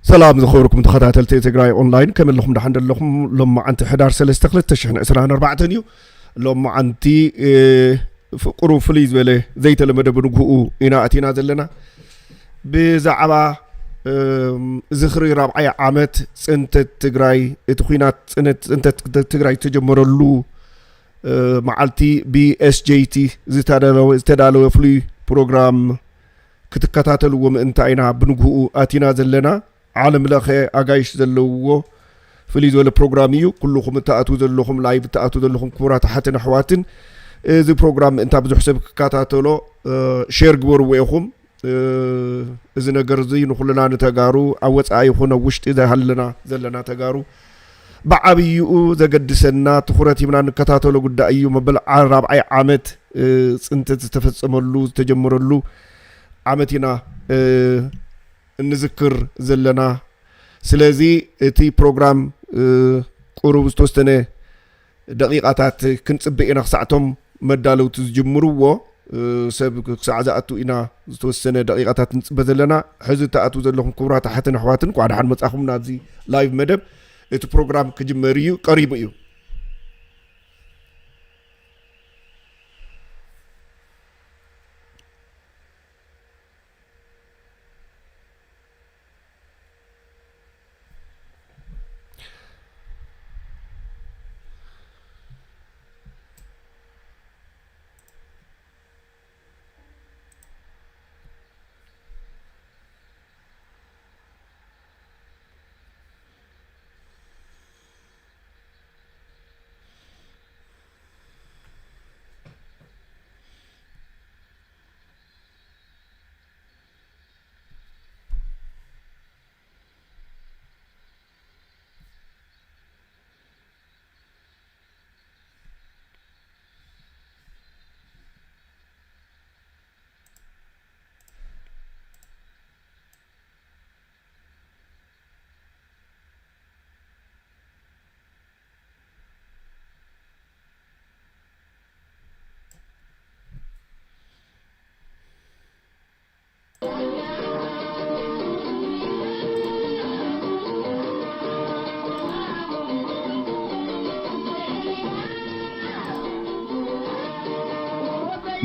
سلام زخوركم تخاتلتي تيغراي اونلاين كمل لكم دحند لكم لما انت حدار سلسته 2024 እዩ لما انت فقرو فليز ولا زيت لمده بنغو ኢና አቲና ዘለና ብዛዕባ ዝኽሪ ራብዓይ ዓመት ፅንተት ትግራይ እቲ ኩናት ፅንተት ትግራይ ተጀመረሉ መዓልቲ BSJT ዝተዳለወ ፍሉይ ፕሮግራም ክትከታተልዎ ምእንታይ ኢና ብንግኡ አቲና ዘለና عالم لخي ኣጋይሽ ዘለዎ ፍሉይ ዝበለ ፕሮግራም እዩ ኩልኩም ተኣቱ ዘለኹም ላይቭ ተኣቱ ዘለኹም ክቡራት ሓትን ኣሕዋትን እዚ ፕሮግራም እንታ ብዙሕ ሰብ ክከታተሎ ሼር ግበርዎ ኢኹም እዚ ነገር እዚ ንኹልና ንተጋሩ ኣብ ወፃኢ ይኹን ኣብ ውሽጢ ዘሃለና ዘለና ተጋሩ ብዓብይኡ ዘገድሰና ትኹረት ይብና ንከታተሎ ጉዳይ እዩ መበል ራብዓይ ዓመት ፅንተት ዝተፈጸመሉ ዝተጀመረሉ ዓመት ኢና እንዝክር ዘለና ስለዚ እቲ ፕሮግራም ቁሩብ ዝተወሰነ ደቂቃታት ክንጽብእ ኢና ክሳዕቶም መዳለውቲ ዝጅምርዎ ሰብ ክሳዕ ዝኣቱ ኢና ዝተወሰነ ደቂቃታት ንጽበ ዘለና ሕዚ ተኣቱ ዘለኹም ክቡራት ሓትን ኣሕዋትን ኳ ድሓን መጻኹም ናብዚ ላይቭ መደብ እቲ ፕሮግራም ክጅመር እዩ ቀሪቡ እዩ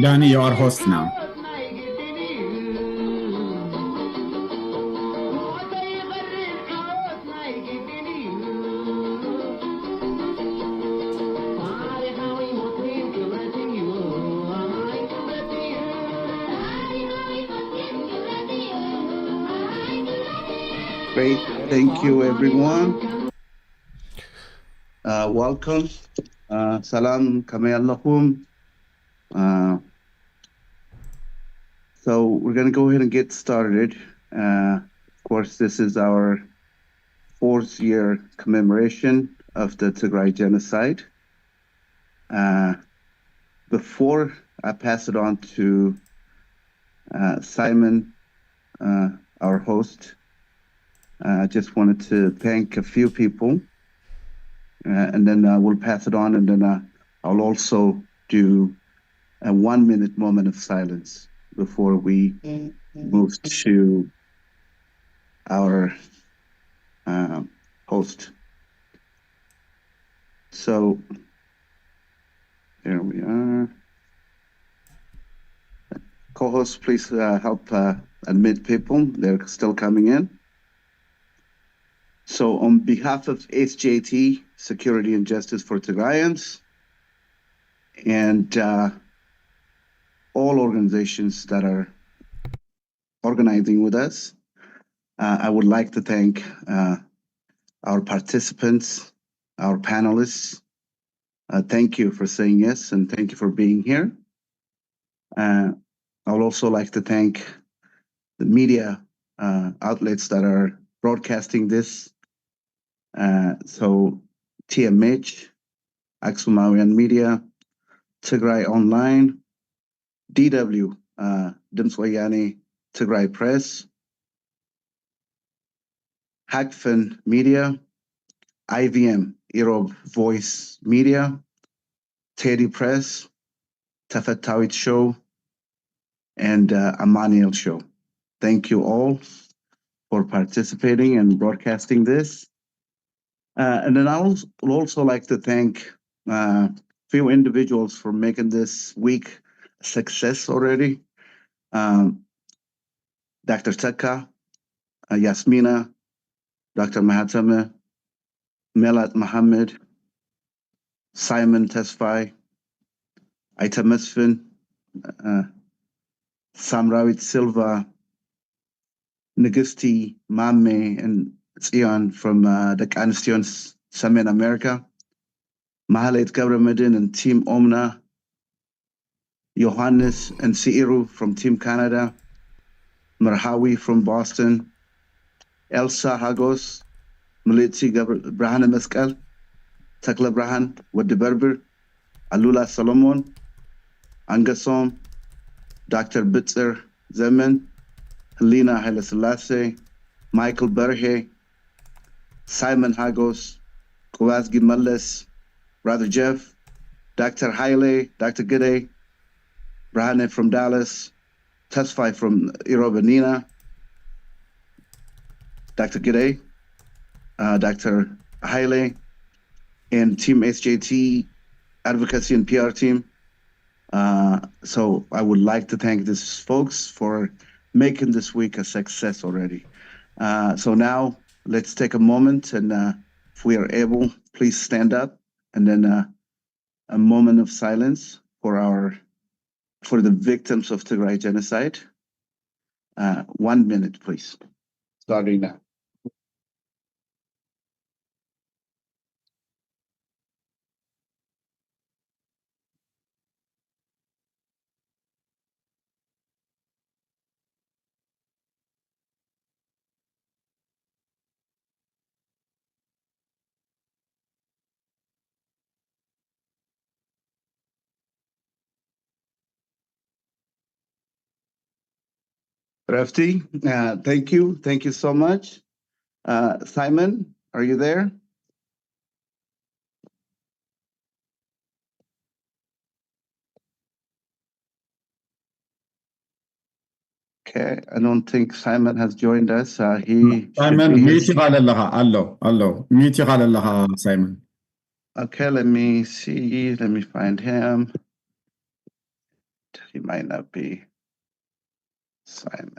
Danny, you are host now. Great, thank you everyone. Welcome. Salam, kamay So we're going to go ahead and get started. Of course, this is our 4th year commemoration of the Tigray genocide. Before I pass it on to Simon, our host, I just wanted to thank a few people, and then we'll pass it on, and then I'll also do a 1-minute moment of silence before we move to our host. So there we are. Co-hosts, please help admit people. They're still coming in. So on behalf of SJT, Security and Justice for Tigrayans, and all organizations that are organizing with us, I would like to thank our participants, our panelists. Thank you for saying yes, and thank you for being here. I would also like to thank the media outlets that are broadcasting this. So TMH, Aksumawian Media, Tigray Online, DW, Dims Wayani Tigray Press, Hakfen Media, IVM, Erob Voice Media, Teddy Press, Tafetawit Show, and Amaniel Show. Thank you all for participating and broadcasting this. And then I would also like to thank a few individuals for making this week a success already. Dr. Tekka, Yasmina, Dr. Mahatama, Melat Mohammed, Simon Tesfai, Aita Mesfin, Samrawit Silva, Nagusti Mame, and Zion from the Anastions Samin America, Mahalet Gabramedin and Team Omna, Johannes and Siiru from Team Canada, Marhawi from Boston, Elsa Hagos, Militsi Brahana Mescal, Takla Brahan, Wadi Berber, Alula Solomon, Angasom, Dr. Bitzer Zemen, Helena Haile Michael Berhe, Simon Hagos, Kowazgi Malles, Brother Jeff, Dr. Haile, Dr. Gide, Brahane from Dallas, Tesfai from Irobanina, Dr. Gide, Dr. Haile, and Team SJT Advocacy and PR team. So I would like to thank these folks for making this week a success already. So now let's take a moment, and if we are able, please stand up, and then a moment of silence for the victims of Tigray genocide. 1 minute, please. Starting now. Rafti, thank you. Thank you so much. Simon, are you there? Okay, I don't think Simon has joined us. He Simon, mute Simon. Okay, let me see. Let me find him. He might not be Simon.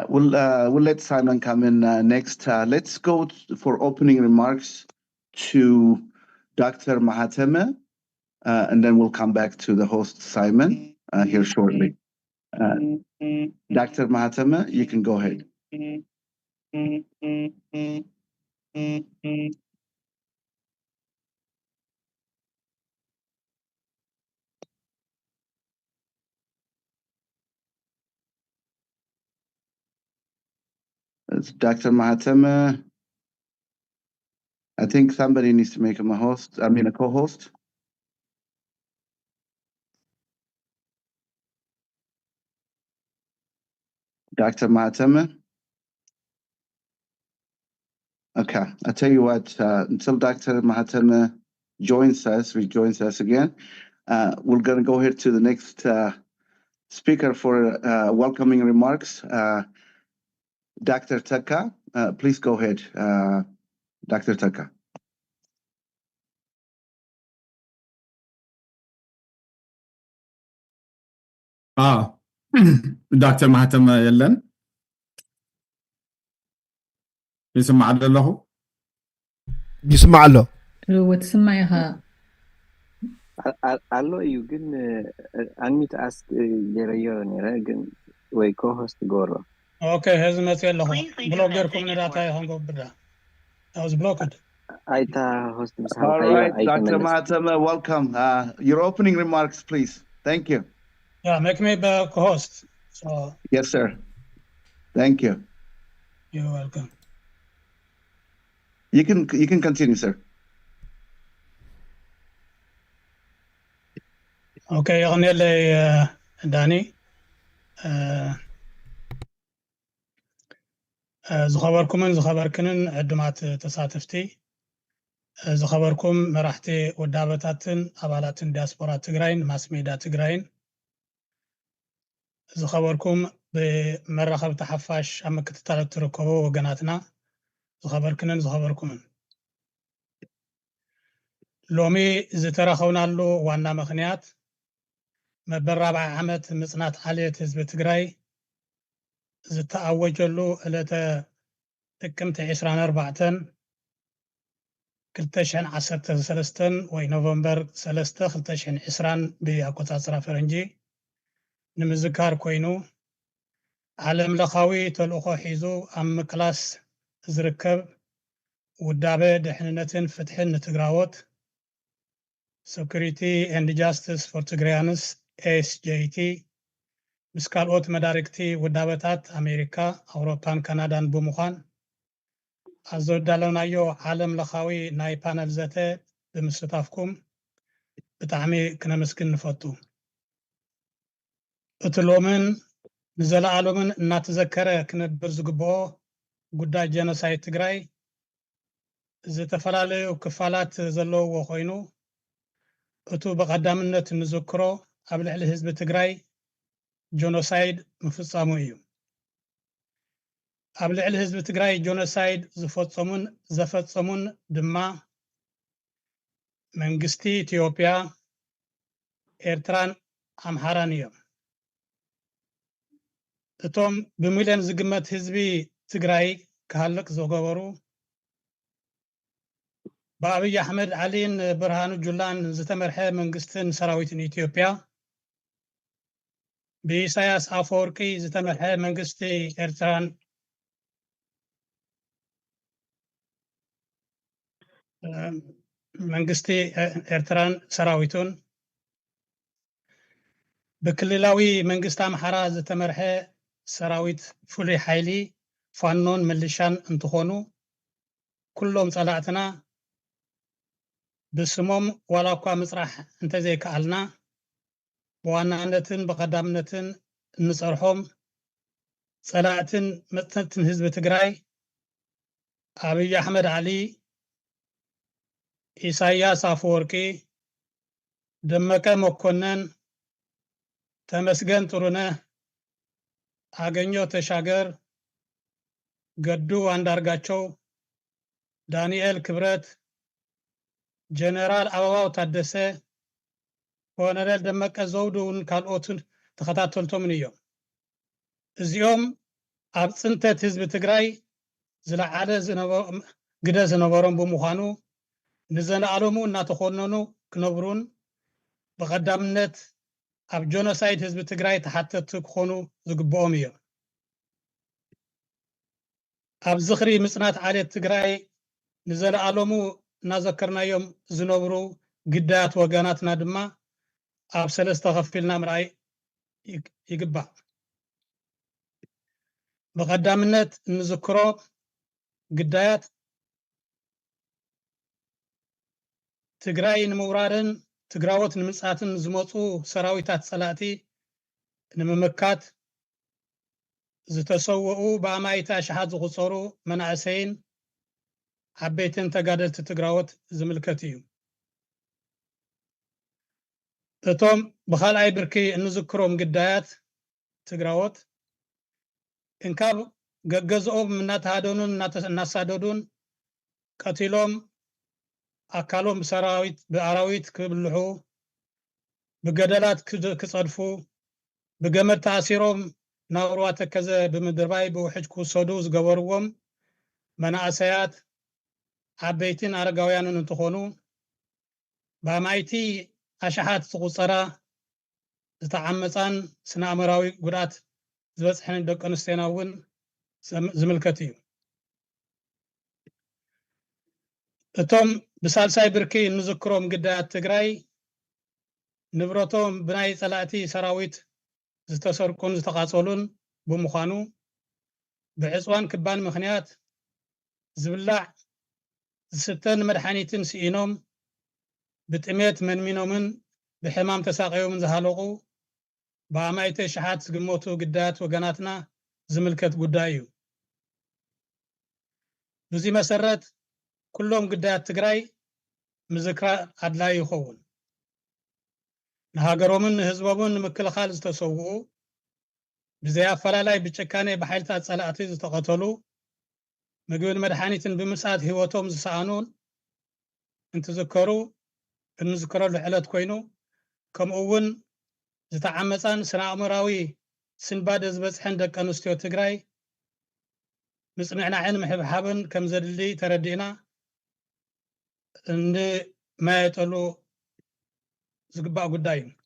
We'll let Simon come in next. Let's go for opening remarks to Dr. Mahatema, and then we'll come back to the host Simon here shortly. Dr. Mahatema, you can go ahead. It's Dr. Mahatema. I think somebody needs to make him a host. I mean, a co-host. Dr. Mahatema. Okay, I'll tell you what, until Dr. Mahatema rejoins us again, we're going to go ahead to the next speaker for welcoming remarks. Dr. Tekka, please go ahead, Dr. Tekka. Dr. Mahatema Yellen. يسمع له يسمع له وتسمعها አሎ እዩ ግን አንሚት አስክ የረዮ ነረግን ወይ ኮሆስት ጎሮ ኦኬ ህዝመት የለሁ ብሎገር ኮሚኒቲ አይሆን ጎብዳ I was blocked. አይታ ሆስት All right, Dr. Mahatema, welcome. Your opening remarks, please. Thank you. Yeah, make me the co-host. So yes, sir. Thank you. You're welcome. You can continue, sir. اوكي اغني لي داني زخبركمن زخبركنن عدمات تساتفتي زخبركم مراحتي ودابتاتن ابالاتن دياسبورا تግራይን ማስ ሜዳ ትግራይን زخبركم بمرخب تحفاش أما كتتالت تركبو وقناتنا زخبركمن لومي زترخونا له وانا مخنيات مبر رابع عمت مصنات عالية حزب تግራይ زتأوج له إلتا تكمت 24 كلتشن 13 وي نوفمبر 3 كلتشن 20 بأقوطاصرا فرنجي نمذكار كوينو عالم لخاوي تلقو حيزو أم كلاس زركب ودابة دحننتن فتحن تقراوت Security and Justice for Tigrayans SJT مسكالوت مداركتي ودابتات أمريكا أوروبان كندان بمخان أزود دالونايو عالم لخاوي ناي بانل زته بمستطافكم بتعمي كنا مسكن نفتو اتلومن نزلعلومن ناتذكره كنبر زقبو قداي جينوسايد تግራይ زتفلاليو كفالات زلو وخوينو اتو بقدامنت نذكرو قبل على حزب تግራይ جينوسايد مفصامو ايو قبل على حزب تግራይ جينوسايد زفصمون دما منغستي ኢትዮጵያ ኤርትራን አምሃራን እዮም እቶም በሚሊዮን ዝግመት ህዝቢ ትግራይ ካለቅ ዘገበሩ በአብይ አህመድ አሊን ብርሃኑ ጁላን ዝተመርሐ መንግስትን ሰራዊትን ኢትዮጵያ በኢሳያስ አፈወርቂ ዝተመርሐ መንግስቲ ኤርትራን መንግስቲ ኤርትራን ሰራዊቱን በክልላዊ መንግስት አምሃራ ዝተመርሐ ሰራዊት ፍሉይ ኃይሊ ፋኖን ምልሻን እንትኾኑ ኩሎም ጸላዕትና بسموم ولا قا مسرح انت زي كالنا بوانانتن بقدامنتن نصرحهم صلاتن متنتن حزب تግራይ አብይ አህመድ አሊ ኢሳያስ አፈወርቂ ደመቀ መኮንን ተመስገን ጥሩነህ አገኘው ተሻገር ገዱ አንዳርጋቸው ዳንኤል ክብረት جنرال أبواو تادسة كولونيل دمكة زودون كالوتن تخطاتلتو من اليوم اليوم أب ፅንተት حزب تግራይ زلعاله قد زنبرون بمخانو نزنعلمو ناتخوننو كنبرون بقدامنت أب genocide حزب تግራይ تحتت كخونو زقبوهم اليوم أب زخري مصنات عالية تግራይ نزنعلمو نذكرنا يوم زنبرو قدات وقاناتنا دما أب سلسة غفلنا مرأي يقبع بقدامنت نذكرو قدات تግራይ نمورارن تግራوت نمساتن زموصو سراويتات صلاتي نممكات زتسوؤو بأمايتا شحات زغصورو منعسين عبيتن تقادلت تقراوت زملكتيو اتوم بخالعي بركي نذكرهم قدايات تقراوت انكاب قزقوب من ناتهادونون ناسادودون قتلهم اكالهم بسراويت بأراويت كبلحو بقدلات كصدفو بقمر تأثيرهم ناوروات كذا بمدرباي بوحج كوسودوز قوروهم مناسيات عبيتين أرقاويانون انتخونو بامايتي أشحات تغصرا زتعمسان سنا أمراوي قرات زبسحن دوك أنستيناون زملكتيو اتوم بسالساي بركي نذكروم قدايات تግራይ نبرتهم بناي صلاتي سراويت زتسرقون زتقاصلون بمخانو بعصوان كبان مخنيات زبلاع ستن مدحانيتن سئينوم بتميت من مينومن بحمام تساقيو من زهالوقو بأمايتي شحات قموتو قدات وقناتنا زملكت قدايو بزي مسرت كلهم قدات تقراي مذكرى عدلاي يخون نهاجرومن هزبابون مكل خالص تسوقو بزي أفلالاي بچكاني بحيلتات صلاة تقتلو مقبل مدحانيتن بمساعد هيوتهم زسانون انت ذكروا نذكروا لحلت كوينو كم أول زتعمسان سنا أمراوي سنباد زبزحن دك أنستيو تقراي مسمعنا عين محبحابن كم زدلي تردينا ان ما يتقلو زقباء قدايم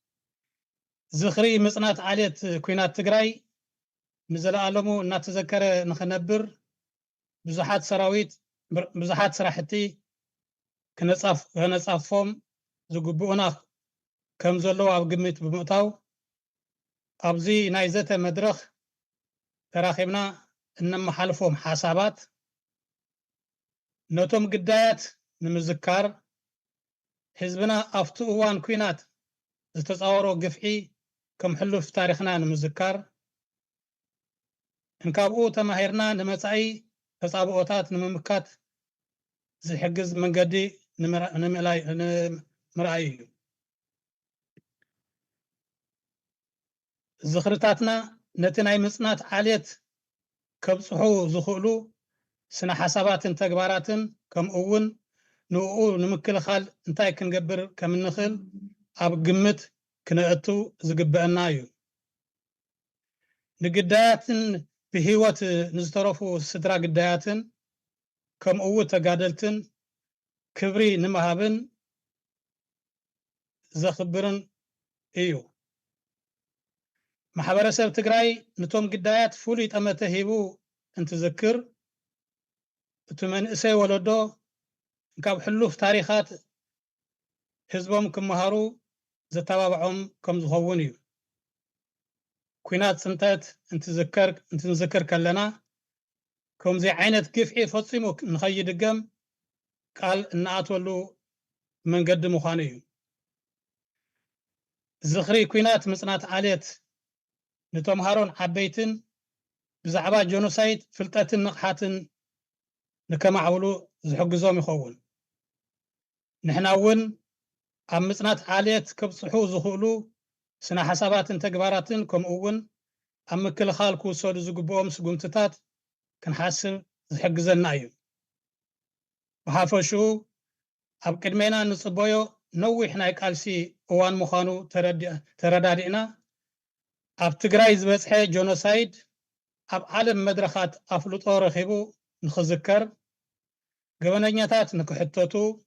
زخري مصنات عالية كوينات تقراي نزل عالمو ناتذكر نخنبر بزحات سراويت بزحات سراحتي كنصافهم زقبونا كم زلو أو قمت بمقتاو أبزي نايزة مدرخ تراخبنا إنما حالفهم حسابات نوتم قدايات نمذكر حزبنا أفتوان كوينات زتصورو قفعي كم حلو في تاريخنا نمذكر انكابو تماهيرنا نمسعي تصابوتات نممكات زي حجز من قدي نمرأي زخرتاتنا نتناي مصنات عالية كبصحو زخولو سنا حساباتن تقباراتن كم أول نوقو نمكل خال انتاي كنقبر كم نخل أب قمت كنقتو زقبأنايو نقداياتن بهيوت نزترفو سدرا قداياتن كم أول تقادلتن كبري نمهابن زخبرن إيو محبرسب تقراي نتوم قدايات فولي تأمتهيبو انت ذكر تمن اسي ولدو كاب حلوف تاريخات حزبهم كمهارو زتابعهم كم زخونيو كوينات صنتت انت نذكر كلنا كم زي عينت كيفعي فصيمو نخيد الجم قال انعاتولو من قد مخانيو زخري كوينات مصنات عاليت نتومهارون عبيتن بزعبا جينوسايد فلتاتن نقحاتن نكما عولو زحقزوم يخون نحناون عم مصنات عاليت كبصحو زخولو سنا حساباتن تقباراتن كم أون عم كل خالكو سود زقبوهم سقومتتات كنحاسب زحقزن نايو وحافشو عب قدمينا نصبويو نوي حنا يقالسي اوان مخانو تردادئنا عب تقراي زبسحي جينوسايد عب عالم مدرخات أفلوطو رخيبو نخذكر قبنانياتات نكحتوتو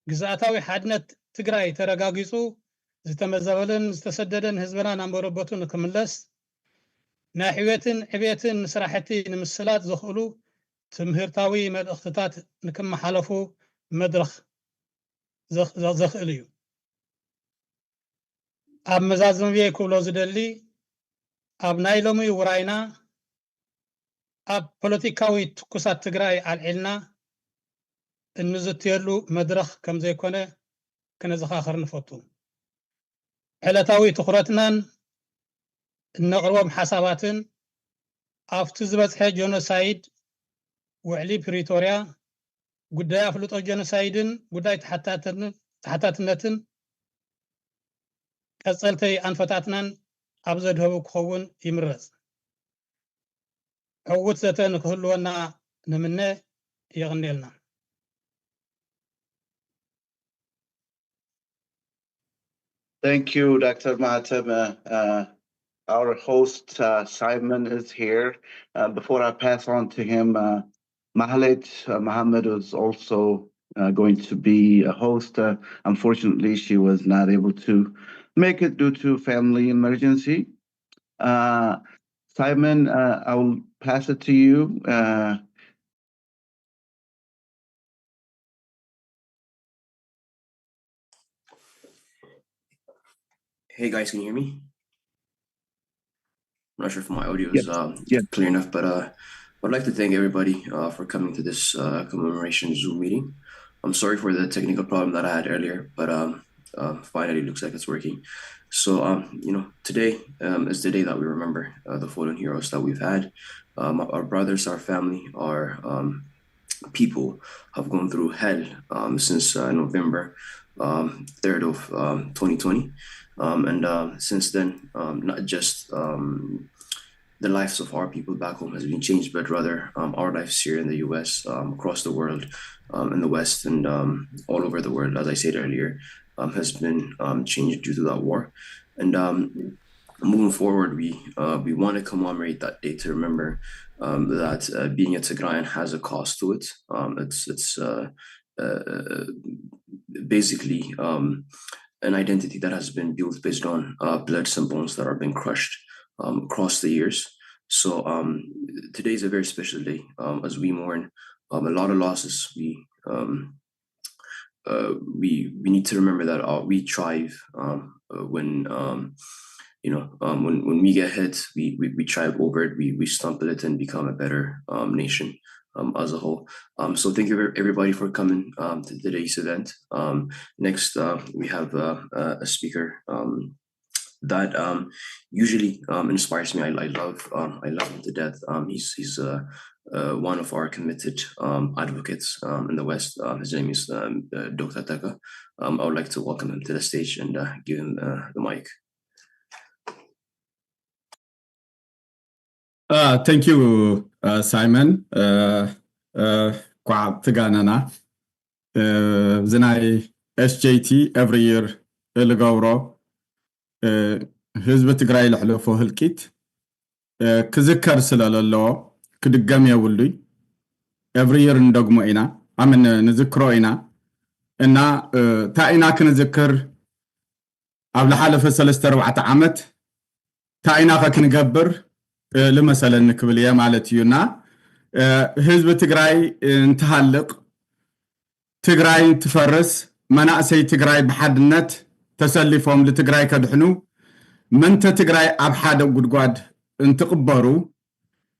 قزاتاوي حادنت تقراي ترقاقيسو زتمزبلن زتسددن هزبنا نمبربوتو نكملس ناحيوتن عبيتن سراحتي نمسلات زخولو تمهرتاوي مدخطات نكم حالفو مدرخ زخليو عب مزازم بيكو لو زدلي عب نايلومي وراينا عب بوليتيكاوي تكوسات تقراي عالعلنا النزتيرلو مدرخ كم زي كونه كنزخاخر نفوتو حلتاوي تخرتنان النقروم حساباتن افتزبت حي جينوسايد وعلي بريتوريا قداي افلوطو جينوسايدن قداي تحتاتنتن قصلتي انفتاتنان ابزدهو كخون يمرز عوت زتن كهلونا نمنه يغنيلنا Thank you, Dr. Mahatem. Our host, Simon, is here. Before I pass on to him, Mahalet Mohammed is also going to be a host. Unfortunately, she was not able to make it due to family emergency. Simon, I will pass it to you. Hey guys, can you hear me? I'm not sure if my audio is clear enough, but I'd like to thank everybody for coming to this commemoration Zoom meeting. I'm sorry for the technical problem that I had earlier, but finally looks like it's working. So, today is the day that we remember the fallen heroes that we've had. Our brothers, our family, our people have gone through hell since November 3rd of 2020. And since then, not just the lives of our people back home has been changed, but rather our lives here in the US, across the world, in the West, and all over the world, as I said earlier, has been changed due to that war. And moving forward, we want to commemorate that day to remember that being a Tigrayan has a cost to it. It's basically an identity that has been built based on blood and bones that are being crushed across the years. So today is a very special day as we mourn a lot of losses. We need to remember that we thrive when we get hit, we thrive over it, we stumble it and become a better nation as a whole. So thank you everybody for coming to today's event. Next, we have a speaker that usually inspires me. I love him to death. He's one of our committed advocates in the West. His name is Dr. Taka. I would like to welcome him to the stage and give him the mic. Thank you, Simon. Quite Tiganana. Zinai SJT every year Elgawro. ህዝብ ትግራይ ለሕለፎ ህልቂት ክዝከር ስለለለዎ ክድገም የውሉይ every year እንደግሞ ኢና አምን ንዝክሮ ኢና እና ታኢና ክንዝክር ኣብ ለሓለፈ 3-4 ዓመት ታኢና ክንገብር ለመሰለን ክብል ማለት እዩና ህዝብ ትግራይ እንትሃልቅ ትግራይ ትፈርስ መናእሰይ ትግራይ በሓድነት ተሰሊፎም ለትግራይ ከድሕኑ መንተ ትግራይ ኣብ ሓደ ጉድጓድ እንትቅበሩ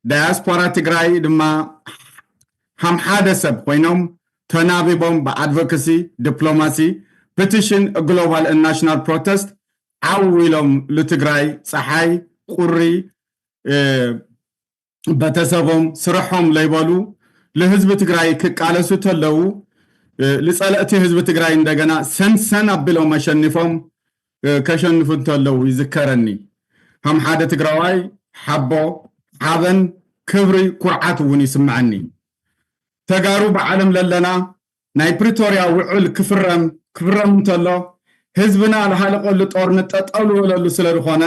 ዳያስፖራ ትግራይ ድማ ሃም ሓደ ሰብ ኮይኖም ተናቢቦም በአድቮካሲ ዲፕሎማሲ petition global and national protest ዓዊሎም ለትግራይ ፀሓይ ቁሪ በተሰቦም ስርሖም ለይበሉ ለህዝብ ትግራይ ክቃለሱ ተለው ለጸለእቲ ህዝብ ትግራይ እንደገና ሰንሰን አብለው መሸንፎም ከሸንፉ ተለው ይዝከረኒ ሃም ሓደ ትግራዋይ ሓቦ ሓበን ክብሪ ኩርዓት ውን ይስማዓኒ ተጋሩ በዓለም ለለና ናይ ፕሪቶሪያ ውዕል ክፍረም ተሎ ህዝብና ለሃለቆሉ ጦርነት ተጠሉ ወለሉ ስለዝኾነ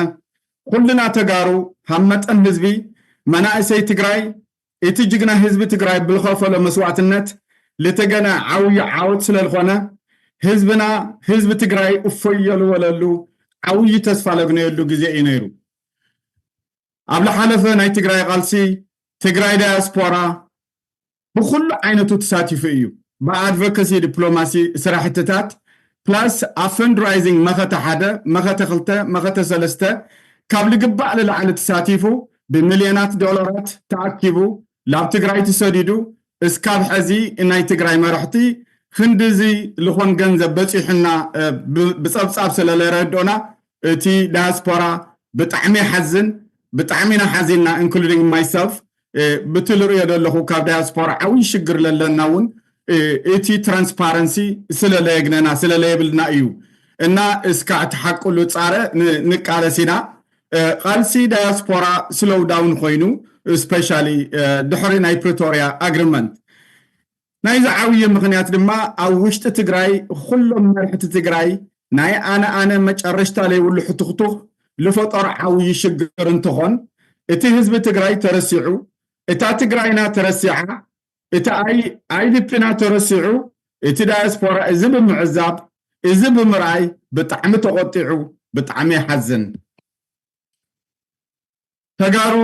ኩልና ተጋሩ ሃመጠን ህዝቢ መናእሰይ ትግራይ እቲ ጅግና ህዝቢ ትግራይ ብልኸፈለ መስዋዕትነት ለተገና ዓውይ ዓወት ስለዝኾነ ህዝብና ህዝብ ትግራይ እፎየሉ ወለሉ ዓውይ ተስፋ ለግነየሉ ግዜ እዩ ነይሩ ኣብ ለሓለፈ ናይ ትግራይ ቃልሲ ትግራይ ዳያስፖራ ብኩሉ ዓይነቱ ተሳቲፉ እዩ በአድቮካሲ ዲፕሎማሲ ስራሕትታት ፕላስ ፈንድራይዚንግ መኸተ ሓደ መኸተ ክልተ መኸተ ሰለስተ ካብ ልግባእ ለላዕሊ ተሳቲፉ ብሚልዮናት ዶላራት ተኣኪቡ ላብ ትግራይ ተሰዲዱ እስካብ ሕዚ ናይ ትግራይ መራሕቲ ክንድዚ ልኾን ገንዘብ በፂሕና ብፀብፃብ ስለለረዶና እቲ ዳያስፖራ ብጣዕሚ ሓዝን ብጣዕሚና ሓዚና including myself ብትልርዮ ዘለኹ ካብ ዳያስፖራ ዓውይ ሽግር ለለና ውን እቲ ትራንስፓረንሲ ስለለየግነና ስለለየብልና እዩ እና እስካዕ ተሓቅሉ ፃረ ንቃለሲና ቃልሲ ዳያስፖራ ስሎው ዳውን ኮይኑ ስፔሻሊ ድሕሪ ናይ ፕሪቶሪያ አግሪመንት ናይ ዓውይ ምኽንያት ድማ ኣብ ውሽጢ ትግራይ ኩሎም መርሕቲ ትግራይ ናይ ኣነ መጨረሽታ ላይ ውሉ ሕትኽቱኽ ለፈጠር ዓውይ ሽግር እንትኾን እቲ ህዝቢ ትግራይ ተረሲዑ እታ ትግራይና ተረሲዓ እቲ አይዲፒና ተረሲዑ እቲ ዳያስፖራ እዚ ብምዕዛብ እዚ ብምርኣይ ብጣዕሚ ተቆጢዑ ብጣዕሚ ሓዝን ተጋሩ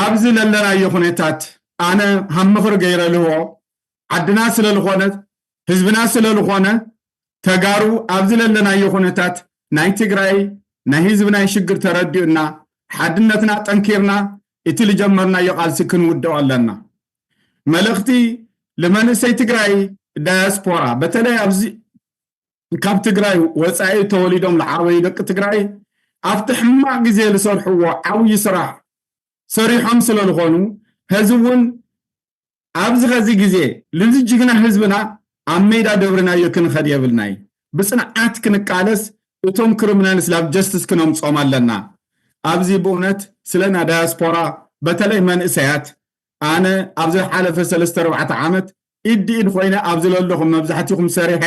ኣብዚ ለለናዮ ኩነታት ኣነ ሃምኽር ገይረልዎ ዓድና ስለልኾነ ህዝብና ስለልኾነ ተጋሩ ኣብዚ ለለናዮ ኩነታት ናይ ትግራይ ናይ ህዝብና ሽግር ተረዲኡና ሓድነትና ጠንኪርና እቲ ልጀመርናዮ ቃልሲ ክንውደው ኣለና መልእኽቲ ለመንእሰይ ትግራይ ዳያስፖራ በተለይ ኣብዚ ካብ ትግራይ ወፃኢ ተወሊዶም ለዓበዩ ደቂ ትግራይ ኣብቲ ሕማቅ ግዜ ዝሰርሕዎ ዓብይ ስራሕ ሰሪሖም ስለዝኾኑ ህዝቢ እውን ኣብዚ ኸዚ ግዜ ልዝጅግና ህዝብና ኣብ ሜዳ ደብርናዮ ክንኸድ የብልናይ ብፅንዓት ክንቃለስ እቶም ክሪሚናልስ ላብ ጀስቲስ ክነምፅኦም ኣለና ኣብዚ ብእውነት ስለና ዳያስፖራ በተለይ መንእሰያት ኣነ ኣብዚ ሓለፈ 3-4 ዓመት ኢድ ኮይነ ኣብዚ ዘለኹም መብዛሕትኩም ሰሪሐ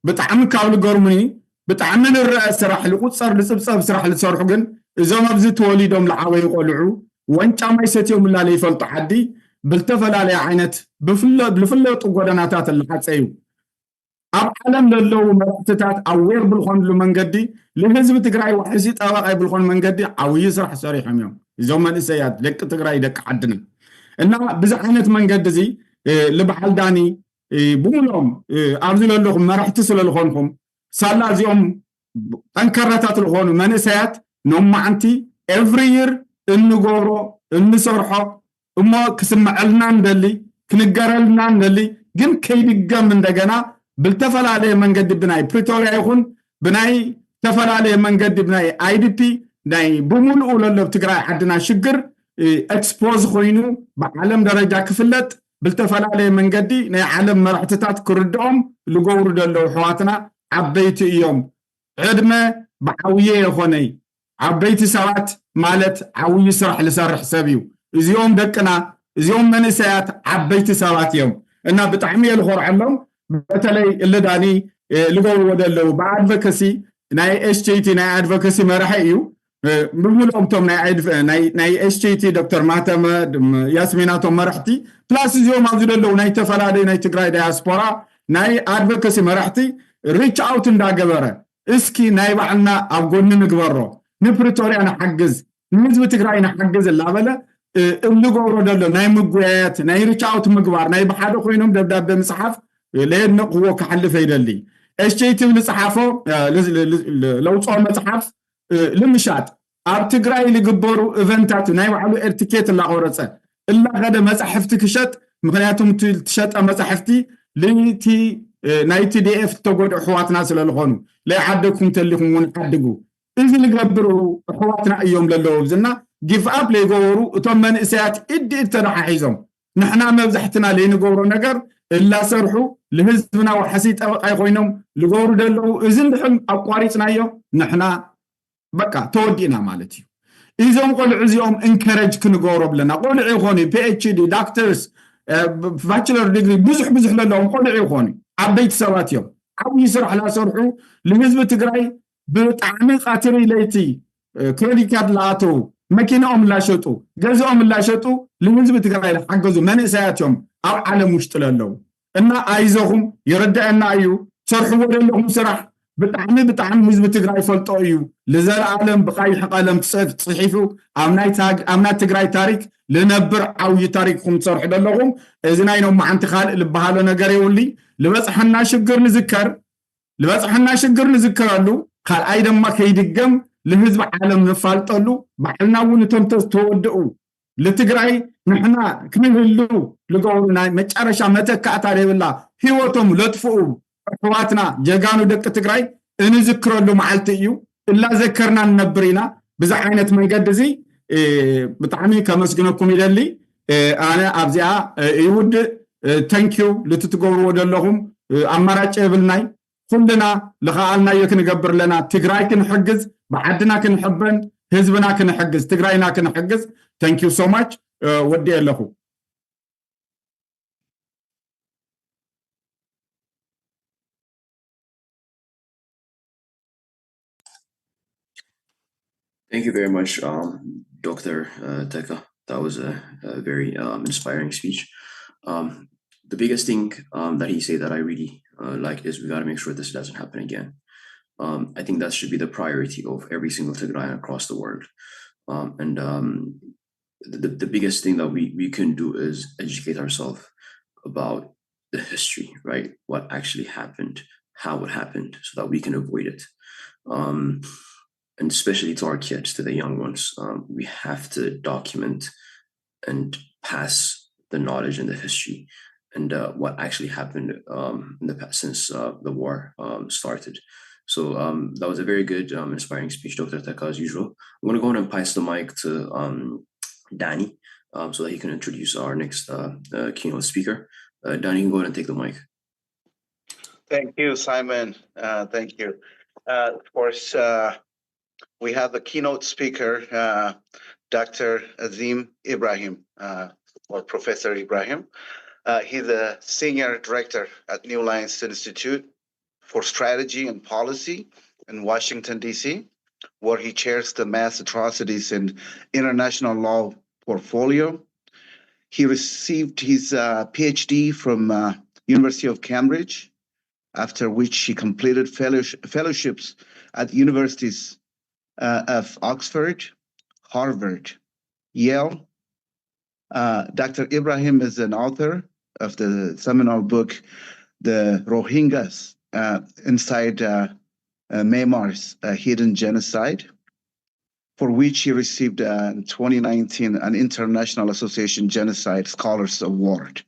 ብጣዕሚ ካብ ልገርሙኒ ብጣዕሚ ንርአ ስራሕ ልቁፀር ልፅብፀብ ስራሕ ልሰርሑ ግን እዞም ኣብዚ ተወሊዶም ለዓበዩ ቆልዑ ወንጫ ማይ ሰትዮም ላለ ይፈልጡ ዓዲ ብልተፈላለየ ዓይነት ብዝፍለጡ ጎደናታት ዝሓፀዩ ኣብ ዓለም ለለዉ መራሕትታት ኣዌር ብልኾንሉ መንገዲ ንህዝቢ ትግራይ ዋሕሲ ጠበቃይ ብልኾን መንገዲ ዓብይ ስራሕ ሰሪሖም እዮም እዞም መንእሰያት ደቂ ትግራይ ደቂ ዓድና እና ብዚ ዓይነት መንገዲ እዚ ልበዓል ዳኒ ብሙሎም ኣብዚ ዘለኹም መራሕቲ ስለዝኾንኩም ሳላ እዚኦም ጠንከራታት ዝኾኑ መንእሰያት ኖማዓንቲ ኤቭሪ ይር እንገብሮ እንሰርሖ እሞ ክስምዐልና እንደሊ ክንገረልና እንደሊ ግን ከይድገም እንደገና ብልተፈላለየ መንገዲ ብናይ ፕሪቶሪያ ይኹን ብናይ ተፈላለየ መንገዲ ብናይ አይዲፒ ናይ ብሙሉኡ ለሎ ትግራይ ዓድና ሽግር ኤክስፖዝ ኮይኑ ብዓለም ደረጃ ክፍለጥ ብልተፈላለየ መንገዲ ናይ ዓለም መራሕትታት ክርድኦም ዝገብሩ ዘለዉ ኣሕዋትና ዓበይቲ እዮም ዕድመ ብዓብየ የኾነይ ዓበይቲ ሰባት ማለት ዓብይ ስራሕ ዝሰርሕ ሰብ እዩ እዚኦም ደቅና እዚኦም መንእሰያት ዓበይቲ ሰባት እዮም እና ብጣዕሚ እየ ዝኮርዐሎም በተለይ እልዳኒ ዝገብርዎ ዘለዉ ብኣድቮካሲ ናይ ኤስጂቲ ናይ ኣድቮካሲ መራሒ እዩ ብሙሉኦም ቶም ናይ ኤስጂቲ ዶክተር ማተመ ያስሚናቶም መራሕቲ ፕላስ እዚኦም ኣብዚ ዘለዉ ናይ ተፈላለዩ ናይ ትግራይ ዳያስፖራ ናይ ኣድቮካሲ መራሕቲ ሪች ኣውት እንዳገበረ እስኪ ናይ ባዕልና ኣብ ጎኒ ንግበሮ ንፕሪቶሪያ ንሓግዝ ንህዝቢ ትግራይ ንሓግዝ እናበለ እንገብሮ ዘሎ ናይ ምጉያያት ናይ ሪች ኣውት ምግባር ናይ ብሓደ ኮይኖም ደብዳቤ ምፅሓፍ ለየድንቕዎ ክሓልፍ ይደሊ ኤስጂቲ ዝፀሓፎ ለውፅኦ መፅሓፍ ልምሻጥ ኣብ ትግራይ ዝግበሩ ኢቨንታት ናይ ባዕሉ ኤርቲኬት እናቆረፀ እናኸደ መፅሓፍቲ ክሸጥ ምክንያቱም ትሸጠ መፅሓፍቲ ለይቲ ናይ TDF ተጎድኡ ኣሕዋትና ስለዝኾኑ ለይዓደግኩም ተሊኹም እውን ዓድጉ እዚ ዝገብሩ ኣሕዋትና እዮም ዘለዉ ብዝና ጊቭ ኣፕ ለይገበሩ እቶም መንእሰያት ኢድ ተደሓሒዞም ንሕና መብዛሕትና ለይንገብሮ ነገር እላሰርሑ ለህዝብና ዋሕሲ ጠበቃይ ኮይኖም ዝገብሩ ዘለዉ እዚ እንድሕር ኣቋሪፅናዮ ንሕና በቃ ተወዲእና ማለት እዩ እዞም ቆልዑ እዚኦም እንከረጅ ክንገብሮ ብለና ቆልዑ ይኾኑ PhD ዶክተርስ ባችለር ዲግሪ ብዙሕ ዘለዎም ቆልዑ ይኾኑ ዓበይቲ ሰባት እዮም ዓብይ ስራሕ ላሰርሑ ለህዝቢ ትግራይ ብጣዕሚ ቃትሪ ለይቲ ክሬዲት ካርድ ላኣተው መኪናኦም ላሸጡ ገዝኦም ላሸጡ ለህዝቢ ትግራይ ዝሓገዙ መንእሰያት እዮም ኣብ ዓለም ውሽጢ ዘለዉ እና ኣይዞኹም ይረድአና እዩ ትሰርሕዎ ዘለኹም ስራሕ ብጣዕሚ ህዝቢ ትግራይ ፈልጦ እዩ ለዘለኣለም ብቀይሕ ቀለም ፅሒፉ ኣብ ናይ ትግራይ ታሪክ ልነብር ዓብይ ታሪክኩም ትሰርሑ ዘለኹም እዚ ናይ ኖማዓንቲ ካልእ ዝበሃሎ ነገር የውሊ ልበፅሐና ሽግር ንዝከረሉ ካልኣይ ድማ ከይድገም ለህዝቢ ዓለም ንፋልጠሉ ባዕልና እውን እቶም ተወድኡ ለትግራይ ንሕና ክንህሉ ዝገብሩ ናይ መጨረሻ መተካእታ ዘይብላ ሂወቶም ለጥፍኡ ኣሕዋትና ጀጋኑ ደቂ ትግራይ እንዝክረሉ መዓልቲ እዩ እላ ዘከርና ንነብር ኢና ብዛ ዓይነት መንገዲ እዚ ብጣዕሚ ከመስግነኩም ይደሊ ኣነ ኣብዚኣ ይውድእ ተንኪዩ ልትትገብርዎ ዘለኹም ኣማራጭ የብልናይ ኩልና ዝኸኣልናዮ ክንገብር ለና ትግራይ ክንሕግዝ ብዓድና ክንሕበን ህዝብና ክንሕግዝ ትግራይና ክንሕግዝ ተንኪዩ ሶ ማች ወዲ ኣለኹ Thank you very much, Dr. Teka. That was a very inspiring speech. The biggest thing that he said that I really like is we got to make sure this doesn't happen again. I think that should be the priority of every single Tigrayan across the world. The biggest thing that we can do is educate ourselves about the history, right? What actually happened, how it happened, so that we can avoid it. And especially to our kids, to the young ones, we have to document and pass the knowledge and the history and what actually happened in the past since the war started. So that was a very good, inspiring speech, Dr. Teka, as usual. I'm going to go ahead and pass the mic to Danny so that he can introduce our next keynote speaker. Danny, you can go ahead and take the mic. Thank you, Simon. Thank you. Of course, we have the keynote speaker, Dr. Azim Ibrahim, or Professor Ibrahim. He's a senior director at New Alliance Institute for Strategy and Policy in Washington, D.C., where he chairs the Mass Atrocities and International Law portfolio. He received his PhD from University of Cambridge, after which he completed fellowships at universities of Oxford, Harvard, Yale. Dr. Ibrahim is an author of the seminal book, The Rohingyas Inside Myanmar's Hidden Genocide, for which he received in 2019 an International Association Genocide Scholars Award.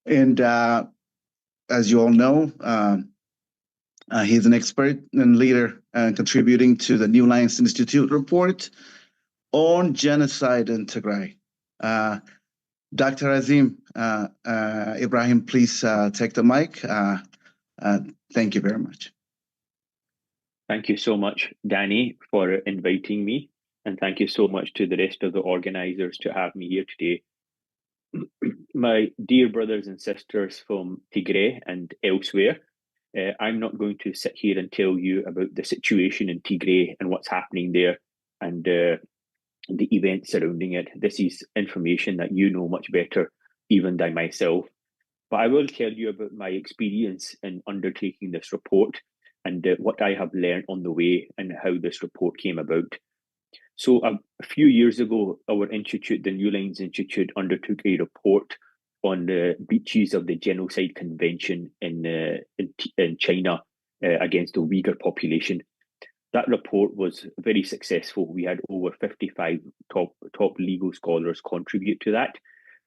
And as you all know, he's an expert and leader contributing to the New Alliance Institute report on genocide in Tigray. Dr. Azim Ibrahim, please take the mic. Thank you very much. Thank you so much, Danny, for inviting me. And thank you so much to the rest of the organizers to have me here today. My dear brothers and sisters from Tigray and elsewhere, I'm not going to sit here and tell you about the situation in Tigray and what's happening there and the events surrounding it. This is information that you know much better even than myself. But I will tell you about my experience in undertaking this report and what I have learned on the way and how this report came about. So a few years ago, our institute, the New Lines Institute, undertook a report on the breaches of the Genocide Convention in China against the Uyghur population. That report was very successful. We had over 55 top legal scholars contribute to that,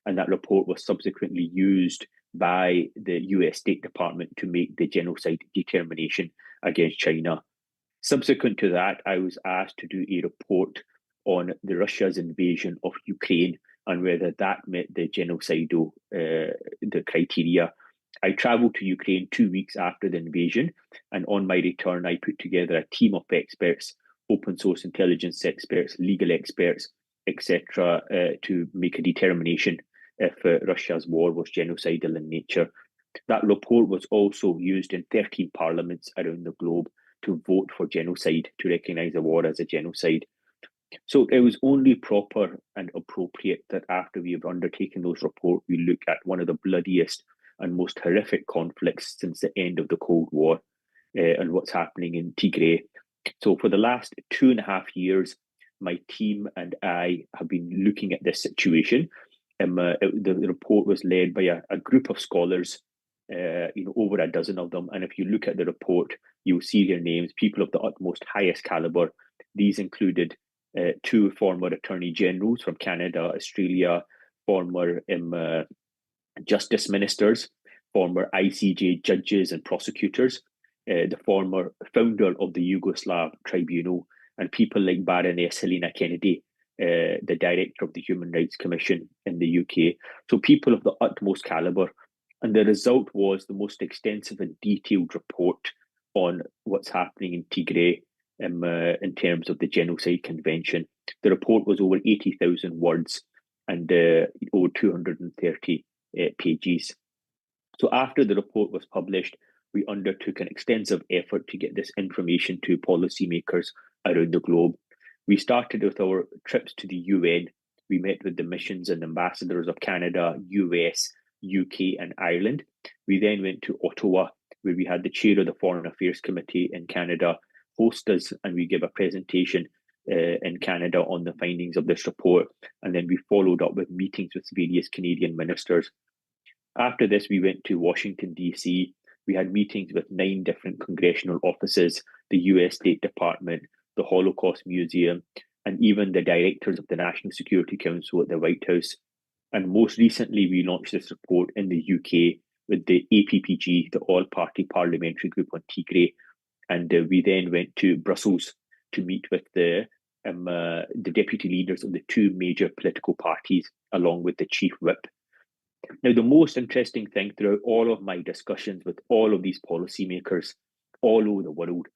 and that report was subsequently used by the US State Department to make the genocide determination against China. Subsequent to that, I was asked to do a report on Russia's invasion of Ukraine and whether that met the genocidal the criteria. I traveled to Ukraine 2 weeks after the invasion, and on my return, I put together a team of experts, open source intelligence experts, legal experts, etc., to make a determination if Russia's war was genocidal in nature. That report was also used in 13 parliaments around the globe to vote for genocide, to recognize a war as a genocide. So it was only proper and appropriate that after we have undertaken those reports, we look at one of the bloodiest and most horrific conflicts since the end of the Cold War and what's happening in Tigray. So for the last 2.5 years, my team and I have been looking at this situation. The report was led by a group of scholars, over a dozen of them. And if you look at the report, you'll see their names, people of the utmost highest caliber. These included 2 former attorney generals from Canada, Australia, former justice ministers, former ICJ judges and prosecutors, the former founder of the Yugoslav Tribunal, and people like Baroness Helena Kennedy, the director of the Human Rights Commission in the UK. So people of the utmost caliber. And the result was the most extensive and detailed report on what's happening in Tigray in terms of the Genocide Convention. The report was over 80,000 words and over 230 pages. So after the report was published, we undertook an extensive effort to get this information to policymakers around the globe. We started with our trips to the UN. We met with the missions and ambassadors of Canada, US, UK and Ireland. We then went to Ottawa, where we had the chair of the Foreign Affairs Committee in Canada host us, and we gave a presentation in Canada on the findings of this report. And then we followed up with meetings with various Canadian ministers. After this, we went to Washington, D.C. We had meetings with 9 different congressional offices, the US State Department, the Holocaust Museum, and even the directors of the National Security Council at the White House. And most recently, we launched this report in the UK with the APPG, the All-Party Parliamentary Group on Tigray. And we then went to Brussels to meet with the deputy leaders of the two major political parties, along with the chief whip. Now, the most interesting thing throughout all of my discussions with all of these policymakers all over the world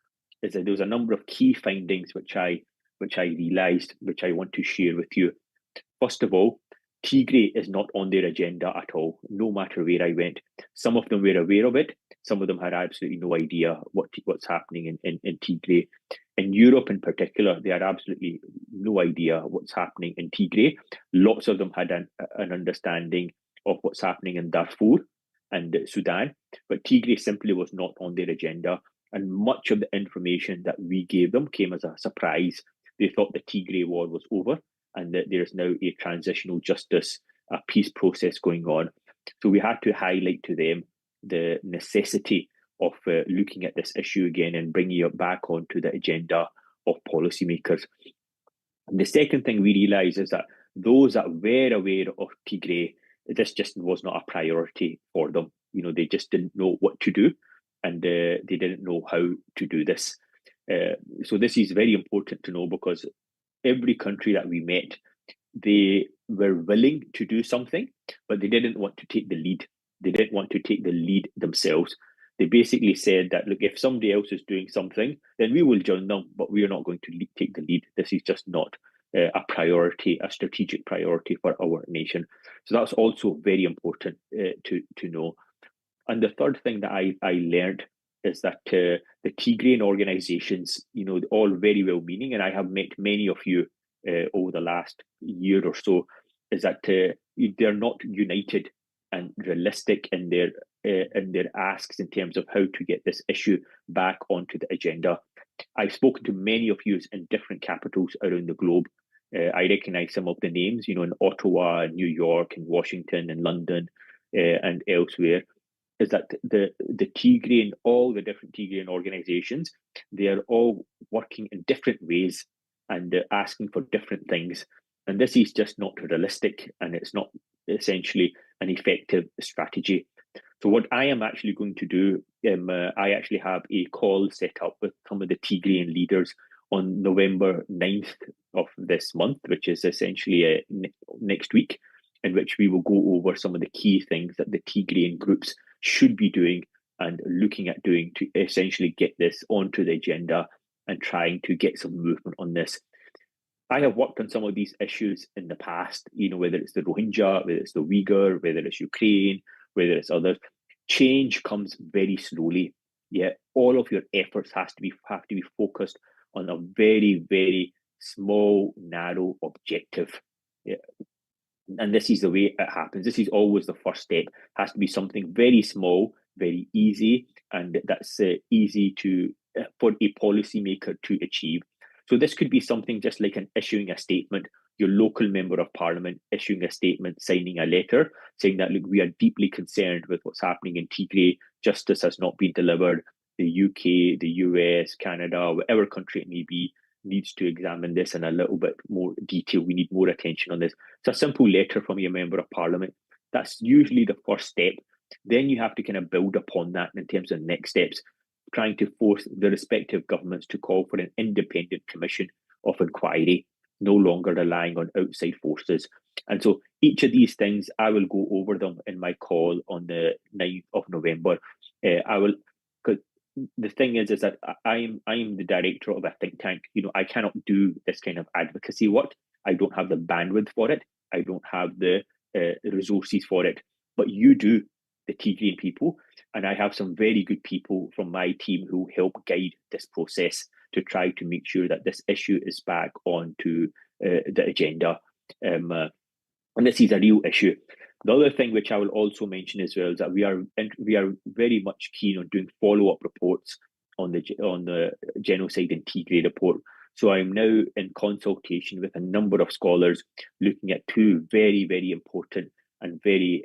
is that there was a number of key findings which I realized, which I want to share with you. First of all, Tigray is not on their agenda at all, no matter where I went. Some of them were aware of it. Some of them had absolutely no idea what's happening in Tigray. In Europe in particular, they had absolutely no idea what's happening in Tigray. Lots of them had an understanding of what's happening in Darfur and Sudan, but Tigray simply was not on their agenda. And much of the information that we gave them came as a surprise. They thought the Tigray war was over and that there is now a transitional justice, a peace process going on. So we had to highlight to them the necessity of looking at this issue again and bringing it back onto the agenda of policymakers. And the second thing we realised is that those that were aware of Tigray, this just was not a priority for them. You know, they just didn't know what to do, and they didn't know how to do this. So this is very important to know, because every country that we met, they were willing to do something, but they didn't want to take the lead. They didn't want to take the lead themselves. They basically said that, look, if somebody else is doing something, then we will join them, but we are not going to take the lead. This is just not a priority, a strategic priority for our nation. So that's also very important to know. And the third thing that I learned is that the Tigrayan organizations, you know, all very well-meaning, and I have met many of you over the last year or so, is that they're not united and realistic in their asks in terms of how to get this issue back onto the agenda. I've spoken to many of you in different capitals around the globe. I recognize some of the names, you know, in Ottawa, New York, and Washington, and London, and elsewhere. Is that the Tigrayan, all the different Tigrayan organizations, they are all working in different ways and asking for different things. And this is just not realistic, and it's not essentially an effective strategy. So what I am actually going to do, I actually have a call set up with some of the Tigrayan leaders on November 9th of this month, which is essentially next week, in which we will go over some of the key things that the Tigrayan groups should be doing and looking at doing to essentially get this onto the agenda and trying to get some movement on this. I have worked on some of these issues in the past, you know, whether it's the Rohingya, whether it's the Uyghur, whether it's Ukraine, whether it's others. Change comes very slowly. Yet all of your efforts have to be focused on a very, very small, narrow objective. Yeah. And this is the way it happens. This is always the first step. It has to be something very small, very easy, and that's easy for a policymaker to achieve. So this could be something just like issuing a statement, your local member of parliament issuing a statement, signing a letter, saying that, look, we are deeply concerned with what's happening in Tigray. Justice has not been delivered. The UK, the US, Canada, whatever country it may be, needs to examine this in a little bit more detail. We need more attention on this. It's a simple letter from your member of parliament. That's usually the first step. Then you have to kind of build upon that in terms of next steps, trying to force the respective governments to call for an independent commission of inquiry, no longer relying on outside forces. And so each of these things, I will go over them in my call on the 9th of November. The thing is that I am the director of a think tank. You know, I cannot do this kind of advocacy work. I don't have the bandwidth for it. I don't have the resources for it. But you do, the Tigrayan people, and I have some very good people from my team who help guide this process to try to make sure that this issue is back onto the agenda. And this is a real issue. The other thing which I will also mention as well is that we are very much keen on doing follow-up reports on the genocide in Tigray report. So I'm now in consultation with a number of scholars looking at two very, very important and very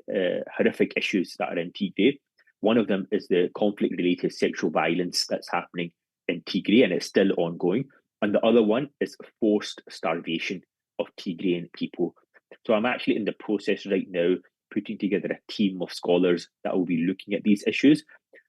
horrific issues that are in Tigray. One of them is the conflict-related sexual violence that's happening in Tigray, and it's still ongoing. And the other one is forced starvation of Tigrayan people. So I'm actually in the process right now, putting together a team of scholars that will be looking at these issues.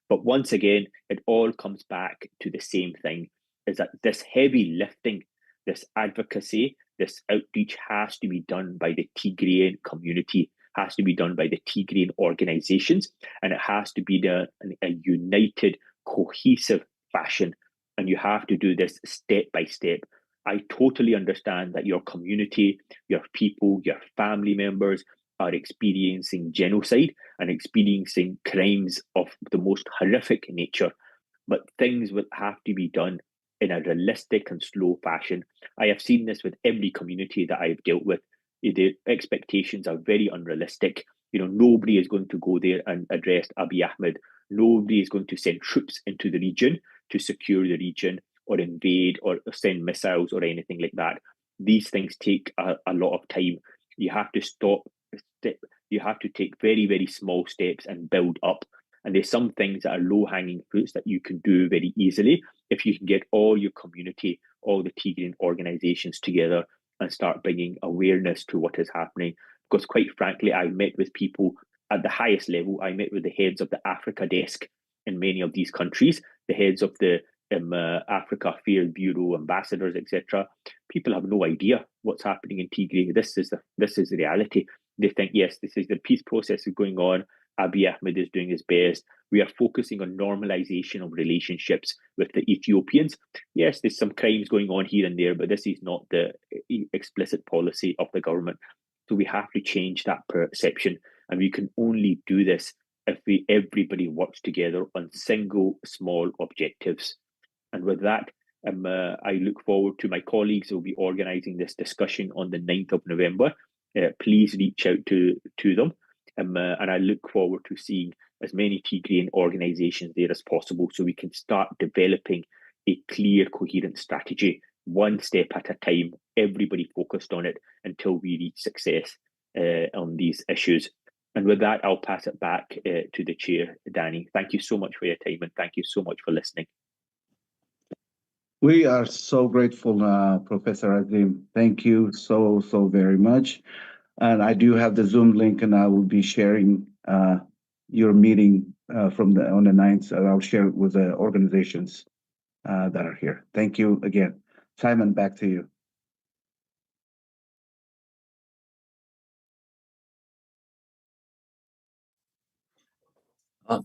But once again, it all comes back to the same thing, is that this heavy lifting, this advocacy, this outreach has to be done by the Tigrayan community, has to be done by the Tigrayan organizations, and it has to be done in a united, cohesive fashion. And you have to do this step by step. I totally understand that your community, your people, your family members are experiencing genocide and experiencing crimes of the most horrific nature, but things will have to be done in a realistic and slow fashion. I have seen this with every community that I've dealt with. The expectations are very unrealistic. You know, nobody is going to go there and address Abiy Ahmed. Nobody is going to send troops into the region to secure the region or invade or send missiles or anything like that. These things take a lot of time. You have to you have to take very, very small steps and build up. And there's some things that are low-hanging fruits that you can do very easily if you can get all your community, all the Tigrayan organizations together and start bringing awareness to what is happening. Because quite frankly, I met with people at the highest level. I met with the heads of the Africa desk in many of these countries, the heads of the Africa Affairs Bureau, ambassadors, etc. People have no idea what's happening in Tigray. This is the reality. They think, yes, this is the peace process is going on. Abiy Ahmed is doing his best. We are focusing on normalization of relationships with the Ethiopians. Yes, there's some crimes going on here and there, but this is not the explicit policy of the government. So we have to change that perception, and we can only do this if everybody works together on single small objectives. And with that, I look forward to my colleagues who will be organising this discussion on the 9th of November. Please reach out to them. And I look forward to seeing as many Tigrayan organizations there as possible so we can start developing a clear, coherent strategy, one step at a time, everybody focused on it until we reach success on these issues. And with that, I'll pass it back to the chair, Danny. Thank you so much for your time and thank you so much for listening. We are so grateful, Professor Azim. Thank you so very much. And I do have the Zoom link, and I will be sharing your meeting on the 9th, and I'll share it with the organizations that are here. Thank you again. Simon, back to you.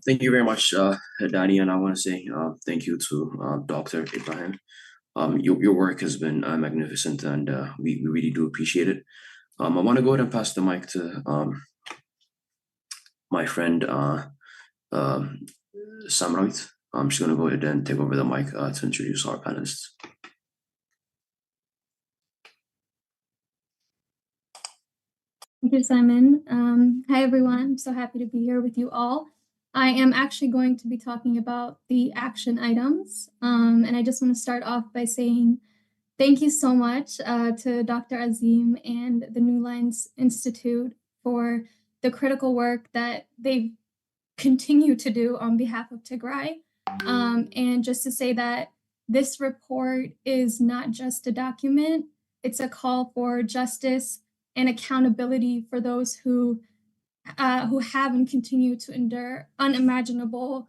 Thank you very much, Danny, and I want to say thank you to Dr. Ibrahim. Your work has been magnificent, and we really do appreciate it. I want to go ahead and pass the mic to my friend Samrawit. She's going to go ahead and take over the mic to introduce our panelists. Thank you, Simon. Hi, everyone. I'm so happy to be here with you all. I am actually going to be talking about the action items. And I just want to start off by saying thank you so much to Dr. Azim and the New Lines Institute for the critical work that they continue to do on behalf of Tigray. And just to say that this report is not just a document, it's a call for justice and accountability for those who have and continue to endure unimaginable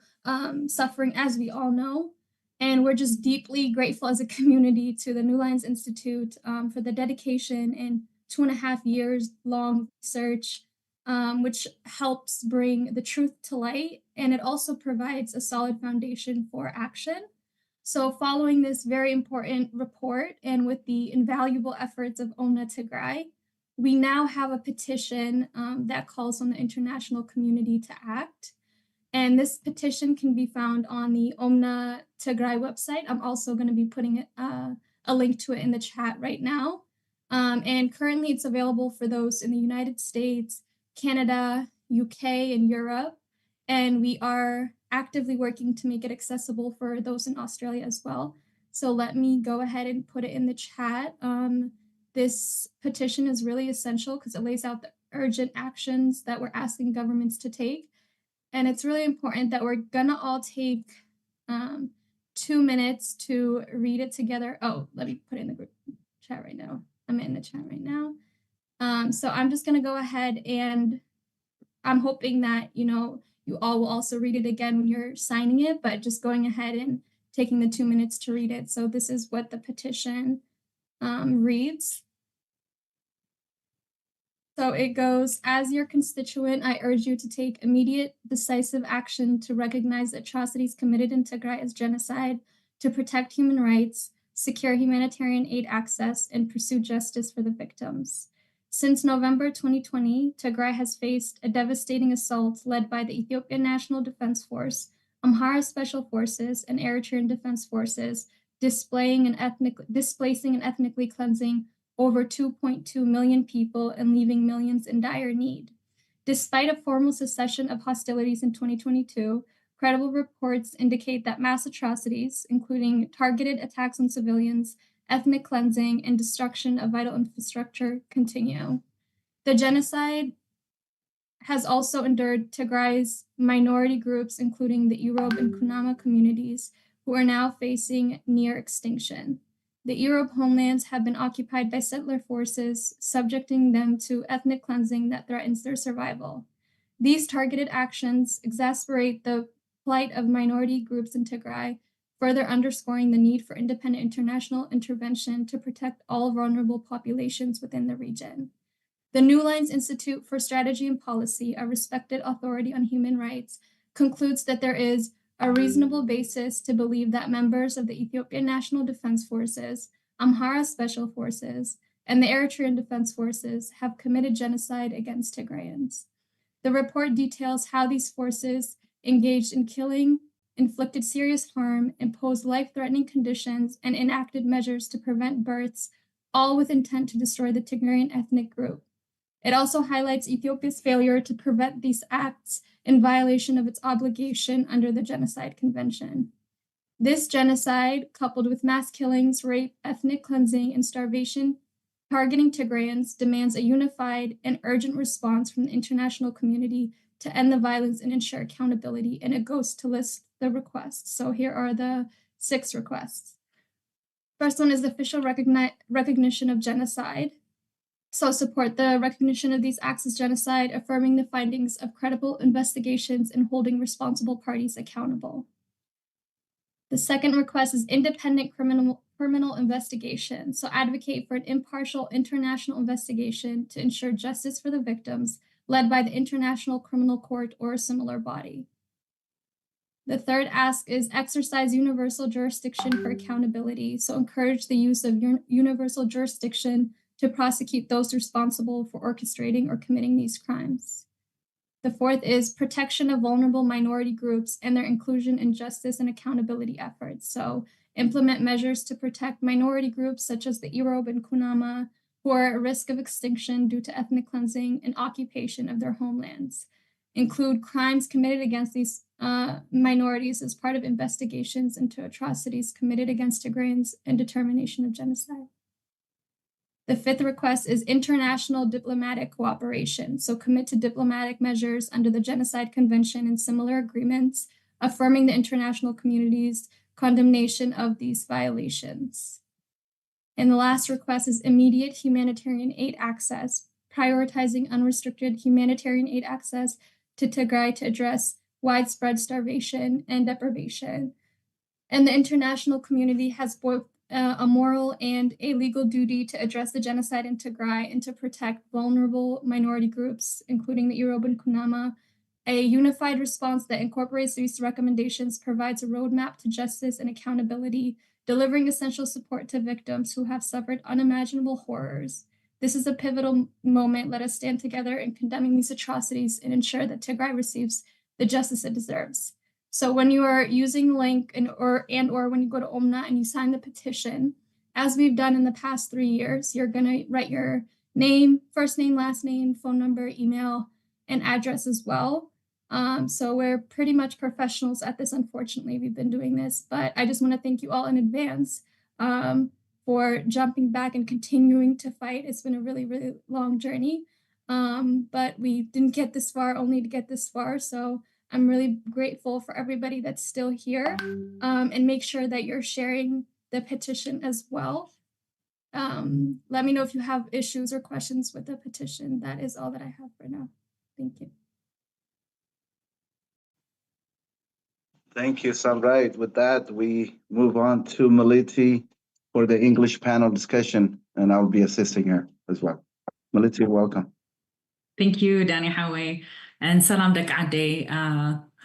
suffering, as we all know. And we're just deeply grateful as a community to the New Lines Institute for the dedication and 2.5 years long research, which helps bring the truth to light. And it also provides a solid foundation for action. So following this very important report and with the invaluable efforts of OMNA Tigray, we now have a petition that calls on the international community to act. And this petition can be found on the OMNA Tigray website. I'm also going to be putting a link to it in the chat right now. And currently it's available for those in the United States, Canada, UK, and Europe. And we are actively working to make it accessible for those in Australia as well. So let me go ahead and put it in the chat. This petition is really essential because it lays out the urgent actions that we're asking governments to take. And it's really important that we're gonna all take 2 minutes to read it together. Oh, let me put it in the group chat right now. I'm in the chat right now. So I'm just going to go ahead, and I'm hoping that, you all will also read it again when you're signing it, but just going ahead and taking the 2 minutes to read it. So this is what the petition reads. So it goes, as your constituent, I urge you to take immediate, decisive action to recognize atrocities committed in Tigray as genocide, to protect human rights, secure humanitarian aid access, and pursue justice for the victims. Since November 2020, Tigray has faced a devastating assault led by the Ethiopian National Defense Force, Amhara Special Forces, and Eritrean Defense Forces, displacing and ethnically cleansing over 2.2 million people and leaving millions in dire need. Despite a formal cessation of hostilities in 2022, credible reports indicate that mass atrocities, including targeted attacks on civilians, ethnic cleansing, and destruction of vital infrastructure, continue. The genocide has also endured Tigray's minority groups, including the Irob and Kunama communities, who are now facing near extinction. The Irob homelands have been occupied by settler forces, subjecting them to ethnic cleansing that threatens their survival. These targeted actions exacerbate the plight of minority groups in Tigray, further underscoring the need for independent international intervention to protect all vulnerable populations within the region. The New Lines Institute for Strategy and Policy, a respected authority on human rights, concludes that there is a reasonable basis to believe that members of the Ethiopian National Defense Forces, Amhara Special Forces, and the Eritrean Defense Forces have committed genocide against Tigrayans. The report details how these forces engaged in killing, inflicted serious harm, imposed life-threatening conditions, and enacted measures to prevent births, all with intent to destroy the Tigrayan ethnic group. It also highlights Ethiopia's failure to prevent these acts in violation of its obligation under the Genocide Convention. This genocide, coupled with mass killings, rape, ethnic cleansing, and starvation targeting Tigrayans, demands a unified and urgent response from the international community to end the violence and ensure accountability, and it goes to list the requests. So here are the 6 requests. First one is the official recognition of genocide. So support the recognition of these acts as genocide, affirming the findings of credible investigations and holding responsible parties accountable. The second request is independent criminal investigation. So advocate for an impartial international investigation to ensure justice for the victims, led by the International Criminal Court or a similar body. The third ask is exercise universal jurisdiction for accountability. So encourage the use of universal jurisdiction to prosecute those responsible for orchestrating or committing these crimes. The fourth is protection of vulnerable minority groups and their inclusion in justice and accountability efforts. So implement measures to protect minority groups such as the Irob and Kunama, who are at risk of extinction due to ethnic cleansing and occupation of their homelands. Include crimes committed against these minorities as part of investigations into atrocities committed against Tigrayans and determination of genocide. The fifth request is international diplomatic cooperation. So commit to diplomatic measures under the Genocide Convention and similar agreements, affirming the international community's condemnation of these violations. And the last request is immediate humanitarian aid access, prioritizing unrestricted humanitarian aid access to Tigray to address widespread starvation and deprivation. And the international community has both a moral and a legal duty to address the genocide in Tigray and to protect vulnerable minority groups, including the Irob and Kunama. A unified response that incorporates these recommendations provides a roadmap to justice and accountability, delivering essential support to victims who have suffered unimaginable horrors. This is a pivotal moment. Let us stand together in condemning these atrocities and ensure that Tigray receives the justice it deserves. So when you are using the link or when you go to OMNA and you sign the petition, as we've done in the past 3 years, you're going to write your name, first name, last name, phone number, email, and address as well. So we're pretty much professionals at this. Unfortunately, we've been doing this, but I just want to thank you all in advance for jumping back and continuing to fight. It's been a really, really long journey, but we didn't get this far only to get this far. So I'm really grateful for everybody that's still here, and make sure that you're sharing the petition as well. let me know if you have issues or questions with the petition. That is all that I have for now. Thank you. Thank you, Samrait. With that, we move on to Maliti for the English panel discussion, and I'll be assisting her as well. Maliti, welcome. Thank you, Danny Howe. And salam dak'ade.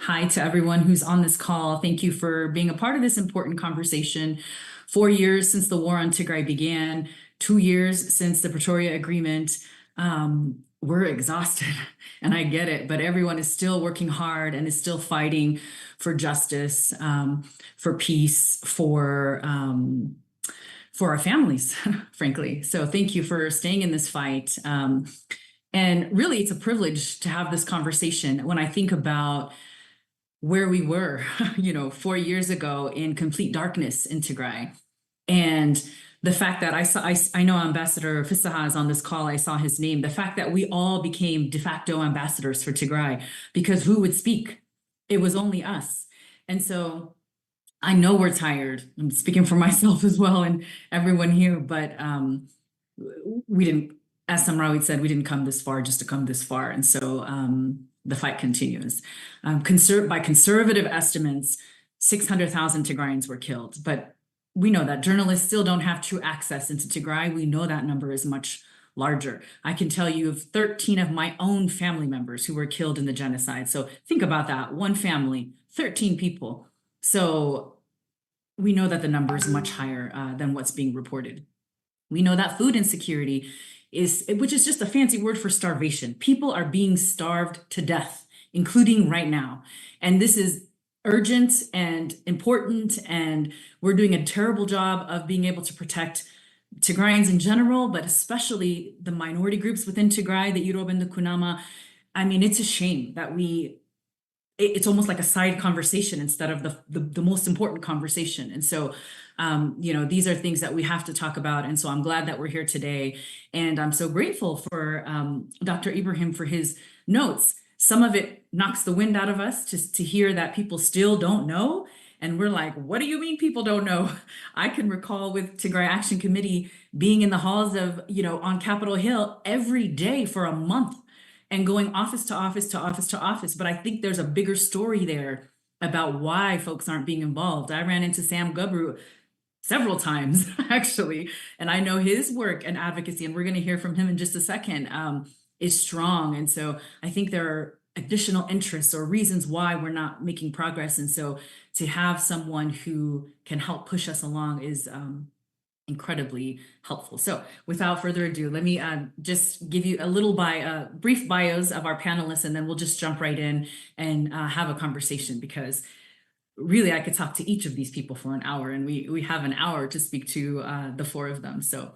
Hi to everyone who's on this call. Thank you for being a part of this important conversation. 4 years since the war on Tigray began, 2 years since the Pretoria Agreement. We're exhausted, and I get it, but everyone is still working hard and is still fighting for justice, for peace, for our families, frankly. So thank you for staying in this fight. And really, it's a privilege to have this conversation when I think about where we were, 4 years ago in complete darkness in Tigray. And the fact that I know Ambassador Fisaha is on this call, I saw his name, the fact that we all became de facto ambassadors for Tigray, because who would speak? It was only us. And so I know we're tired. I'm speaking for myself as well and everyone here, but we didn't, as Samrawit said, we didn't come this far just to come this far. And so the fight continues. By conservative estimates, 600,000 Tigrayans were killed, but we know that journalists still don't have true access into Tigray. We know that number is much larger. I can tell you of 13 of my own family members who were killed in the genocide. So think about that, one family, 13 people. So we know that the number is much higher than what's being reported. We know that food insecurity which is just a fancy word for starvation. People are being starved to death, including right now. And this is urgent and important, and we're doing a terrible job of being able to protect Tigrayans in general, but especially the minority groups within Tigray, the Irob and the Kunama. I mean, it's a shame that it's almost like a side conversation instead of the most important conversation. And so, these are things that we have to talk about. And so I'm glad that we're here today. And I'm so grateful for Dr. Ibrahim for his notes. Some of it knocks the wind out of us just to hear that people still don't know. And we're like, what do you mean people don't know? I can recall with Tigray Action Committee being in the halls of, on Capitol Hill every day for a month and going office to office to office to office. But I think there's a bigger story there about why folks aren't being involved. I ran into Sam Gubru several times, actually, and I know his work and advocacy, and we're going to hear from him in just a second, is strong. And so I think there are additional interests or reasons why we're not making progress. And so to have someone who can help push us along is incredibly helpful. So without further ado, let me just give you a little brief bios of our panelists, and then we'll just jump right in and have a conversation, because really I could talk to each of these people for an hour, and we have an hour to speak to the four of them. So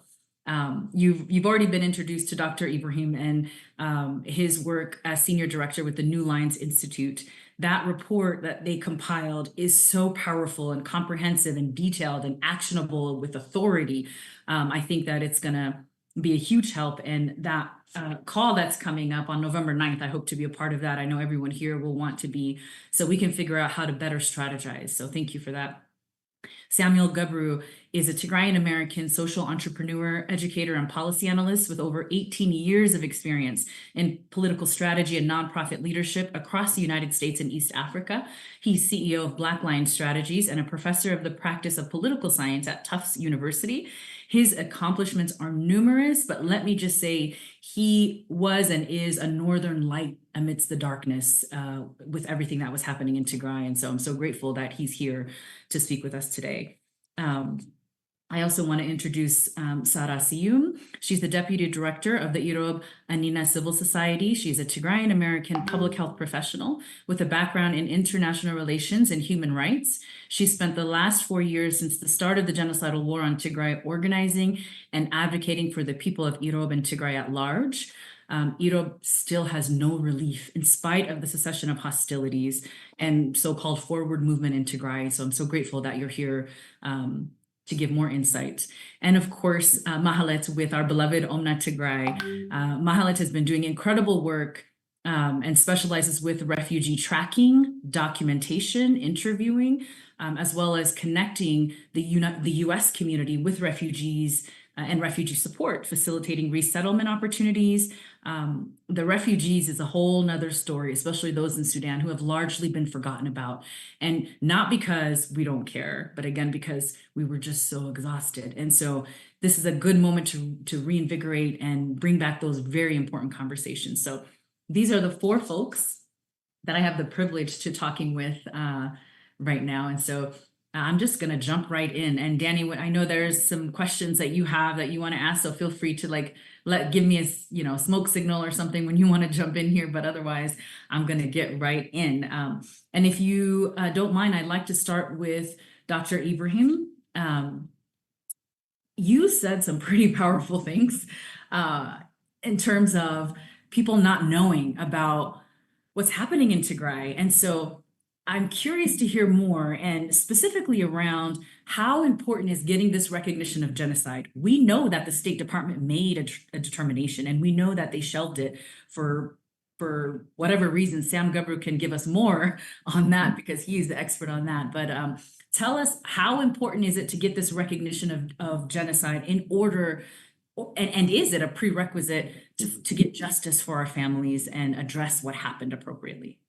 you've already been introduced to Dr. Ibrahim and his work as senior director with the New Lines Institute. That report that they compiled is so powerful and comprehensive and detailed and actionable with authority. I think that it's going to be a huge help. And that call that's coming up on November 9th, I hope to be a part of that. I know everyone here will want to be, so we can figure out how to better strategize. So thank you for that. Samuel Gubru is a Tigrayan American social entrepreneur, educator, and policy analyst with over 18 years of experience in political strategy and nonprofit leadership across the United States and East Africa. He's CEO of Black Lion Strategies and a professor of the practice of political science at Tufts University. His accomplishments are numerous, but let me just say he was and is a northern light amidst the darkness with everything that was happening in Tigray. And so I'm so grateful that he's here to speak with us today. I also want to introduce Sara Siyum. She's the Deputy Director of the Irob Anina Civil Society. She's a Tigrayan American public health professional with a background in international relations and human rights. She spent the last 4 years since the start of the genocidal war on Tigray organizing and advocating for the people of Irob and Tigray at large. Irob still has no relief in spite of the cessation of hostilities and so-called forward movement in Tigray. So I'm so grateful that you're here to give more insight. And of course, Mahalet with our beloved Omna Tigray. Mahalet has been doing incredible work and specializes with refugee tracking, documentation, interviewing, as well as connecting the US community with refugees and refugee support, facilitating resettlement opportunities. The refugees is a whole nother story, especially those in Sudan who have largely been forgotten about. And not because we don't care, but again, because we were just so exhausted. And so this is a good moment to reinvigorate and bring back those very important conversations. So these are the 4 folks that I have the privilege to talking with right now. And so I'm just going to jump right in. And Danny, I know there's some questions that you have that you want to ask, so feel free to give me a smoke signal or something when you want to jump in here. But otherwise, I'm going to get right in. And if you don't mind, I'd like to start with Dr. Ibrahim. You said some pretty powerful things in terms of people not knowing about what's happening in Tigray. And so I'm curious to hear more, and specifically around how important is getting this recognition of genocide. We know that the State Department made a determination, and we know that they shelved it for whatever reason. Sam Gabru can give us more on that because he's the expert on that. But tell us, how important is it to get this recognition of genocide in order, and is it a prerequisite to get justice for our families and address what happened appropriately?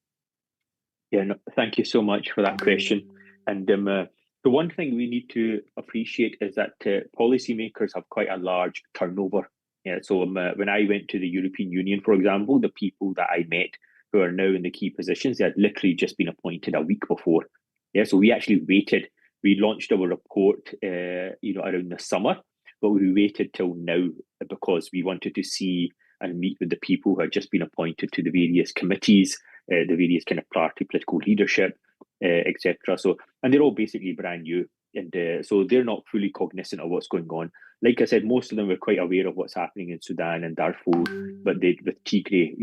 Yeah, no, thank you so much for that question. And the one thing we need to appreciate is that policymakers have quite a large turnover. Yeah, so when I went to the European Union, for example, the people that I met who are now in the key positions, they had literally just been appointed a week before. Yeah, so we actually waited. We launched our report, around the summer, but we waited till now because we wanted to see and meet with the people who had just been appointed to the various committees, the various kind of party political leadership, etc. So, and they're all basically brand new, and so they're not fully cognizant of what's going on. Like I said, most of them were quite aware of what's happening in Sudan and Darfur, but with Tigray,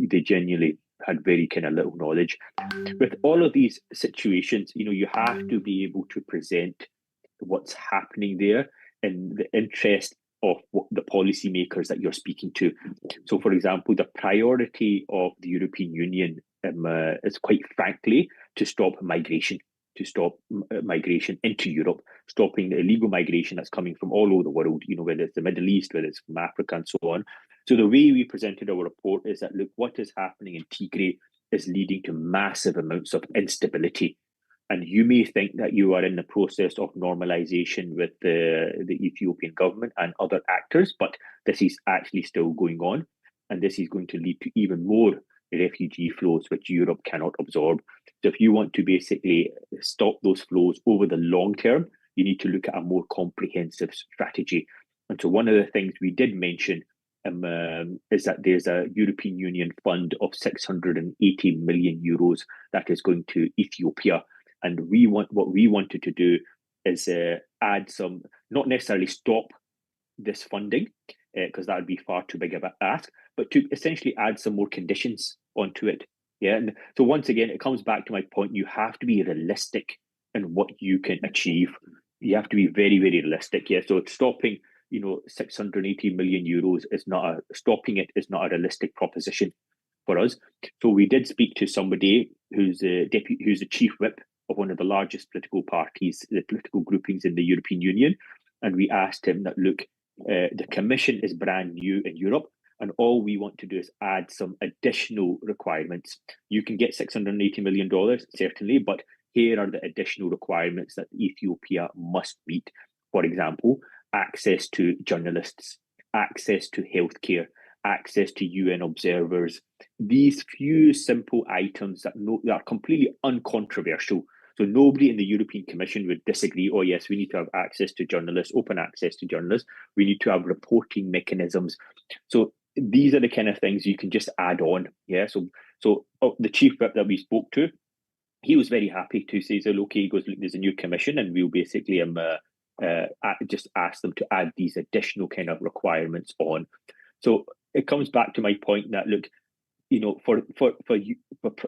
they genuinely had very kind of little knowledge. With all of these situations, you have to be able to present what's happening there in the interest of the policymakers that you're speaking to. So, for example, the priority of the European Union is quite frankly to stop migration into Europe, stopping the illegal migration that's coming from all over the world, whether it's the Middle East, whether it's from Africa and so on. So the way we presented our report is that, look, what is happening in Tigray is leading to massive amounts of instability. And you may think that you are in the process of normalization with the Ethiopian government and other actors, but this is actually still going on. And this is going to lead to even more refugee flows, which Europe cannot absorb. So if you want to basically stop those flows over the long term, you need to look at a more comprehensive strategy. And so one of the things we did mention is that there's a European Union fund of 680 million euros that is going to Ethiopia. And what we wanted to do is add some, not necessarily stop this funding, because that would be far too big of an ask, but to essentially add some more conditions onto it. Yeah. And so once again, it comes back to my point, you have to be realistic in what you can achieve. You have to be very, very realistic. Yeah. So stopping, 680 million euros is not a realistic proposition for us. So we did speak to somebody who's the chief whip of one of the largest political parties, the political groupings in the European Union. And we asked him that, look, the Commission is brand new in Europe, and all we want to do is add some additional requirements. You can get $680 million, certainly, but here are the additional requirements that Ethiopia must meet. For example, access to journalists, access to healthcare, access to UN observers. These few simple items that are completely uncontroversial. So nobody in the European Commission would disagree, oh yes, we need to have access to journalists, open access to journalists. We need to have reporting mechanisms. So these are the kind of things you can just add on. Yeah. So the chief whip that we spoke to, he was very happy to say, so okay, he goes, look, there's a new commission, and we'll basically just ask them to add these additional kind of requirements on. So it comes back to my point that, look, for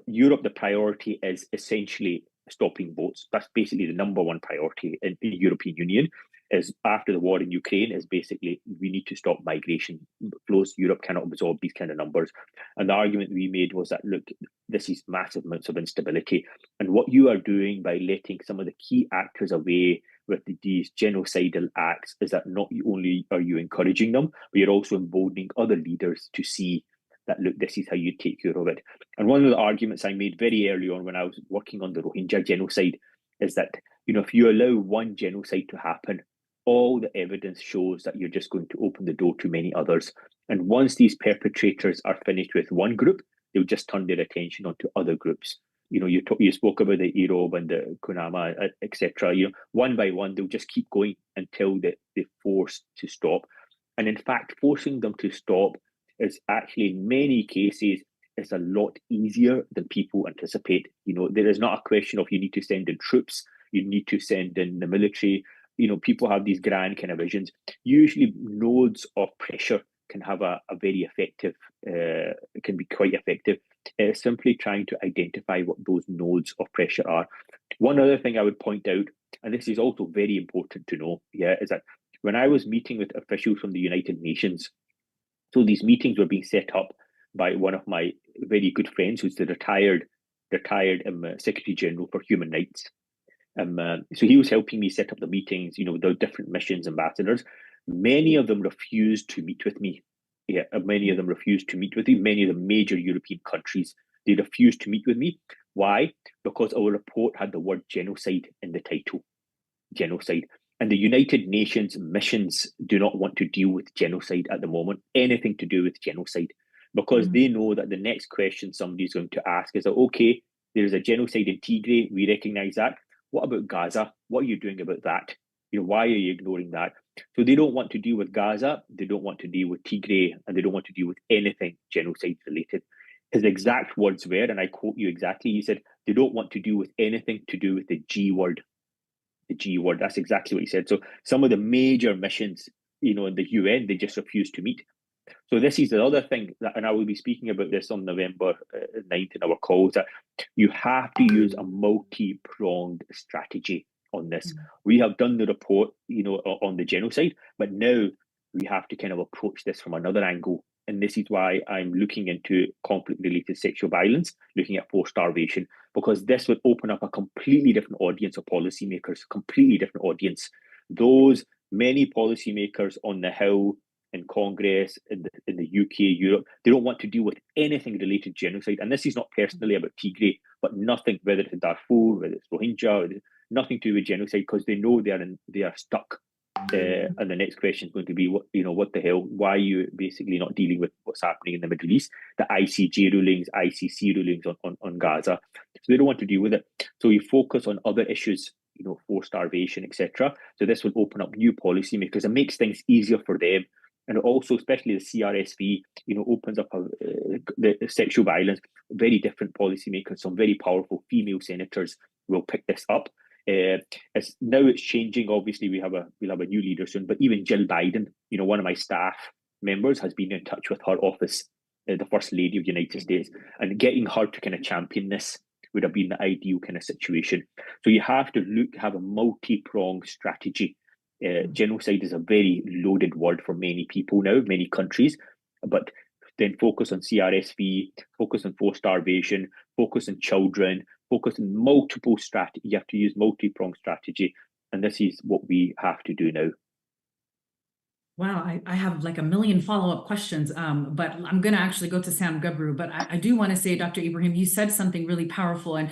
Europe, the priority is essentially stopping votes. That's basically the number one priority in the European Union. Is after the war in Ukraine, is basically we need to stop migration flows. Europe cannot absorb these kind of numbers. And the argument we made was that, look, this is massive amounts of instability. And what you are doing by letting some of the key actors away, with these genocidal acts is that not only are you encouraging them, but you're also emboldening other leaders to see that, look, this is how you take care of it. And one of the arguments I made very early on when I was working on the Rohingya genocide is that, if you allow one genocide to happen, all the evidence shows that you're just going to open the door to many others. And once these perpetrators are finished with one group, they'll just turn their attention onto other groups. You spoke about the Irob and the Kunama, etc. One by one, they'll just keep going until they're forced to stop. And in fact, forcing them to stop is actually, in many cases, is a lot easier than people anticipate. There is not a question of you need to send in troops, you need to send in the military. People have these grand kind of visions. Usually nodes of pressure can have a very effective, can be quite effective. Simply trying to identify what those nodes of pressure are. One other thing I would point out, and this is also very important to know, is that when I was meeting with officials from the United Nations, so these meetings were being set up by one of my very good friends, who's the retired Secretary General for Human Rights. So he was helping me set up the meetings, the different missions, ambassadors. Many of them refused to meet with me. Many of them refused to meet with me. Many of the major European countries, they refused to meet with me. Why? Because our report had the word genocide in the title. Genocide. And the United Nations missions do not want to deal with genocide at the moment, anything to do with genocide, because they know that the next question somebody's going to ask is that, okay, there's a genocide in Tigray, we recognize that. What about Gaza? What are you doing about that? Why are you ignoring that? So they don't want to deal with Gaza, they don't want to deal with Tigray, and they don't want to deal with anything genocide related. His exact words were, and I quote you exactly, he said, they don't want to deal with anything to do with the G word. The G word, that's exactly what he said. So some of the major missions, in the UN, they just refuse to meet. So this is the other thing, and I will be speaking about this on November 9th in our calls, that you have to use a multi-pronged strategy on this. We have done the report, on the genocide, but now we have to kind of approach this from another angle. And this is why I'm looking into conflict-related sexual violence, looking at forced starvation, because this would open up a completely different audience of policymakers, completely different audience. Those many policymakers on the Hill, in Congress, in the UK, Europe, they don't want to deal with anything related to genocide. And this is not personally about Tigray, but nothing, whether it's Darfur, whether it's Rohingya, nothing to do with genocide, because they know they are stuck. And the next question is going to be, what the hell? Why are you basically not dealing with what's happening in the Middle East? The ICJ rulings, ICC rulings on Gaza. So they don't want to deal with it. So you focus on other issues, forced starvation, etc. So this will open up new policymakers and makes things easier for them. And also, especially the CRSV, opens up the sexual violence. Very different policymakers, some very powerful female senators will pick this up. It's changing. Obviously, we'll have a new leader soon. But even Jill Biden, one of my staff members, has been in touch with her office, the First Lady of the United States, and getting her to kind of champion this would have been the ideal kind of situation. So you have to have a multi-pronged strategy. Genocide is a very loaded word for many people now, many countries, but then focus on CRSV, focus on forced starvation, focus on children, focus on multiple strategy. You have to use multi-pronged strategy, and this is what we have to do now. Wow, I have like a million follow-up questions, but I'm going to actually go to Sam Gabru. But I do want to say, Dr. Ibrahim, you said something really powerful, and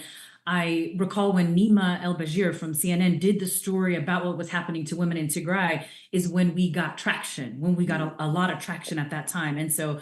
I recall when Nima El-Bashir from CNN did the story about what was happening to women in Tigray is when we got traction, when we got a lot of traction at that time. And so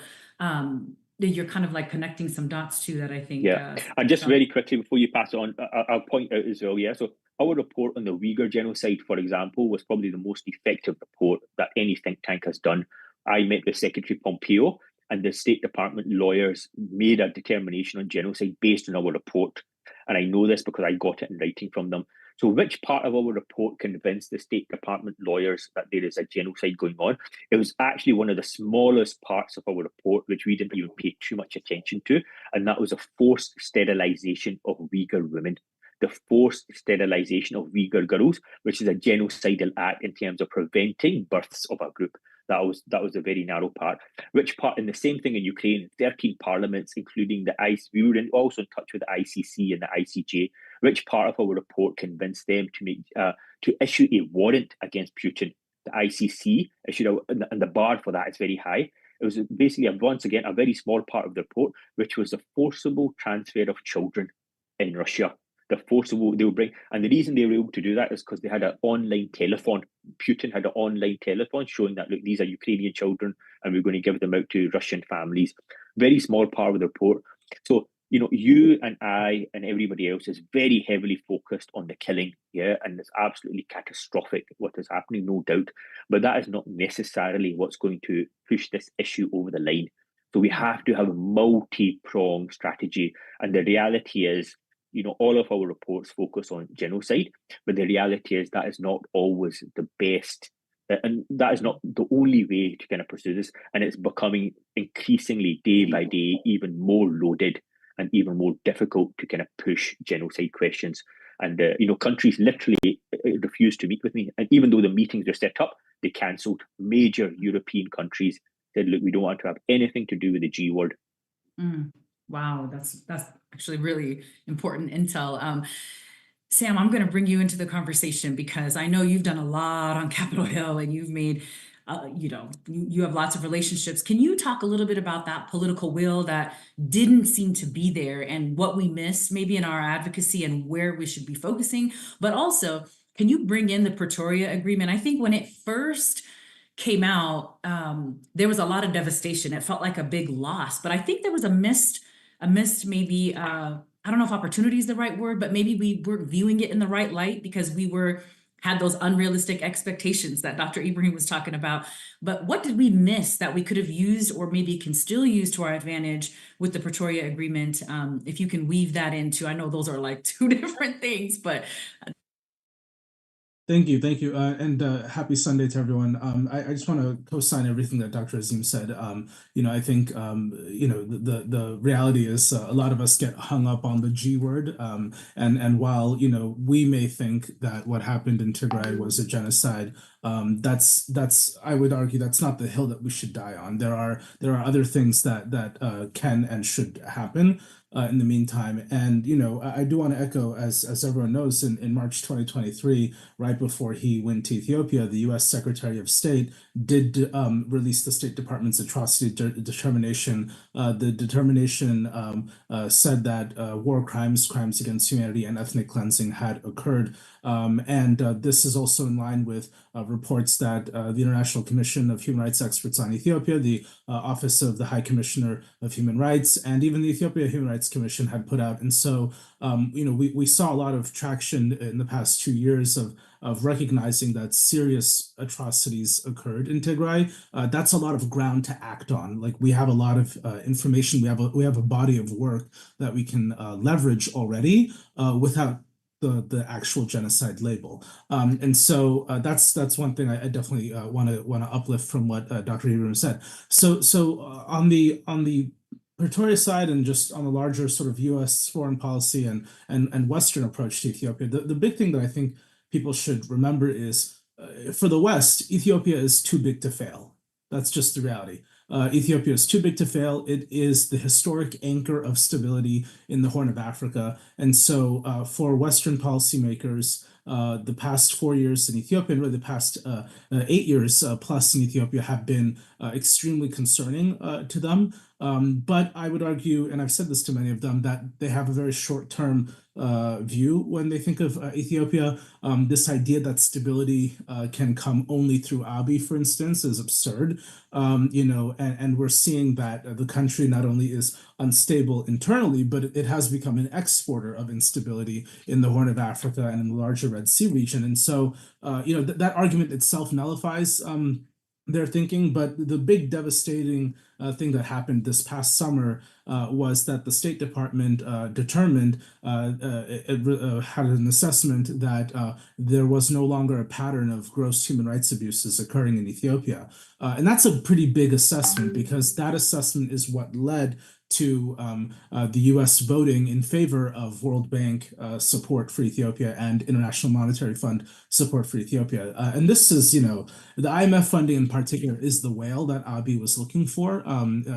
you're kind of like connecting some dots too that I think. Yeah, and just very quickly before you pass it on, I'll point out as well, so our report on the Uyghur genocide, for example, was probably the most effective report that any think tank has done. I met with Secretary Pompeo, and the State Department lawyers made a determination on genocide based on our report. And I know this because I got it in writing from them. So which part of our report convinced the State Department lawyers that there is a genocide going on? It was actually one of the smallest parts of our report, which we didn't even pay too much attention to. And that was a forced sterilization of Uyghur women. The forced sterilization of Uyghur girls, which is a genocidal act in terms of preventing births of a group. That was a very narrow part. Which part, and the same thing in Ukraine, 13 parliaments, including the ICE. We were also in touch with the ICC and the ICJ. Which part of our report convinced them to issue a warrant against Putin? The ICC issued and the bar for that is very high. It was basically, once again, a very small part of the report, which was the forcible transfer of children in Russia. The forcible, they would bring, and the reason they were able to do that is because they had an online telephone. Putin had an online telephone showing that, look, these are Ukrainian children and we're going to give them out to Russian families. Very small part of the report. So, you and I and everybody else is very heavily focused on the killing, and it's absolutely catastrophic what is happening, no doubt. But that is not necessarily what's going to push this issue over the line. So we have to have a multi-pronged strategy. And the reality is, all of our reports focus on genocide, but the reality is that is not always the best, and that is not the only way to kind of pursue this. And it's becoming increasingly, day by day, even more loaded and even more difficult to kind of push genocide questions. And, countries literally refused to meet with me. And even though the meetings were set up, they cancelled. Major European countries said, look, we don't want to have anything to do with the G word. Wow, that's actually really important intel. Sam, I'm going to bring you into the conversation because I know you've done a lot on Capitol Hill and you've made, you have lots of relationships. Can you talk a little bit about that political will that didn't seem to be there and what we missed maybe in our advocacy and where we should be focusing? But also, can you bring in the Pretoria Agreement? I think when it first came out, there was a lot of devastation. It felt like a big loss, but I think there was a missed maybe, I don't know if opportunity is the right word, but maybe we weren't viewing it in the right light because we had those unrealistic expectations that Dr. Ibrahim was talking about. But what did we miss that we could have used or maybe can still use to our advantage with the Pretoria Agreement? If you can weave that into, I know those are like two different things, but Thank you, and happy Sunday to everyone. I just want to co-sign everything that Dr. Azim said. I think the reality is a lot of us get hung up on the G word, and while we may think that what happened in Tigray was a genocide, that's I would argue that's not the hill that we should die on. There are other things that can and should happen in the meantime. And, I do want to echo, as everyone knows, in March 2023, right before he went to Ethiopia, the U.S. Secretary of State did release the State Department's atrocity determination. The determination said that war crimes against humanity, and ethnic cleansing had occurred. And this is also in line with reports that the International Commission of Human Rights Experts on Ethiopia, the Office of the High Commissioner of Human Rights, and even the Ethiopia Human Rights Commission had put out. And so, we saw a lot of traction in the past 2 years of recognizing that serious atrocities occurred in Tigray. That's a lot of ground to act on. Like, we have a lot of information. We have a body of work that we can leverage already without the actual genocide label. And so that's one thing I definitely want to uplift from what Dr. Ibrahim said. So on the Pretoria side, and just on the larger sort of U.S. foreign policy and Western approach to Ethiopia, the big thing that I think people should remember is, for the West, Ethiopia is too big to fail. That's just the reality. Ethiopia is too big to fail. It is the historic anchor of stability in the Horn of Africa. And so for Western policymakers, the past 4 years in Ethiopia, and really the past 8 years plus in Ethiopia, have been extremely concerning to them. But I would argue, and I've said this to many of them, that they have a very short-term view when they think of Ethiopia. This idea that stability can come only through Abiy, for instance, is absurd. And we're seeing that the country not only is unstable internally, but it has become an exporter of instability in the Horn of Africa and in the larger Red Sea region. And so, that argument itself nullifies their thinking. But the big devastating thing that happened this past summer was that the State Department determined, had an assessment that there was no longer a pattern of gross human rights abuses occurring in Ethiopia. And that's a pretty big assessment, because that assessment is what led to the US voting in favor of World Bank support for Ethiopia and International Monetary Fund support for Ethiopia. And this is, you know, the IMF funding in particular is the whale that Abiy was looking for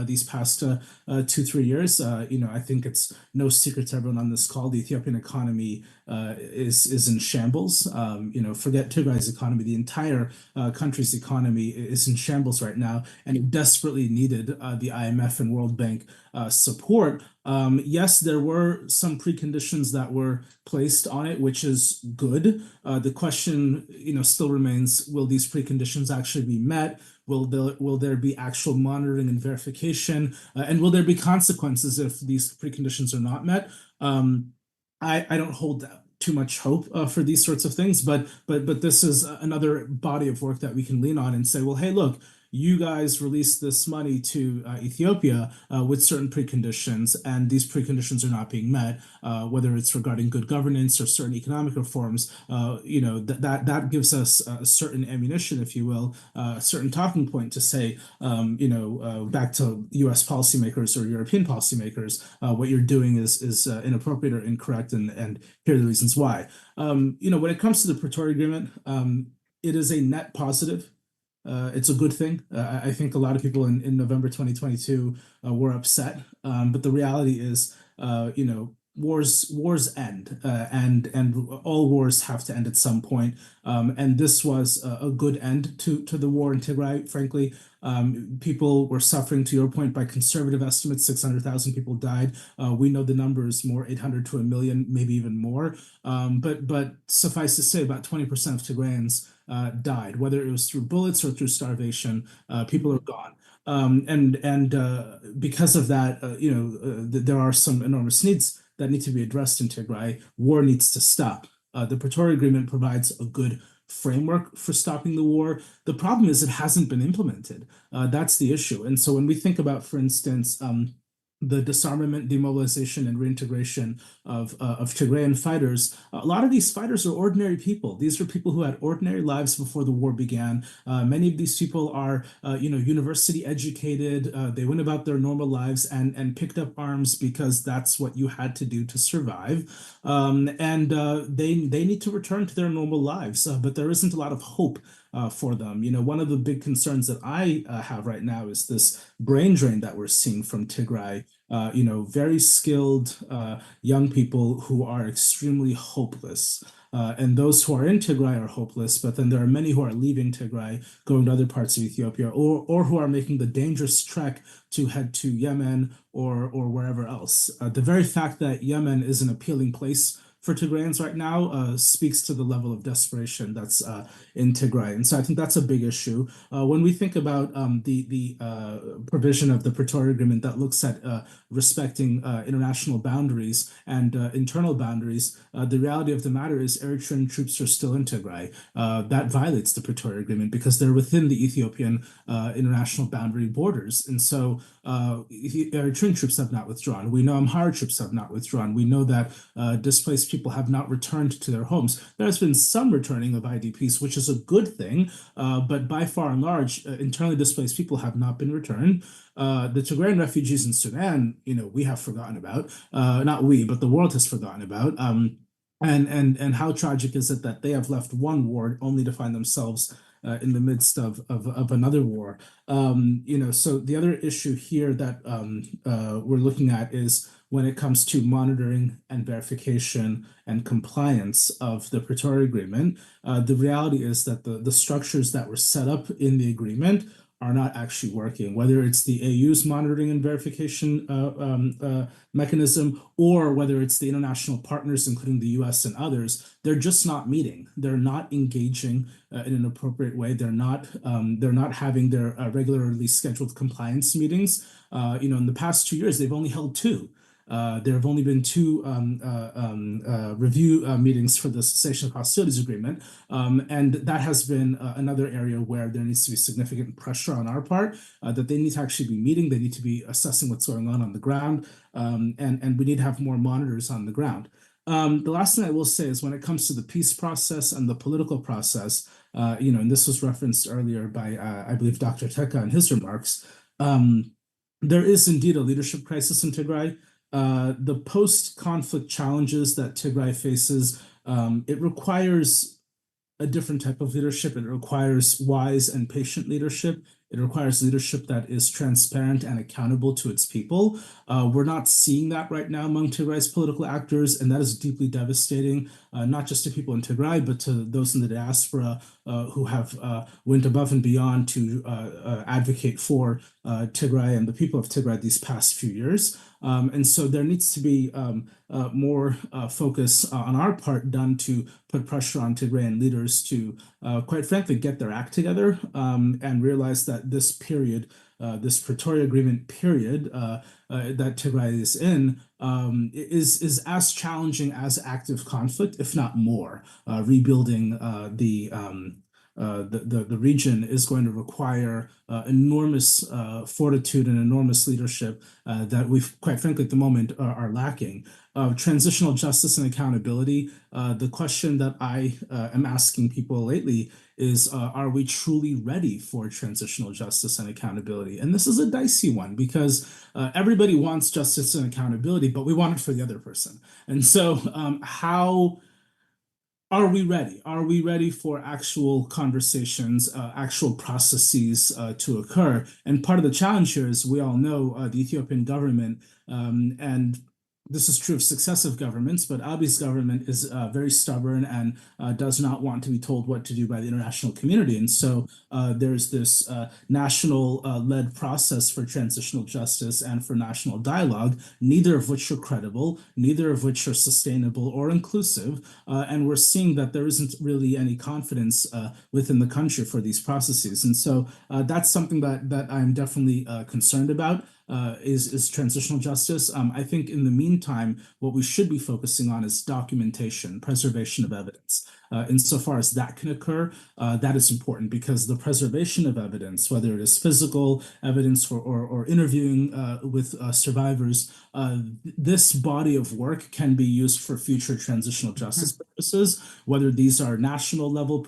these past 2-3 years. You know, I think it's no secret to everyone on this call, the Ethiopian economy is in shambles. You know, forget Tigray's economy, the entire country's economy is in shambles right now, and it desperately needed the IMF and World Bank support. Yes, there were some preconditions that were placed on it, which is good. The question, you know, still remains: will these preconditions actually be met? Will there be actual monitoring and verification? And will there be consequences if these preconditions are not met? I don't hold too much hope for these sorts of things, but this is another body of work that we can lean on and say, well, hey, look, you guys released this money to Ethiopia with certain preconditions, and these preconditions are not being met, whether it's regarding good governance or certain economic reforms. You know, that gives us a certain ammunition, if you will, a certain talking point to say, you know, back to US policymakers or European policymakers, what you're doing is inappropriate or incorrect, and here are the reasons why. You know, when it comes to the Pretoria Agreement, it is a net positive. It's a good thing. I think a lot of people in November 2022 were upset, but the reality is, you know, wars end, and all wars have to end at some point. And this was a good end to the war in Tigray. Frankly, people were suffering, to your point, by conservative estimates. 600,000 people died. We know the number is more, 800 to 1 million, maybe even more. But suffice to say, about 20% of Tigrayans died, whether it was through bullets or through starvation. People are gone. And because of that, you know, there are some enormous needs that need to be addressed in Tigray. War needs to stop. The Pretoria Agreement provides a good framework for stopping the war. The problem is it hasn't been implemented. That's the issue. And so when we think about, for instance, the disarmament, demobilization, and reintegration of Tigrayan fighters, a lot of these fighters are ordinary people. These are people who had ordinary lives before the war began. Many of these people are, you know, university educated. They went about their normal lives and picked up arms because that's what you had to do to survive. And they need to return to their normal lives, but there isn't a lot of hope for them. You know, one of the big concerns that I have right now is this brain drain that we're seeing from Tigray. You know, very skilled young people who are extremely hopeless. And those who are in Tigray are hopeless, but then there are many who are leaving Tigray, going to other parts of Ethiopia, or who are making the dangerous trek to head to Yemen or wherever else. The very fact that Yemen is an appealing place for Tigrayans right now speaks to the level of desperation that's in Tigray. And so I think that's a big issue. When we think about the provision of the Pretoria Agreement that looks at respecting international boundaries and internal boundaries, the reality of the matter is Eritrean troops are still in Tigray. That violates the Pretoria Agreement because they're within the Ethiopian international boundary borders. And so Eritrean troops have not withdrawn. We know Amhara troops have not withdrawn. We know that displaced people have not returned to their homes. There has been some returning of IDPs, which is a good thing, but by far and large, internally displaced people have not been returned. The Tigrayan refugees in Sudan, you know, we have forgotten about. Not we, but the world has forgotten about. And how tragic is it that they have left one war only to find themselves in the midst of another war? You know, so the other issue here that we're looking at is when it comes to monitoring and verification and compliance of the Pretoria Agreement. The reality is that the structures that were set up in the agreement are not actually working, whether it's the AU's monitoring and verification mechanism, or whether it's the international partners, including the US and others. They're just not meeting. They're not engaging in an appropriate way. They're not having their regularly scheduled compliance meetings. You know, in the past 2 years, they've only held 2. There have only been 2 review meetings for the cessation of hostilities agreement, and that has been another area where there needs to be significant pressure on our part, that they need to actually be meeting, they need to be assessing what's going on the ground, and we need to have more monitors on the ground. The last thing I will say is when it comes to the peace process and the political process, you know, and this was referenced earlier by, I believe, Dr. Teka in his remarks, there is indeed a leadership crisis in Tigray. The post-conflict challenges that Tigray faces, it requires a different type of leadership. It requires wise and patient leadership. It requires leadership that is transparent and accountable to its people. We're not seeing that right now among Tigray's political actors, and that is deeply devastating, not just to people in Tigray, but to those in the diaspora who have went above and beyond to advocate for Tigray and the people of Tigray these past few years. And so there needs to be more focus on our part done to put pressure on Tigrayan leaders to, quite frankly, get their act together and realize that this period, this Pretoria Agreement period that Tigray is in, is as challenging as active conflict, if not more. Rebuilding the region is going to require enormous fortitude and enormous leadership that we've, quite frankly, at the moment are lacking. Transitional justice and accountability. The question that I am asking people lately is, are we truly ready for transitional justice and accountability? And this is a dicey one because everybody wants justice and accountability, but we want it for the other person. And so how are we ready? Are we ready for actual conversations, actual processes to occur? And part of the challenge here is we all know the Ethiopian government, and this is true of successive governments, but Abiy's government is very stubborn and does not want to be told what to do by the international community. And so there's this national-led process for transitional justice and for national dialogue, neither of which are credible, neither of which are sustainable or inclusive. And we're seeing that there isn't really any confidence within the country for these processes. And so that's something that I'm definitely concerned about. Is transitional justice. I think in the meantime, what we should be focusing on is documentation, preservation of evidence. Insofar as that can occur, that is important because the preservation of evidence, whether it is physical evidence or interviewing with survivors, this body of work can be used for future transitional justice purposes, whether these are national level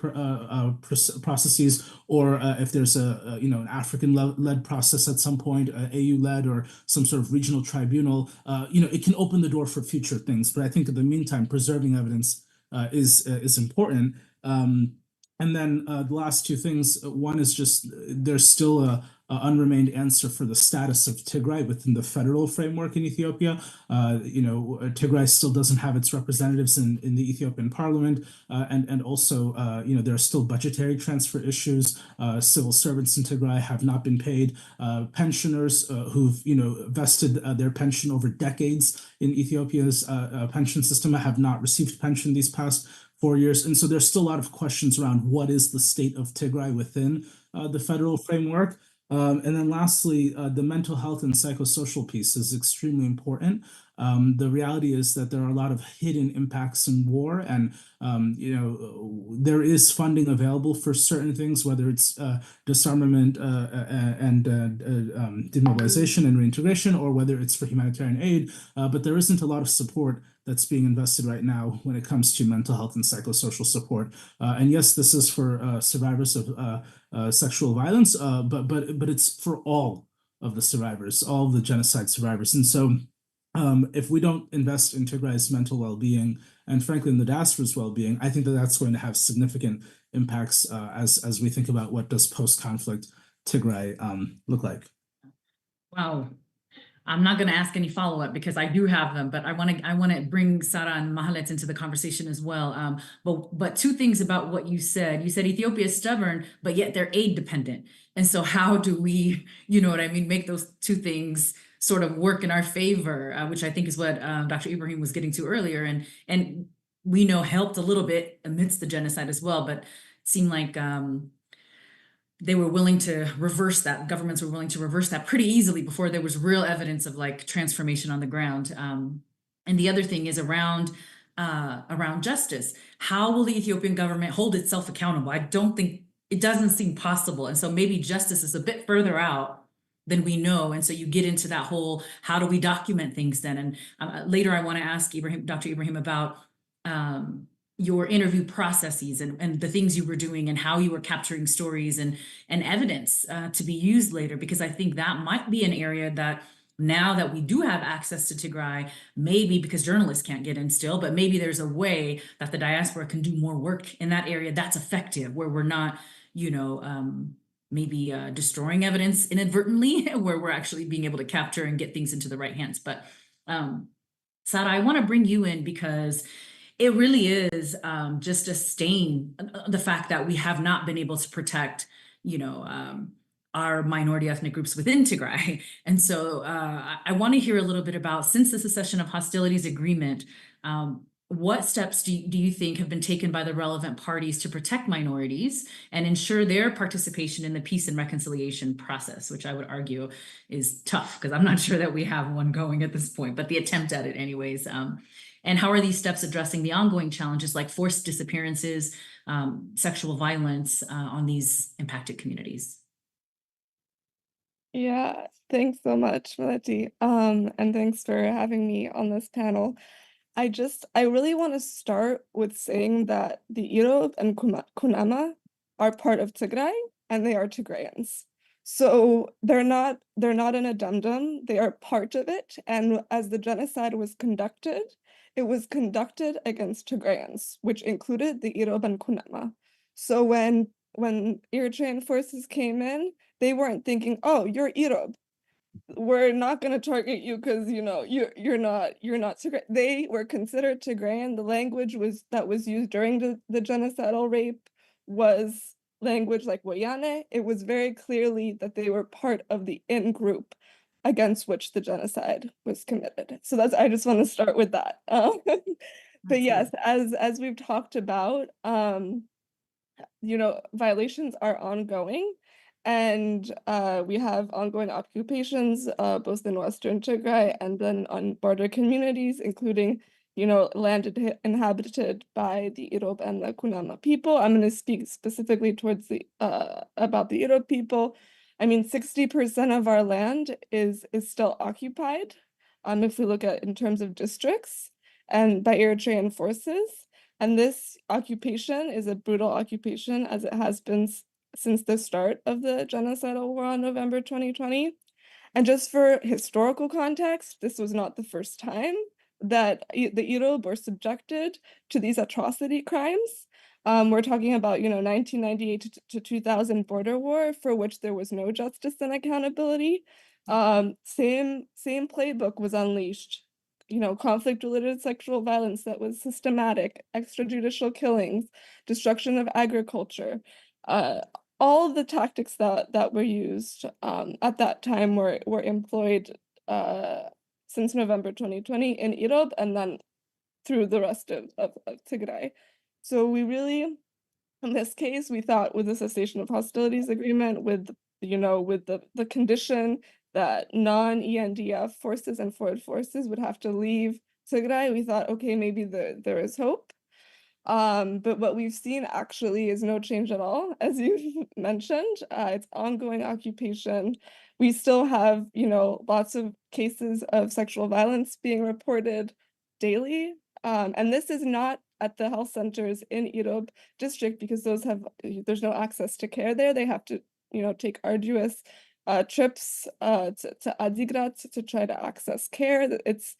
processes or if there's an African-led process at some point, AU-led or some sort of regional tribunal, it can open the door for future things. But I think in the meantime, preserving evidence is important. And then the last two things, one is just there's still a unremained answer for the status of Tigray within the federal framework in Ethiopia. Tigray still doesn't have its representatives in the Ethiopian parliament. And also, there are still budgetary transfer issues. Civil servants in Tigray have not been paid. Pensioners who've, vested their pension over decades in Ethiopia's pension system have not received pension these past 4 years. And so there's still a lot of questions around what is the state of Tigray within the federal framework. And then lastly, the mental health and psychosocial piece is extremely important. The reality is that there are a lot of hidden impacts in war, and there is funding available for certain things, whether it's disarmament and demobilization and reintegration, or whether it's for humanitarian aid. But there isn't a lot of support that's being invested right now when it comes to mental health and psychosocial support. And yes, this is for survivors of sexual violence, but it's for all of the survivors, all of the genocide survivors. And so if we don't invest in Tigray's mental well-being and frankly in the diaspora's well-being, I think that that's going to have significant impacts as we think about what does post-conflict Tigray look like. Wow. I'm not going to ask any follow-up because I do have them, but I want to bring Sara and Mahalet into the conversation as well. But two things about what you said. You said Ethiopia is stubborn, but yet they're aid dependent. And so how do we, make those two things sort of work in our favor, which I think is what Dr. Ibrahim was getting to earlier. And we know helped a little bit amidst the genocide as well, but it seemed like they were willing to reverse that. Governments were willing to reverse that pretty easily before there was real evidence of like transformation on the ground. And the other thing is around justice. How will the Ethiopian government hold itself accountable? I don't think it doesn't seem possible. And so maybe justice is a bit further out than we know. And so you get into that whole, how do we document things then? And later I want to ask Dr. Ibrahim about your interview processes and the things you were doing and how you were capturing stories and evidence to be used later, because I think that might be an area that now that we do have access to Tigray, maybe because journalists can't get in still, but maybe there's a way that the diaspora can do more work in that area that's effective, where we're not, you know, maybe destroying evidence inadvertently, where we're actually being able to capture and get things into the right hands. But Sara, I want to bring you in because it really is just a stain, the fact that we have not been able to protect, you know, our minority ethnic groups within Tigray. And so I want to hear a little bit about, since the cessation of hostilities agreement, what steps do you think have been taken by the relevant parties to protect minorities and ensure their participation in the peace and reconciliation process, which I would argue is tough because I'm not sure that we have one going at this point, but the attempt at it anyways. And how are these steps addressing the ongoing challenges like forced disappearances, sexual violence on these impacted communities? Yeah, thanks so much, Melody. And thanks for having me on this panel. I really want to start with saying that the Irob and Kunama are part of Tigray and they are Tigrayans. So they're not an addendum, they are part of it. And as the genocide was conducted, it was conducted against Tigrayans, which included the Irob and Kunama. So when Eritrean forces came in, they weren't thinking, oh, you're Irob, we're not going to target you because you're not Tigray. They were considered Tigrayan. The language that was used during the genocidal rape was language like Wayane. It was very clearly that they were part of the in-group against which the genocide was committed. So I just want to start with that. But yes, as we've talked about, violations are ongoing. And we have ongoing occupations, both in Western Tigray and then on border communities, including, land inhabited by the Irob and the Kunama people. I'm going to speak specifically towards about the Irob people. I mean, 60% of our land is still occupied, if we look at in terms of districts, and by Eritrean forces. And this occupation is a brutal occupation, as it has been since the start of the genocidal war on November 2020. And just for historical context, this was not the first time that the Irob were subjected to these atrocity crimes. We're talking about, 1998 to 2000 border war, for which there was no justice and accountability. Same playbook was unleashed. Conflict-related sexual violence that was systematic, extrajudicial killings, destruction of agriculture. All of the tactics that were used at that time were employed since November 2020 in Irob and then through the rest of Tigray. So we really, in this case, we thought with the cessation of hostilities agreement, with the condition that non-ENDF forces and forward forces would have to leave Tigray, we thought, okay, maybe there is hope. But what we've seen actually is no change at all, as you've mentioned. It's ongoing occupation. We still have, lots of cases of sexual violence being reported daily. And this is not at the health centers in Irob district, because there's no access to care there. They have to, take arduous trips to Adigrat to try to access care. It's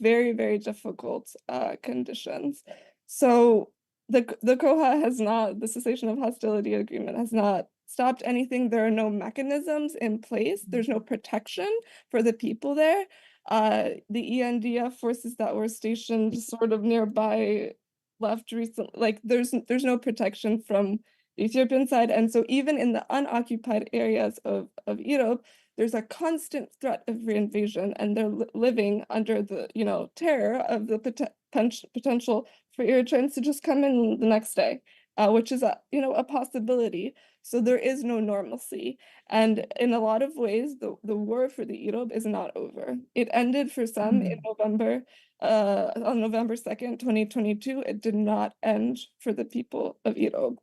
very, very difficult conditions. So the COHA the cessation of hostility agreement has not stopped anything. There are no mechanisms in place. There's no protection for the people there. The ENDF forces that were stationed sort of nearby left recently, like there's no protection from the Ethiopian side. And so even in the unoccupied areas of Irob, there's a constant threat of reinvasion, and they're living under the, terror of the potential for Eritreans to just come in the next day, which is a possibility. So there is no normalcy. And in a lot of ways, the war for the Irob is not over. It ended for some in November, on November 2nd, 2022. It did not end for the people of Irob.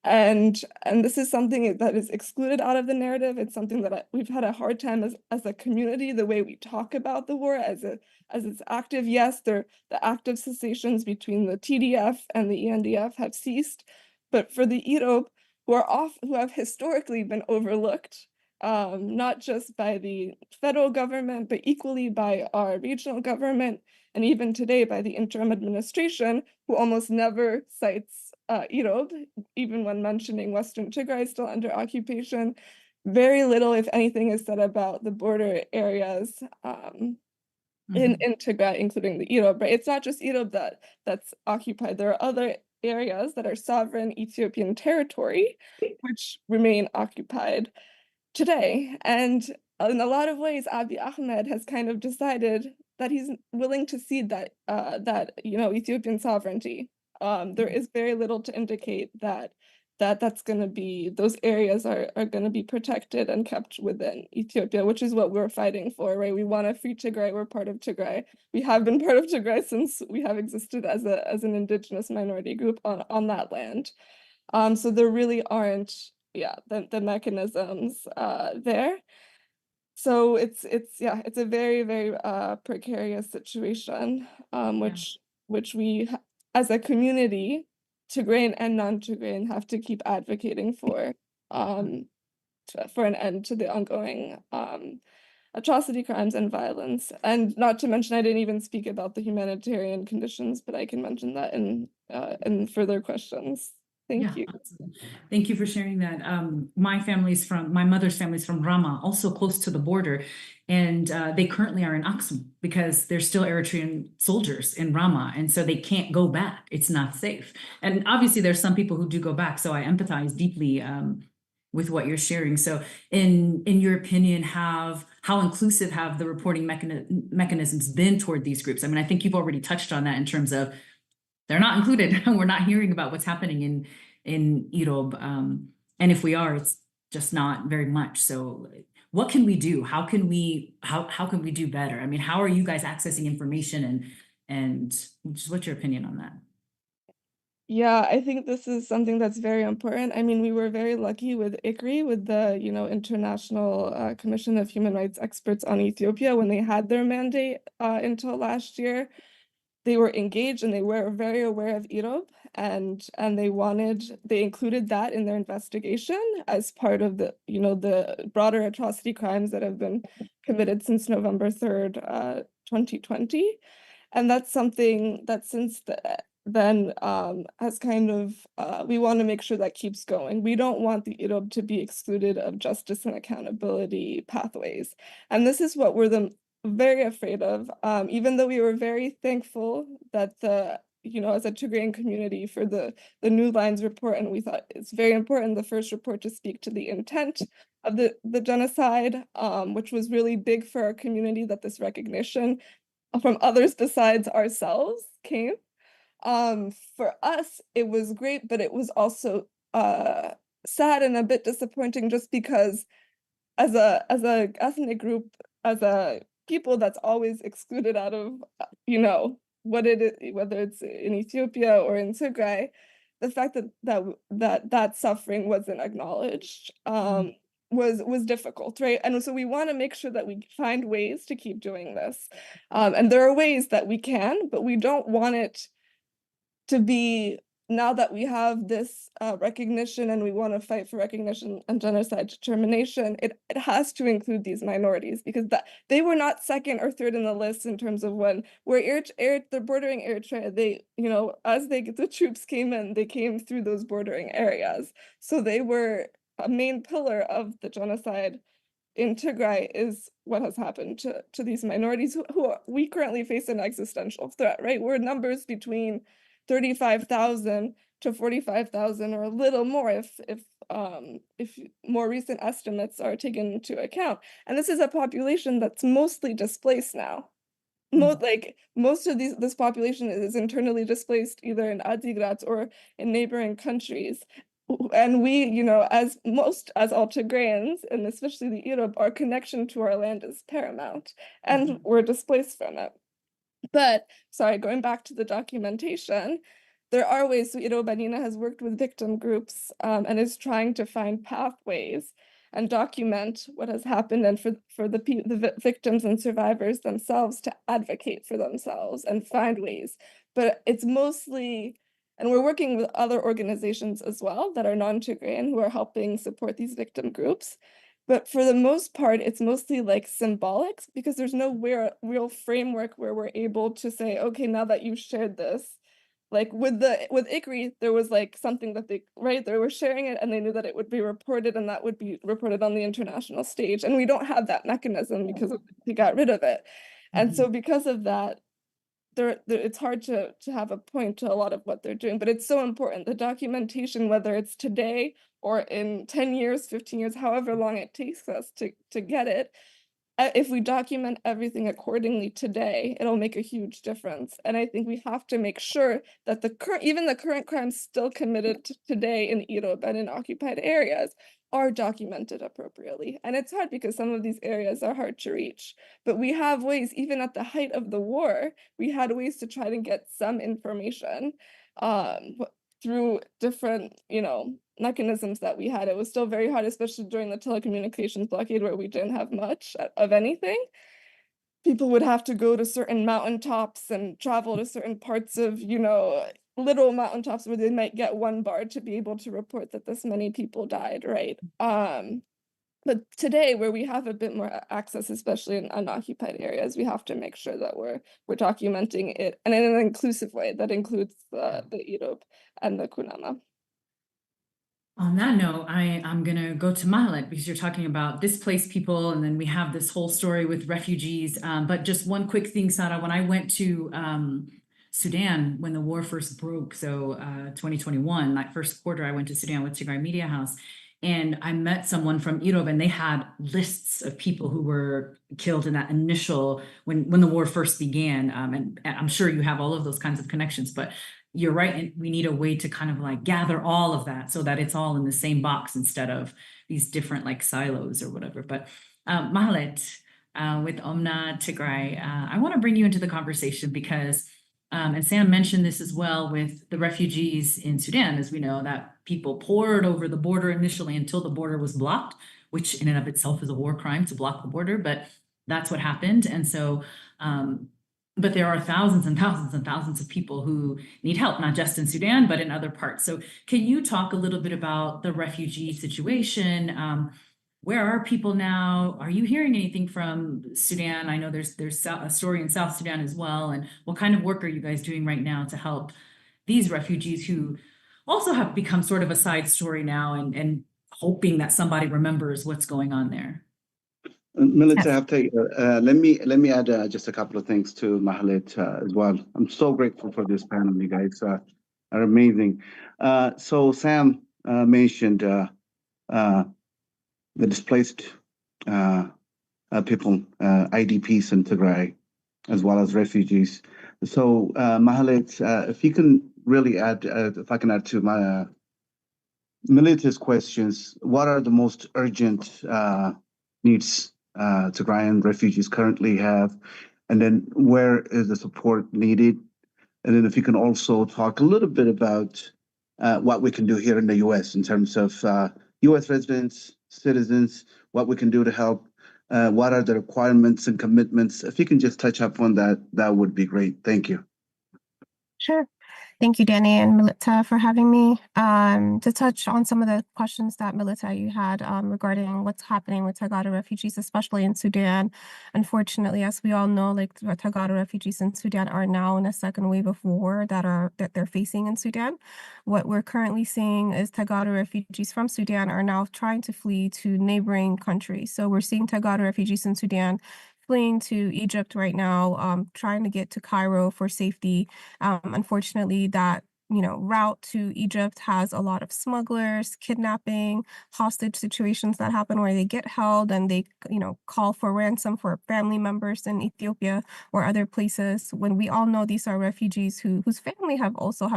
And this is something that is excluded out of the narrative. It's something that we've had a hard time as a community, the way we talk about the war as it's active. Yes, the active cessations between the TDF and the ENDF have ceased, but for the Irob, who have historically been overlooked, not just by the federal government, but equally by our regional government, and even today by the interim administration, who almost never cites Irob, even when mentioning Western Tigray still under occupation. Very little, if anything, is said about the border areas in Tigray, including the Irob, right? It's not just Irob that's occupied. There are other areas that are sovereign Ethiopian territory, which remain occupied today. And in a lot of ways, Abiy Ahmed has kind of decided that he's willing to cede that Ethiopian sovereignty. There is very little to indicate that's going to be, those areas are going to be protected and kept within Ethiopia, which is what we're fighting for, right? We want to free Tigray. We're part of Tigray. We have been part of Tigray since we have existed as an indigenous minority group on that land. So there really aren't, the mechanisms there. So it's a very, very precarious situation, which we as a community, Tigrayan and non-Tigrayan, have to keep advocating for an end to the ongoing atrocity, crimes, and violence. And not to mention, I didn't even speak about the humanitarian conditions, but I can mention that in further questions. Thank you. Absolutely. Thank you for sharing that. My mother's family's from Rama, also close to the border. And they currently are in Aksum because there's still Eritrean soldiers in Rama. And so they can't go back. It's not safe. And obviously there's some people who do go back. So I empathize deeply with what you're sharing. So in your opinion, how inclusive have the reporting mechanisms been toward these groups? I mean, I think you've already touched on that in terms of they're not included. We're not hearing about what's happening in Irob. And if we are, it's just not very much. So what can we do? How can we do better? I mean, how are you guys accessing information and just what's your opinion on that? Yeah, I think this is something that's very important. I mean, we were very lucky with ICRI, with the International Commission of Human Rights Experts on Ethiopia, when they had their mandate until last year. They were engaged and they were very aware of Irob, and they included that in their investigation as part of the broader atrocity crimes that have been committed since November 3rd, 2020. And that's something that since then has kind of, we want to make sure that keeps going. We don't want the Irob to be excluded of justice and accountability pathways. And this is what we're very afraid of, even though we were very thankful that as a Tigrayan community for the New Lines report, and we thought it's very important, the first report, to speak to the intent of the genocide, which was really big for our community, that this recognition from others besides ourselves came. For us, it was great, but it was also sad and a bit disappointing, just because as a ethnic group, as a people that's always excluded out of what it is, whether it's in Ethiopia or in Tigray, the fact that suffering wasn't acknowledged was difficult, right? And so we want to make sure that we find ways to keep doing this, and there are ways that we can, but we don't want it to be, now that we have this recognition and we want to fight for recognition and genocide determination, it has to include these minorities, because they were not second or third in the list in terms of when they're bordering Eritrea. The troops came in, they came through those bordering areas. So they were a main pillar of the genocide in Tigray, is what has happened to these minorities who we currently face an existential threat, right? We're numbers between 35,000 to 45,000, or a little more if more recent estimates are taken into account. And this is a population that's mostly displaced now. Most of this population is internally displaced, either in Adigrat or in neighboring countries. And we, as all Tigrayans, and especially the Irob, our connection to our land is paramount, and we're displaced from it. But sorry, going back to the documentation, there are ways. So Banina has worked with victim groups and is trying to find pathways and document what has happened, and for the victims and survivors themselves to advocate for themselves and find ways. But it's mostly, and we're working with other organizations as well that are non-Tigrayan who are helping support these victim groups. But for the most part, it's mostly like symbolic, because there's no real framework where we're able to say, okay, now that you shared this, like with ICRI, there was like something that they were sharing it and they knew that it would be reported and that would be reported on the international stage. And we don't have that mechanism because they got rid of it. And so because of that, it's hard to have a point to a lot of what they're doing, but it's so important. The documentation, whether it's today or in 10 years, 15 years, however long it takes us to get it, if we document everything accordingly today, it'll make a huge difference. And I think we have to make sure that even the current crimes still committed today in Irob and in occupied areas are documented appropriately. And it's hard because some of these areas are hard to reach. But we have ways, even at the height of the war, we had ways to try to get some information through different, mechanisms that we had. It was still very hard, especially during the telecommunications blockade where we didn't have much of anything. People would have to go to certain mountaintops and travel to certain parts of, little mountaintops where they might get one bar to be able to report that this many people died, right? But today, where we have a bit more access, especially in unoccupied areas, we have to make sure that we're documenting it and in an inclusive way that includes the Irob and the Kunama. On that note, I'm going to go to Mahalet, because you're talking about displaced people, and then we have this whole story with refugees. But just one quick thing, Sarah, when I went to Sudan when the war first broke, so 2021, that first quarter, I went to Sudan with Tigray Media House, and I met someone from Irob, and they had lists of people who were killed in that initial, when the war first began. And I'm sure you have all of those kinds of connections, but you're right, and we need a way to kind of like gather all of that so that it's all in the same box instead of these different like silos or whatever. But Mahalet, with Omna Tigray, I want to bring you into the conversation because, and Sam mentioned this as well with the refugees in Sudan, as we know, that people poured over the border initially until the border was blocked, which in and of itself is a war crime to block the border, but that's what happened. And so, but there are thousands and thousands and thousands of people who need help, not just in Sudan, but in other parts. So can you talk a little bit about the refugee situation? Where are people now? Are you hearing anything from Sudan? I know there's a story in South Sudan as well. And what kind of work are you guys doing right now to help these refugees who also have become sort of a side story now, and hoping that somebody remembers what's going on there? Melita, let me add just a couple of things to Mahalet as well. I'm so grateful for this panel. You guys are amazing. So Sam mentioned the displaced people, IDPs in Tigray, as well as refugees. So Mahalet, if you can really add, if I can add to my Melita's questions, what are the most urgent needs Tigrayan refugees currently have, and then where is the support needed? And then if you can also talk a little bit about what we can do here in the U.S. in terms of U.S. residents, citizens, what we can do to help, what are the requirements and commitments. If you can just touch up on that, that would be great. Thank you. Sure. Thank you, Danny and Melita, for having me. To touch on some of the questions that Melita you had regarding what's happening with Tagada refugees, especially in Sudan. Unfortunately, as we all know, like the Tagada refugees in Sudan are now in a second wave of war that they're facing in Sudan. What we're currently seeing is Tagada refugees from Sudan are now trying to flee to neighboring countries. So we're seeing Tagada refugees in Sudan fleeing to Egypt right now, trying to get to Cairo for safety. Unfortunately, that route to Egypt has a lot of smugglers, kidnapping, hostage situations that happen where they get held and they call for ransom for family members in Ethiopia or other places, when we all know these are refugees whose family have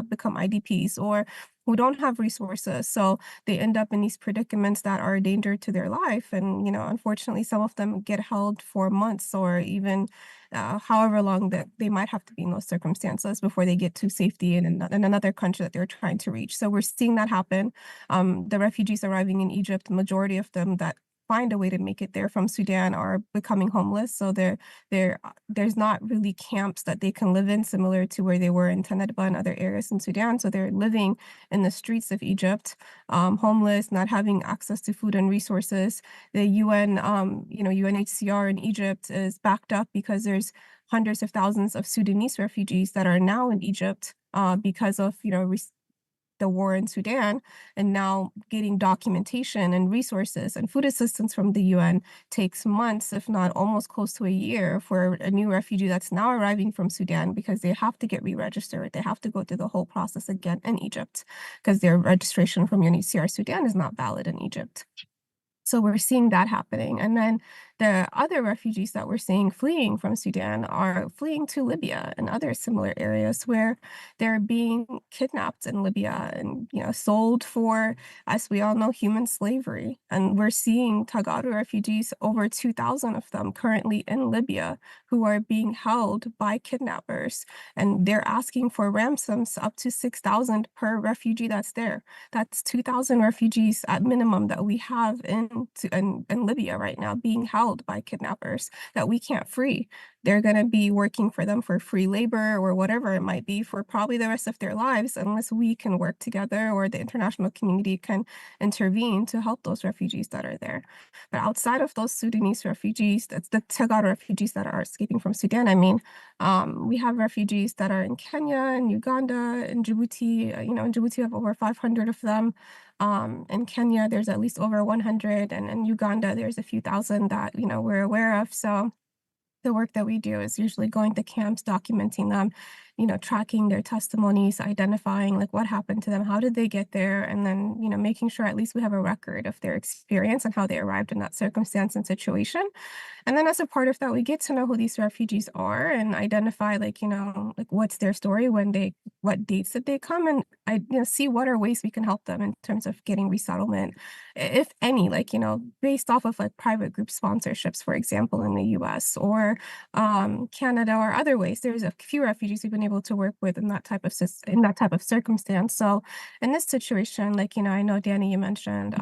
become IDPs, or who don't have resources. So they end up in these predicaments that are a danger to their life. And, unfortunately, some of them get held for months or even however long that they might have to be in those circumstances before they get to safety in another country that they're trying to reach. So we're seeing that happen. The refugees arriving in Egypt, the majority of them that find a way to make it there from Sudan are becoming homeless. So there's not really camps that they can live in, similar to where they were in Tanadba and other areas in Sudan. So they're living in the streets of Egypt, homeless, not having access to food and resources. The UN, UNHCR in Egypt is backed up because there's hundreds of thousands of Sudanese refugees that are now in Egypt because of, the war in Sudan, and now getting documentation and resources and food assistance from the UN takes months, if not almost close to a year, for a new refugee that's now arriving from Sudan, because they have to get re-registered. They have to go through the whole process again in Egypt because their registration from UNHCR Sudan is not valid in Egypt. So we're seeing that happening. And then the other refugees that we're seeing fleeing from Sudan are fleeing to Libya and other similar areas where they're being kidnapped in Libya and, sold for, as we all know, human slavery. And we're seeing Tagaru refugees, over 2,000 of them currently in Libya, who are being held by kidnappers. And they're asking for ransoms up to 6,000 per refugee that's there. That's 2,000 refugees at minimum that we have in Libya right now being held by kidnappers that we can't free. They're going to be working for them for free labor or whatever it might be for probably the rest of their lives, unless we can work together or the international community can intervene to help those refugees that are there. But outside of those Sudanese refugees, that's the Tagaru refugees that are escaping from Sudan. We have refugees that are in Kenya and Uganda and Djibouti. In Djibouti we have over 500 of them. In Kenya, there's at least over 100, and in Uganda, there's a few thousand that, we're aware of. So the work that we do is usually going to camps, documenting them, tracking their testimonies, identifying what happened to them, how did they get there, and then, making sure at least we have a record of their experience and how they arrived in that circumstance and situation. And then as a part of that, we get to know who these refugees are and identify what's their story, what dates did they come, and see what are ways we can help them in terms of getting resettlement, if any, based off of private group sponsorships, for example, in the US or Canada or other ways. There's a few refugees we've been able to work with in that type of circumstance. So in this situation, I know Danny, you mentioned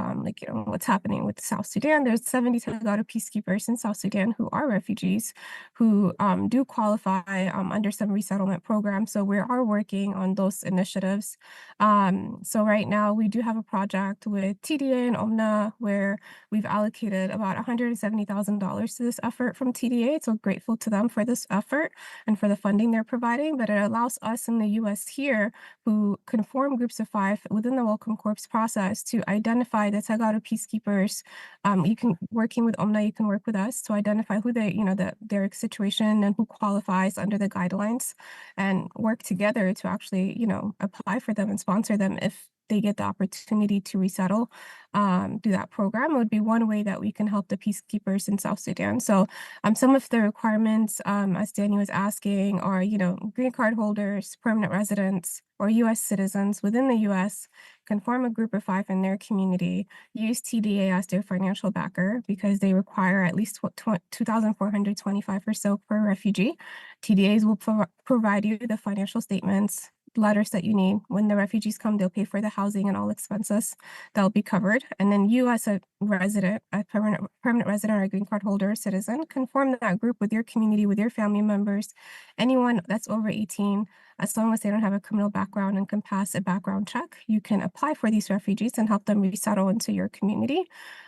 what's happening with South Sudan. There's 70 Tagaru peacekeepers in South Sudan who are refugees who do qualify under some resettlement programs. So we are working on those initiatives. So right now we do have a project with TDA and OMNA where we've allocated about $170,000 to this effort from TDA. So grateful to them for this effort and for the funding they're providing, but it allows us in the US here who can form groups of 5 within the Welcome Corps process to identify the Tagaru peacekeepers. You can, working with OMNA, you can work with us to identify who they, their situation and who qualifies under the guidelines, and work together to actually, apply for them and sponsor them if they get the opportunity to resettle through that program. It would be one way that we can help the peacekeepers in South Sudan. So some of the requirements, as Danny was asking, are, green card holders, permanent residents, or US citizens within the US can form a group of 5 in their community, use TDA as their financial backer because they require at least $2,425 or so per refugee. TDAs will provide you the financial statements, letters that you need. When the refugees come, they'll pay for the housing and all expenses. They'll be covered. And then you as a resident, a permanent resident or a green card holder or citizen, can form that group with your community, with your family members, anyone that's over 18, as long as they don't have a criminal background and can pass a background check. You can apply for these refugees and help them resettle into your community.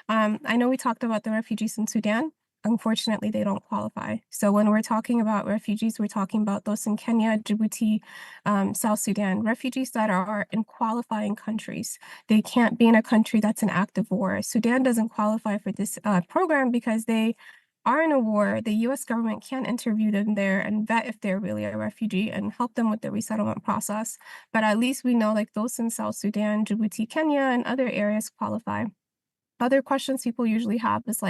I know we talked about the refugees in Sudan. Unfortunately, they don't qualify. So when we're talking about refugees, we're talking about those in Kenya, Djibouti, South Sudan, refugees that are in qualifying countries. They can't be in a country that's in active war. Sudan doesn't qualify for this program because they are in a war. The US government can interview them there and vet if they're really a refugee and help them with the resettlement process. But at least we know those in South Sudan, Djibouti, Kenya, and other areas qualify. Other questions people usually have is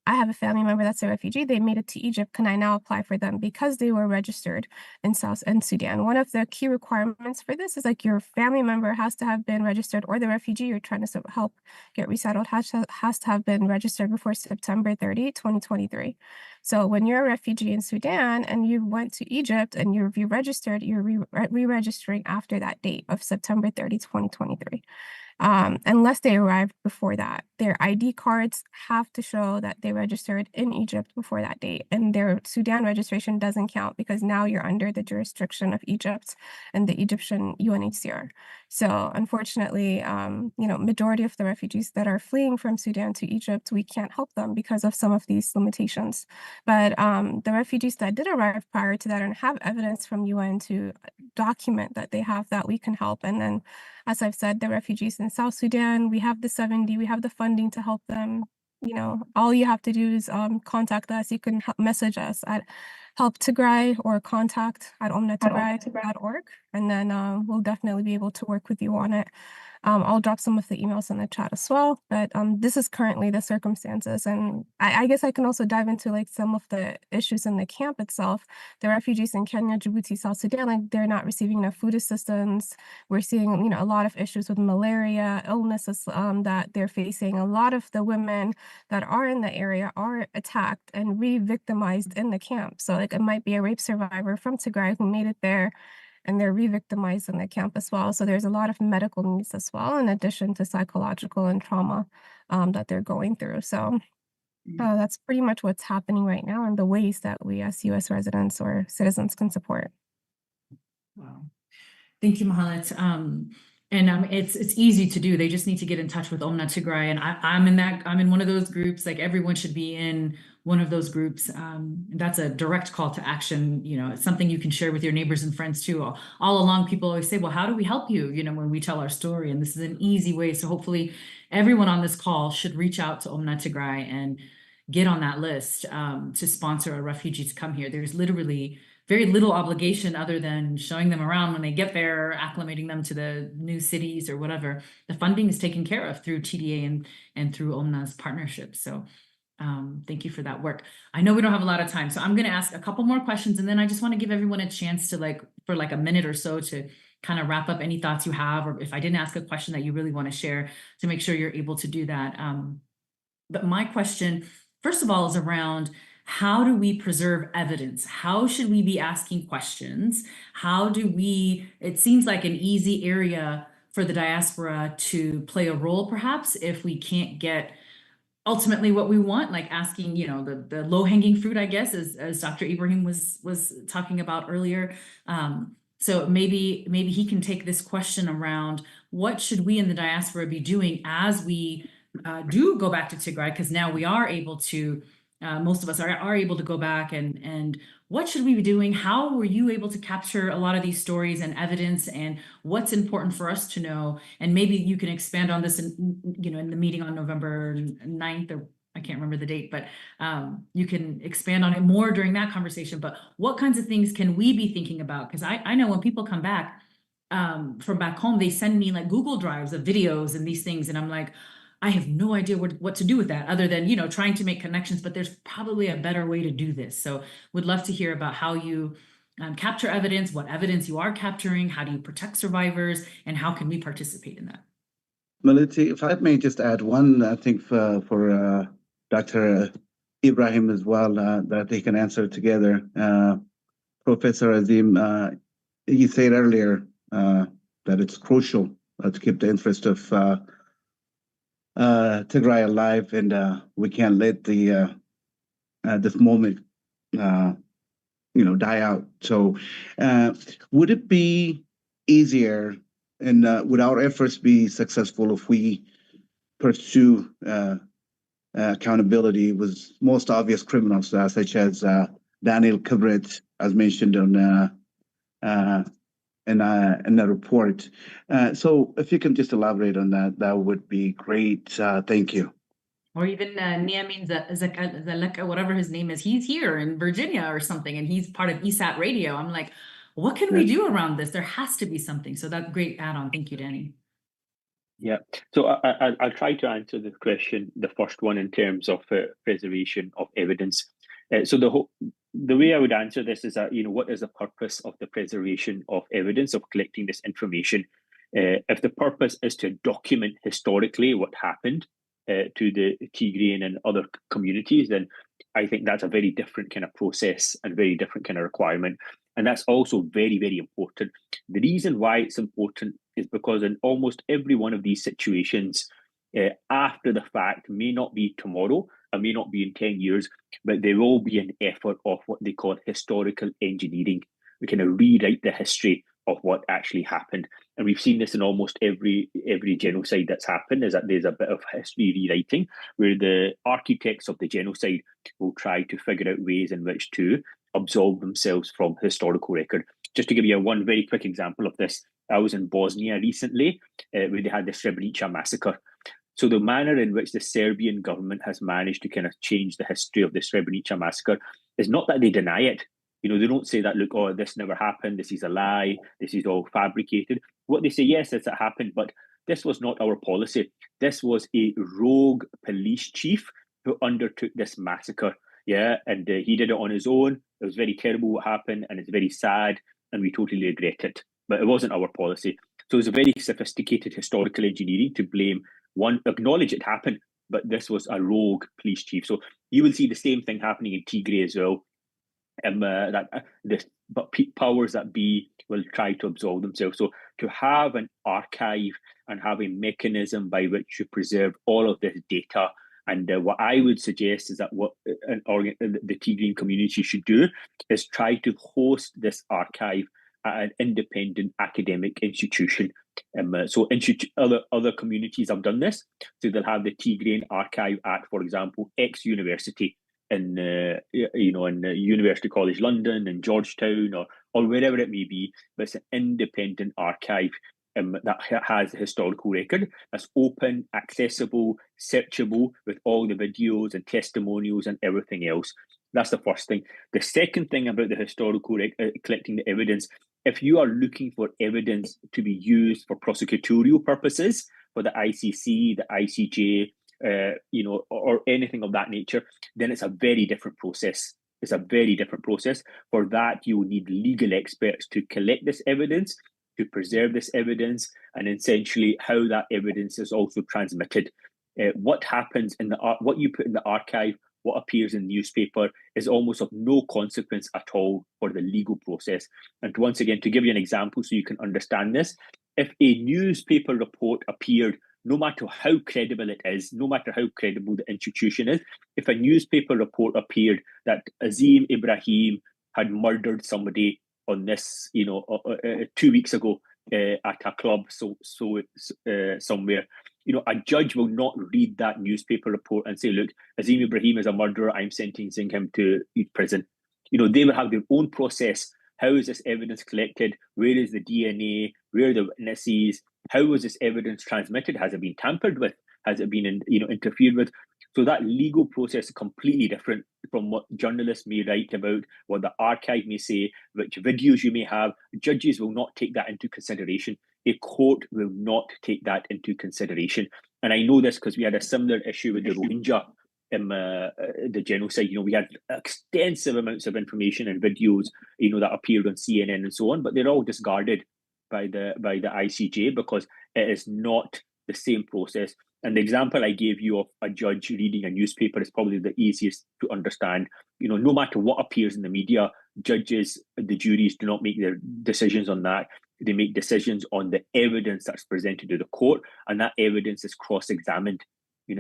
I have a family member that's a refugee. They made it to Egypt. Can I now apply for them? Because they were registered in South and Sudan. One of the key requirements for this is like your family member has to have been registered, or the refugee you're trying to help get resettled has to have been registered before September 30, 2023. So when you're a refugee in Sudan and you went to Egypt and you're re-registered, you're re-registering after that date of September 30, 2023. Unless they arrived before that. Their ID cards have to show that they registered in Egypt before that date, and their Sudan registration doesn't count because now you're under the jurisdiction of Egypt and the Egyptian UNHCR. So unfortunately, majority of the refugees that are fleeing from Sudan to Egypt, we can't help them because of some of these limitations. But the refugees that did arrive prior to that and have evidence from UN to document that they have that, we can help. And then, as I've said, the refugees in South Sudan, we have the 70, we have the funding to help them. All you have to do is contact us. You can message us at Help Tigray or contact at omnatigray.org, and then we'll definitely be able to work with you on it. I'll drop some of the emails in the chat as well, but this is currently the circumstances. And I guess I can also dive into like some of the issues in the camp itself. The refugees in Kenya, Djibouti, South Sudan, like they're not receiving enough food assistance. We're seeing, a lot of issues with malaria, illnesses that they're facing. A lot of the women that are in the area are attacked and re-victimized in the camp. So like it might be a rape survivor from Tigray who made it there, and they're re-victimized in the camp as well. So there's a lot of medical needs as well, in addition to psychological and trauma that they're going through. So that's pretty much what's happening right now and the ways that we as US residents or citizens can support. Wow. Thank you, Mahalet. It's easy to do. They just need to get in touch with Omna Tigray. And I'm in one of those groups. Like everyone should be in one of those groups. That's a direct call to action. It's something you can share with your neighbors and friends too. All along, people always say, well, how do we help you? When we tell our story, and this is an easy way. So hopefully everyone on this call should reach out to Omna Tigray and get on that list to sponsor a refugee to come here. There's literally very little obligation other than showing them around when they get there, acclimating them to the new cities or whatever. The funding is taken care of through TDA and through Omna's partnership. So thank you for that work. I know we don't have a lot of time, so I'm going to ask a couple more questions, and then I just want to give everyone a chance to for a minute or so to kind of wrap up any thoughts you have, or if I didn't ask a question that you really want to share, to make sure you're able to do that. But my question, first of all, is around how do we preserve evidence? How should we be asking questions? How do we, it seems like an easy area for the diaspora to play a role, perhaps, if we can't get ultimately what we want, like asking, the low-hanging fruit, I guess, as Dr. Ibrahim was talking about earlier. So maybe he can take this question around what should we in the diaspora be doing as we do go back to Tigray, because now we are able to, most of us are able to go back, and what should we be doing? How were you able to capture a lot of these stories and evidence, and what's important for us to know? And maybe you can expand on this in the meeting on November 9th, or I can't remember the date, but you can expand on it more during that conversation. But what kinds of things can we be thinking about? Because I know when people come back from back home, they send me like Google Drives of videos and these things, and I'm like, I have no idea what to do with that other than, trying to make connections, but there's probably a better way to do this. So would love to hear about how you capture evidence, what evidence you are capturing, how do you protect survivors, and how can we participate in that? Melody, if I may just add one, I think for Dr. Ibrahim as well, that they can answer together. Professor Azim, you said earlier that it's crucial to keep the interest of Tigray alive, and we can't let this moment die out. So would it be easier, and would our efforts be successful if we pursue accountability with most obvious criminals, such as Daniel Kibret, as mentioned in the report? So if you can just elaborate on that, that would be great. Thank you. Or even Niamin Zaleka, whatever his name is, he's here in Virginia or something, and he's part of ESAT Radio. I'm like, what can we do around this? There has to be something. So that's great add-on. Thank you, Danny. Yeah, so I'll try to answer the question, the first one, in terms of preservation of evidence. So the way I would answer this is that, what is the purpose of the preservation of evidence, of collecting this information? If the purpose is to document historically what happened to the Tigrayan and other communities, then I think that's a very different kind of process and very different kind of requirement. And that's also very, very important. The reason why it's important is because in almost every one of these situations, after the fact, may not be tomorrow, and may not be in 10 years, but there will be an effort of what they call historical engineering. We kind of rewrite the history of what actually happened. And we've seen this in almost every genocide that's happened, is that there's a bit of history rewriting where the architects of the genocide will try to figure out ways in which to absolve themselves from historical record. Just to give you one very quick example of this, I was in Bosnia recently where they had the Srebrenica massacre. So the manner in which the Serbian government has managed to kind of change the history of the Srebrenica massacre is not that they deny it. They don't say that, look, oh, this never happened, this is a lie, this is all fabricated. What they say, yes, it happened, but this was not our policy. This was a rogue police chief who undertook this massacre. Yeah, and he did it on his own. It was very terrible what happened, and it's very sad, and we totally regret it. But it wasn't our policy. So it's a very sophisticated historical engineering to blame one, acknowledge it happened, but this was a rogue police chief. So you will see the same thing happening in Tigray as well. But powers that be will try to absolve themselves. So to have an archive and have a mechanism by which you preserve all of this data, and what I would suggest is that what the Tigrayan community should do is try to host this archive at an independent academic institution. So other communities have done this. So they'll have the Tigrayan archive at, for example, X university in University College London, in Georgetown, or wherever it may be. But it's an independent archive that has a historical record that's open, accessible, searchable, with all the videos and testimonials and everything else. That's the first thing. The second thing about the historical collecting the evidence, if you are looking for evidence to be used for prosecutorial purposes, for the ICC, the ICJ, or anything of that nature, then it's a very different process. It's a very different process. For that, you will need legal experts to collect this evidence, to preserve this evidence, and essentially how that evidence is also transmitted. What happens in what you put in the archive, what appears in the newspaper, is almost of no consequence at all for the legal process. And once again, to give you an example so you can understand this, if a newspaper report appeared, no matter how credible it is, no matter how credible the institution is, if a newspaper report appeared that Azim Ibrahim had murdered somebody on this, 2 weeks ago at a club somewhere, a judge will not read that newspaper report and say, look, Azim Ibrahim is a murderer, I'm sentencing him to prison. They will have their own process. How is this evidence collected? Where is the DNA? Where are the witnesses? How was this evidence transmitted? Has it been tampered with? Has it been interfered with? So that legal process is completely different from what journalists may write about, what the archive may say, which videos you may have. Judges will not take that into consideration. A court will not take that into consideration. And I know this because we had a similar issue with the Rohingya, the genocide. We had extensive amounts of information and videos, that appeared on CNN and so on, but they're all discarded by the ICJ because it is not the same process. And the example I gave you of a judge reading a newspaper is probably the easiest to understand. No matter what appears in the media, judges, the juries do not make their decisions on that. They make decisions on the evidence that's presented to the court, and that evidence is cross-examined.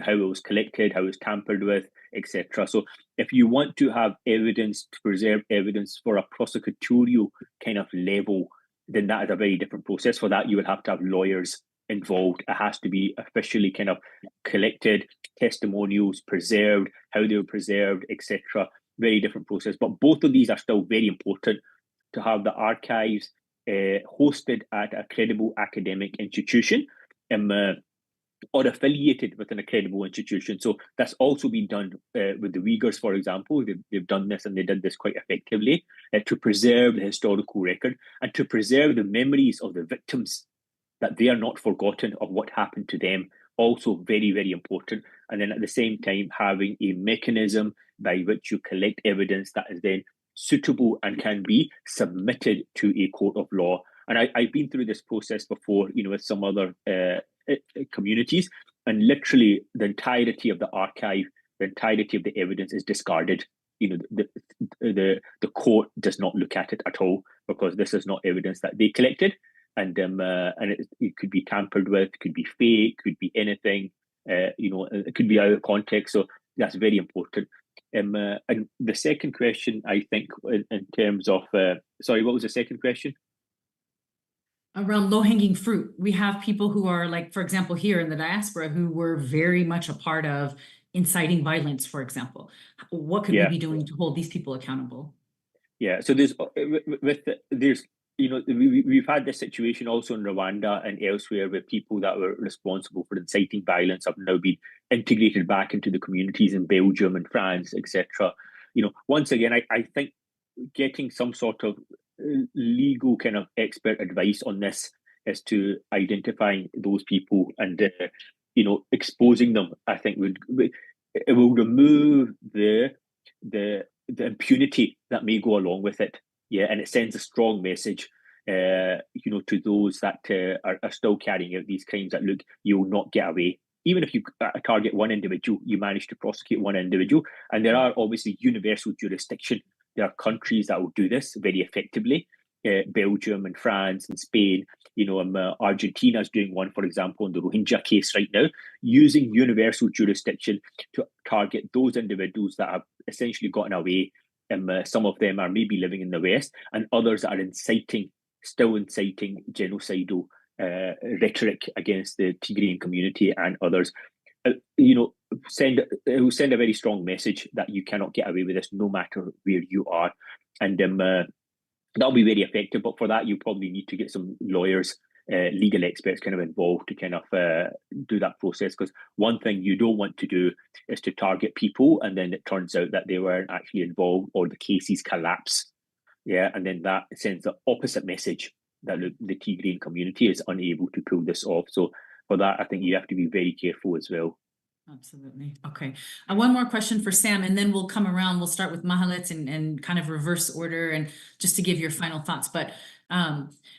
How it was collected, how it was tampered with, etc. So if you want to have evidence, to preserve evidence for a prosecutorial kind of level, then that is a very different process. For that, you would have to have lawyers involved. It has to be officially kind of collected, testimonials preserved, how they were preserved, etc. Very different process. But both of these are still very important to have the archives hosted at a credible academic institution or affiliated with an credible institution. So that's also been done with the Uyghurs, for example. They've done this, and they did this quite effectively to preserve the historical record and to preserve the memories of the victims that they are not forgotten of what happened to them. Also very, very important. And then at the same time, having a mechanism by which you collect evidence that is then suitable and can be submitted to a court of law. And I've been through this process before, with some other communities, and literally the entirety of the archive, the entirety of the evidence is discarded. The court does not look at it at all, because this is not evidence that they collected, and it could be tampered with, could be fake, could be anything, it could be out of context. So that's very important. And the second question, I think, in terms of sorry, what was the second question? Around low-hanging fruit. We have people who are, like, for example, here in the diaspora, who were very much a part of inciting violence, for example. What could we be doing to hold these people accountable? Yeah, so we've had this situation also in Rwanda and elsewhere, where people that were responsible for inciting violence have now been integrated back into the communities in Belgium and France, etc. Once again, I think getting some sort of legal kind of expert advice on this as to identifying those people and exposing them, I think it will remove the impunity that may go along with it. Yeah, and it sends a strong message, to those that are still carrying out these crimes, that look, you will not get away. Even if you target one individual, you manage to prosecute one individual, and there are obviously universal jurisdiction. There are countries that will do this very effectively. Belgium and France and Spain. Argentina is doing one, for example, in the Rohingya case right now, using universal jurisdiction to target those individuals that have essentially gotten away. Some of them are maybe living in the West, and others are still inciting genocidal rhetoric against the Tigrayan community and others. It will send a very strong message that you cannot get away with this, no matter where you are, and that'll be very effective. But for that, you probably need to get some lawyers, legal experts, kind of involved to kind of do that process. Because one thing you don't want to do is to target people, and then it turns out that they weren't actually involved, or the cases collapse. Yeah, and then that sends the opposite message, that the Tigrayan community is unable to pull this off. So for that, I think you have to be very careful as well. Absolutely. Okay. One more question for Sam, and then we'll come around. We'll start with Mahalet and kind of reverse order, and just to give your final thoughts. But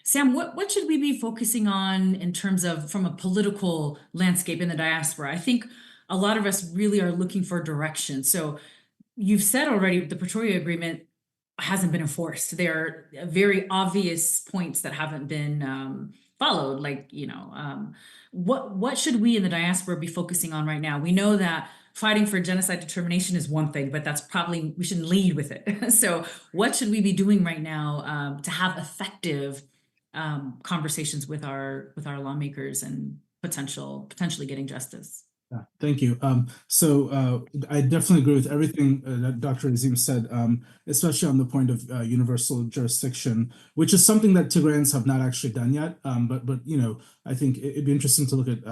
Sam, what should we be focusing on in terms of, from a political landscape in the diaspora? I think a lot of us really are looking for direction. So you've said already, the Pretoria Agreement hasn't been enforced. There are very obvious points that haven't been followed, like, what should we in the diaspora be focusing on right now? We know that fighting for genocide determination is one thing, but that's probably, we shouldn't lead with it. So what should we be doing right now to have effective conversations with our lawmakers and potentially getting justice? Yeah, thank you. So I definitely agree with everything that Dr. Azim said, especially on the point of universal jurisdiction, which is something that Tigrayans have not actually done yet. But I think it'd be interesting to look at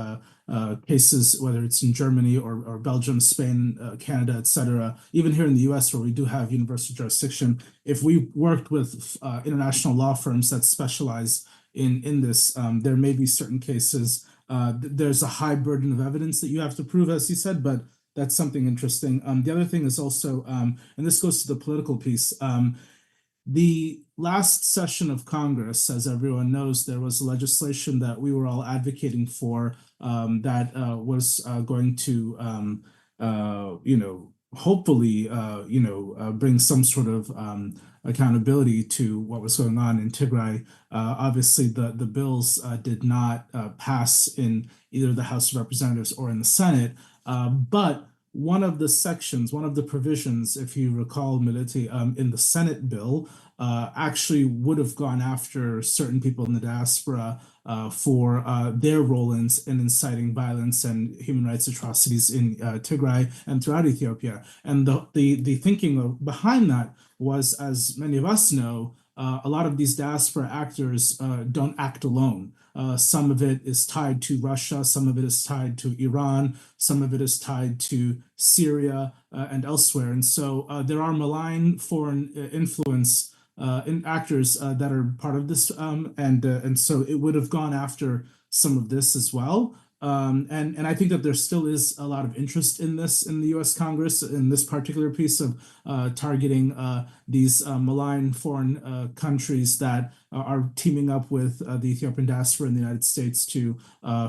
cases, whether it's in Germany or Belgium, Spain, Canada, etc. Even here in the US, where we do have universal jurisdiction, if we worked with international law firms that specialize in this, there may be certain cases. There's a high burden of evidence that you have to prove, as you said, but that's something interesting. The other thing is also, and this goes to the political piece, the last session of Congress, as everyone knows, there was legislation that we were all advocating for that was going to, hopefully, bring some sort of accountability to what was going on in Tigray. Obviously, the bills did not pass in either the House of Representatives or in the Senate, but one of the sections, one of the provisions, if you recall, Militi, in the Senate bill, actually would have gone after certain people in the diaspora for their role in inciting violence and human rights atrocities in Tigray and throughout Ethiopia. And the thinking behind that was, as many of us know, a lot of these diaspora actors don't act alone. Some of it is tied to Russia, some of it is tied to Iran, some of it is tied to Syria and elsewhere. And so there are malign foreign influence actors that are part of this, and so it would have gone after some of this as well. And I think that there still is a lot of interest in this in the U.S. Congress, in this particular piece of targeting these malign foreign countries that are teaming up with the Ethiopian diaspora in the United States to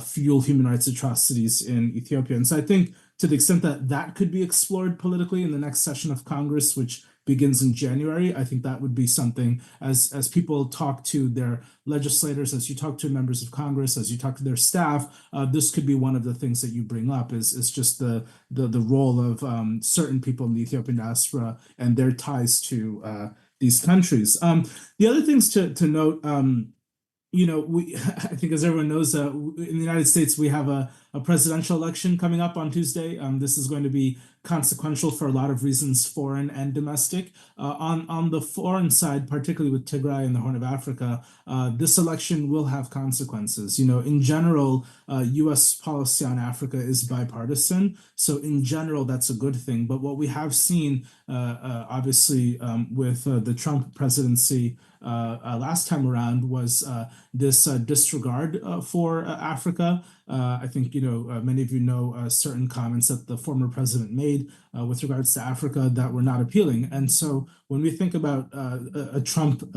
fuel human rights atrocities in Ethiopia. And so I think to the extent that that could be explored politically in the next session of Congress, which begins in January, I think that would be something as people talk to their legislators, as you talk to members of Congress, as you talk to their staff, this could be one of the things that you bring up is just the role of certain people in the Ethiopian diaspora and their ties to these countries. The other things to note, I think as everyone knows, in the United States, we have a presidential election coming up on Tuesday. This is going to be consequential for a lot of reasons, foreign and domestic. On the foreign side, particularly with Tigray and the Horn of Africa, this election will have consequences. In general, U.S. policy on Africa is bipartisan. So in general, that's a good thing. But what we have seen, obviously, with the Trump presidency last time around was this disregard for Africa. I think, many of you know certain comments that the former president made with regards to Africa that were not appealing. And so when we think about a Trump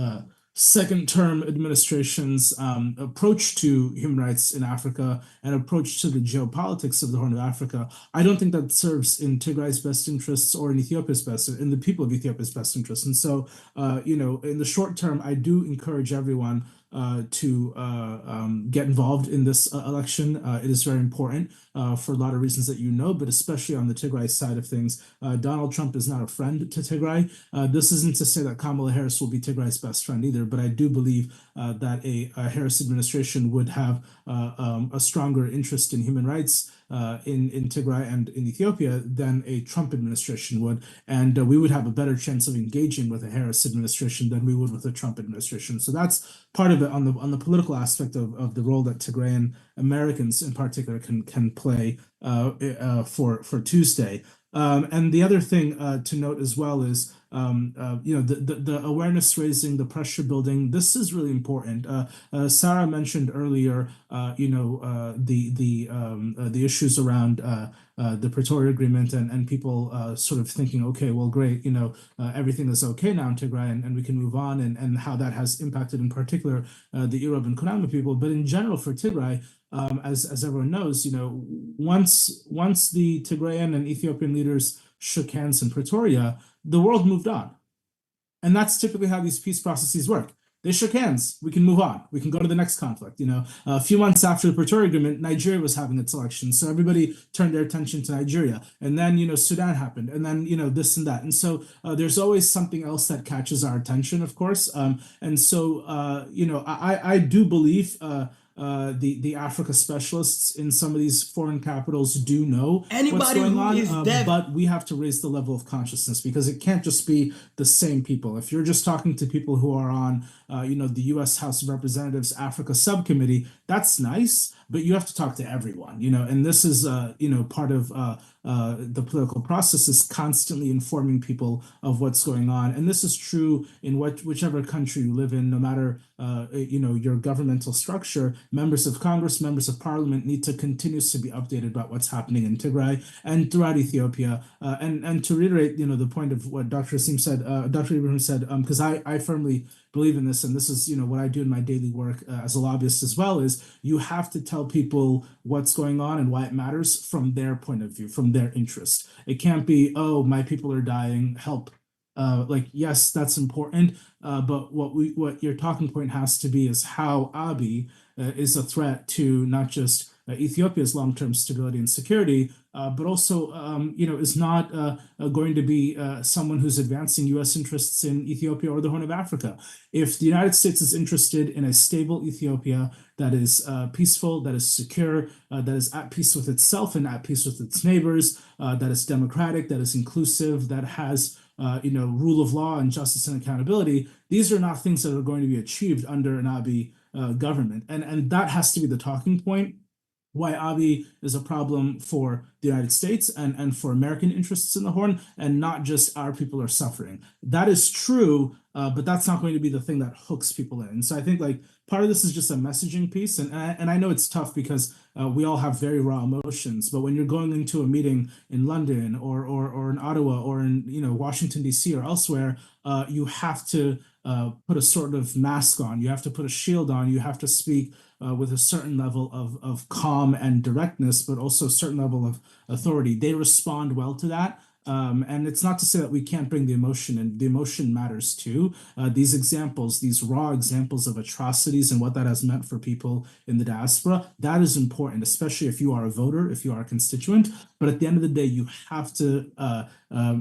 second term administration's approach to human rights in Africa and approach to the geopolitics of the Horn of Africa, I don't think that serves in Tigray's best interests or in in the people of Ethiopia's best interests. And so, in the short term, I do encourage everyone to get involved in this election. It is very important for a lot of reasons that but especially on the Tigray side of things. Donald Trump is not a friend to Tigray. This isn't to say that Kamala Harris will be Tigray's best friend either, but I do believe that a Harris administration would have a stronger interest in human rights in Tigray and in Ethiopia than a Trump administration would. And we would have a better chance of engaging with a Harris administration than we would with a Trump administration. So that's part of it on the political aspect of the role that Tigrayan Americans in particular can play for Tuesday. And the other thing to note as well is, the awareness raising, the pressure building. This is really important. Sarah mentioned earlier, the issues around the Pretoria Agreement and people sort of thinking, okay, well, great, everything is okay now in Tigray and we can move on, and how that has impacted in particular the Irob and Kunama people. But in general for Tigray, as everyone knows, once the Tigrayan and Ethiopian leaders shook hands in Pretoria, the world moved on. And that's typically how these peace processes work. They shook hands, we can move on, we can go to the next conflict. A few months after the Pretoria Agreement, Nigeria was having its elections, so everybody turned their attention to Nigeria. And then, Sudan happened, and then, this and that. And so there's always something else that catches our attention, of course. And so, I do believe the Africa specialists in some of these foreign capitals do know what's going on, but we have to raise the level of consciousness because it can't just be the same people. If you're just talking to people who are on, the U.S. House of Representatives Africa Subcommittee, that's nice, but you have to talk to everyone, and this is, part of the political process is constantly informing people of what's going on. And this is true in whichever country you live in, no matter, your governmental structure. Members of Congress, members of Parliament need to continuously be updated about what's happening in Tigray and throughout Ethiopia. And to reiterate, the point of what Dr. Asim said, Dr. Ibrahim said, because I firmly believe in this, and this is, what I do in my daily work as a lobbyist as well, is you have to tell people what's going on and why it matters from their point of view, from their interest. It can't be, oh, my people are dying, help. Yes, that's important, but what your talking point has to be is how Abiy is a threat to not just Ethiopia's long-term stability and security, but also, is not going to be someone who's advancing U.S. interests in Ethiopia or the Horn of Africa. If the United States is interested in a stable Ethiopia that is peaceful, that is secure, that is at peace with itself and at peace with its neighbors, that is democratic, that is inclusive, that has rule of law and justice and accountability, these are not things that are going to be achieved under an Abiy government. And that has to be the talking point. Why Abiy is a problem for the United States and for American interests in the Horn, and not just our people are suffering. That is true, but that's not going to be the thing that hooks people in. And so I think part of this is just a messaging piece. And I know it's tough because we all have very raw emotions, but when you're going into a meeting in London or in Ottawa or in Washington, D.C. or elsewhere, you have to put a sort of mask on. You have to put a shield on. You have to speak with a certain level of calm and directness, but also a certain level of authority. They respond well to that. And it's not to say that we can't bring the emotion, and the emotion matters too. These examples, these raw examples of atrocities and what that has meant for people in the diaspora, that is important, especially if you are a voter, if you are a constituent. But at the end of the day, you have to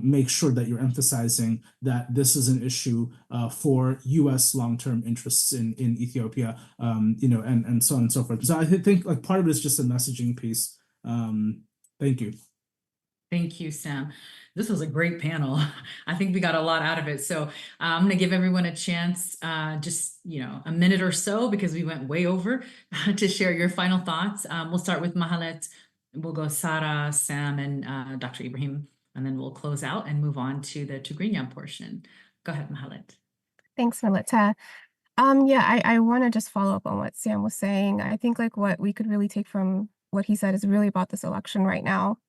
make sure that you're emphasizing that this is an issue for U.S. long-term interests in Ethiopia, and so on and so forth. So I think like part of it is just a messaging piece. Thank you. Thank you, Sam. This was a great panel. I think we got a lot out of it. So I'm going to give everyone a chance, just a minute or so, because we went way over, to share your final thoughts. We'll start with Mahalet. We'll go Sarah, Sam, and Dr. Ibrahim, and then we'll close out and move on to the Tigrinya portion. Go ahead, Mahalet. Thanks, Melita. Yeah, I want to just follow up on what Sam was saying. I think like what we could really take from what he said is really about this election right now.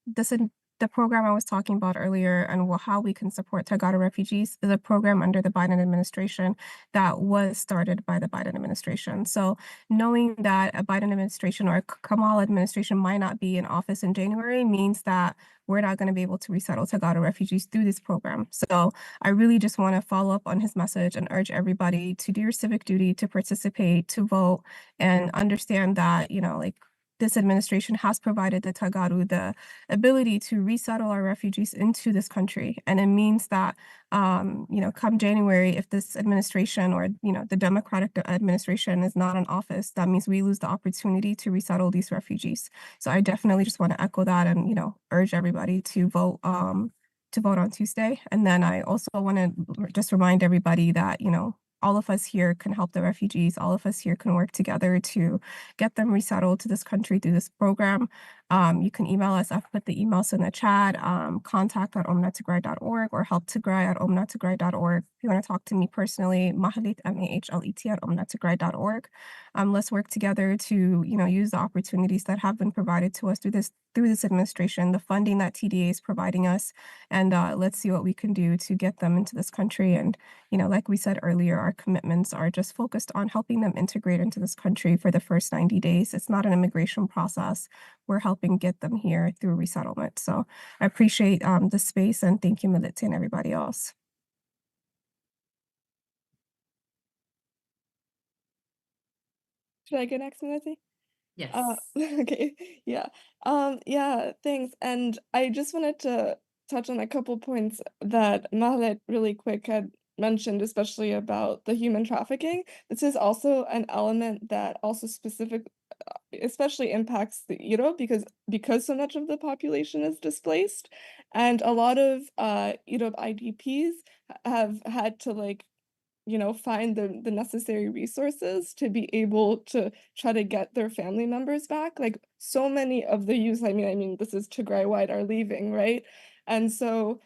The program I was talking about earlier and how we can support Tagata refugees is a program under the Biden administration that was started by the Biden administration. So knowing that a Biden administration or a Kamala administration might not be in office in January means that we're not going to be able to resettle Tagata refugees through this program. So I really just want to follow up on his message and urge everybody to do your civic duty, to participate, to vote, and understand that, this administration has provided the Tagaru the ability to resettle our refugees into this country. And it means that, come January, if this administration or, the Democratic administration is not in office, that means we lose the opportunity to resettle these refugees. So I definitely just want to echo that and, urge everybody to vote on Tuesday. And then I also want to just remind everybody that, all of us here can help the refugees. All of us here can work together to get them resettled to this country through this program. You can email us. I've put the emails in the chat, contact@omnatigray.org or helptigray@omnatigray.org. If you want to talk to me personally, Mahalet, M-A-H-L-E-T @omnatigray.org. Let's work together to, use the opportunities that have been provided to us through this administration, the funding that TDA is providing us, and let's see what we can do to get them into this country. And, like we said earlier, our commitments are just focused on helping them integrate into this country for the first 90 days. It's not an immigration process. We're helping get them here through resettlement. So I appreciate the space, and thank you, Melita, and everybody else. Should I go next, Melissa? Yes. Okay. Yeah. Yeah, thanks. And I just wanted to touch on a couple points that Mahalet really quick had mentioned, especially about the human trafficking. This is also an element that also especially impacts the Irob because so much of the population is displaced, and a lot of Irob IDPs have had to find the necessary resources to be able to try to get their family members back. Like so many of the youth, I mean, this is Tigray-wide, are leaving, right? And so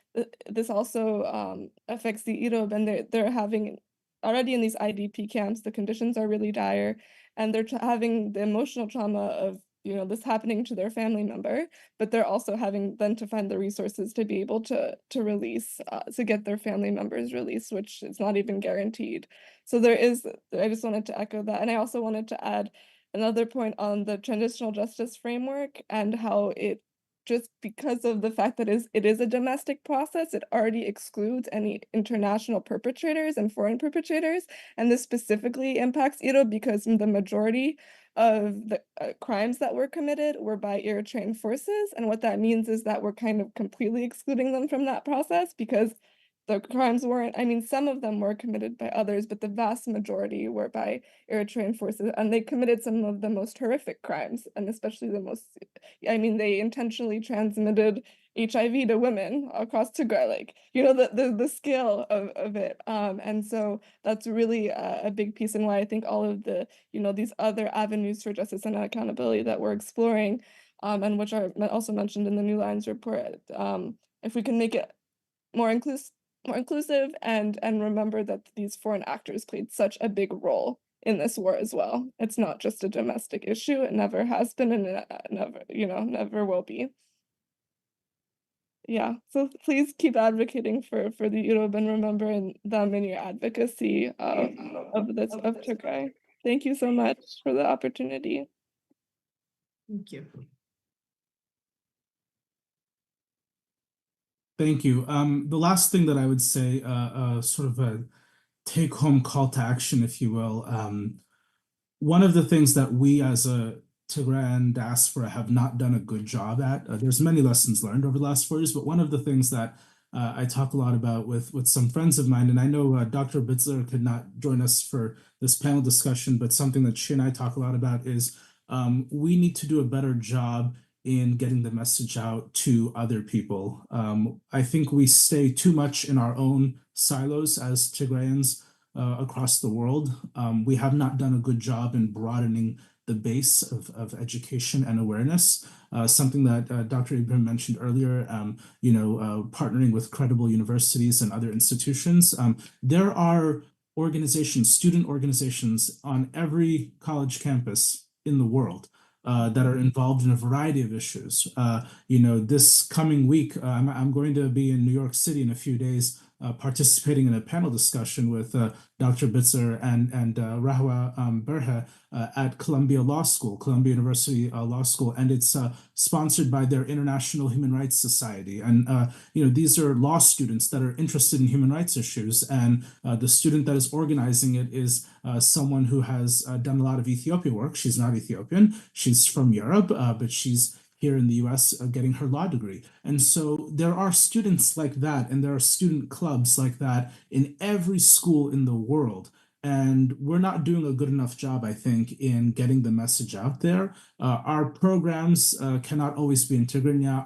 this also affects the Irob, and they're having already in these IDP camps, the conditions are really dire, and they're having the emotional trauma of this happening to their family member, but they're also having then to find the resources to be able to release, to get their family members released, which is not even guaranteed. So I just wanted to echo that. And I also wanted to add another point on the transitional justice framework and how it, just because of the fact that it is a domestic process, it already excludes any international perpetrators and foreign perpetrators. And this specifically impacts Irob because the majority of the crimes that were committed were by Eritrean forces. And what that means is that we're kind of completely excluding them from that process because the crimes weren't, some of them were committed by others, but the vast majority were by Eritrean forces, and they committed some of the most horrific crimes, and especially they intentionally transmitted HIV to women across Tigray, the scale of it. And so that's really a big piece, and why I think all of the, these other avenues for justice and accountability that we're exploring, and which are also mentioned in the New Lines report, if we can make it more inclusive and remember that these foreign actors played such a big role in this war as well. It's not just a domestic issue. It never has been, and it never, never will be. Yeah, so please keep advocating for the Yoruba and remembering them in your advocacy of Tigray. Thank you so much for the opportunity. Thank you. Thank you. The last thing that I would say, sort of a take-home call to action, if you will. One of the things that we as a Tigrayan diaspora have not done a good job at, there's many lessons learned over the last 4 years, but one of the things that I talk a lot about with some friends of mine, and I know Dr. Bitzler could not join us for this panel discussion, but something that she and I talk a lot about is we need to do a better job in getting the message out to other people. I think we stay too much in our own silos as Tigrayans across the world. We have not done a good job in broadening the base of education and awareness, something that Dr. Ibrahim mentioned earlier, partnering with credible universities and other institutions. There are organizations, student organizations on every college campus in the world that are involved in a variety of issues. This coming week, I'm going to be in New York City in a few days, participating in a panel discussion with Dr. Bitzer and Rahwa Berhe at Columbia University Law School, and it's sponsored by their International Human Rights Society. And these are law students that are interested in human rights issues, and the student that is organizing it is someone who has done a lot of Ethiopia work. She's not Ethiopian, she's from Europe, but she's here in the US getting her law degree. And so there are students like that, and there are student clubs like that in every school in the world. And we're not doing a good enough job, I think, in getting the message out there. Our programs cannot always be in Tigrinya.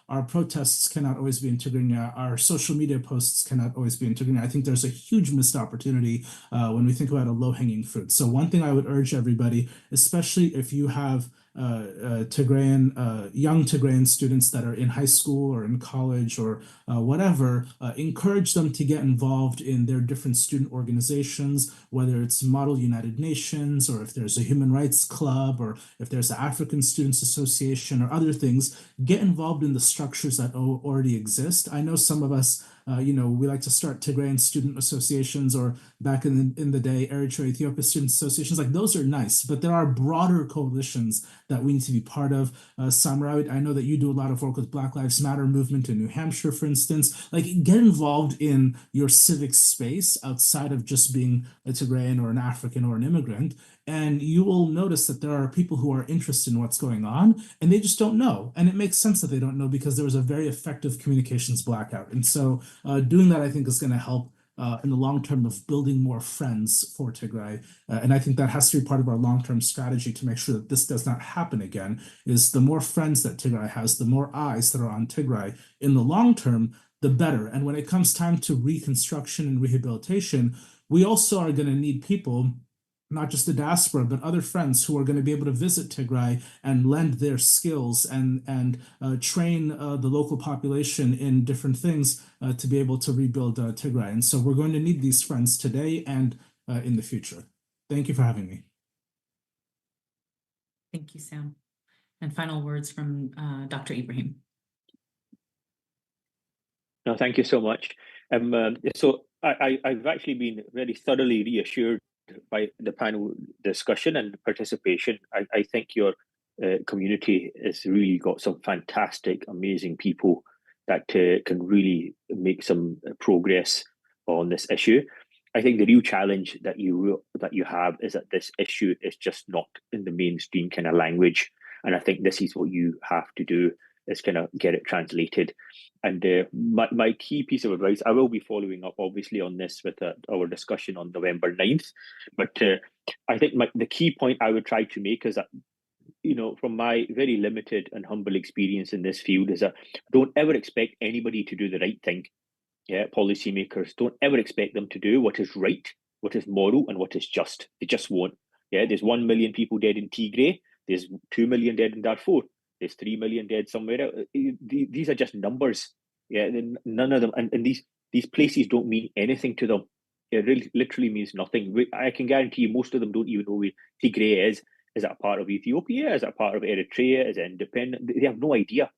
Our protests cannot always be in Tigrinya. Our social media posts cannot always be in Tigrinya. I think there's a huge missed opportunity when we think about a low-hanging fruit. So one thing I would urge everybody, especially if you have young Tigrayan students that are in high school or in college or whatever, encourage them to get involved in their different student organizations, whether it's Model United Nations, or if there's a human rights club, or if there's the African Students Association or other things. Get involved in the structures that already exist. I know some of us, we like to start Tigrayan student associations, or back in the day, Eritrea, Ethiopia student associations. Like, those are nice, but there are broader coalitions that we need to be part of. Samrawit, I know that you do a lot of work with Black Lives Matter movement in New Hampshire, for instance. Like, get involved in your civic space outside of just being a Tigrayan or an African or an immigrant, and you will notice that there are people who are interested in what's going on, and they just don't know. And it makes sense that they don't know, because there was a very effective communications blackout. And so doing that, I think, is going to help in the long term of building more friends for Tigray. And I think that has to be part of our long-term strategy to make sure that this does not happen again, is the more friends that Tigray has, the more eyes that are on Tigray in the long term, the better. And when it comes time to reconstruction and rehabilitation, we also are going to need people, not just the diaspora, but other friends who are going to be able to visit Tigray and lend their skills and train the local population in different things to be able to rebuild Tigray. And so we're going to need these friends today and in the future. Thank you for having me. Thank you, Sam. And final words from Dr. Ibrahim. No, thank you so much. So I've actually been very thoroughly reassured by the panel discussion and participation. I think your community has really got some fantastic, amazing people that can really make some progress on this issue. I think the real challenge that you have is that this issue is just not in the mainstream kind of language, and I think this is what you have to do, is kind of get it translated. And my key piece of advice, I will be following up obviously on this with our discussion on November 9th, but I think the key point I would try to make is that, from my very limited and humble experience in this field, is that don't ever expect anybody to do the right thing. Yeah, policymakers, don't ever expect them to do what is right, what is moral, and what is just. They just won't. Yeah, there's 1 million people dead in Tigray, there's 2 million dead in Darfur, there's 3 million dead somewhere else. These are just numbers. Yeah, none of them, and these places don't mean anything to them. it really literally means nothing. I can guarantee you most of them don't even know where Tigray is. Is that a part of Ethiopia? Is that a part of Eritrea? Is it independent? They have no idea.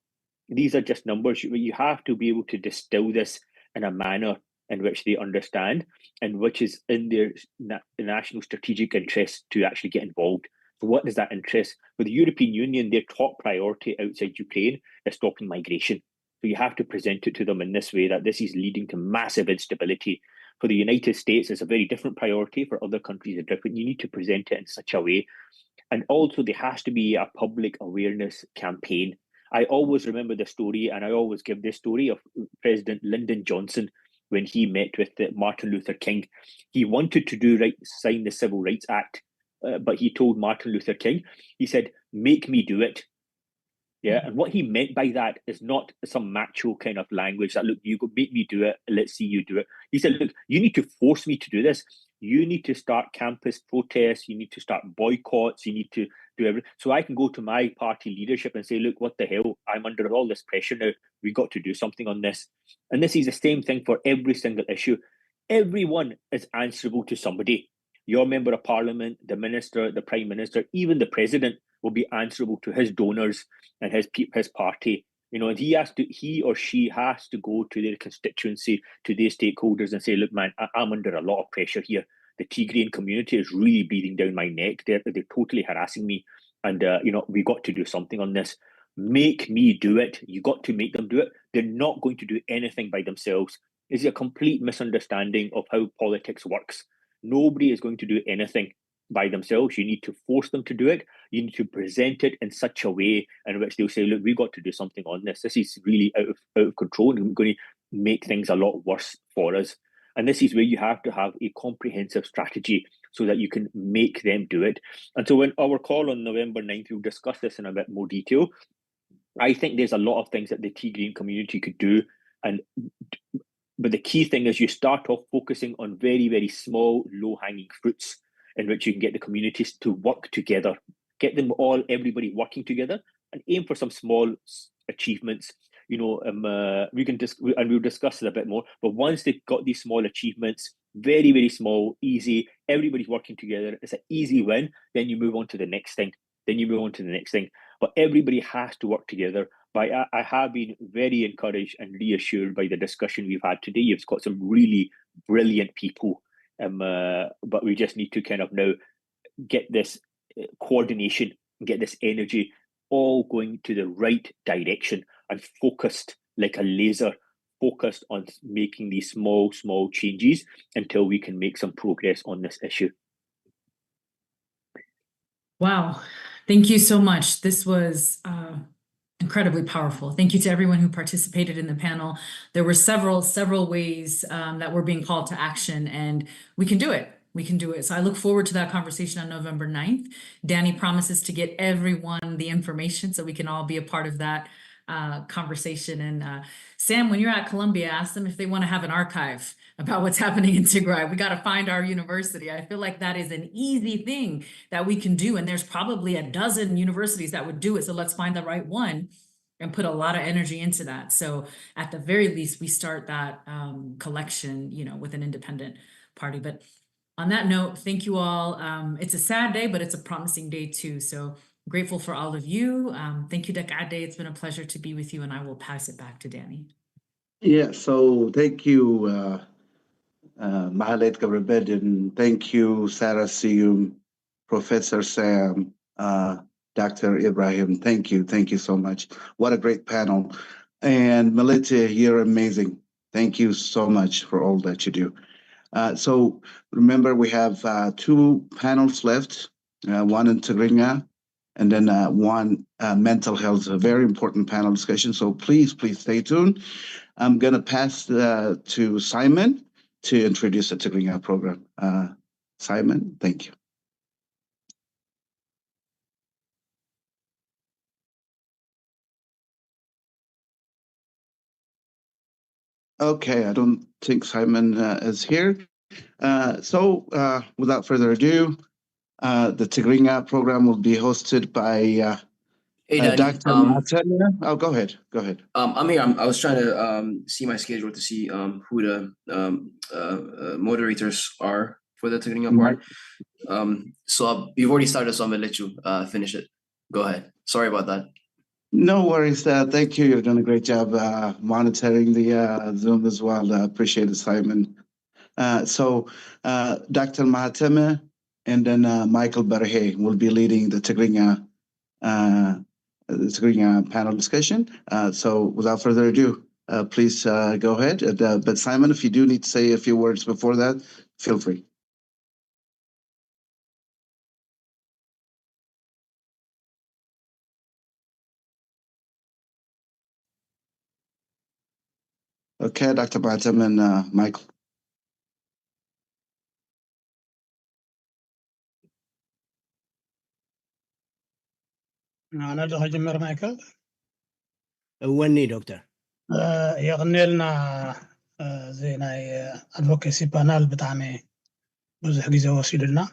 These are just numbers. You have to be able to distill this in a manner in which they understand and which is in their national strategic interest to actually get involved. So what is that interest? For the European Union, their top priority outside Ukraine is stopping migration. So you have to present it to them in this way, that this is leading to massive instability. For the United States, it's a very different priority. For other countries, it's different. You need to present it in such a way. And also there has to be a public awareness campaign. I always remember the story, and I always give this story of President Lyndon Johnson when he met with Martin Luther King. He wanted to sign the Civil Rights Act, but he told Martin Luther King, he said, "Make me do it." Yeah, and what he meant by that is not some macho kind of language that, look, you go make me do it, let's see you do it. He said, look, you need to force me to do this. You need to start campus protests. You need to start boycotts. You need to do everything. So I can go to my party leadership and say, look, what the hell? I'm under all this pressure now. We got to do something on this. And this is the same thing for every single issue. Everyone is answerable to somebody. Your member of parliament, the minister, the prime minister, even the president will be answerable to his donors and his party. You know, and he or she has to go to their constituency, to their stakeholders and say, look, man, I'm under a lot of pressure here. The Tigrayan community is really breathing down my neck. They're totally harassing me. And, you know, we got to do something on this. Make me do it. You got to make them do it. They're not going to do anything by themselves. It's a complete misunderstanding of how politics works. Nobody is going to do anything by themselves. You need to force them to do it. You need to present it in such a way in which they'll say, look, we've got to do something on this. This is really out of control and we're going to make things a lot worse for us. And this is where you have to have a comprehensive strategy so that you can make them do it. And so when our call on November 9th, we'll discuss this in a bit more detail. I think there's a lot of things that the Tigrayan community could do. But the key thing is you start off focusing on very, very small, low-hanging fruits in which you can get the communities to work together, get them all, everybody working together, and aim for some small achievements. You know, we'll discuss it a bit more. But once they've got these small achievements, very, very small, easy, everybody's working together, it's an easy win. Then you move on to the next thing. But everybody has to work together. But I have been very encouraged and reassured by the discussion we've had today. You've got some really brilliant people. But we just need to kind of now get this coordination, get this energy all going to the right direction and focused like a laser, focused on making these small changes until we can make some progress on this issue. Wow. Thank you so much. This was incredibly powerful. Thank you to everyone who participated in the panel. There were several ways that we're being called to action, and we can do it. So I look forward to that conversation on November 9th. Danny promises to get everyone the information so we can all be a part of that conversation. And Sam, when you're at Columbia, ask them if they want to have an archive about what's happening in Tigray. We got to find our university. I feel like that is an easy thing that we can do. And there's probably a dozen universities that would do it. So let's find the right one and put a lot of energy into that. So at the very least, we start that collection, you know, with an independent party. But on that note, thank you all. It's a sad day, but it's a promising day too. So I'm grateful for all of you. Thank you, Dr. Ade. It's been a pleasure to be with you, and I will pass it back to Danny. Yeah, so thank you, Mahalet Gabrabed, and thank you, Sarah Siyum, Professor Sam, Dr. Ibrahim. Thank you so much. What a great panel. And Melita, you're amazing. Thank you so much for all that you do. So remember, we have 2 panels left, one in Tigray, and then one mental health, a very important panel discussion. So please stay tuned. I'm going to pass to Simon to introduce the Tigray program. Simon, thank you. Okay, I don't think Simon is here. So without further ado, the Tigray program will be hosted by Hey, Danny. Dr. Martin, oh, go ahead. Go ahead. I'm here. I was trying to see my schedule to see who the moderators are for the Tigray part. So you've already started, so I'm gonna let you finish it. Go ahead. Sorry about that. No worries. Thank you. You've done a great job monitoring the Zoom as well. Appreciate it, Simon. So Dr. Mahatema and then Michael Berhe will be leading the Tigray panel discussion. So without further ado, please go ahead. But Simon, if you do need to say a few words before that, feel free. Okay, Dr. Batem and Michael. أنا ده هجمر مايكل وني دكتور يغني لنا زي ناي advocacy panel بتاعمي بزح جزء وسيلنا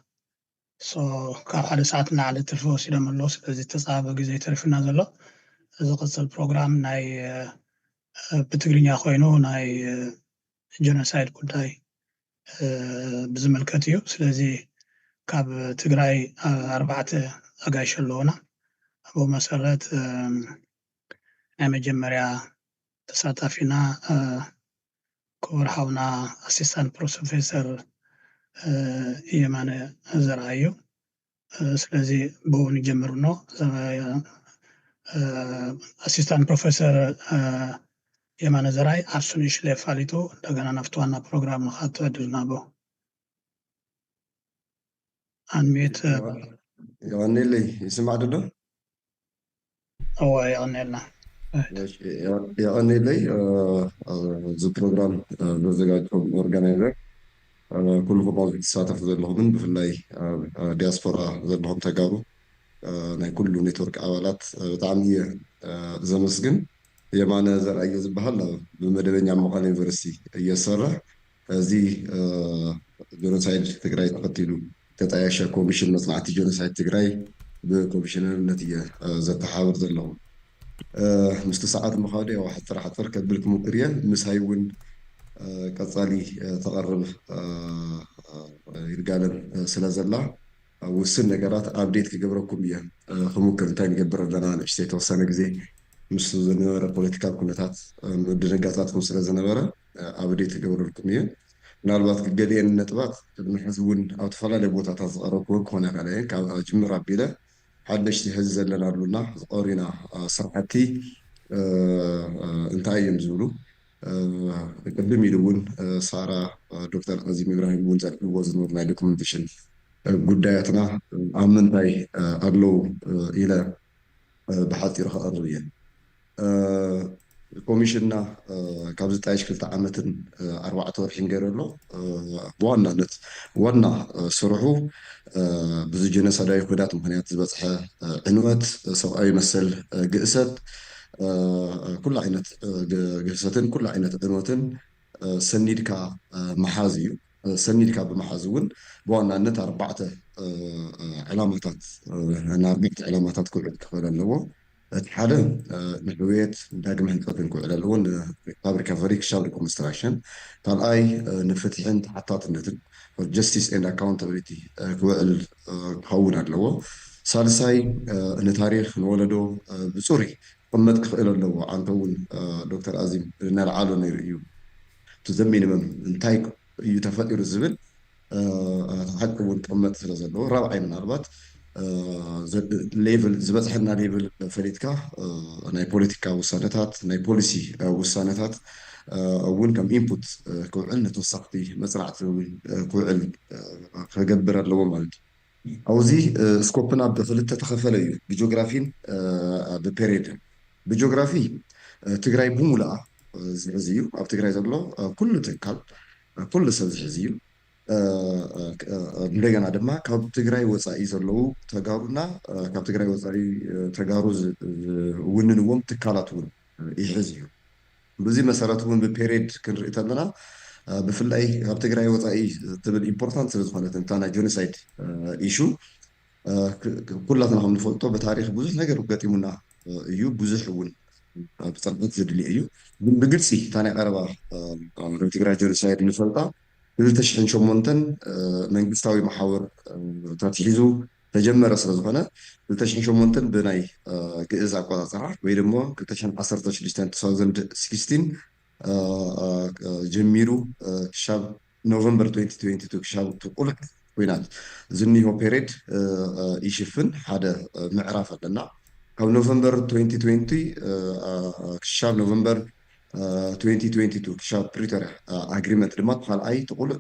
سو كاب حد ساعتنا على التلفون وسيلة من لوس إذا تصاب جزء تلفنا زلوا إذا قصة البرنامج ناي بتقريني أخوينو ناي genocide كوداي بزمن كتيو سلزي كاب تجراي 4 أجايش اللونا أبو مسألة مجمريا تساتفينا كور حونا أسيستان بروفيسور يمان زرايو سلزي بو نجمرنو أسيستان بروفيسور يمان زراي أرسونيش لفاليتو دغنا نفتوانا بروجرام نخاتو أدونا بو أنميت يغني لي يسمع ددو هو يغني لنا يغني لي زو بروجرام بزغاجكم اورجانيزر كلكم بعض تساتف ዘለኹም ብፍላይ ዲያስፖራ ዘለኹም ተጋሩ ናይ ኩሉ ኔትወርክ ኣባላት ብጣዕሚ ዘመስግን የማነ ዘርአየ ዝበሃል ብመደበኛ መቐለ ዩኒቨርሲቲ እየሰራሕ እዚ ጀኖሳይድ ትግራይ ተኸቲሉ ተጣያሸ ኮሚሽን መጽናዕቲ ጀኖሳይድ ትግራይ ብኮሚሽነርነት እየ ዘተሓብር ዘለኹ ምስቲ ሰዓት ምኻደ ያው ሓፀር ከብልክም ቅርየ ምሳይ እውን ቀጻሊ ተቐርብ ይርጋለም ስለዘላ ውስን ነገራት አፕዴት ክገብረኩም እየ ክሙክር እንታይ ንገብር ኣለና ንእሽተይ ተወሰነ ግዜ ምስ ዝነበረ ፖለቲካል ኩነታት ድንጋታትኩም ስለዝነበረ አፕዴት ክገብረልኩም እየ ምናልባት ገሊአን ነጥባት ቅድሚ ሕዚ እውን ኣብ ተፈላለየ ቦታታት ዝቐረብክዎ ክኾነ ይኽእል እየ ካብ ጅምር ኣቢለ ሓደሽቲ ሕዚ ዘለና ኣሉና ዝቐሪና ስራሕቲ እንታይ እዮም ዝብሉ ቅድም ኢሉ እውን ሳራ ዶክተር ነዚም ኢብራሂም እውን ዘርእይዎ ዝነበሩ ናይ ዶክመንቴሽን ጉዳያትና ኣብ ምንታይ ኣለው ኢለ ብሓፂሩ ክቐርብ እየ ኮሚሽንና ካብ ዝጣየሽ 2 ዓመትን 4 ወርሕን ገይሩ ኣሎ ብዋናነት ዋና ስርሑ ብዙ ጀኖሳይዳዊ ኩናት ምክንያት ዝበፅሐ ዕንወት ሰብኣዊ መሰል ግእሰት ኩሉ ዓይነት ግእሰትን ኩሉ ዓይነት ዕንወትን ሰኒድካ መሓዝ እዩ ሰኒድካ ብምሓዝ እውን ብዋናነት 4 ዕላማታት ዕላማታት ክውዕል ክኽእል ኣለዎ እቲ ሓደ ንሕውየት ዳግመ ህንፀትን ክውዕል ኣለዎ ንፋብሪካ ክሻብ ሪኮንስትራክሽን ካልኣይ ንፍትሕን ተሓታትነትን ጀስቲስ ኤንድ ኣካውንታቢሊቲ ክውዕል ክኸውን ኣለዎ ሳልሳይ ንታሪክ ንወለዶ ብፁሪ ቅመጥ ክኽእል ኣለዎ ኣንተ እውን ዶክተር ኣዚም እናልዓሎ ነይሩ እዩ ቱ ዘ ሚኒመም እንታይ እዩ ተፈጢሩ ዝብል ሓቂ እውን ቅመጥ ስለ ዘለዎ ራብዓይ ምናልባት ሌቭል ዝበፅሐና ሌቭል ፈሊጥካ ናይ ፖለቲካ ውሳነታት ናይ ፖሊሲ ውሳነታት እውን ከም ኢንፑት ክውዕል ነተወሳኽቲ መፅናዕቲ ክውዕል ክገብር ኣለዎ ማለት እዩ ኣብዚ ስኮፕና ብክልተ ተኸፈለ እዩ ብጂኦግራፊን ብፔሪድን ብጂኦግራፊ ትግራይ ብሙሉኣ ዝሕዝ እዩ ኣብ ትግራይ ዘሎ ኩሉ ትካል ኩሉ ሰብ ዝሕዝ እዩ እንደገና ድማ ካብ ትግራይ ወፃኢ ዘለዉ ተጋሩና ካብ ትግራይ ወፃኢ ተጋሩ ውንንዎም ትካላት እውን ይሕዝ እዩ በዚ መሰረት እውን ብፔሪድ ክንርኢ ተለና ብፍላይ ካብ ትግራይ ወፃኢ ትብል ኢምፖርታንት ስለ ዝኾነት እንታ ናይ ጀኖሳይድ ኢሹ ኩላትና ከም ንፈልጦ ብታሪክ ብዙሕ ነገር ገጢሙና እዩ ብዙሕ እውን ብፅንተት ዝድሊ እዩ ግን ብግልፂ ታናይ ቀረባ ትግራይ ጀኖሳይድ ንፈልጣ 2008 መንግስታዊ ማሕበር ተትሒዙ ተጀመረ ስለ ዝኾነ 2008 ብናይ ግእዝ ኣቆፃፅራ ወይ ድማ 2016 ጀሚሩ ክሻብ ኖቨምበር 2022 ክሻብ ቁልዕ ኩናት ዝኒሆ ፔሬድ ይሽፍን ሓደ ምዕራፍ ኣለና ካብ ኖቨምበር 2020 ክሻብ ኖቨምበር 2022 ክሻብ ፕሪቶሪያ ኣግሪመንት ድማ ካልኣይ ትቁልዕ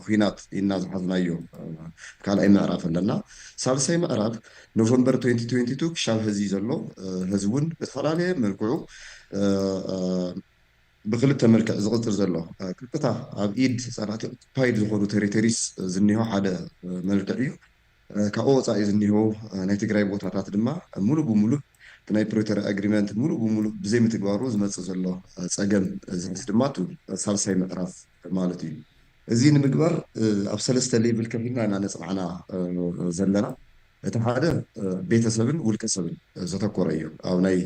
ኩናት ኢና ዝሓዝናዮ ካልኣይ ምዕራፍ ኣለና ሳልሳይ ምዕራፍ ኖቨምበር 2022 ክሻብ ህዚ ዘሎ ህዚ እውን ብዝተፈላለየ መልክዑ ብክልተ መልክዕ ዝቕፅል ዘሎ ክልተታ ኣብ ኢድ ህፃናት ኦኩፓይድ ዝኾኑ ቴሪቶሪስ ዝኒሆ ሓደ መልክዕ እዩ ካብኡ ወፃኢ ዝኒሆ ናይ ትግራይ ቦታታት ድማ ሙሉእ ብሙሉእ ናይ ፕሪቶሪያ ኣግሪመንት ሙሉእ ብሙሉእ ብዘይ ምትግባሩ ዝመፅእ ዘሎ ፀገም ዝሕዝ ድማ ሳልሳይ ምዕራፍ ማለት እዩ እዚ ንምግባር ኣብ ሰለስተ ሌቭል ከፊልና ኢና ነፅናዕና ዘለና እቲ ሓደ ቤተሰብን ውልቀ ሰብን ዘተኮረ እዩ ኣብ ናይ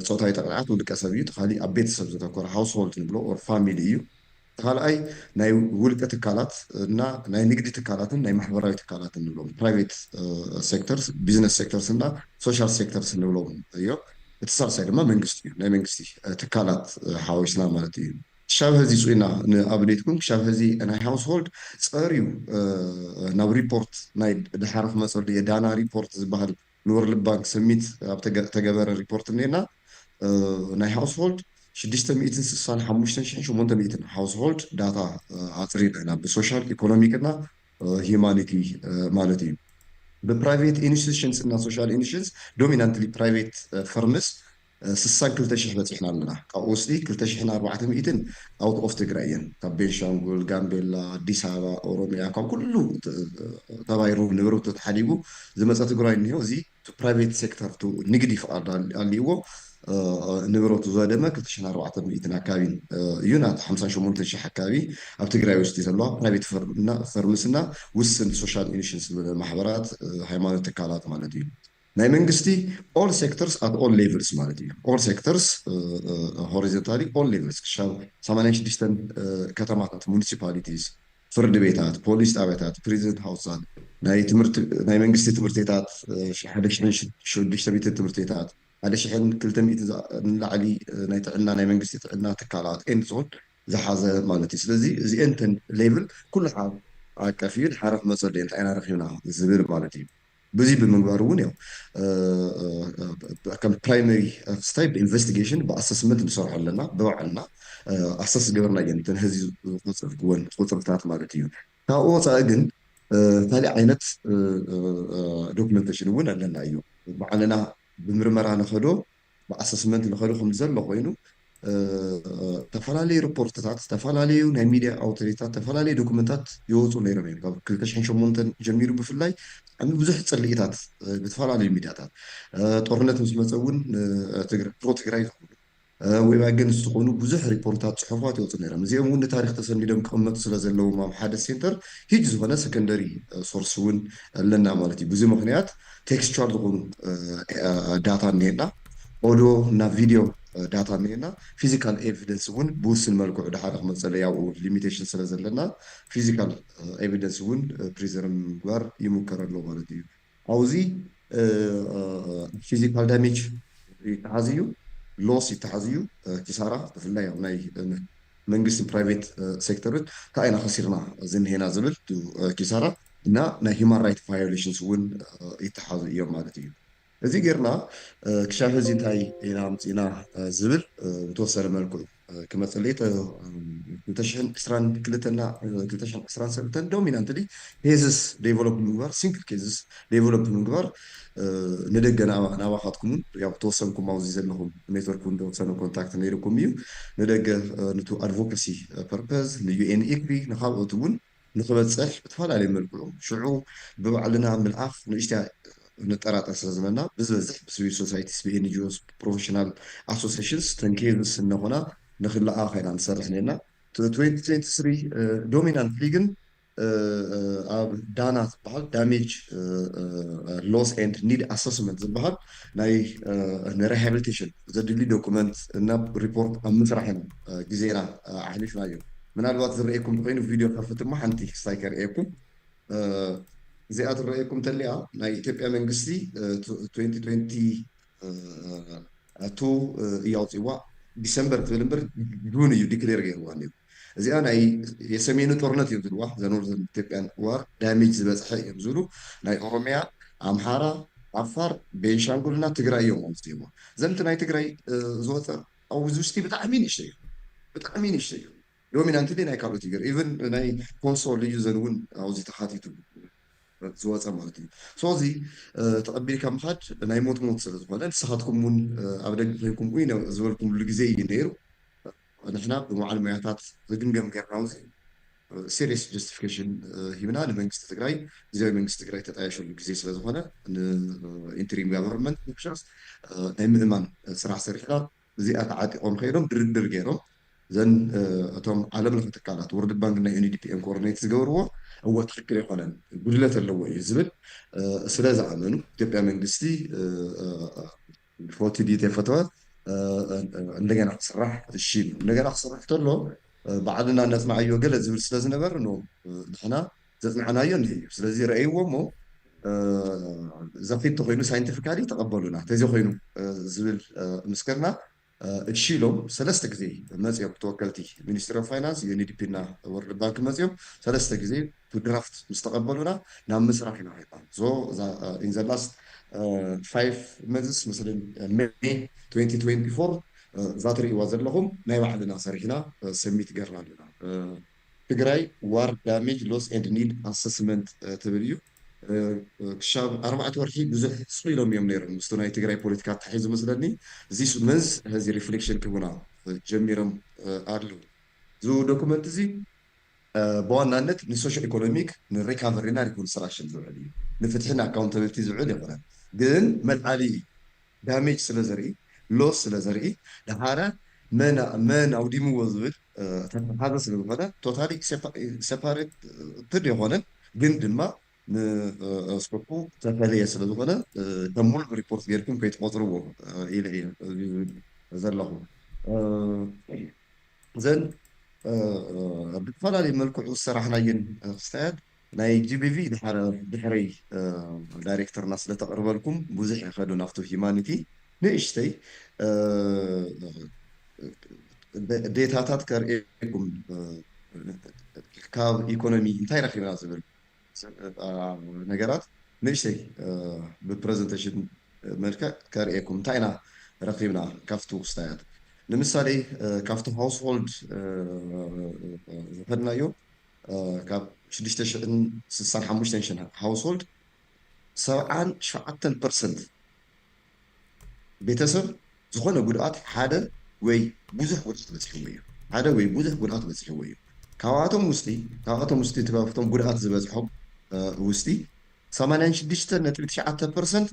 ፆታዊ ተቕልዓት ውልቀ ሰብ እዩ ተኻሊእ ኣብ ቤተሰብ ዘተኮረ ሃውስሆልድ ንብሎ ኦር ፋሚሊ እዩ ካልኣይ ናይ ውልቀ ትካላት እና ናይ ንግዲ ትካላትን ናይ ማሕበራዊ ትካላትን ንብሎም ፕራይቬት ሴክተርስ ቢዝነስ ሴክተርስ እና ሶሻል ሴክተርስ ንብሎም እዮም እቲ ሳልሳይ ድማ መንግስቲ እዩ ናይ መንግስቲ ትካላት ሓዊስና ማለት እዩ ክሻብ ህዚ ፅኢና ንኣብሌትኩም ክሻብ ህዚ ናይ ሃውስሆልድ ፀርዩ ናብ ሪፖርት ናይ ድሓር ክመፀሉ የዳና ሪፖርት ዝበሃል ንወርልድ ባንክ ሰሚት ኣብ ተገበረ ሪፖርት እኒአና ናይ ሃውስሆልድ 665,800 ሃውስሆልድ ዳታ ኣፅሪና ኢና ብሶሻል ኢኮኖሚክ እና ሂማኒቲ ማለት እዩ ብፕራይቬት ኢንስቲቱሽንስ እና ሶሻል ኢንስቲቱሽንስ ዶሚናንትሊ ፕራይቬት ፈርምስ 62,000 በፂሕና ኣለና ካብኡ ውሽጢ 2,400 ኣውት ኦፍ ትግራይ እየን ካብ ቤንሻንጉል ጋምቤላ ኣዲስ ኣበባ ኦሮሚያ ካብ ኩሉ ተባይሩ ንብረቱ ተሓዲጉ ዝመፀ ትግራይ እኒሆ እዚ ፕራይቬት ሴክተር ንግዲ ፍቃድ ኣልይዎ ንብረቱ ዘደመ 2,400 ኣካባቢ እዩ ናት 58,000 ኣካባቢ ኣብ ትግራይ ውሽጢ ዘለዋ ፕራይቬት ፈርምስ እና ውስን ሶሻል ኢንስቲቱሽንስ ማሕበራት ሃይማኖት ትካላት ማለት እዩ ናይ መንግስቲ ኦል ሴክተርስ ኣት ኦል ሌቭልስ ማለት እዩ ኦል ሴክተርስ ሆሪዞንታሊ ኦል ሌቭልስ ክሻብ 86 ከተማታት ሙኒሲፓሊቲስ ፍርድ ቤታት ፖሊስ ጣብያታት ፕሪዝን ሃውሳት ናይ መንግስቲ ትምህርቲ ቤታት 1,600 ትምህርቲ ቤታት 1,200 ንላዕሊ ናይ ጥዕና ናይ መንግስቲ ጥዕና ትካላት ኤንሶን ዝሓዘ ማለት እዩ ስለዚ እዚአን ሌቭል ኩሉ ሓብ ኣቀፍ እዩ ሓረፍ መፀሊ እንታይ ኢና ረኺብና ዝብል ማለት እዩ በዚ ብምግባር እውን ያው ከም ፕራይመሪ ስታይ ብኢንቨስቲጌሽን ብኣሰስመንት ንሰርሖ ኣለና ብባዕልና ኣሰስ ገበርና እየን እንተን ህዚ ቁፅርታት ማለት እዩ ካብኡ ወፃኢ ግን ካልእ ዓይነት ዶክመንቴሽን እውን ኣለና እዩ ባዕልና ብምርመራ ንኸዶ ብኣሰስመንት ንኸዶ ከም ዘሎ ኮይኑ ተፈላለዩ ሪፖርትታት ተፈላለዩ ናይ ሚድያ ኣውቶሪታት ተፈላለዩ ዶክመንታት ይወፁ ነይሮም እዮም ካብ 2008 ጀሚሩ ብፍላይ ዓሚ ብዙሕ ፅልኢታት ብተፈላለዩ ሚድያታት ጦርነት ምስ መፀ እውን ፕሮ ትግራይ ዝኾኑ ወይ ባገን ዝኾኑ ብዙሕ ሪፖርታት ፅሑፋት ይወፁ ነይሮም እዚኦም እውን ንታሪክ ተሰኒዶም ክቕመጡ ስለ ዘለዎም ኣብ ሓደ ሴንተር ሂጅ ዝኾነ ሰከንደሪ ሶርስ እውን ኣለና ማለት እዩ ብዙ ምክንያት ቴክስቹዋል ዝኾኑ ዳታ እኒሄና ኦዲዮ እና ቪድዮ ዳታ እኒሄና ፊዚካል ኤቪደንስ እውን ብውስን መልክዑ ድሓረ ክመፀለ ያው ሊሚቴሽን ስለ ዘለና ፊዚካል ኤቪደንስ እውን ፕሪዘርቭ ምግባር ይሙከር ኣሎ ማለት እዩ ኣብዚ ፊዚካል ዳሜጅ ይተሓዝ እዩ ሎስ ይተሓዝ እዩ ኪሳራ ብፍላይ ኣብ ናይ መንግስቲ ፕራይቬት ሴክተርን ካይና ከሲርና ዝንሄና ዝብል ኪሳራ እና ናይ ሂማን ራይት ቫዮሌሽንስ እውን ይተሓዙ እዮም ማለት እዩ እዚ ጌርና ክሻብ ህዚ እንታይ ኢና ምፅኢና ዝብል ብተወሰነ መልክዑ ክመፅለይ 2022 እና 2023 ዶሚናንትሊ ኬዝስ ዴቨሎፕ ምግባር ሲንግል ኬዝስ ዴቨሎፕ ምግባር ንደገ ናባኻትኩምን ያው ተወሰንኩም ኣብዚ ዘለኹም ኔትወርክ እንደወሰነ ኮንታክት ነይርኩም እዩ ንደገ ነቱ ኣድቮካሲ ፐርፐዝ ንዩኤን ኢክሪ ንካልኦት እውን ንክበፅሕ ብተፈላለዩ መልክዑ ሽዑ ብባዕልና ምልኣፍ ንእሽትያ ንጠራጠር ስለ ዝመና ብዝበዝሕ ብሲቪል ሶሳይቲስ ብኤንጂኦስ ፕሮፌሽናል ኣሶሲሽንስ ተንኬዝስ እነኾና ንክለኣ ኸይና ንሰርሕ ነርና 2023 ዶሚናንትሊ ግን ዳና ዝበሃል ዳሜጅ ሎስ ኤንድ ኒድ ኣሰስመንት ዝበሃል ናይ ንሪሃብሊቴሽን ዘድሊ ዶኩመንት ናብ ሪፖርት ኣብ ምስራሕ ኢና ግዜና ኣሕሊፍናዮ ምናልባት ዝረአየኩም ኮይኑ ቪድዮ ከፍት እሞ ሓንቲ ክስታይ ከርእየኩም እዚኣ ትረአየኩም ተሊኣ ናይ ኢትዮጵያ መንግስቲ 2022 እያ ኣውፂዋ ዲሰምበር ትብል እምበር ጁን እዩ ዲክሌር ገይርዋ ነይሩ እዚኣ ናይ የሰሜኑ ጦርነት እዮም ዝብልዋ ዘኖርዘርን ኢትዮጵያን ዋር ዳሜጅ ዝበፅሐ እዮም ዝብሉ ናይ ኦሮሚያ ኣምሓራ ዓፋር ቤንሻንጉልና ትግራይ እዮም ኣውፂዋ ዘንቲ ናይ ትግራይ ዝወፀ ኣብዚ ውሽጢ ብጣዕሚ ንእሽተይ እዩ ብጣዕሚ ንእሽተይ እዩ ዶሚናንትሊ ናይ ካልኦት ይገር ኢቨን ናይ ኮንሶ ልዩ ዘን እውን ኣብዚ ተኻቲቱ ዝወፀ ማለት እዩ ስለዚ ተቐቢልካ ምኻድ ናይ ሞት ስለ ዝኾነ ንስኻትኩም እውን ኣብ ደገ ኮይንኩም ኢና ዝበልኩምሉ ግዜ እዩ ነይሩ ንሕና ብመዓል ሞያታት ዝግምገም ጌርና ውዚ serious justification ሂብና ንመንግስቲ ትግራይ ጊዜያዊ መንግስቲ ትግራይ ተጣየሸሉ ግዜ ስለ ዝኾነ ኢንተሪም ጋቨርንመንት ኦፊሻልስ ናይ ምእማን ስራሕ ሰሪሕና እዚኣ ተዓጢቆም ከይዶም ድርድር ገይሮም ዘን እቶም ዓለም ለኸ ትካላት ወርልድ ባንክ ናይ ዩኒዲፒኤም ኮኦርዲኔት ዝገበርዎ እወ ትክክል ኣይኮነን ጉድለት ኣለዎ እዩ ዝብል ስለ ዝኣመኑ ኢትዮጵያ መንግስቲ ፎቲ ዲ ተፈተወ እንደገና ክስራሕ እሺ እንደገና ክስራሕ ተሎ ባዕልና ነፅናዕዮ ገለ ዝብል ስለ ዝነበረ ኖ ንሕና ዘፅናዕናዮ እንሄ እዩ ስለዚ ረአይዎ እሞ ዘፊት ኮይኑ ሳይንቲፊካሊ ተቐበሉና ተዚ ኮይኑ ዝብል ምስክርና እሺ ኢሎም ሰለስተ ግዜ መፅኦም ተወከልቲ ሚኒስትሪ ኦፍ ፋይናንስ ዩኒዲፒ እና ወርልድ ባንክ መፅኦም ሰለስተ ግዜ ድራፍት ምስ ተቐበሉና ናብ ምስራሕ ኢና ኸይድና ሶ ኢን ዘ ላስት 5 months مثلا May 2024 ذات رئيوا ዘለኹም ናይ ባዕልና ሰሪሕና ሰሚት ገርና ኣለና ትግራይ ዋር ዳሜጅ ሎስ ኤንድ ኒድ ኣሰስመንት ትብል እዩ ክሻብ 4 ወርሒ ብዙሕ ስኢሎም እዮም ነይሮም ምስቲ ናይ ትግራይ ፖለቲካ ተሓይዙ መስለኒ ዚስ መንዝ ህዚ ሪፍሌክሽን ክቡና ጀሚሮም ኣለዉ ዙ ዶኩመንት እዚ በዋናነት ንሶሾ ኢኮኖሚክ ንሪካቨሪና ሪኮንስትራክሽን ዝውዕል እዩ ንፍትሕን ኣካውንታብሊቲ ዝውዕል ይኾነን ግን መልዓሊ ዳሜጅ ስለ ዘርኢ ሎስ ስለ ዘርኢ ድሓረ መን ኣውዲምዎ ዝብል ተሓዘ ስለ ዝኾነ ቶታሊ ሴፓሬት ትድ የኾነን ግን ድማ ንስኮፑ ተፈለየ ስለ ዝኾነ ተሙሉ ሪፖርት ጌርኩም ከይትቆፅርዎ ኢለ ዘለኹ ዘን ብዝተፈላለዩ መልክዑ ዝሰራሕናየን ክስተያድ ናይ ጂቢቪ ድሕረይ ዳይሬክተርና ስለተቐርበልኩም ብዙሕ ይኸዱ ናብቲ ሂማኒቲ ንእሽተይ ዴታታት ከርእየኩም ካብ ኢኮኖሚ እንታይ ረኺብና ዝብል ነገራት ንእሽተይ ብፕሬዘንቴሽን መልክዕ ከርእየኩም እንታይ ኢና ረኺብና ካብቲ ክስተያድ ንምሳሌ ካብቲ ሃውስሆልድ ዝኸድናዮ ካብ 665 ሃውስሆልድ 77% ቤተሰብ ዝኾነ ጉድኣት ሓደ ወይ ብዙሕ ጉድኣት በፂሕዎ እዩ ሓደ ወይ ብዙሕ ጉድኣት በፂሕዎ እዩ ካብኣቶም ውሽጢ ካብቶም ጉድኣት ዝበፅሖም ውሽጢ 86.9%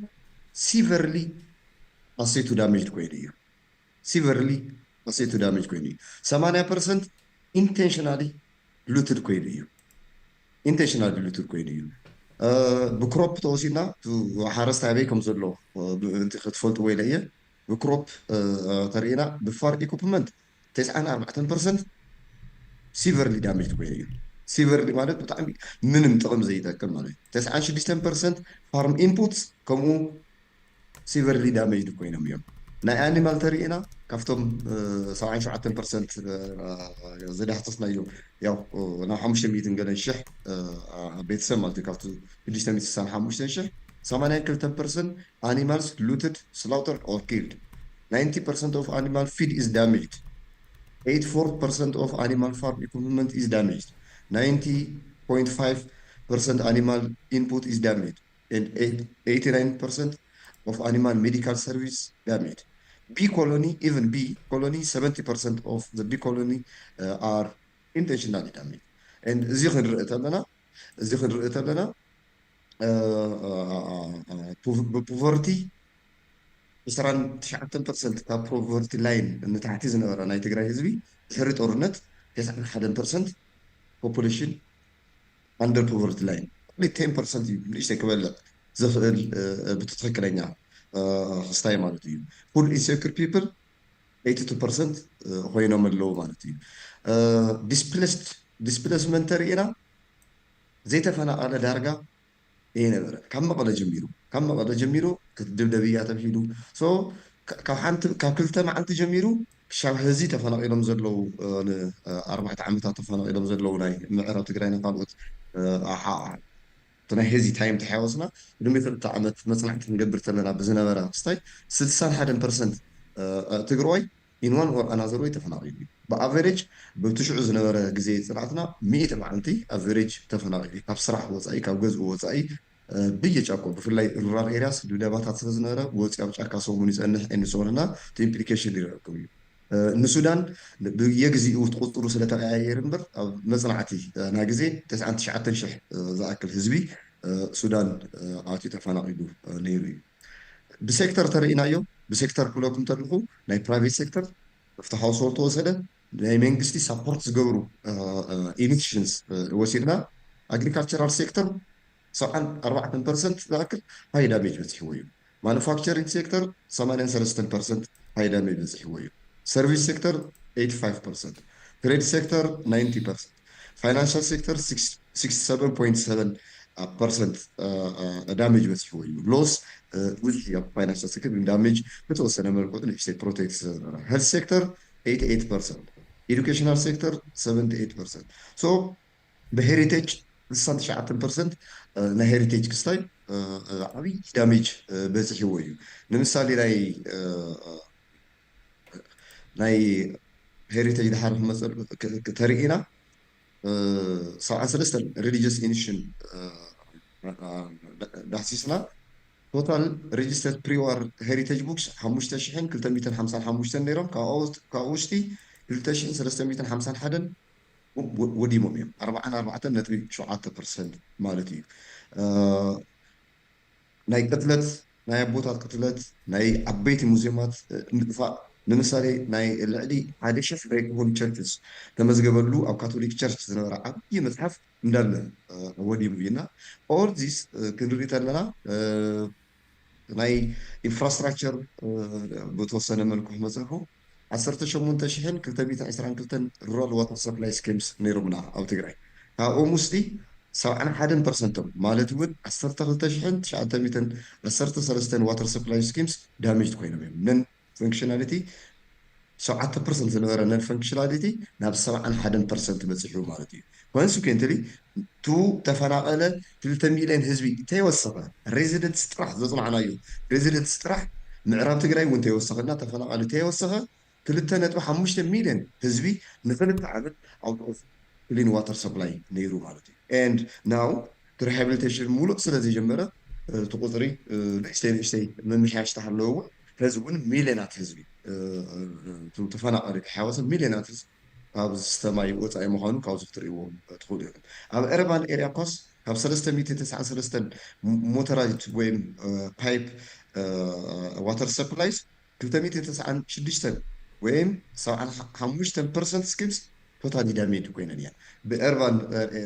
ሲቨርሊ ኣሴቱ ዳሜጅድ ኮይኑ እዩ ሲቨርሊ ኣሴቱ ዳሜጅ ኮይኑ እዩ 80% ኢንቴንሽናሊ ሉትድ ኮይኑ እዩ ኢንቴንሽናሊ ሉትድ ኮይኑ እዩ ብክሮፕ ተወሲድና ሓረስታይ ኣበይ ከም ዘሎ እንቲ ክትፈልጥዎ ኢለ እየ ብክሮፕ ተሪእና ብፋር ኢኩፕመንት 94% ሲቨርሊ ዳሜጅድ ኮይኑ እዩ ሲቨርሊ ማለት ብጣዕሚ ምንም ጥቕም ዘይጠቅም ማለት እዩ 96% ፋርም ኢንፑትስ ከምኡ ሲቨርሊ ዳሜጅድ ኮይኖም እዮም ናይ ኣኒማል ተሪእና ካብቶም 77% ዝዳሕተስናዮ ያው ናብ 500 ገለ ሽሕ ቤተሰብ ማለት ካብቲ 665,000 82% animals looted, slaughtered or killed 90% of animal feed is damaged 84% of animal farm equipment is damaged 90.5% animal input is damaged and 89% of animal medical service damaged. Bee colony, even bee colony, 70% of the bee colony are intentionally damaged. And poverty 99% ካብ ፖቨርቲ ላይን ንታሕቲ ዝነበረ ናይ ትግራይ ህዝቢ ድሕሪ ጦርነት 91% ፖፑሌሽን under poverty line only 10% ليش تكبل زفل بتتخكلኛ ስታይ ማለት እዩ full insecure people 82% ኮይኖም ኣለዉ ማለት እዩ displacement ርኢና ዘይተፈናቀለ ዳርጋ ይሄ ነበረ ካብ መቐለ ጀሚሩ ክትድብደብያ ተብሂሉ ሶ ካብ ክልተ መዓልቲ ጀሚሩ ክሻብ ህዚ ተፈናቂሎም ዘለዉ ን4 ዓመታት ተፈናቂሎም ዘለዉ ናይ ምዕራብ ትግራይ ካልኦት ናይ ህዚ ታይም ተሓዋስና ድሚ 2 ዓመት መፅናዕቲ ክንገብር ተለና ብዝነበረ ስታይ 61% ትግራይ in one or another way ተፈናቂሉ ብኣቨሬጅ ብትሽዑ ዝነበረ ግዜ ፅናዕትና 100 መዓልቲ ኣቨሬጅ ተፈናቂሉ ካብ ስራሕ ወፃኢ ካብ ገዝኡ ወፃኢ ብየጫቆ ብፍላይ ሩራል ኤሪያስ ድብደባታት ስለዝነበረ ወፂ ኣብ ጫካ ሰሙን ይፀንሕ እንሶንና ኢምፕሊኬሽን ይረክብ እዩ ንሱዳን ብየግዚኡ ትቁጥሩ ስለተቀያየር እምበር ኣብ መፅናዕቲ ና ግዜ 99,000 ዝኣክል ህዝቢ ሱዳን ኣትዩ ተፈናቂሉ ነይሩ እዩ ብሴክተር ተርኢናዮ ብሴክተር ክብለኩም ተልኹ ናይ ፕራይቬት ሴክተር ኣብቲ ሃውስሆልድ ተወሰደ ናይ መንግስቲ ሳፖርት ዝገብሩ ኢኒሽንስ ወሲድና ኣግሪካልቸራል ሴክተር 74% ዝኣክል ሃይ ዳሜጅ በፂሕዎ እዩ ማኑፋክቸሪንግ ሴክተር 83% ሃይ ዳሜጅ በፂሕዎ እዩ ሰርቪስ ሴክተር 85% ትሬድ ሴክተር 90% ፋይናንሻል ሴክተር 67.7% ዳሜጅ በፂሕዎ እዩ ሎስ with your financial security damage but also protects health sector 88% educational sector 78% so the heritage 69% na heritage ክስታይ ዓብይ ዳሜጅ በፂሕዎ እዩ ንምሳሌ ናይ ሄሪቴጅ ድሓር መፀል ተርኢና 73 religious initiation ዳሲስና total registered pre-war heritage books 5255 ነይሮም ካብኡ ውሽጢ 2351 ወዲሞም እዮም 44.7% ማለት እዩ ናይ ቅትለት ናይ ኣቦታት ቅትለት ናይ ዓበይቲ ሙዚየማት ምጥፋእ ንምሳሌ ናይ ልዕሊ 1,000 ሬኮል ቸርችስ ተመዝገበሉ ኣብ ካቶሊክ ቸርች ዝነበረ ዓብይ መፅሓፍ እንዳለ ወዲሙ ኢና ኦል ዚስ ክንርኢ ተለና ናይ ኢንፍራስትራክቸር በተወሰነ መልኩ መፅሑ 18,222 rural water supply schemes ነይሮምና ኣብ ትግራይ ካብኦም ውሽጢ 71% ማለት እውን 12,913 water supply schemes damaged ኮይኖም እዮም ነን ፋንክሽናሊቲ 7% ዝነበረ ነን ፋንክሽናሊቲ ናብ 71% በፂሑ ማለት እዩ ኮንሲኩዌንትሊ ቱ ተፈናቀለ 2 ሚሊዮን ህዝቢ ተይወሰኸ ሬዚደንትስ ጥራሕ ዘፅናዕናዮ ሬዚደንትስ ጥራሕ ምዕራብ ትግራይ እውን ተይወሰኸና ተፈናቀለ ተይወሰኸ 2.5 ሚሊዮን ህዝቢ ንክልተ ዓመት out of clean water supply ነይሩ ማለት እዩ and now the rehabilitation ሙሉእ ስለዘይጀመረ ተቆፅሪ ንእሽተይ መምሕያሽ ተሃለዎ ህዝቡን ሚሊዮናት ህዝቢ ተፈናቀለ ሓወሰ ሚሊዮናት ህዝቢ ኣብ ዝተማይ ወፃኢ ምዃኑ ካብዚ ክትርእይዎ ትኽእሉ ኢኹም ኣብ ኤርባን ኤርያ ኮስ ካብ 393 ሞተራይዝድ ወይ ፓይፕ ዋተር ሰፕላይስ 296 ወይም 75% ስኪምስ ቶታሊ ዳሜጅ ኮይነን እየን ብኤርባን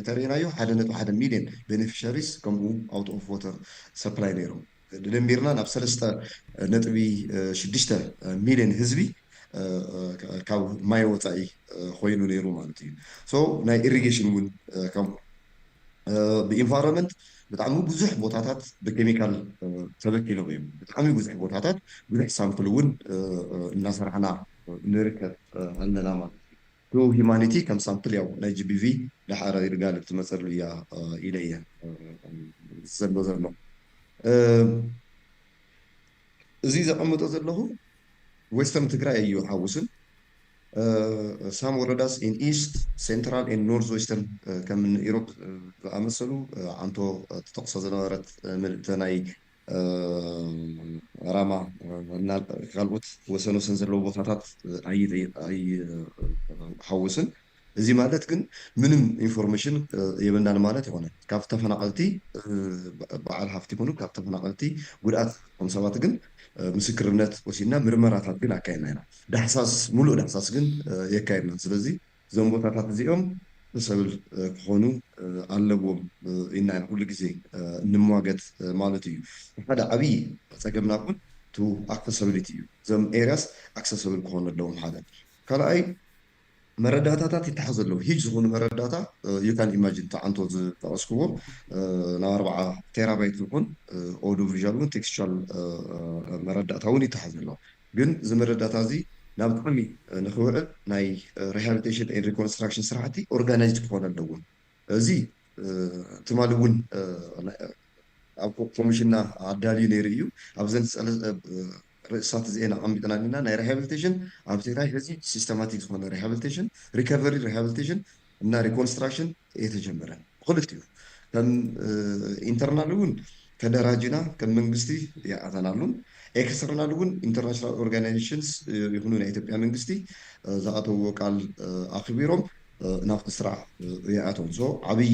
ተሪእናዮ 1.1 ሚሊዮን ቤኔፊሻሪስ ከምኡ ኣውት ኦፍ ዋተር ሰፕላይ ነይሮም ደሚርና ናብ 3.6 ሚሊዮን ህዝቢ ካብ ማይ ወፃኢ ኮይኑ ነይሩ ማለት እዩ ሶ ናይ ኢሪጌሽን እውን ከምኡ ብኢንቫይሮንመንት ብጣዕሚ ብዙሕ ቦታታት ብኬሚካል ተበኪሎም እዮም ብጣዕሚ ብዙሕ ቦታታት ብዙሕ ሳምፕል እውን እናሰርሕና ንርከብ ኣለና ማለት እዩ ሂማኒቲ ከም ሳምፕል ያው ናይ ጂቢቪ ድሓረ ይርጋል ትመፀሉ እያ ኢለ እየ ዘሎ እዚ ዘቐምጦ ዘለኹ ዌስተርን ትግራይ እዩ ሓውስን some ወረዳስ in east central and northwestern ከም ኢሮፕ ዝኣመሰሉ አንቶ ተጠቅሶ ዝነበረት ምልእተ ናይ ራማ እና ካልኦት ወሰን ዘለዎ ቦታታት ኣይሓውስን እዚ ማለት ግን ምንም ኢንፎርሜሽን የበናን ማለት ይሆነ ካብ ተፈናቀልቲ በዓል ሃፍቲ ኮኑ ካብ ተፈናቀልቲ ጉድኣት ከም ሰባት ግን ምስክርነት ወሲድና ምርመራታት ግን ኣካይድና ኢና ዳሕሳስ ሙሉእ ዳሕሳስ ግን የካይድና ስለዚ እዞም ቦታታት እዚኦም ሰብል ክኾኑ ኣለዎም ኢና ኩሉ ግዜ ንምዋገት ማለት እዩ ሓደ ዓብይ ፀገምና እውን ቱ ኣክሰስብሊቲ እዩ እዞም ኤርያስ ኣክሰስብል ክኾኑ ኣለዎም ሓደ ካልኣይ መረዳእታታት ይተሓዝ ኣለዉ ሂጅ ዝኾኑ መረዳእታ ዩካን ኢማጂን ተዓንቶ ዝጠቐስክዎ ናብ 4 ቴራባይት ዝኮን ኦዲዮ ቪዥዋል እውን ቴክስቹዋል መረዳእታ እውን ይተሓዝ ኣለዎ ግን እዚ መረዳእታ እዚ ናብ ጥቕሚ ንክውዕል ናይ ሪሃቢሊቴሽን ኤንድ ሪኮንስትራክሽን ስራሕቲ ኦርጋናይዝድ ክኾን ኣለዎም እዚ ትማሊ እውን ኣብ ኮሚሽንና ኣዳልዩ ነይሩ እዩ ኣብዘን ርእሳት እዚአን ኣቐሚጥና ኢና ናይ ሪሃቢሊቴሽን ኣብ ትግራይ ሕዚ ሲስተማቲክ ዝኾነ ሪሃቢሊቴሽን ሪከቨሪ ሪሃቢሊቴሽን እና ሪኮንስትራክሽን የተጀመረ ክልቲኡ ከም ኢንተርናል እውን ተደራጅና ከም መንግስቲ ይኣተናሉን ኤክስተርናል እውን ኢንተርናሽናል ኦርጋናይዜሽንስ ይኹኑ ናይ ኢትዮጵያ መንግስቲ ዝኣተውዎ ቃል ኣኽቢሮም ናብቲ ስራሕ ይኣተውን ሶ ዓብይ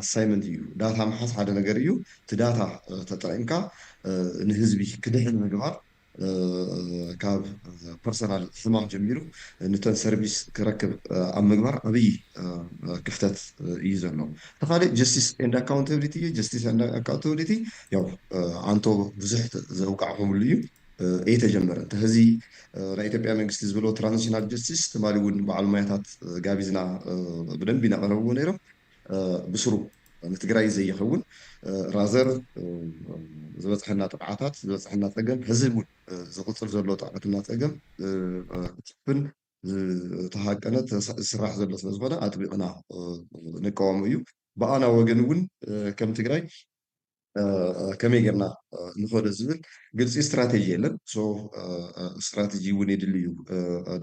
ኣሳይመንት እዩ ዳታ ምሓዝ ሓደ ነገር እዩ እቲ ዳታ ተጠቂምካ ንህዝቢ ክድሕን ምግባር ካብ ፐርሰናል ሕማም ጀሚሩ ነተን ሰርቪስ ክረክብ ኣብ ምግባር ዓብይ ክፍተት እዩ ዘሎ ተኻሊእ ጀስቲስ ኤንድ ኣካውንታብሊቲ እዩ ጀስቲስ ኤንድ ኣካውንታብሊቲ ያው ኣንቶ ብዙሕ ዘውቃዕኹምሉ እዩ እየተጀመረ እንተህዚ ናይ ኢትዮጵያ መንግስቲ ዝብሎ ትራንዚሽናል ጀስቲስ ትማሊ እውን በዓል ሞያታት ጋቢዝና ብደንቢ እናቐረብዎ ነይሮም ብስሩ ንትግራይ ዘይኸውን ራዘር ዝበፅሐና ጥቅዓታት ዝበፅሐና ፀገም ሕዚ እውን ዝቕፅል ዘሎ ጥቅዓትና ፀገም ክትፍን ዝተሃቀነ ዝስራሕ ዘሎ ስለዝኾነ ኣጥቢቕና ንቀወሙ እዩ ብኣና ወገን እውን ከም ትግራይ ከመይ ጌርና ንኸዶ ዝብል ግልፂ ስትራቴጂ የለን ሶ ስትራቴጂ እውን የድሊ እዩ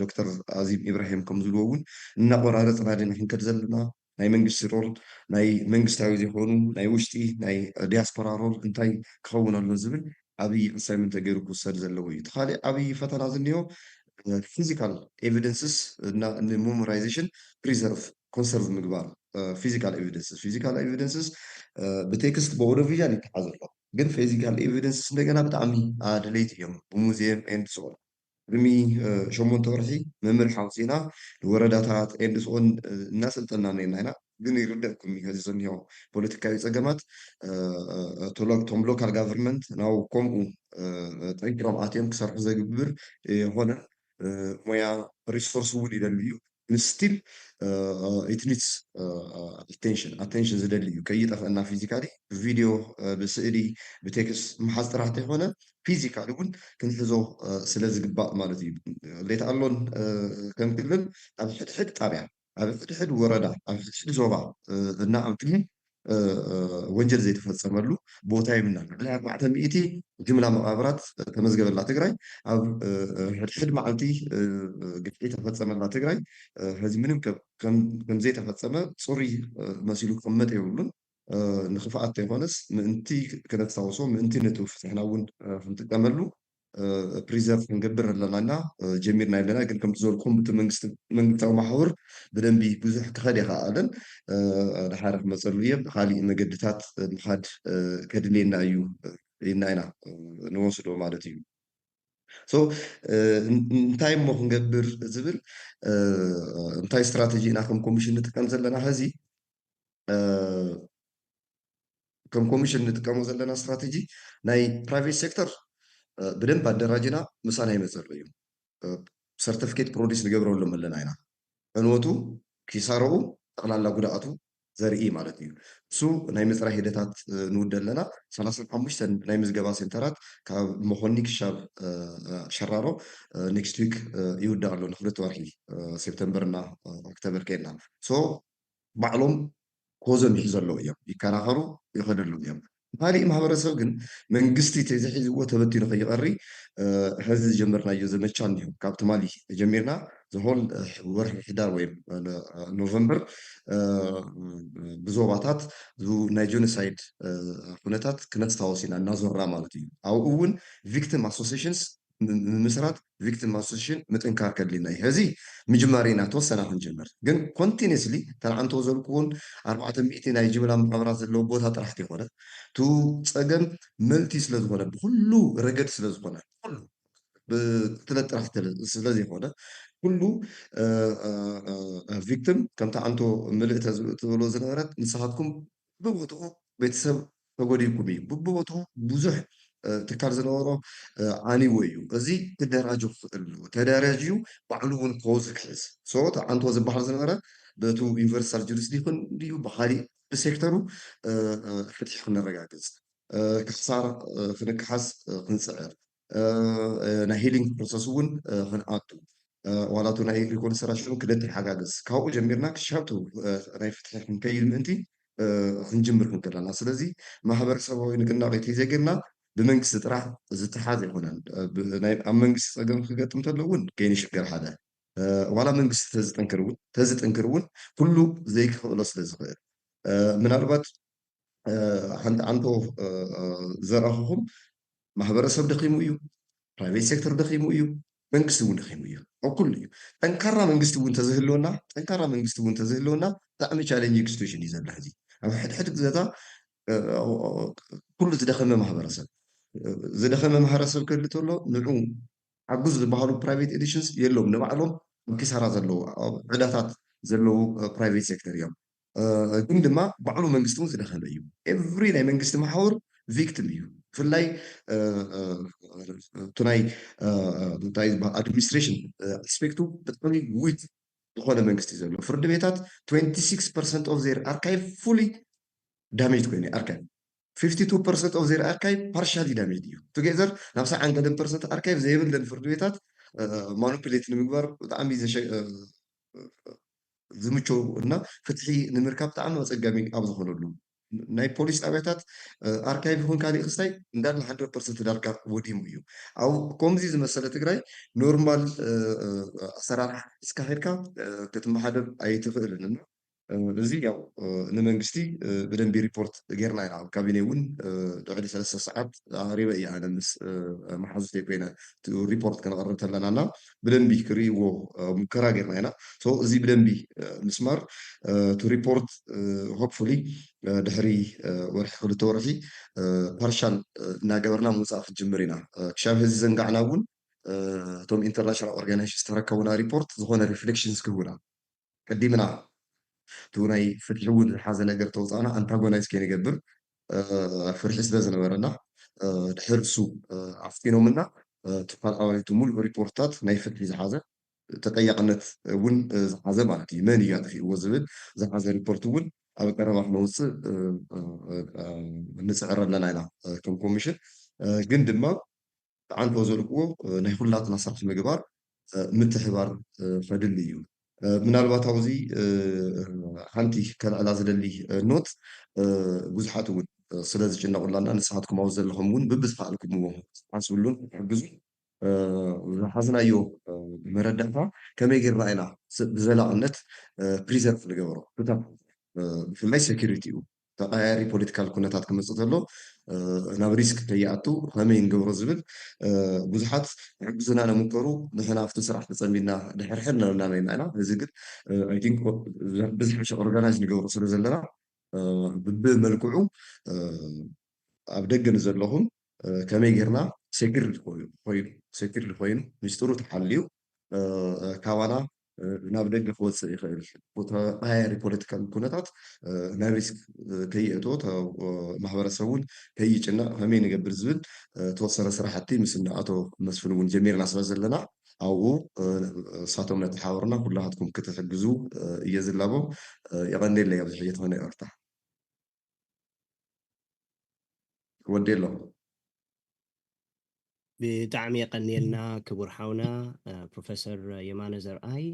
ዶክተር ኣዚም ኢብራሂም ከም ዝብልዎ እውን እናቆራረፅና ድና ክንከድ ዘለና ናይ መንግስቲ ሮል ናይ መንግስታዊ ዘይኮኑ ናይ ውሽጢ ናይ ዲያስፖራ ሮል እንታይ ክኸውን ኣሎ ዝብል ዓብይ ኣሳይመንት ተገይሩ ክውሰድ ዘለዎ እዩ እቲ ካሊእ ዓብይ ፈተና ዝኒኦ ፊዚካል ኤቪደንስስ ንሜሞራይዜሽን ፕሪዘርቭ ኮንሰርቭ ምግባር ፊዚካል ኤቪደንስስ ብቴክስት ብኦዲዮ ቪዥዋል ይተሓዝ ኣሎ ግን ፊዚካል ኤቪደንስስ እንደገና ብጣዕሚ ኣድለይቲ እዮም ብሙዚየም ኤንድ ሶን ቅድሚ 8 ወርሒ መምርሒ ሓውፂና ንወረዳታት ኤንድ ሶን እናሰልጠና ነርና ኢና ግን ይርደአኩም ከዚ ዝኒኦ ፖለቲካዊ ፀገማት ቶም ሎካል ጋቨርንመንት ናብ ከምኡ ጠንኪሮም ኣትዮም ክሰርሑ ዘግብር የሆነ ሞያ ሪሶርስ እውን ይደሊ እዩ ግን ስቲል it needs attention ዝደሊ እዩ ከይጠፍአና ፊዚካሊ ብቪድዮ ብስእሊ ብቴክስት ምሓዝ ጥራሕ እንተይኮነ ፊዚካሊ እውን ክንሕዞ ስለ ዝግባእ ማለት እዩ ሌት ኣሎን ከም ክልል ኣብ ሕድሕድ ጣብያ ኣብ ሕድሕድ ወረዳ ኣብ ሕድሕድ ዞባ እና ኣብ ትግሊ ወንጀል ዘይተፈፀመሉ ቦታ ይምና ልዕሊ 400 ጅምላ መቃብራት ተመዝገበላ ትግራይ ኣብ ሕድሕድ መዓልቲ ግፍዒ ተፈፀመላ ትግራይ ሕዚ ምንም ከም ዘይተፈፀመ ፅሩይ መሲሉ ክቕመጥ የብሉን ንክፍኣት እንተይኮነስ ምእንቲ ክነስታውሶ ምእንቲ ነቲ ፍትሕና እውን ክንጥቀመሉ ፕሪዘርቭ ክንገብር ኣለና ኢና ጀሚርና ኣለና ግን ከምቲ ዝበልኩም እቲ መንግስታዊ ማሕበር ብደንቢ ብዙሕ ክኸድ ይከኣለን ድሓረ ክመፀሉ እየ ብካሊእ መገድታት ምኻድ ከድልየና እዩ ኢልና ኢና ንወስዶ ማለት እዩ ሶ እንታይ እሞ ክንገብር ዝብል እንታይ ስትራቴጂ ኢና ከም ኮሚሽን ንጥቀም ዘለና ሕዚ ከም ኮሚሽን ንጥቀሙ ዘለና ስትራቴጂ ናይ ፕራይቬት ሴክተር ብደንብ ኣደራጅና ምሳና ይመፀሉ እዩ ሰርቲፊኬት ፕሮዲስ ንገብረሎም ኣለና ኢና ዕንወቱ ኪሳርኡ ጠቕላላ ጉድኣቱ ዘርኢ ማለት እዩ እሱ ናይ ምፅራይ ሂደታት ንውድ ኣለና 35 ናይ ምዝገባ ሴንተራት ካብ መኾኒ ክሻብ ሸራሮ ኔክስት ዊክ ይውዳእ ኣሎ ንክልተ ወርሒ ሴፕተምበርና ኦክቶበር ከይድና ሶ ባዕሎም ኮዞም ይሕዙ ኣለዉ እዮም ይከራኸሩ ይኸደሉ እዮም ካሊእ ማሕበረሰብ ግን መንግስቲ ተዘሒዝዎ ተበቲኑ ከይቐሪ ሕዚ ዝጀመርናዮ ዘመቻ እኒሁ ካብ ትማሊ ጀሚርና ዝሆል ወርሒ ሕዳር ወይ ኖቨምበር ብዞባታት ናይ ጆኖሳይድ ኩነታት ክነስታወስ ኢና እናዞራ ማለት እዩ ኣብኡ እውን ቪክቲም ኣሶሲሽንስ ንምስራት ቪክቲም ኣሶሲሽን ምጥንካር ከድሊና እዩ ሕዚ ምጅማር ኢና ተወሰና ክንጀምር ግን ኮንቲኒስሊ ተንዓንቶ ዘልኩውን 400 ናይ ጅምላ መቃብራት ዘለዎ ቦታ ጥራሕቲ ይኮነ ቱ ፀገም መልቲ ስለዝኮነ ብኩሉ ረገድ ስለዝኮነ ኩሉ بثلاث راح ስለዚ ይኾነ ኩሉ ቪክቲም ከምታ አንቶ ምልእተ ትብሎ ዝነበረት ንስኻትኩም ብቦትኡ ቤተሰብ ተጎዲኩም እዩ ብቦትኡ ብዙሕ ትካል ዝነበሮ ዓንይዎ እዩ እዚ ክደራጁ ክኽእል ተደራጅዩ ባዕሉ እውን ከውዝ ክሕዝ አንቶ ዝበሃል ዝነበረ በቱ ዩኒቨርሳል ጁሪስዲክሽን ድዩ ብካሊእ ብሴክተሩ ፍትሒ ክነረጋግፅ ክሳር ክንክሓስ ክንፅዕር ናይ ሂሊንግ ፕሮሰስ እውን ክንኣቱ ዋላቱ ናይ ሪኮንስትራክሽኑ ክደት ሓጋግዝ ካብኡ ጀሚርና ክሻብቱ ናይ ፍትሒ ክንከይድ ምእንቲ ክንጅምር ክንከለና ስለዚ ማሕበረሰባዊ ንቅናቄ ተዘይገርና ብመንግስቲ ጥራሕ ዝተሓዘ ይኮነን ኣብ መንግስቲ ፀገም ክገጥም ተሎ እውን ገይኒ ሽግር ሓደ ዋላ መንግስቲ ተዝጠንክር እውን ኩሉ ዘይክኽእሎ ስለዝኽእል ምናልባት ሓንቲ አንቶ ዘረኽኹም ማሕበረሰብ ደኺሙ እዩ ፕራይቬት ሴክተር ደኺሙ እዩ መንግስቲ እውን ደኺሙ እዩ ኣብ ኩሉ እዩ ጠንካራ መንግስቲ እውን ተዝህልወና ብጣዕሚ ቻሌንጂንግ ሲቱዌሽን እዩ ዘሎ ሕዚ ኣብ ሕድሕድ ግዜታ ኩሉ ዝደኸመ ማሕበረሰብ ክህሊ ተሎ ንዑ ዓጉዝ ዝበሃሉ ፕራይቬት ኤዲሽንስ የለዎም ንባዕሎም ኪሳራ ዘለዎ ዕዳታት ዘለው ፕራይቬት ሴክተር እዮም ግን ድማ ባዕሉ መንግስቲ እውን ዝደኸመ እዩ ኤቭሪ ናይ መንግስቲ ማሕበር ቪክቲም እዩ ብፍላይ እቲ ናይ እንታይ ኣድሚኒስትሬሽን ኣስፔክቱ ብጣዕሚ ዊክ ዝኾነ መንግስቲ ዘሎ ፍርዲ ቤታት 26% of their archive fully damaged ኮይኑ archive 52% of their archive partially damaged እዩ together ናብ 90% archive ዘይብለን ፍርዲ ቤታት ማኒፑሌት ንምግባር ብጣዕሚ ዝምችው እና ፍትሒ ንምርካብ ብጣዕሚ ኣፀጋሚ ኣብ ዝኾነሉ ናይ ፖሊስ ጣብያታት ኣርካይቭ ይኹን ካሊእ ክስታይ እንዳለ 100% ዳርጋ ወዲሙ እዩ ኣብ ከምዚ ዝመሰለ ትግራይ ኖርማል ኣሰራርሓ እስካሄድካ ክትመሓደር ኣይትኽእልን እዚ ያው ንመንግስቲ ብደንቢ ሪፖርት ጌርና ኢና ኣብ ካቢነ እውን ልዕሊ 3 ሰዓት ኣቅሪበ እየ ኣነ ምስ መሓዙተይ ኮይነ ሪፖርት ከነቕርብ ተለናና ብደንቢ ክርእይዎ ሙከራ ጌርና ኢና እዚ ብደንቢ ምስማር ቱ ሪፖርት ሆፕፉሊ ድሕሪ ወርሒ 2 ወርሒ ፓርሻል እናገበርና ምውፃእ ክንጅምር ኢና ክሻብ ህዚ ዘንጋዕና እውን እቶም ኢንተርናሽናል ኦርጋናይዜሽን ዝተረከቡና ሪፖርት ዝኾነ ሪፍሌክሽንስ ክህቡና ቀዲምና እቲ ናይ ፍትሒ እውን ዝሓዘ ነገር ተውፃእና ኣንታጎናይዝ ከይንገብር ፍርሒ ስለ ዝነበረና ድሕሪ እሱ ኣፍቲኖምና ትካል ኣባይቱ ሙሉእ ሪፖርታት ናይ ፍትሒ ዝሓዘ ተጠያቅነት እውን ዝሓዘ ማለት እዩ መን እዩ ኣጥፊእዎ ዝብል ዝሓዘ ሪፖርት እውን ኣብ ቀረባ ክነውፅእ ንፅዕር ኣለና ኢና ከም ኮሚሽን ግን ድማ ዓንቶ ዘልክዎ ናይ ኩላትና ስራሕ ምግባር ምትሕባር ፈድሊ እዩ ምናልባት ኣብዚ ሓንቲ ከልዕላ ዝደሊ ኖት ብዙሓት እውን ስለ ዝጭነቁላና ንስኻትኩም ኣብኡ ዘለኹም እውን ብብዝከኣልኩምዎ ሓስብሉን ሕግዙ ዝሓዝናዮ መረዳእታ ከመይ ጌርና ኢና ብዘላቕነት ፕሪዘርቭ ንገብሮ ብፍላይ ሴኪሪቲ እዩ ተቐያሪ ፖለቲካል ኩነታት ክመፅእ ተሎ ናብ ሪስክ ከይኣቱ ከመይ ንገብሮ ዝብል ብዙሓት ሕግዝና ነምከሩ ንሕና ኣብቲ ስራሕ ተፀሚድና ድሕርሕር ነበርና ኢና እዚ ግን ኣይ ቲንክ ብዝሓሸ ኦርጋናይዝ ንገብሮ ስለ ዘለና ብመልክዑ ኣብ ደገ ንዘለኹም ከመይ ጌርና ሴኪርድ ኮይኑ ሚስጥሩ ተሓልዩ ካባና ናብ ደገ ክወፅእ ይኽእል ተቐያሪ ፖለቲካል ኩነታት ናብ ሪስክ ከይእትዎ ማሕበረሰብ እውን ከይጭነቕ ከመይ ንገብር ዝብል ተወሰነ ስራሕቲ ምስ ኣቶ መስፍን እውን ጀሚርና ስለ ዘለና ኣብኡ እሳቶም ነተሓባርና ኩላሃትኩም ክትሕግዙ እየ ዝላቦ የቐኒለይ ኣብዚ ሕጂ ዝኾነ ይቕርታ ወዲ ኣሎ ብጣዕሚ የቀኒልና ክቡር ሓውና ፕሮፌሰር የማነ ዘርኣይ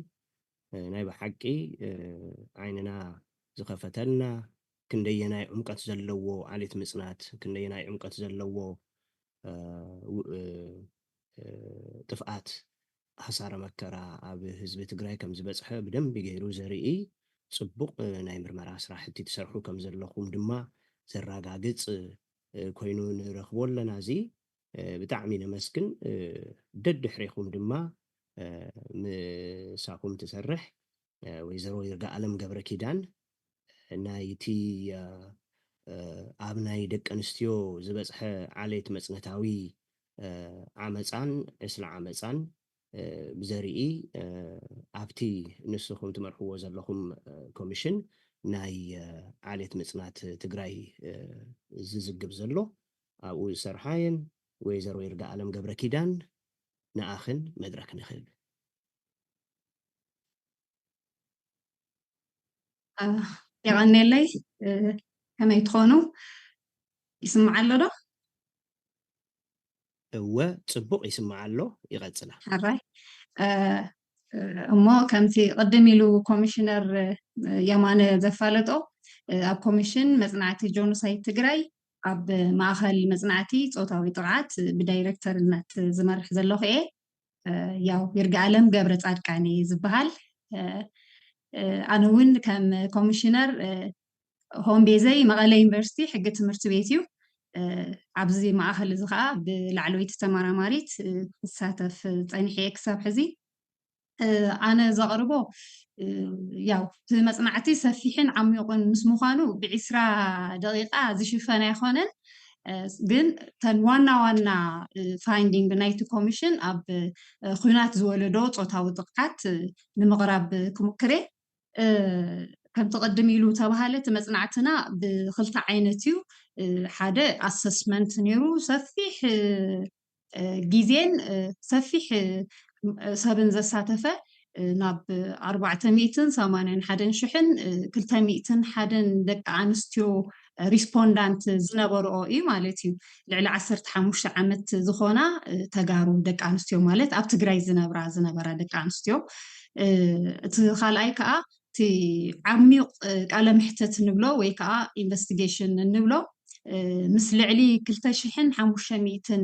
ናይ ብሓቂ ዓይንና ዝኸፈተልና ክንደየናይ ዕምቀት ዘለዎ ዓሌት ምፅናት ክንደየናይ ዕምቀት ዘለዎ ጥፍኣት ሓሳረ መከራ ኣብ ህዝቢ ትግራይ ከም ዝበፅሐ ብደንቢ ገይሩ ዘርኢ ፅቡቕ ናይ ምርመራ ስራሕቲ ትሰርሑ ከም ዘለኹም ድማ ዘረጋግፅ ኮይኑ ንረኽቦ ኣለና እዚ ብጣዕሚ ነመስግን ደድሕሪኹም ድማ ምሳኩም ትሰርሕ ወይዘሮ ይርጋኣለም ገብረ ኪዳን ናይቲ ኣብ ናይ ደቂ ኣንስትዮ ዝበፅሐ ዓሌት መፅነታዊ ዓመፃን እስላ ዓመፃን ብዘርኢ ኣብቲ ንስኹም ትመርሕዎ ዘለኹም ኮሚሽን ናይ ዓሌት ምጽናት ትግራይ ዝዝግብ ዘሎ ኣብኡ ዝሰርሓየን ወይዘሮ ይርጋዓለም ገብረ ኪዳን ንኣኽን መድረክ ንኽህብ يغنيلي كما يتخونوا يسمع له هو صبوق يسمع له يغزله حراي እሞ ከምቲ ቅድም ኢሉ ኮሚሽነር የማነ ዘፋለጦ ኣብ ኮሚሽን መጽናዕቲ ጆኖሳይድ ትግራይ ኣብ ማእኸል መጽናዕቲ ጾታዊ ጥቃት ብዳይሬክተርነት ዝመርሕ ዘለኹ እየ ያው ይርጋዓለም ገብረ ጻድቃኔ ዝበሃል ኣነ እውን ከም ኮሚሽነር ሆም ቤዘይ መቐለ ዩኒቨርሲቲ ሕጊ ትምህርቲ ቤት እዩ ኣብዚ ማእኸል እዚ ከዓ ብላዕለወይቲ ተመራማሪት ክሳተፍ ፀኒሐ ክሳብ ሕዚ ኣነ ዘቕርቦ ያው መጽናዕቲ ሰፊሕን ዓሚቑን ምስ ምዃኑ ብ20 ደቂቃ ዝሽፈነ ኣይኮነን ግን ተን ዋና ዋና ፋይንዲንግ ናይቲ ኮሚሽን ኣብ ኩናት ዝወለዶ ጾታዊ ጥቃት ንምቕራብ ክሙክረ ከም ተቀድም ኢሉ ተባሃለ መጽናዕትና ብክልተ ዓይነት እዩ ሓደ ኣሰስመንት ነይሩ ሰፊሕ ጊዜን ሰፊሕ ሰብን ዘሳተፈ ናብ 481,201 ደቂ ኣንስትዮ ሪስፖንዳንት ዝነበርኦ እዩ ማለት እዩ ልዕሊ 15 ዓመት ዝኾና ተጋሩ ደቂ ኣንስትዮ ማለት ኣብ ትግራይ ዝነበራ ደቂ ኣንስትዮ እቲ ካልኣይ ከዓ እቲ ዓሚቕ ቃለ ምሕተት ንብሎ ወይ ከዓ ኢንቨስቲጌሽን ንብሎ ምስ ልዕሊ 2,500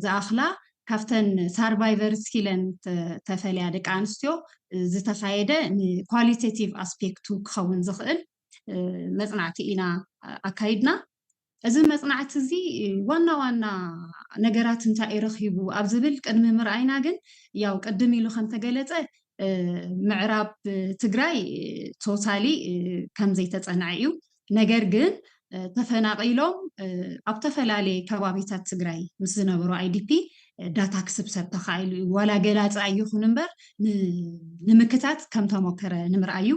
ዝኣኽላ ካፍተን ሳርቫይቨርስ ኢለን ተፈልያ ደቂ ኣንስትዮ ዝተኻየደ ንኳሊቴቲቭ ኣስፔክቱ ክኸውን ዝኽእል መጽናዕቲ ኢና ኣካይድና እዚ መጽናዕቲ እዚ ዋና ዋና ነገራት እንታይ ይረኺቡ ኣብ ዝብል ቅድሚ ምርኣይና ግን ያው ቅድም ኢሉ ከም ተገለጸ ምዕራብ ትግራይ ቶታሊ ከም ዘይተጸንዐ እዩ ነገር ግን ተፈናቂሎም ኣብ ተፈላለየ ከባቢታት ትግራይ ምስ ዝነበሩ አይዲፒ ዳታ ክስብሰብ ተኻኢሉ ዋላ ገላፃ ይኹን እምበር ንምክታት ከም ተሞከረ ንምርኣዩ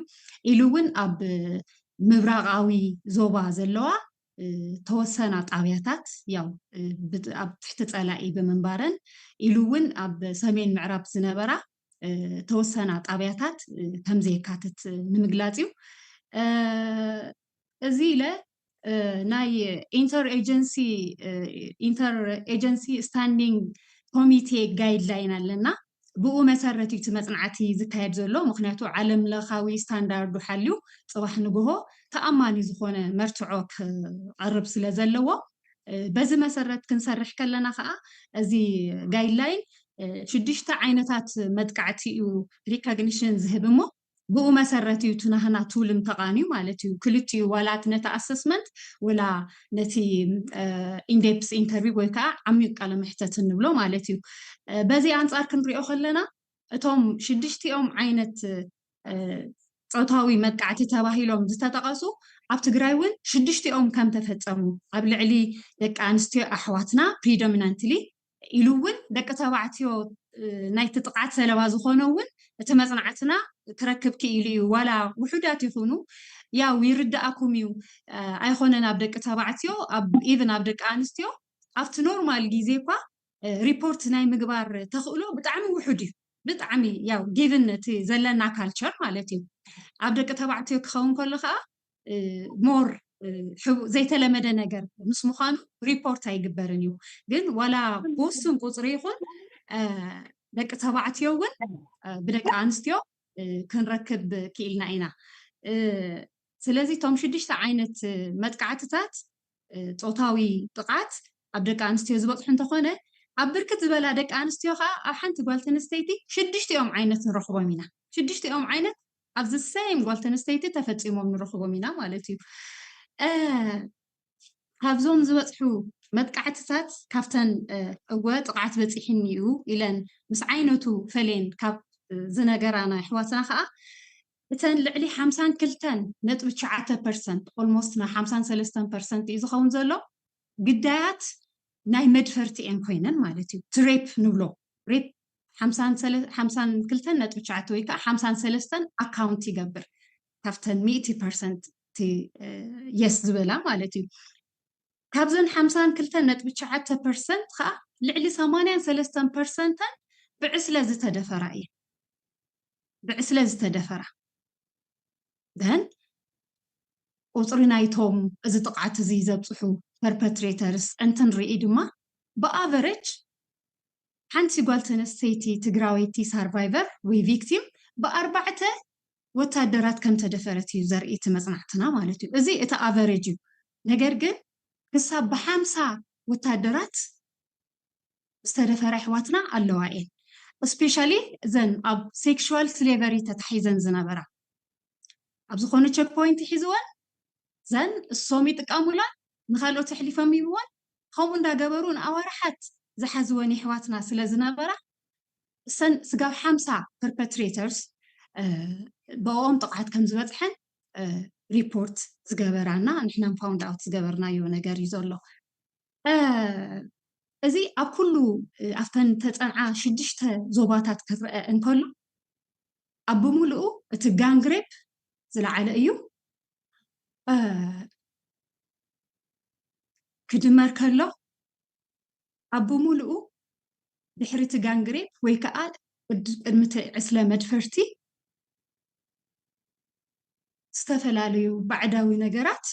ኢሉ እውን ኣብ ምብራቃዊ ዞባ ዘለዋ ተወሰና ጣብያታት ያው ኣብ ትሕቲ ጸላኢ ብምንባረን ኢሉ እውን ኣብ ሰሜን ምዕራብ ዝነበራ ተወሰና ጣብያታት ከም ዘይካትት ንምግላጽ እዩ እዚ ኢለ ናይ ኢንተር ኤጀንሲ ስታንዲንግ ኮሚቴ ጋይድላይን ኣለና ብኡ መሰረት እቲ መጽናዕቲ ዝካየድ ዘሎ ምክንያቱ ዓለም ለኻዊ ስታንዳርዱ ሓልዩ ጽባሕ ንግሆ ተኣማኒ ዝኾነ መርትዖ ክቐርብ ስለ ዘለዎ በዚ መሰረት ክንሰርሕ ከለና ከዓ እዚ ጋይድላይን 6 ዓይነታት መጥቃዕቲ እዩ ሪኮግኒሽን ዝህብ እሞ ብኡ መሰረት እዩ ትናህና ቱልም ተቃንዩ ማለት እዩ ክልቲኡ ዋላ ነቲ ኣሰስመንት ወላ ነቲ ኢንዴፕስ ኢንተርቪው ወይ ከዓ ዓሚቕ ቃለ ምሕተት ንብሎ ማለት እዩ በዚ ኣንጻር ክንሪኦ ከለና እቶም 6 ዓይነት ጾታዊ መጥቃዕቲ ተባሂሎም ዝተጠቐሱ ኣብ ትግራይ እውን 6 ከም ተፈጸሙ ኣብ ልዕሊ ደቂ ኣንስትዮ ኣሕዋትና ፕሪዶሚናንትሊ ኢሉ እውን ደቂ ተባዕትዮ ናይቲ ጥቃት ሰለባ ዝኾነ እውን እቲ መጽናዕትና ክረክብ ክኢሉ እዩ ዋላ ውሑዳት ይኹኑ ያው ይርዳእኩም እዩ ኣይኮነን ኣብ ደቂ ተባዕትዮ ኢቭን ኣብ ደቂ ኣንስትዮ ኣብቲ ኖርማል ግዜ እኳ ሪፖርት ናይ ምግባር ተኽእሎ ብጣዕሚ ውሑድ እዩ ብጣዕሚ ያው ጊቭን እቲ ዘለና ካልቸር ማለት እዩ ኣብ ደቂ ተባዕትዮ ክኸውን ከሎ ከዓ ሞር ዘይተለመደ ነገር ምስ ምዃኑ ሪፖርት ኣይግበርን እዩ ግን ዋላ ብውስን ቁፅሪ ይኹን ደቂ ተባዕትዮ እውን ብደቂ ኣንስትዮ ክንረክብ ክኢልና ኢና ስለዚ ቶም 6 ዓይነት መጥቃዕትታት ጾታዊ ጥቃት ኣብ ደቂ ኣንስትዮ ዝበፅሑ እንተኾነ ኣብ ብርክት ዝበላ ደቂ ኣንስትዮ ከዓ ኣብ ሓንቲ ጓል ተንስተይቲ 6 ዓይነት ንረኽቦም ኢና 6 ዓይነት ኣብዚ ሰም ጓል ተንስተይቲ ተፈፂሞም ንረኽቦም ኢና ማለት እዩ ካብዞም ዝበፅሑ መጥቃዕትታት ካብተን እወ ጥቃት በፂሕኒ እዩ ኢለን ምስ ዓይነቱ ፈሌን ካብ ዝነገራና ኣሕዋትና ከዓ እተን ልዕሊ 52.9% ኦልሞስት ና 53% እዩ ዝኸውን ዘሎ ግዳያት ናይ መድፈርቲ እየን ኮይነን ማለት እዩ ትሬፕ ንብሎ ሬፕ 52.9 ወይ ከዓ 53 ኣካውንት ይገብር ካብተን 100% የስ ዝበላ ማለት እዩ ካብዘን 52.9% ከዓ ልዕሊ 83% ብዕስለ ዝተደፈራ እየን ብዕስለ ዝተደፈራ ደን ቁፅሪ ናይቶም እዚ ጥቕዓት እዚ ዘብፅሑ perpetrators እንተንርኢ ድማ ብኣቨሬጅ ሓንቲ ጓል ተነስተይቲ ትግራወይቲ ሰርቫይቨር ወይ ቪክቲም ብ4 ወታደራት ከም ተደፈረት እዩ ዘርኢ እቲ መፅናዕትና ማለት እዩ እዚ እቲ ኣቨሬጅ እዩ ነገር ግን ክሳብ ብ50 ወታደራት ዝተደፈራ ኣሕዋትና ኣለዋ እየን እስፔሻሊ ዘን ኣብ ሴክሹዋል ስሌቨሪ ተታሒዘን ዝነበራ ኣብ ዝኾነ ቼክ ፖይንት ሒዝወን ዘን እሶም ይጥቀሙላን ንኻልኦት ኣሕሊፎም ይብዋን ከምኡ እንዳገበሩ ንኣዋርሓት ዝሓዝወን ኣሕዋትና ስለ ዝነበራ እሰን ስጋብ 50 perpetrators ብኦም ጥቕዓት ከም ዝበፅሐን ሪፖርት ዝገበራና ንሕና ፋውንድ ኣውት ዝገበርናዮ ነገር እዩ ዘሎ እዚ ኣብ ኩሉ ኣፍተን ተፀንዓ 6 ዞባታት ክርአ እንከሎ ኣብ ብምሉኡ እቲ ጋንግ ሬፕ ዝለዓለ እዩ ክድመር ከሎ ኣብ ብምሉኡ ድሕሪ እቲ ጋንግ ሬፕ ወይ ከዓ ቅድሚ እቲ ዕስለ መድፈርቲ ዝተፈላለዩ ባዕዳዊ ነገራት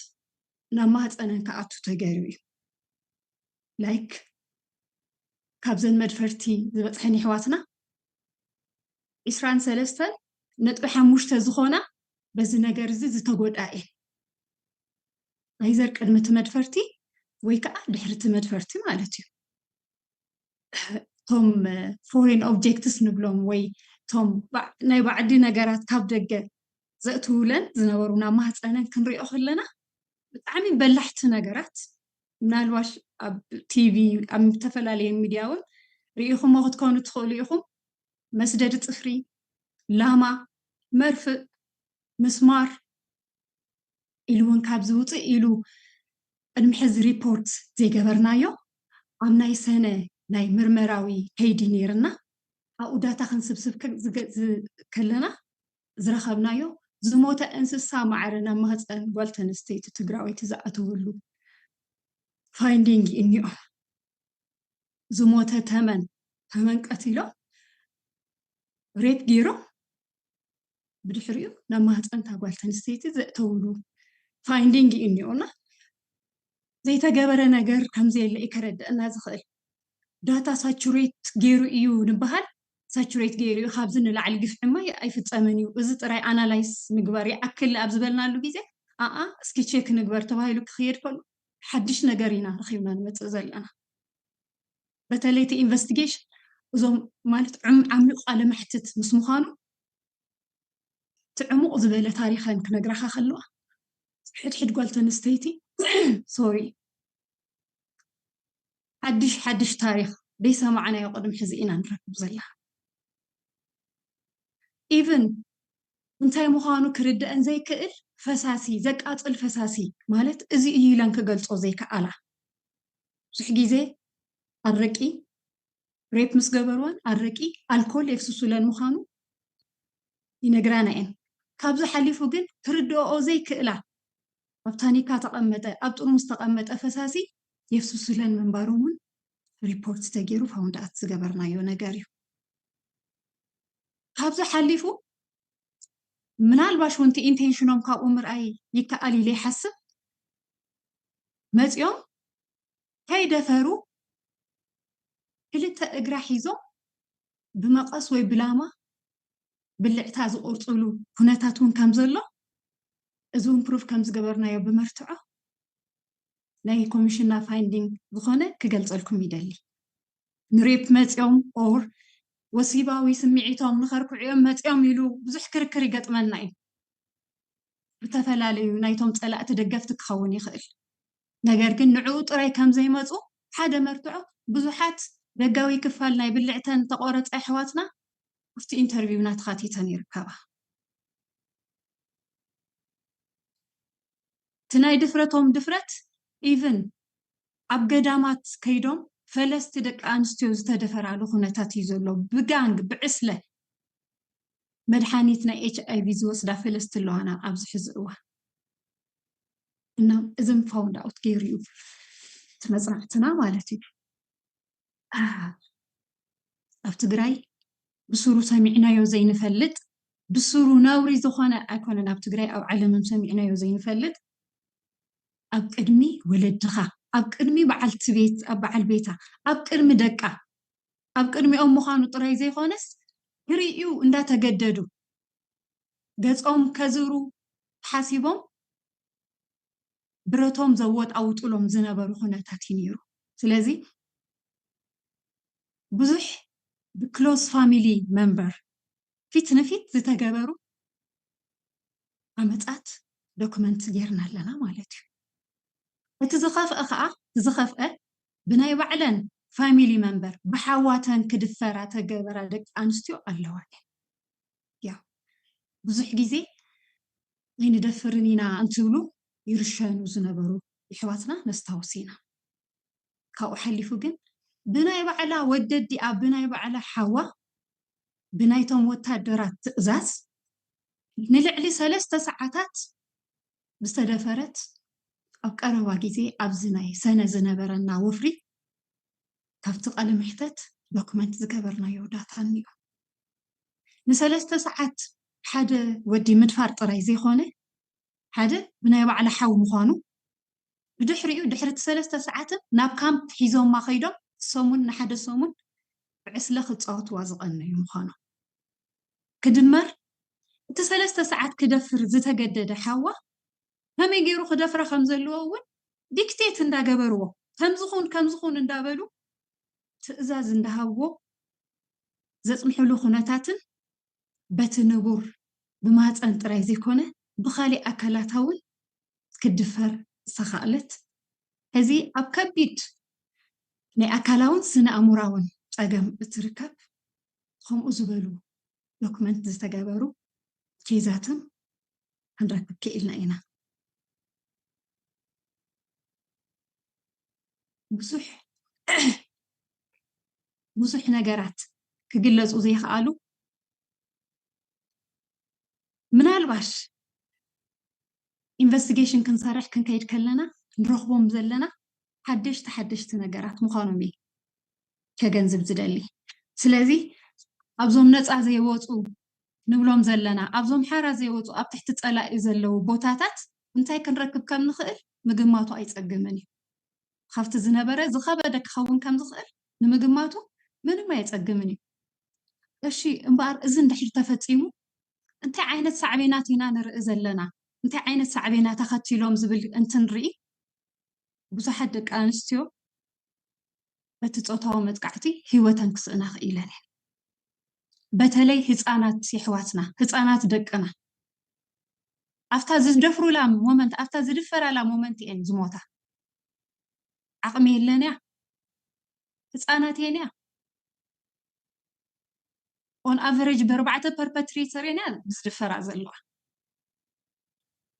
ናብ ማህፀነን ክኣቱ ተገይሩ እዩ ላይክ ካብዘን መድፈርቲ ዝበፅሐን ኣሕዋትና 23.5 ዝኾና በዚ ነገር እዚ ዝተጎድኣ እየን ናይዘር ቅድሚ እቲ መድፈርቲ ወይ ከዓ ድሕሪ እቲ መድፈርቲ ማለት እዩ ቶም ፎሬን ኦብጀክትስ ንብሎም ወይ ቶም ናይ ባዕዲ ነገራት ካብ ደገ ዘእትውለን ዝነበሩ ናብ ማህፀነን ክንሪኦ ከለና ብጣዕሚ በላሕቲ ነገራት ምናልባሽ ኣብ ቲቪ ኣብ ዝተፈላለየ ሚድያ እውን ርኢኹሞ ክትኮኑ ትኽእሉ ኢኹም መስደዲ ፅፍሪ ላማ መርፍእ ምስማር ኢሉ እውን ካብ ዝውፅእ ኢሉ ቅድሚ ሕዚ ሪፖርት ዘይገበርናዮ ኣብ ናይ ሰነ ናይ ምርመራዊ ከይዲ ነይርና ኣብኡ ዳታ ክንስብስብ ከለና ዝረኸብናዮ ዝሞተ እንስሳ ማዕረ ናብ ማህፀን ጓል ተንስተይቲ ትግራወይቲ ዝኣተውሉ ፋይንዲንግ እኒኦ ዝሞተ ተመን ቀቲሎም ሬፕ ገይሮም ብድሕሪኡ ናብ ማህፀንታ ጓል ተንስተይቲ ዘእተውሉ ፋይንዲንግ እኒኦና ዘይተገበረ ነገር ከምዘየለ ይከረድአና ዝኽእል ዳታ ሳቹሬት ገይሩ እዩ ንበሃል ሳቹሬት ገይሩ እዩ ካብዚ ንላዕሊ ግፍዕማ ኣይፍፀመን እዩ እዚ ጥራይ ኣናላይዝ ምግባር ይኣክል ኣብ ዝበልናሉ ግዜ እስኪ ቼክ ንግበር ተባሂሉ ክኽየድ ከሎ ሓድሽ ነገር ኢና ረኺብና ንመፅእ ዘለና በተለይ እቲ ኢንቨስቲጌሽን እዞም ማለት ዓሚቕ ቃለ መሕትት ምስ ምዃኑ እቲ ዕሙቕ ዝበለ ታሪኸን ክነግረኻ ከለዋ ሕድሕድ ጓል ተንስተይቲ ሶሪ ሓድሽ ታሪኽ ዘይሰማዕናዮ ቅድሚ ሕዚ ኢና ንረክብ ዘለና ኢቨን እንታይ ምዃኑ ክርድአን ዘይክእል ፈሳሲ ዘቃፅል ፈሳሲ ማለት እዚ እዩ ኢለን ክገልፆ ዘይከኣላ ብዙሕ ግዜ ኣረቂ ሬፕ ምስ ገበርዎን ኣረቂ ኣልኮል የፍስሱለን ምዃኑ ይነግራና እየን ካብዚ ሓሊፉ ግን ክርድኦ ዘይክእላ ኣብ ታኒካ ተቐመጠ ኣብ ጥርሙዝ ተቐመጠ ፈሳሲ የፍስሱለን ምንባሮም እውን ሪፖርት ተገይሩ ፋውንዳት ዝገበርናዮ ነገር እዩ ካብዚ ሓሊፉ ምናልባሽ ወንቲ ኢንቴንሽኖም ካብኡ ምርኣይ ይከኣል ኢለ ይሓስብ መፂኦም ከይደፈሩ ክልተ እግራ ሒዞም ብመቐስ ወይ ብላማ ብልዕታ ዝቆርፅሉ ኩነታት እውን ከም ዘሎ እዚ እውን ፕሩፍ ከም ዝገበርናዮ ብመርትዖ ናይ ኮሚሽንና ፋይንዲንግ ዝኾነ ክገልፀልኩም ይደሊ ንሬፕ መፂኦም ኦር ወሲባዊ ስምዒቶም ንኸርክዕዮም መፂኦም ኢሉ ብዙሕ ክርክር ይገጥመና እዩ ብተፈላለዩ ናይቶም ፀላእቲ ደገፍቲ ክኸውን ይኽእል ነገር ግን ንዕኡ ጥራይ ከም ዘይመፁ ሓደ መርትዖ ብዙሓት ደጋዊ ክፋል ናይ ብልዕተን ተቆረፀ ኣሕዋትና ኣብቲ ኢንተርቪውና ተኻቲተን ይርከባ እቲ ናይ ድፍረቶም ድፍረት ኢቨን ኣብ ገዳማት ከይዶም ፈለስቲ ደቂ ኣንስትዮ ዝተደፈራሉ ኩነታት እዩ ዘሎ ብጋንግ ብዕስለ መድሓኒት ናይ HIV ዝወስዳ ፈለስቲ ኣለዋና ኣብዚ ሕዚ እዋን እና እዞም ፋውንድ ኣውት ገይሩ እዩ እቲ መፅናዕትና ማለት እዩ ኣብ ትግራይ ብሱሩ ሰሚዕናዮ ዘይንፈልጥ ብሱሩ ነውሪ ዝኾነ ኣይኮነን ኣብ ትግራይ ኣብ ዓለምም ሰሚዕናዮ ዘይንፈልጥ ኣብ ቅድሚ ወለድኻ ኣብ ቅድሚ በዓልቲ ቤት ኣብ በዓል ቤታ ኣብ ቅድሚ ደቃ ኣብ ቅድሚኦም ምዃኑ ጥራይ ዘይኾነስ ክሪኡ እንዳተገደዱ ገጾም ከዝሩ ሓሲቦም ብረቶም ዘወጣውጡሎም ዝነበሩ ኩነታት እዩ ነይሩ ስለዚ ብዙሕ ብክሎዝ ፋሚሊ ሜምበር ፊት ንፊት ዝተገበሩ ኣመፃት ዶክመንት ጌርና ኣለና ማለት እዩ እቲ ዝኸፍአ ከዓ ዝኸፍአ ብናይ ባዕለን ፋሚሊ ሜምበር ብሓዋተን ክድፈራ ተገበራ ደቂ ኣንስትዮ ኣለዋ ያው ብዙሕ ግዜ ኣይንደፍርን ኢና እንትብሉ ይርሸኑ ዝነበሩ ኣሕዋትና ነስታውስ ኢና ካብኡ ሓሊፉ ግን ብናይ ባዕላ ወደዲኣ ብናይ ባዕላ ሓዋ ብናይቶም ወታደራት ትእዛዝ ንልዕሊ 3 ሰዓታት ብዝተደፈረት ኣብ ቀረባ ግዜ ኣብዚ ናይ ሰነ ዝነበረና ወፍሪ ካብቲ ቃለ መሕተት ዶክመንት ዝገበርናዮ ዳታ እኒኦ ን3 ሰዓት ሓደ ወዲ ምድፋር ጥራይ ዘይኮነ ሓደ ብናይ ባዕላ ሓው ምዃኑ ብድሕሪኡ ድሕሪ 3 ሰዓትን ናብ ካምፕ ሒዞማ ከይዶም ሰሙን ንሓደ ሰሙን ብዕስለ ክፃወትዋ ዝቐነዩ ምዃኑ ክድመር እቲ 3 ሰዓት ክደፍር ዝተገደደ ሓዋ ከመይ ገይሩ ክደፍራ ከም ዘለዎ እውን ዲክቴት እንዳገበርዎ ከምዝኹን እንዳበሉ ትእዛዝ እንዳሃብዎ ዘፅምሕሉ ኩነታትን በቲ ንቡር ብማፀን ጥራይ ዘይኮነ ብኻሊእ ኣካላታ እውን ክድፈር ዝተኻእለት እዚ ኣብ ከቢድ ናይ ኣካላውን ስነ ኣእምሮውን ፀገም እትርከብ ከምኡ ዝበሉ ዶክመንት ዝተገበሩ ኬዛትን ክንረክብ ክኢልና ኢና ብዙሕ ነገራት ክግለፁ ዘይከኣሉ ምናልባሽ ኢንቨስቲጌሽን ክንሰርሕ ክንከይድ ከለና ንረኽቦም ዘለና ሓደሽቲ ነገራት ምዃኖም እየ ከገንዝብ ዝደሊ ስለዚ ኣብዞም ነፃ ዘይወፁ ንብሎም ዘለና ኣብዞም ሓራ ዘይወፁ ኣብ ትሕቲ ፀላኢ ዘለው ቦታታት እንታይ ክንረክብ ከም ንኽእል ምግማቱ ኣይፀግምን እዩ ካብቲ ዝነበረ ዝኸበደ ክኸውን ከም ዝኽእል ንምግማቱ ምንም ኣይፀግምን እዩ እሺ እምበኣር እዚ እንድሕር ተፈፂሙ እንታይ ዓይነት ሳዕቤናት ኢና ንርኢ ዘለና እንታይ ዓይነት ሳዕቤና ተኸቲሎም ዝብል እንትንርኢ ብዙሓት ደቂ ኣንስትዮ በቲ ፆታዊ መጥቃዕቲ ሂወተን ክስእና ክኢለን እየን በተለይ ህፃናት ኣሕዋትና ህፃናት ደቅና ኣፍታ ዝደፍሩላ ሞመንት ኣፍታ ዝድፈራላ ሞመንት እየን ዝሞታ ዓቕሚ የለን እያ ህፃናት እየን እያ ኦን ኣቨሬጅ ብ4 ፐርፐትሬተር እየን እያ ዝድፈራ ዘለዋ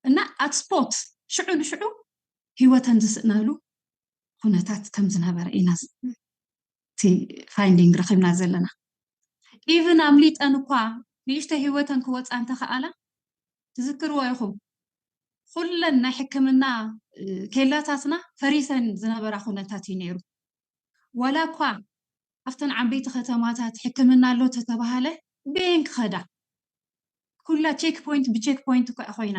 እና ኣት ስፖት ሽዑ ንሽዑ ሂወተን ዝስእናሉ ኩነታት ከም ዝነበረ ኢና እቲ ፋይንዲንግ ረኺብና ዘለና ኢቭን ኣምሊጠን እኳ ንእሽተ ሂወተን ክወፃ እንተኸኣላ ትዝክርዎ ኢኹም ኩለን ናይ ሕክምና ኬላታትና ፈሪሰን ዝነበራ ኩነታት እዩ ነይሩ ዋላ እኳ ኣብተን ዓበይቲ ከተማታት ሕክምና ኣሎ ተተባሃለ ቤን ክኸዳ ኩላ ቼክ ፖይንት ብቼክ ፖይንት እኳ ኮይና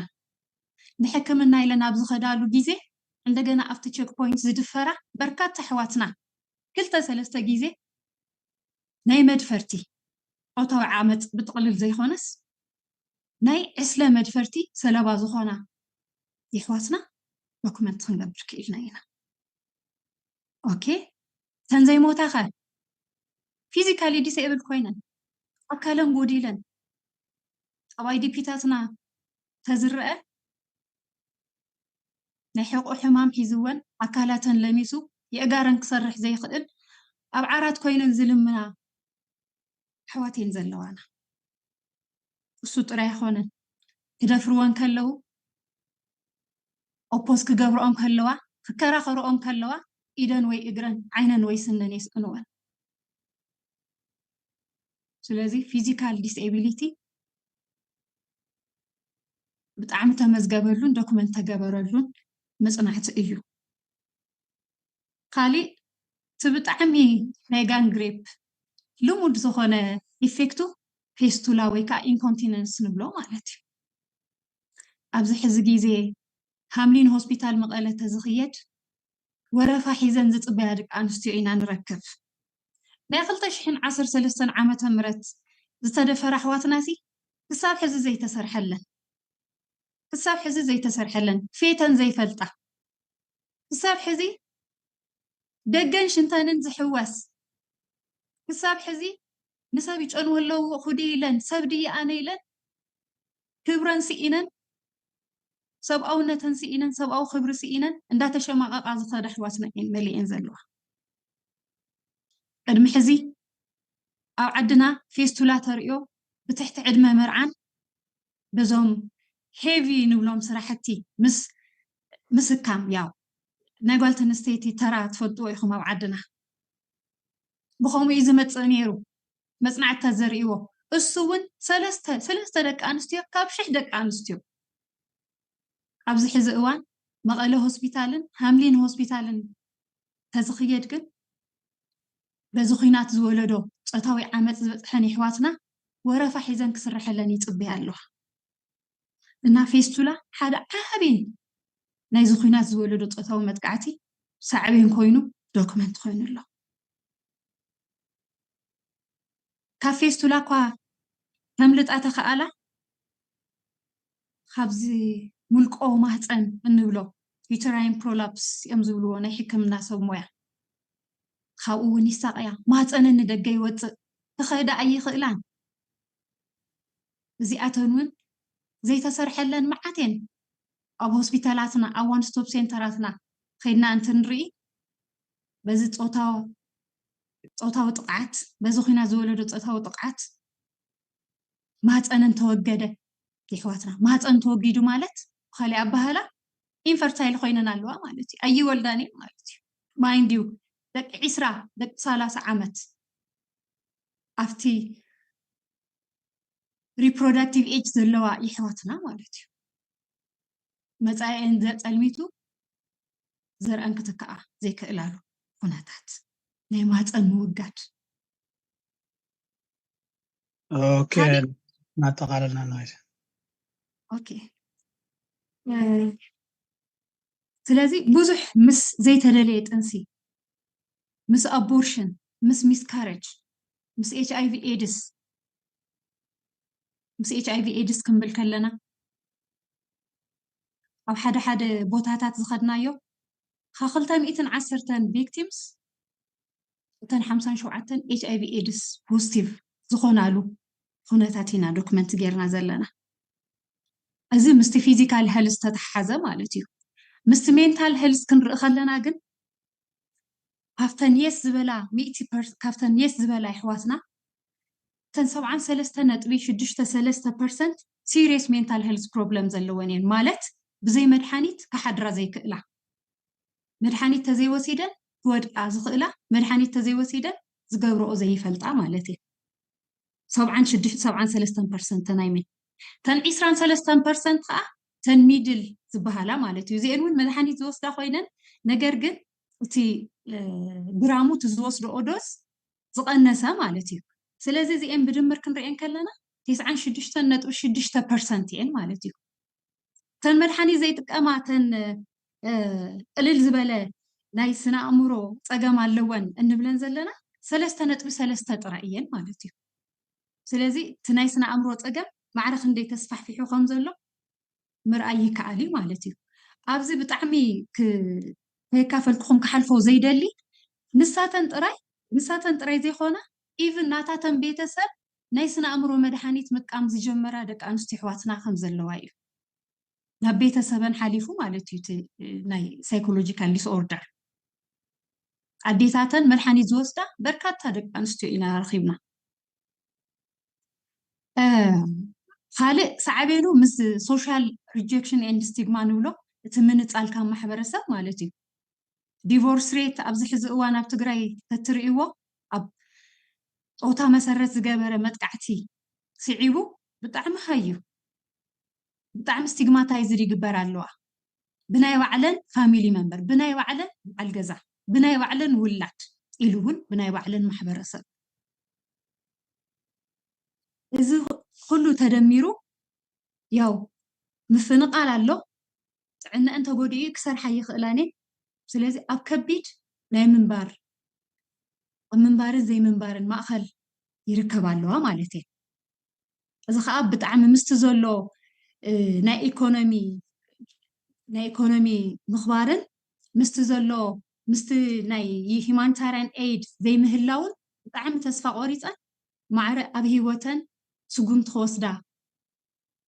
ንሕክምና ኢለን ኣብ ዝኸዳሉ ግዜ እንደገና ኣብቲ ቼክ ፖይንት ዝድፈራ በርካታ ኣሕዋትና 2-3 ግዜ ናይ መድፈርቲ ፆታዊ ዓመፅ ብጥቕልል ዘይኮነስ ናይ ዕስለ መድፈርቲ ሰለባ ዝኾና ይሕዋትና ዶክመንት ክንገብር ክኢልና ኢና ኦኬ ተን ዘይሞታ ኸ ፊዚካሊ ዲስኤብል ኮይነን ኣካለን ጎዲለን ኣብ ኣይዲፒታትና ተዝርአ ናይ ሕቆ ሕማም ሒዝወን ኣካላተን ለሚሱ የእጋረን ክሰርሕ ዘይኽእል ኣብ ዓራት ኮይነን ዝልምና ኣሕዋትየን ዘለዋና እሱ ጥራይ ኣይኮነን ክደፍርወን ከለዉ ኦፖዝ ክገብርኦም ከለዋ ክከራኸርኦም ከለዋ إيدن وي إجرن عينن وي سنن يسأنوان سلازي physical disability بتعمل تمزجبرلون دوكمنت تجبرلون مصنعت إيو خالي تبتعمي نيجان جريب لمود زخونة إفكتو فيستولا ويكا incontinence نبلو مالتي أبز حزقيزي حاملين هوسبيتال مقالة تزخيت ورفا حيزن زت بيادك أنستيعينا نركب ناخلتش حين 13 عامة مرت زتاد فرح ناسي كساب حز زي تسرحلن كساب حز زي تسرحلن فيتن زي فلطة كساب حزي دقن شنتانن زحواس كساب حزي نسابي جون ولو خدي لن سبدي أنا لن كبران سئينن سب أو نتن سئينن سب أو خبر سئينن اندات شما قاقا زتاد حواسنا إن مليئن زلوها قدم حزي أو عدنا فيستولا تريو بتحت عدمة مرعان بزوم heavy نبلوم صراحتي مس كام ياو نقول تنستيتي ترى تفضوا يخم أو عدنا بخوم إذا متصنيرو مصنع تزريو السون سلسة دك أنستيو كابشح دك أنستيو أبز حزقوان مقالة هوسبيتالن هاملين هوسبيتالن تزخيت كن بزخينات زولدو أتاوي عمت حني حواتنا ورفع حيزن كسر حلاني يطبيها اللوح إنها فيستولا حدا عابين ناي زخينات زولدو أتاوي متقعتي ساعبين كوينو دوكمنت خوين الله كافيستولا كوا هملت أتخالا خبزي ملقو مهتن النبلو uterine prolapse يمزولو ناي حكمنا سومويا خاو نساقيا مهتن ندقي وطق تخيدا أي خيلان زي أتنون زي تسرحلن معتين أب هوسبيتالاتنا أو وان ستوب سنتراتنا خينا أنت نري بزت أوتاو تقعت بزخينا زولدو أوتاو تقعت مهتن توجده لحواتنا مهتن توجدو مالت خالي أبهلا infertile خوينا نالوا مالتي أي ولداني مالتي mind you دك عسرة دك 30 عامت أفتي reproductive age زلوا يحواتنا مالتي متاين ذات الميتو زر أنك تكأ زي كإلالو هناتات نيمات الموجات اوكي ما تقارلنا نايس اوكي سلازي بوزح مس زي تدليت انسي مس abortion مس miscarriage مس HIV AIDS مس HIV AIDS كمبل كلنا أو حدا بوتاتات زخدنايو خاخلتا 110 victims وتن 57 HIV AIDS positive زخونالو خونتاتينا دوكمنت غيرنا زلنا أزي مست physical health تتحازة مالتيو مست mental health كنرأي خلنا جن كافتن يس زبلا 100% كافتن يس زبلا إحواتنا تن 73.6% serious mental health problems اللوانين مالت بزي مدحانيت كحدرا زي كإلا مدحانيت تزي وسيدن ود أزخإلا مدحانيت تزي وسيدن زقبرو زي فلطة مالتي 73% تنايمين تن 23% خا تن ميدل زبهالا مالتي زي إنون مدحانيت زوسدا خوينن نجرجن تي جرامو تزوسدو أودوس زقنسا مالتي سلازي زي إن بدمر كنرئين كلنا 96.6% يعني مالتي تن مدحاني زي تقاما تن قليل زبالة ناي سنا أمورو تقاما اللوان النبلن زلنا 3.3 طرائيين مالتي سلازي تناي سنا أمورو تقام معرخ ندي تسفح في حوخم زلو مرأي كعالي مالتي أبزي بتعمي هيكا فلتخم كحلفو زي دالي نساتن طراي زي خونا even ناتاتن بيتسب ناي سنا أمورو مدحانيت متقام زي جمرا دك أنستي حواتنا خم زلو وايف نبيت سبن حليفو مالتي ناي psychological disorder عديتاتن مدحانيت زوسدا بركات دك أنستي إلى رخيبنا خالق صعبينو مس social rejection and stigma نولو تمنت على كام محبرسة مالتي ዲቮርስ ሬት ኣብዚ ሕዚ እዋን ኣብ ትግራይ ተትርእይዎ ኣብ ፆታ መሰረት ዝገበረ መጥቃዕቲ ስዒቡ ብጣዕሚ ሃዩ ብጣዕሚ ስቲግማታይዝድ ይግበር ኣለዋ ብናይ ባዕለን ፋሚሊ መንበር ብናይ ባዕለን በዓል ገዛ ብናይ ባዕለን ውላድ ኢሉ እውን ብናይ ባዕለን ማሕበረሰብ እዚ ኩሉ ተደሚሩ ያው ምፍንቃል ኣሎ ጥዕነአን ተጎዲኡ ክሰርሓ ይኽእላን ስለዚ ኣብ ከቢድ ናይ ምንባርን ዘይምንባርን ማእኸል ይርከብ ኣለዋ ማለት እዩ እዚ ከዓ ብጣዕሚ ምስቲ ዘሎ ናይ ኢኮኖሚ ምኽባርን ምስቲ ዘሎ ምስቲ ናይ ሂማኒታርያን ኤድ ዘይምህላውን ብጣዕሚ ተስፋ ቆሪፀን ማዕረ ኣብ ሂወተን ስጉምቲ ክወስዳ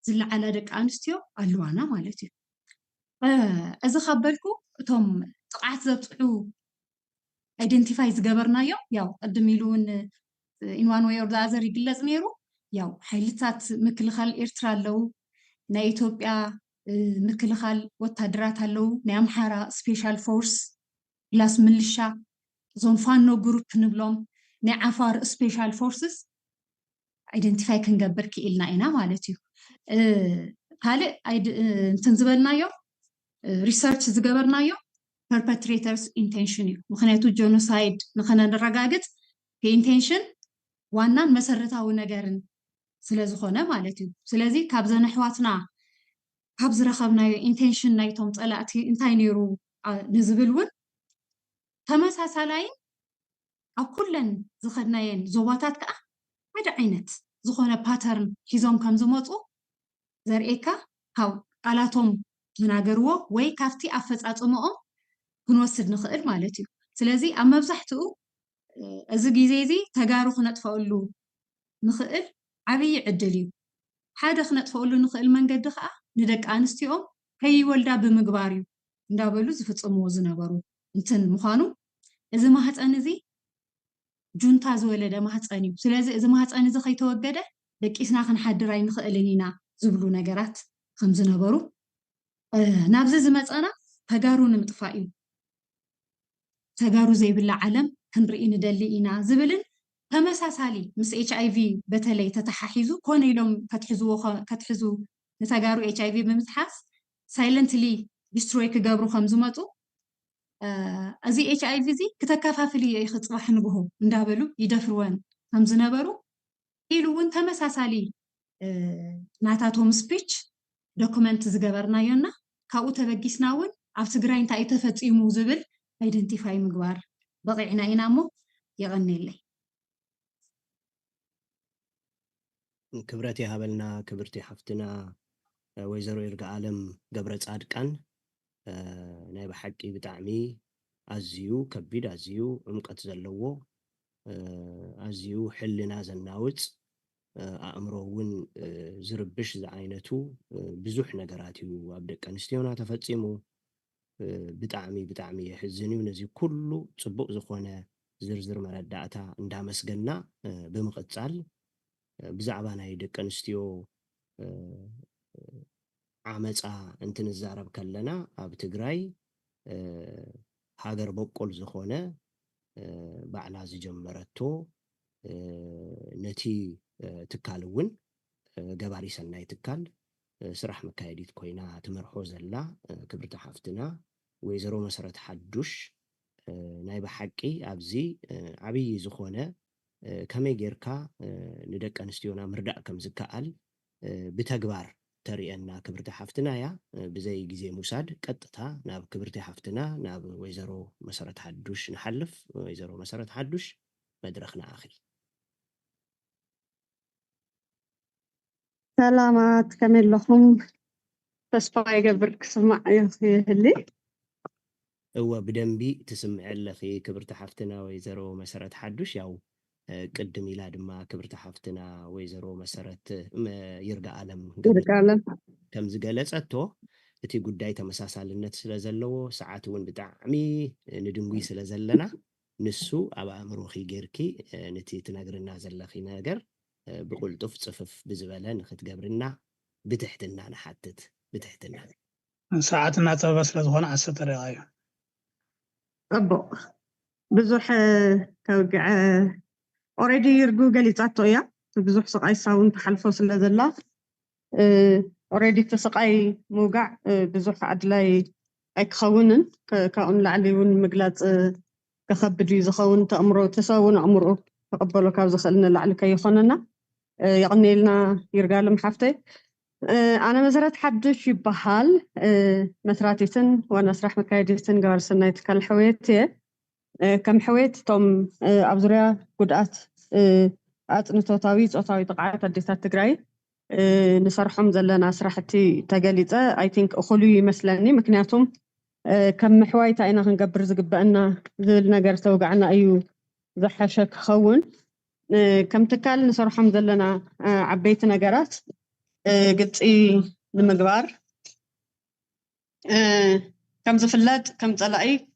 ዝለዓላ ደቂ ኣንስትዮ ኣለዋና ማለት እዩ እዚ ካበልኩ እቶም ጥቃዓት ዘብፅሑ አይደንቲፋይ ዝገበርናዮ ያው ቅድም ኢሉ እውን ኢን ዋን ዌይ ኦር ዘ ኣዘር ይግለጽ ነይሩ ያው ሓይልታት ምክልኻል ኤርትራ ኣለው ናይ ኢትዮጵያ ምክልኻል ወታደራት ኣለው ናይ ኣምሓራ ስፔሻል ፎርስ ፕላስ ምልሻ እዞም ፋኖ ግሩፕ ንብሎም ናይ ዓፋር ስፔሻል ፎርስስ አይደንቲፋይ ክንገብር ክኢልና ኢና ማለት እዩ ካልእ እንትን ዝበልናዮ ሪሰርች ዝገበርናዮ perpetrators intention እዩ ምክንያቱ ጀኖሳይድ ንኸነረጋግጥ ኢንቴንሽን ዋናን መሰረታዊ ነገርን ስለዝኾነ ማለት እዩ ስለዚ ካብ ዘን ኣሕዋትና ካብ ዝረኸብናዮ ኢንቴንሽን ናይቶም ፀላእቲ እንታይ ነይሩ ንዝብል እውን ተመሳሳላይን ኣብ ኩለን ዝኸድናየን ዞባታት ከዓ ሓደ ዓይነት ዝኾነ ፓተርን ሒዞም ከም ዝመፁ ዘርእየካ ካብ ቃላቶም ዝናገርዎ ወይ ካብቲ ኣፈፃፅምኦም ክንወስድ ንኽእል ማለት እዩ ስለዚ ኣብ መብዛሕትኡ እዚ ግዜ እዚ ተጋሩ ክነጥፈአሉ ንኽእል ዓብይ ዕድል እዩ ሓደ ክነጥፈአሉ ንኽእል መንገዲ ከዓ ንደቂ ኣንስትዮኦም ከይወልዳ ብምግባር እዩ እንዳበሉ ዝፍፅምዎ ዝነበሩ እንትን ምዃኑ እዚ ማህፀን እዚ ጁንታ ዝወለደ ማህፀን እዩ ስለዚ እዚ ማህፀን እዚ ከይተወገደ ደቂስና ክንሓድር ኣይንኽእልን ኢና ዝብሉ ነገራት ከም ዝነበሩ ናብዚ ዝመፀና ተጋሩ ንምጥፋእ እዩ ተጋሩ ዘይብላ ዓለም ክንርኢ ንደሊ ኢና ዝብልን ተመሳሳሊ ምስ ኤችኣይቪ በተለይ ተተሓሒዙ ኮነ ኢሎም ከትሕዙ ንተጋሩ ኤችኣይቪ ብምትሓዝ ሳይለንትሊ ዲስትሮይ ክገብሩ ከም ዝመፁ እዚ ኤችኣይቪ እዚ ክተከፋፍል እየ ክፅባሕ ንግሆ እንዳበሉ ይደፍርወን ከም ዝነበሩ ኢሉ እውን ተመሳሳሊ ናታቶም ስፒች ዶክመንት ዝገበርናዮና ካብኡ ተበጊስና እውን ኣብ ትግራይ እንታይ እዩ ተፈፂሙ ዝብል አይደንቲፋይ ምግባር በቂዕና ኢና እሞ የቐኒለይ ክብረት ይሃበልና ክብርቲ ሓፍትና ወይዘሮ ይርጋዓለም ገብረ ጻድቃን ናይ ብሓቂ ብጣዕሚ ኣዝዩ ከቢድ ኣዝዩ ዕምቀት ዘለዎ ኣዝዩ ሕልና ዘናውፅ ኣእምሮ እውን ዝርብሽ ዝዓይነቱ ብዙሕ ነገራት እዩ ኣብ ደቂ ኣንስትዮና ተፈፂሙ ብጣዕሚ የሕዝን እዩ ነዚ ኩሉ ፅቡቅ ዝኾነ ዝርዝር መረዳእታ እንዳመስገና ብምቕፃል ብዛዕባ ናይ ደቂ ኣንስትዮ ዓመፃ እንትንዛረብ ከለና ኣብ ትግራይ ሃገር በቆል ዝኾነ ባዕላ ዝጀመረቶ ነቲ ትካል እውን ገባሪ ሰናይ ትካል ስራሕ መካየዲት ኮይና ትመርሖ ዘላ ክብርቲ ሓፍትና ወይዘሮ መሰረት ሓዱሽ ናይ ብሓቂ ኣብዚ ዓብይ ዝኾነ ከመይ ጌርካ ንደቂ ኣንስትዮና ምርዳእ ከም ዝከኣል ብተግባር ተርእየና ክብርቲ ሓፍትና እያ ብዘይ ግዜ ሙሳድ ቀጥታ ናብ ክብርቲ ሓፍትና ናብ ወይዘሮ መሰረት ሓዱሽ ንሓልፍ ወይዘሮ መሰረት ሓዱሽ መድረኽና ኣኺ ሰላማት ከመይ ኣለኹም ተስፋ ይገብር ክስማዕ ይኽእል እወ ብደንቢ ትስምዕ ኣለኺ ክብርቲ ሓፍትና ወይዘሮ መሰረት ሓዱሽ ያው ቅድም ኢላ ድማ ክብርቲ ሓፍትና ወይዘሮ መሰረት ይርጋዓለም ከም ዝገለጸቶ እቲ ጉዳይ ተመሳሳልነት ስለ ዘለዎ ሰዓት እውን ብጣዕሚ ንድንጉይ ስለ ዘለና ንሱ ኣብ ኣእምሮኺ ጌርኪ ነቲ ትነግርና ዘለኺ ነገር ብቁልጡፍ ፅፍፍ ብዝበለ ንክትገብርና ብትሕትና ንሓትት ብትሕትና ሰዓት እናፀበበ ስለ ዝኾነ 10 ደቂቃ እዩ أبو بزح كوجع already يرجو قالي تعطيا بزح سقاي ساون تحلفوا سلا ذلا already تسقاي موقع بزح عدلاي أكخونن كأن لعليون مقلات كخبر يزخون تأمره تساون أمره تقبلوا كاوز خلنا لعلك يخوننا يعني لنا يرجع محفتي أنا مزرعة حدش يبحال مسراتيتن وأنا أسرح مكايديتن قبل سنة يتكال حويتي كم حويت توم أبزريا قدات أتنتوتاوي تقعات الديسات تجراي نصرحهم زلنا سرحتي تجليته I think أخلي مثلني مكنياتهم كم حواي تاينا هنقبر زقبنا ذل نجار توقعنا أيو زحشك خون كم تكال نصرحهم زلنا عبيت نجارات قلت إيه لمجبار كم زفلات كم طلعي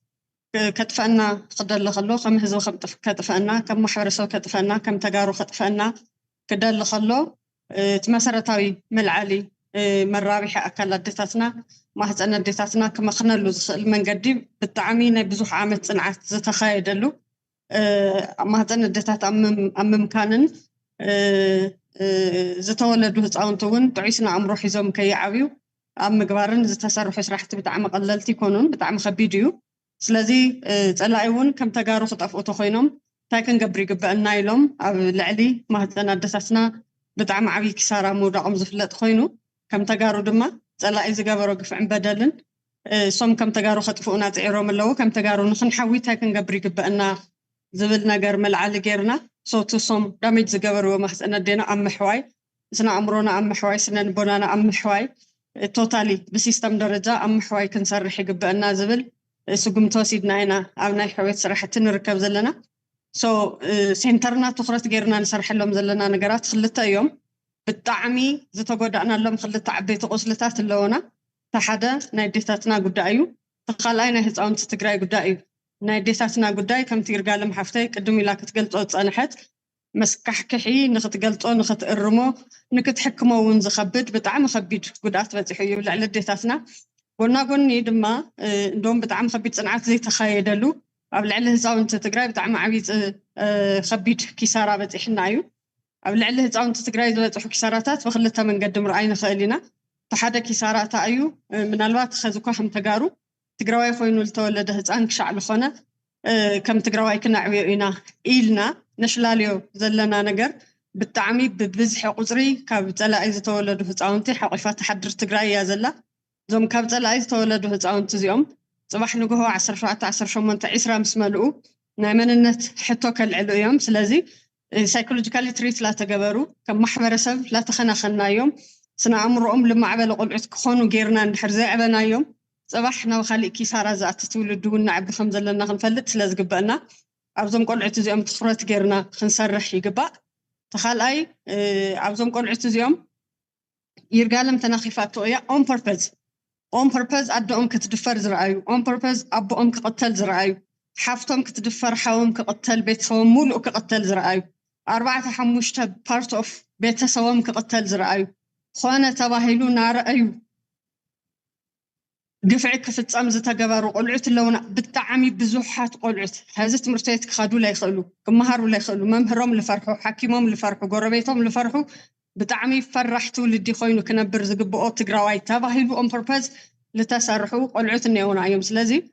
كتفنا قدر لخلو كم هزو كتفنا كم محورسو كتفنا كم تجارو كتفنا كدر لخلو تمسرتاوي ملعلي مرابح أكل دتاتنا ما هتأنا دتاتنا كما خنا لوز المنقدي بالتعامين بزوح عامة صنعات زتخايدلو ما هتأنا دتات أمم كانن زتولدو هتعاونتون تعيسنا عمرو حيزوم كي عاويو أم جبارن زتسرح سرحت بتعم قللتي كونون بتعم خبيديو سلازي تلاعيون كم تجارو خطف أوتوخينهم تاكن قبري قبأنا يلوم لعلي ما هتأنا دتاتنا بتعم عبي كسارة مودعم زفلت خوينو كم تجارو دما تلاعي زجبرو قف عن بدلن صم كم تجارو خطفونا تعيرهم اللو كم تجارو نخن حوي تاكن قبري قبأنا زبلنا جر ملعل جيرنا صوت صم دامج زجبرو ما هتأنا دينا أم حواي سنا أمرونا أم حواي سنا نبونانا أم حواي توتالي بسيستم درجة أم حواي كنصرح قبأنا زبل سقم توسيدنا هنا أبناء حواي صراحة نركب زلنا سنترنا تخرج غيرنا نسرح لهم زلنا نجارات خلتها يوم بالطعمي زتقودنا لهم خلتها عبيت قصلتات اللونا تحدا نايديتاتنا قدايو تخلينا هزعون تتقراي قدايو نايديتاتنا قداي كم تيرجع لهم حفتي قدومي لك تقلت أنا حد مسكحكحي نخت قلتو نخت الرمو نكت حكمو ونزخبد بطعم خبيد قدات بتحيو لعل ديتاتنا قلني دما دوم بطعم خبيد صنعات زي تخايدلو أو لعل هزاون تتقراي بطعم عبيد خبيد كيسارة بتحنايو أو لعل هزاون تتقراي بطعم كيساراتات وخلتها من قدم رأينا خالينا تحدا كيسارات أيو من الوقت خذوكا هم تجارو تقراي خوينو التولد هزان كشع لخنا كم تقراي كنا عوينا إلنا نشلاليو زلنا نجر بالتعمي ببزح قصري كابتلا إذا تولدوا هزاونتي حقيقة حدر تقراي يا زلا زوم كابتلا إذا تولدوا هزاونتي زيوم صباح نجوه 10 شمونت 10 مسملو نعمل النت حتى كالعلو يوم سلازي سايكولوجيكالي تريت لا تجبروا كم محور سب لا تخنا يوم سنا عمرهم لما عبلوا قلعت كخونوا جيرنا نحرزي عبنا يوم صباحنا وخلي كيسارة زعت تولدوا نعب خمسة لنا خنفلت لازق بقنا عبزهم قلعت زيوم تخرت جيرنا خنسرح يقبأ تخيل عبزهم قلعت زيوم يرجعلم تناخيفات تويا on purpose أدهم كتدفر زرعيو on purpose أبهم كقتل زرعيو حفتهم كتدفر حوم كقتل بيتهم مولو كقتل زرعيو 4 حموشته part of بيتسوهم كقتل زرعيو خانة تباهيلو نار أيو قفعك في التأمز تجبروا قلعت اللونا بالتعامي بزوحات قلعت هذا تمرتيت خادو لا يخلو كمهارو لا يخلو ممهرهم لفرحوا حكيمهم لفرحوا قربيتهم لفرحوا بتعمي فرحتوا لدي خوينو كنبر زقبو تقراوي تباهيلو on purpose لتسرحوا قلعت النيونا يوم سلازي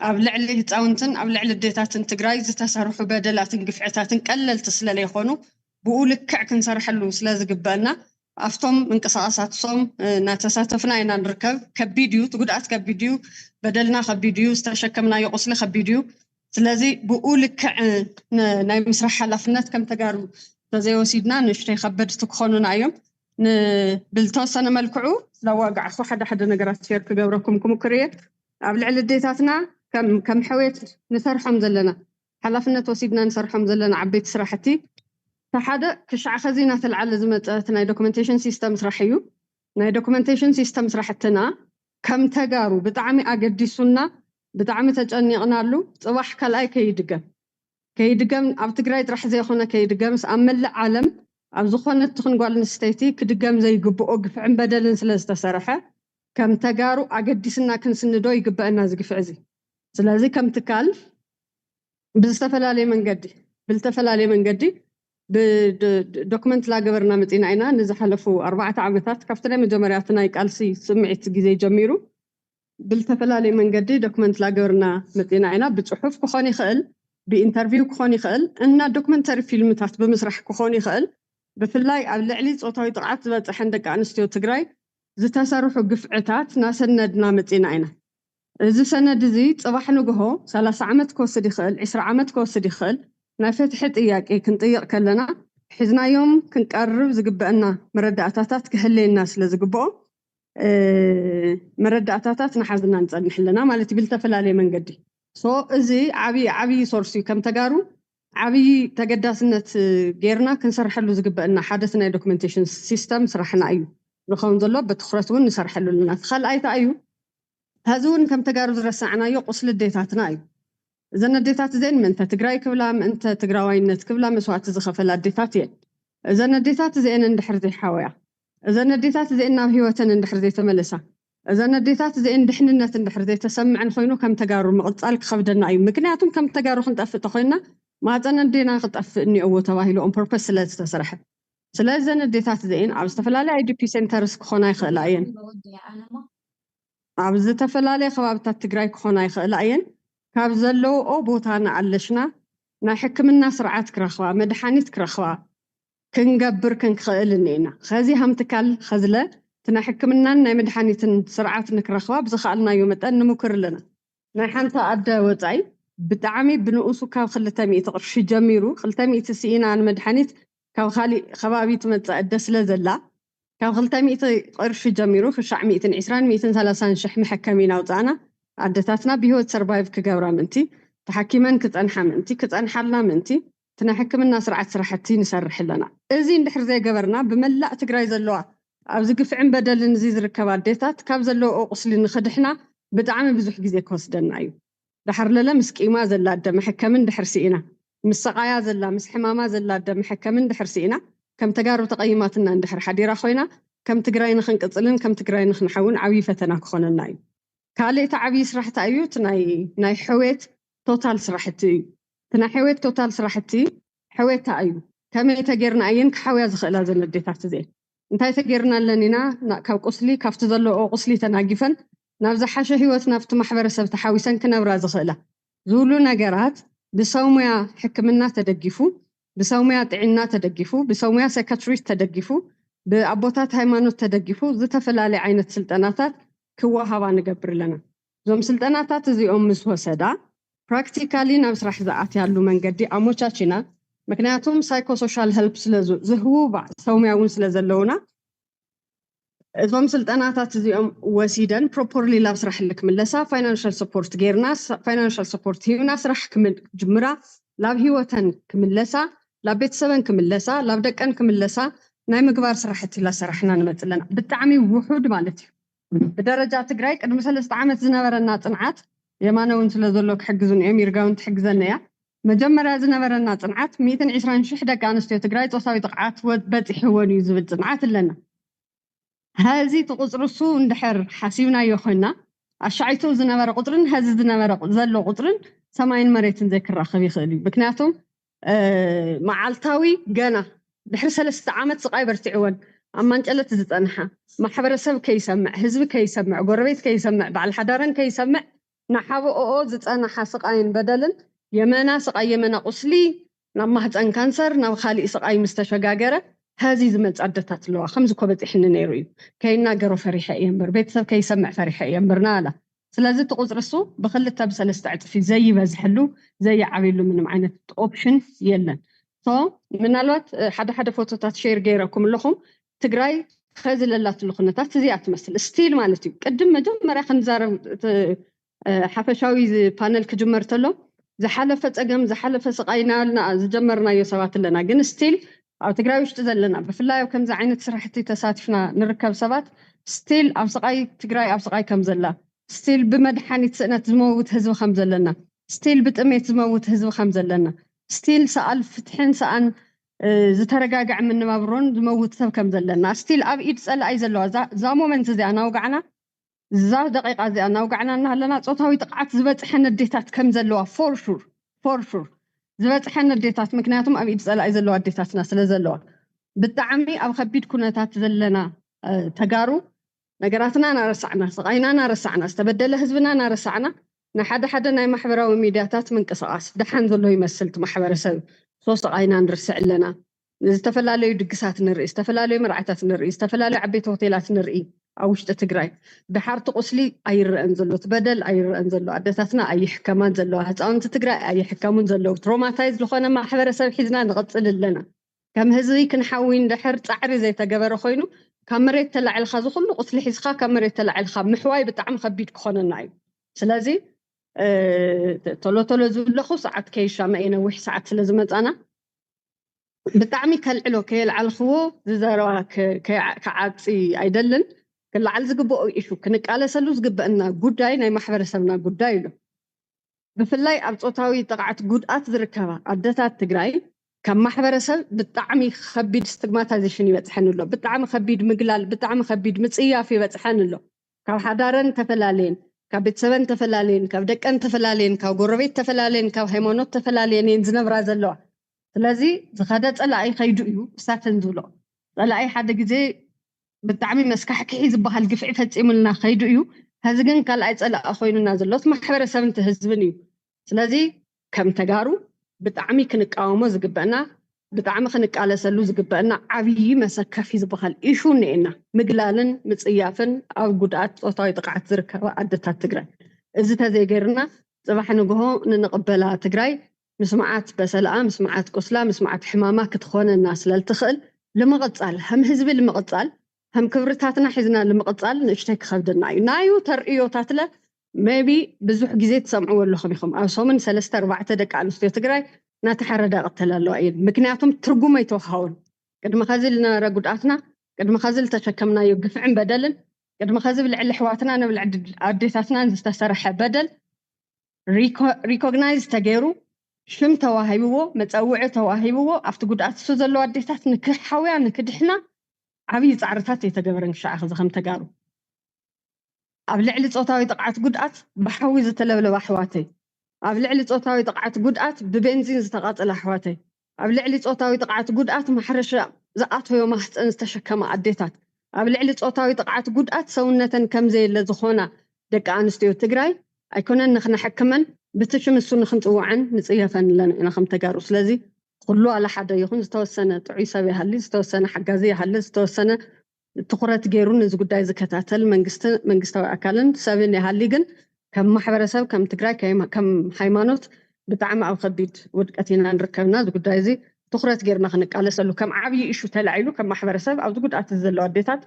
أبلع اللي تعاونتن أبلع الديتات تقراي تسرحوا بدلات قفعتات قلل تسلل يخونو بقولك كعكن سرح له سلاز قبالنا أفتم من قصاصات صوم نتساتفنا إن نركب كبيديو تقول كبيديو بدلنا خبيديو استشكمنا يقصل خبيديو سلازي بقولك نايم مسرح حلفنات كم تجارو تزيو سيدنا نشتي خبد تكخوننا يوم بالتوصنا ملكعو لو وقع حدا نقرات فيك جوركم كمكريه قبل على ديتاتنا كم حويت نسرحهم زلنا حلفنا توسيدنا نسرحهم زلنا عبيت سراحتي فحدا كشع خزينة العل زمت ناي دوكيومنتيشن سيستم سرحيو ناي دوكيومنتيشن سيستم سرحتنا كم تجارو بتعمي أقدسونا بتعمي تجنيقنا له صباح كلاي كيدقم أب تجراي راح زي خونا كيدقم أمل عالم أب زخونة تخن قال نستيتي كدقم زي جبؤ قف عن بدل سلسة سرحة كم تجارو أقدسنا كنسندو يقبأنا زقف عزي سلازي كم تكالف ብዝተፈላለየ መንገዲ ብዶክመንት ላገበርና መፂና ኢና ንዝሓለፉ 4 ዓመታት ካብቲ ናይ መጀመርያት ናይ ቃልሲ ስምዒት ግዜ ጀሚሩ ብዝተፈላለየ መንገዲ ዶክመንት ላገበርና መፂና ኢና ብፅሑፍ ክኾን ይኽእል ብኢንተርቪው ክኾን ይኽእል እና ዶክመንተሪ ፊልምታት ብምስራሕ ክኾን ይኽእል ብፍላይ ኣብ ልዕሊ ፆታዊ ጥቕዓት ዝበፅሐን ደቂ ኣንስትዮ ትግራይ ዝተሰርሑ ግፍዕታት ናሰነድና መፂና ኢና እዚ ሰነድ እዚ ፅባሕ ንግሆ 30 ዓመት ክወስድ ይኽእል 20 ዓመት ክወስድ ይኽእል ናይ ፍትሒ ጥያቄ ክንጥይቕ ከለና ሒዝናዮም ክንቀርብ ዝግበአና መረዳእታታት ክህልየና ስለ ዝግብኦ መረዳእታታት ንሓዝና ንፀንሕ ኣለና ማለት እዩ ብዝተፈላለየ መንገዲ እዚ ዓብይ ሶርስ እዩ ከም ተጋሩ ዓብይ ተገዳስነት ጌርና ክንሰርሐሉ ዝግበአና ሓደ ናይ ዶክመንቴሽን ሲስተም ስራሕና እዩ ንኸውን ዘሎ በትኩረት እውን ንሰርሐሉ ኣለና ካልኣይ እንታይ እዩ هذا هو كم تجارب رسعنا يقص للديتاتنا أي إذا الديتات زين من أنت تجراي كبلا أنت تجراوي نت كبلا مسوات تزخف الديتاتين إذا الديتات زين ندحر ذي حوايا إذا الديتات زين هي ندحر ذي تملسها إذا الديتات زين دحنا النت ندحر ذي تسمع عن خينو كم تجارب مقطعك خفدنا أي مكنياتهم كم تجارب خنت أف تخينا ما زنا ندينا خط أف إني أو تواهيلو on purpose لا تسرح سلازم الديتات زين عاوز تفلالي IDP centers كخناي خلاين ኣብ ዝተፈላለዩ ከባቢታት ትግራይ ክኾና ይኽእል እየን ካብ ዘለው ቦታና ኣለሽና ናይ ሕክምና ስርዓት ክረኽባ መድሓኒት ክረኽባ ክንገብር ክንክእል እኒና ከዚ ሃምትካል ከዝለ ናይ ሕክምናን ናይ መድሓኒትን ስርዓት ንክረኽባ ብዝኽኣልናዮ መጠን ንሙክር ኣለና ናይ ሓንቲ ኣደ ወፃኢ ብጣዕሚ ብንኡሱ ካብ 200 ቅርሺ ጀሚሩ 200 ሲኢና ንመድሓኒት ካብ ካሊእ ከባቢ ትመፅእ ኣደ ስለ ዘላ ካብ 200 ቅርሺ ጀሚሩ ክሻዕ 120-130 ሽሕ መሐከሚና ውፃና ኣደታትና ብሂወት ሰርቫይቭ ክገብራ ምንቲ ተሓኪመን ክፀንሓ ምንቲ ክፀንሓልና ምንቲ ትና ሕክምና ስርዓት ስራሕቲ ንሰርሕ ኣለና እዚ እንድሕር ዘይገበርና ብመላእ ትግራይ ዘለዋ ኣብ ዝግፍዕን በደልን እዚ ዝርከባ ኣዴታት ካብ ዘለዎ ቁስሊ ንኽድሕና ብጣዕሚ ብዙሕ ግዜ ክወስደና እዩ ድሕር ለለ ምስ ቂማ ዘላ ኣደ መሐከምን ድሕር ሲኢና ምስ ሰቃያ ዘላ ምስ ሕማማ ዘላ ኣደ መሐከምን ድሕር ሲኢና كم تجارب تقييماتنا ندحر حديرة خوينا كم تجراي نخن قتلن كم تجراي نخن حون عبي فتنا كخون الناي كالي تعبي سرح تأيوت ناي حويت توتال سرحتي تنا حويت توتال سرحتي حويت تأيو كم يتجرنا أين كحوي زخلا زين الديتات زين انتي تجرنا لنينا كاو قصلي كاف تظلوا أو قصلي تناقفن نافذ حاشة هيوت نافت محبر سب تحاويسن كنا وراز زخلا زولو نجارات بسوميا حكمنا تدقفو بسوميا طعنا تدقفو بسوميا سكاتريست تدقفو بأبوتات هيمانوت تدقفو زتفلالي عينة سلطناتات كواهابا نقبر لنا زوم سلطناتات زيهم مسوسدا براكتيكالي نمسرح زعات يالو من قدي أموشاتشنا مكنياتهم سايكو سوشال هيلب سلزو زهو بعد سوميا ونسلزلونا زوم سلطناتات زيهم وسيدن properly لابسرح لك من لسا financial support غيرناس financial support هيوناس رح كمل جمرا لاب هيوتن كمل لسا لابيت سبن كملسا لابدقن كملسا ناي مغبار سرحتي لا سرحنا نمطلنا بالطعمي وحود مالتي بدرجه تግራይ قدم 3 ዓመት ዝነበረና ጽንዓት የማነውን ስለዘሎ ክሕግዙን እዮም ይርጋውን ትሕግዘንያ መጀመርያ ዝነበረና ጽንዓት 120 ሽሕ ደቂ ኣንስትዮ ትግራይ ጾታዊ ጥቅዓት በፂሕወን እዩ ዝብል ጽንዓት ኣለና هذه تقصرሱ እንድሕር ሓሲብናዮ ኮይና ኣሻዒቱ ዝነበረ ቁጥርን هذه ዝነበረ ዘሎ ቁጥርን ሰማይን መሬትን ዘይክራኸብ ይኽእል እዩ ምክንያቱም معالتاوي جانا دحر 3 عامات سقاي برتعون أما انجلت زتنها محبرسب كيسمع حزب كيسمع قربيت كيسمع بعد حدارن كيسمع نحاو زتنا حسقاين بدلن يمنا سقاي يمنا قسلي نما هتن كانسر نم خالي سقاي مستشفى جاجرة هذه زمت عدتات لو خمس كوبت إحنا نيروي كينا جرو فريحة ينبر بيت سب كيسمع فريحة ينبرنا له سلازم تقص رسو بخلت تبسل استعد في زي بزحلو زي عبيلو من معينة اوبشن يلا من الوقت حدا فوتوتات شير غيركم لكم تجراي خازل اللات اللخنتات زي تمثل ستيل مالتي قدم مجمرة خنزار حفشاوي بانل كجمرتلو زحلفه صقم زحلفه سقاينا لنا زجمرنا يسوات لنا جن ستيل او تجراي وش تزلنا بفلاي وكم زي عينة سرحتي تساتفنا نركب سبات ستيل او سقاي تجراي او سقاي كم زلا ستيل بمدحانيت سنة زموت هزو خمزة لنا ستيل بتأميت زموت هزو خمزة لنا ستيل سأل فتحين سأن زترقاقع من مبرون زموت سب خمزة لنا ستيل أب إيد سأل أي زلو زا مومنت زي أنا وقعنا زا دقيقة زي أنا وقعنا أنها لنا صوتها ويتقعت زبط حنا الديتات كم زلوها فور شور for sure ዝበፅሐን ኣዴታት ምክንያቱም ኣብ ኢድ ፀላኢ ዘለዋ ኣዴታትና ስለ ዘለዋ ብጣዕሚ ኣብ ከቢድ ኩነታት ዘለና ተጋሩ ነገራትና ናረሳዕና ስቃይና ናረሳዕና ዝተበደለ ህዝብና ናረሳዕና ንሓደ ሓደ ናይ ማሕበራዊ ሚድያታት ምንቅስቃስ ደሓን ዘሎ ይመስል እቲ ማሕበረሰብ ስቃይና ንርስዕ ኣለና ዝተፈላለዩ ድግሳት ንርኢ ዝተፈላለዩ መርዓታት ንርኢ ዝተፈላለዩ ዓበይቲ ሆቴላት ንርኢ ኣብ ውሽጢ ትግራይ ድሓርቲ ቁስሊ ኣይርአን ዘሎ ትበደል ኣይርአን ዘሎ ኣዴታትና ኣይሕከማን ዘለዋ ህፃውንቲ ትግራይ ኣይሕከሙን ዘለው ትሮማታይዝ ዝኾነ ማሕበረሰብ ሒዝና ንቕፅል ኣለና ከም ህዝቢ ክንሓዊ እንድሕር ፃዕሪ ዘይተገበረ ኮይኑ ካብ መሬት ተላዒልካ ዝኩሉ ቁስሊ ሒዝካ ካብ መሬት ተላዒልካ ምሕዋይ ብጣዕሚ ከቢድ ክኾነና እዩ ስለዚ ቶሎ ቶሎ ዝብለኹ ሰዓት ከይሻመአ ነዊሕ ሰዓት ስለ ዝመፃና ብጣዕሚ ከልዕሎ ከየልዓልኽዎ ዝዘረባ ክዓፂ ኣይደልን ክልዓል ዝግብኦ ኢሹ ክንቃለሰሉ ዝግበአና ጉዳይ ናይ ማሕበረሰብና ጉዳይ እዩ ብፍላይ ኣብ ፆታዊ ጥቕዓት ጉድኣት ዝርከባ ኣዴታት ትግራይ ከም ማሕበረሰብ ብጣዕሚ ከቢድ ስቲግማታይዜሽን ይበፅሐን ኣሎ ብጣዕሚ ከቢድ ምግላል ብጣዕሚ ከቢድ ምፅያፍ ይበፅሐን ኣሎ ካብ ሓዳረን ተፈላለየን ካብ ቤተሰበን ተፈላለየን ካብ ደቀን ተፈላለየን ካብ ጎረቤት ተፈላለየን ካብ ሃይማኖት ተፈላለየን እየን ዝነብራ ዘለዋ ስለዚ ዝኸደ ፀላኢ ከይዱ እዩ እሳተን ዝብሎ ፀላኢ ሓደ ግዜ ብጣዕሚ መስካሕክሒ ዝበሃል ግፍዒ ፈፂሙልና ከይዱ እዩ ሕዚ ግን ካልኣይ ፀላኢ ኮይኑና ዘሎ እቲ ማሕበረሰብን እቲ ህዝብን እዩ ስለዚ ከም ተጋሩ ብጣዕሚ ክንቃወሞ ዝግበአና ብጣዕሚ ክንቃለሰሉ ዝግበአና ዓብዪ መሰከፊ ዝበሃል ኢሹ እኒአና ምግላልን ምፅያፍን ኣብ ጉድኣት ፆታዊ ጥቕዓት ዝርከባ ኣዴታት ትግራይ እዚ ተዘይገርና ፅባሕ ንግሆ ንንቕበላ ትግራይ مسمعات بسلام مسمعات قسلا مسمعات حمامة كتخوننا سلال تخل لمقصال هم حزب المقصال هم كبرتاتنا حزنا المقصال نشتك خبدنا نايو ترئيو تاتله maybe بزوح جزيت سمعوا له خبيخم أو صومن سلسة 4 دقائق على استيو تجراي ناتحرد قتل الله عيد مكنياتهم ترجمة يتوهون قد ما خزلنا رجوداتنا قد ما خزل تشكمنا يوقف عن بدل قد ما خزل العل حواتنا أنا بالعديتاتنا نستسرح بدل recognize تجارو شم تواهيبو متأوعي تواهيبو أفتو قدأت سوزلو عديتات نكحاويا نكدحنا عبي تعرفات يتقبرن شعخ زخم تقارو أبلعلي صوتاوي تقعت قدأت بحوي زتلولو أحواتي أبلعلي صوتاوي تقعت قدأت ببنزين زتقاط الأحواتي أبلعلي صوتاوي تقعت قدأت محرش زقاتو يوم استشكما عديتات أبلعلي صوتاوي تقعت قدأت سونة كم زي اللي زخونا دك أنستيو تقراي أيكونن نخنا حكمن بتشم السنة خنطوعن نصيفن لنا أنا خم تجارس لذي كله على حدا يخون استوسنا تعيسى بهاللي استوسنا حجازية هاللي استوسنا تقرأ تجارون زقود عايز كتاتل منجست وأكلن سبين هالليجن كم محبرسة كم تجرا كم حيمانوت بتعمق أو خبيت ودكتينا نركبنا زقود عايزي تقرأ تجارنا خنك على سلو كم عبي إيشو تلعيلو كم محبرسة أو زقود أتزلوا عديتات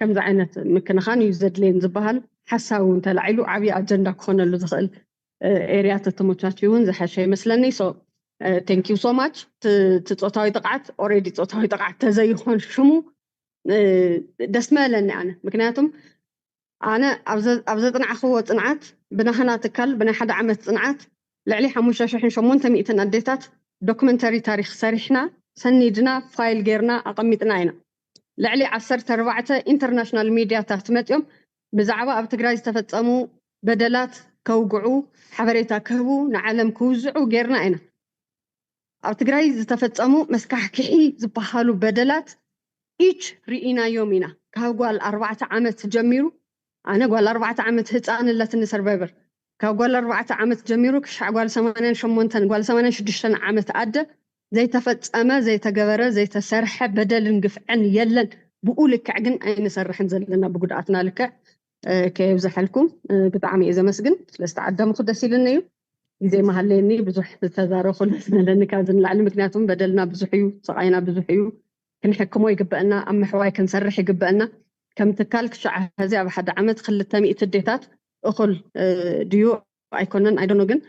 كم زعينة ممكن خان يزد لين زبهال حساون تلعيلو عبي أجندة كون اللي دخل area تتموتشون زي حشي مثلني so thank you so much تتصوتاوي تقعت already تصوتاوي تقعت تزيخون شمو دسمالني أنا مكنياتهم أنا أبزت نعخو صنعات بنحنا تكل بنا حدا عمل صنعات لعلي حموشة شحن شمون تميتنا أديتات دوكمنتري تاريخ سريحنا سنيدنا فايل غيرنا أقميتنا هنا لعلي 14 international media تحتمت يوم بزعبة أب تجراي استفتموا بدلات كوجعوا حبريتا كهبو نعلم كوزعوا غيرنا أنا أو تجراي استفتموا مسكح كحي زبحالو بدلات إيش رئينا يومنا كهقول 4 عامات تجميرو أنا قول 4 عامات هتأنا اللي تنسر بابر كهقول 4 عامات تجميرو كشع قول 8 شمونتن قول 8 6 عامات أدى زي تفتأما زي تجبرة زي تسرح بدل نقفعن يلن بقولك عجن أين سرح نزلنا بقدراتنا لك كيف زحلكم بطعمي إذا مسجن لاستعدام خدسي لنيو زي ما هليني بزح تزارو خلصنا لأن كازن العلم كناتهم بدلنا بزحيو صعينا بزحيو كنحكموا يقبلنا أم حواي كنسرح يقبلنا كم تكالك شع هذه بحد عمد خلتها مئة الديتات أخل ديو أيكونن I don't know again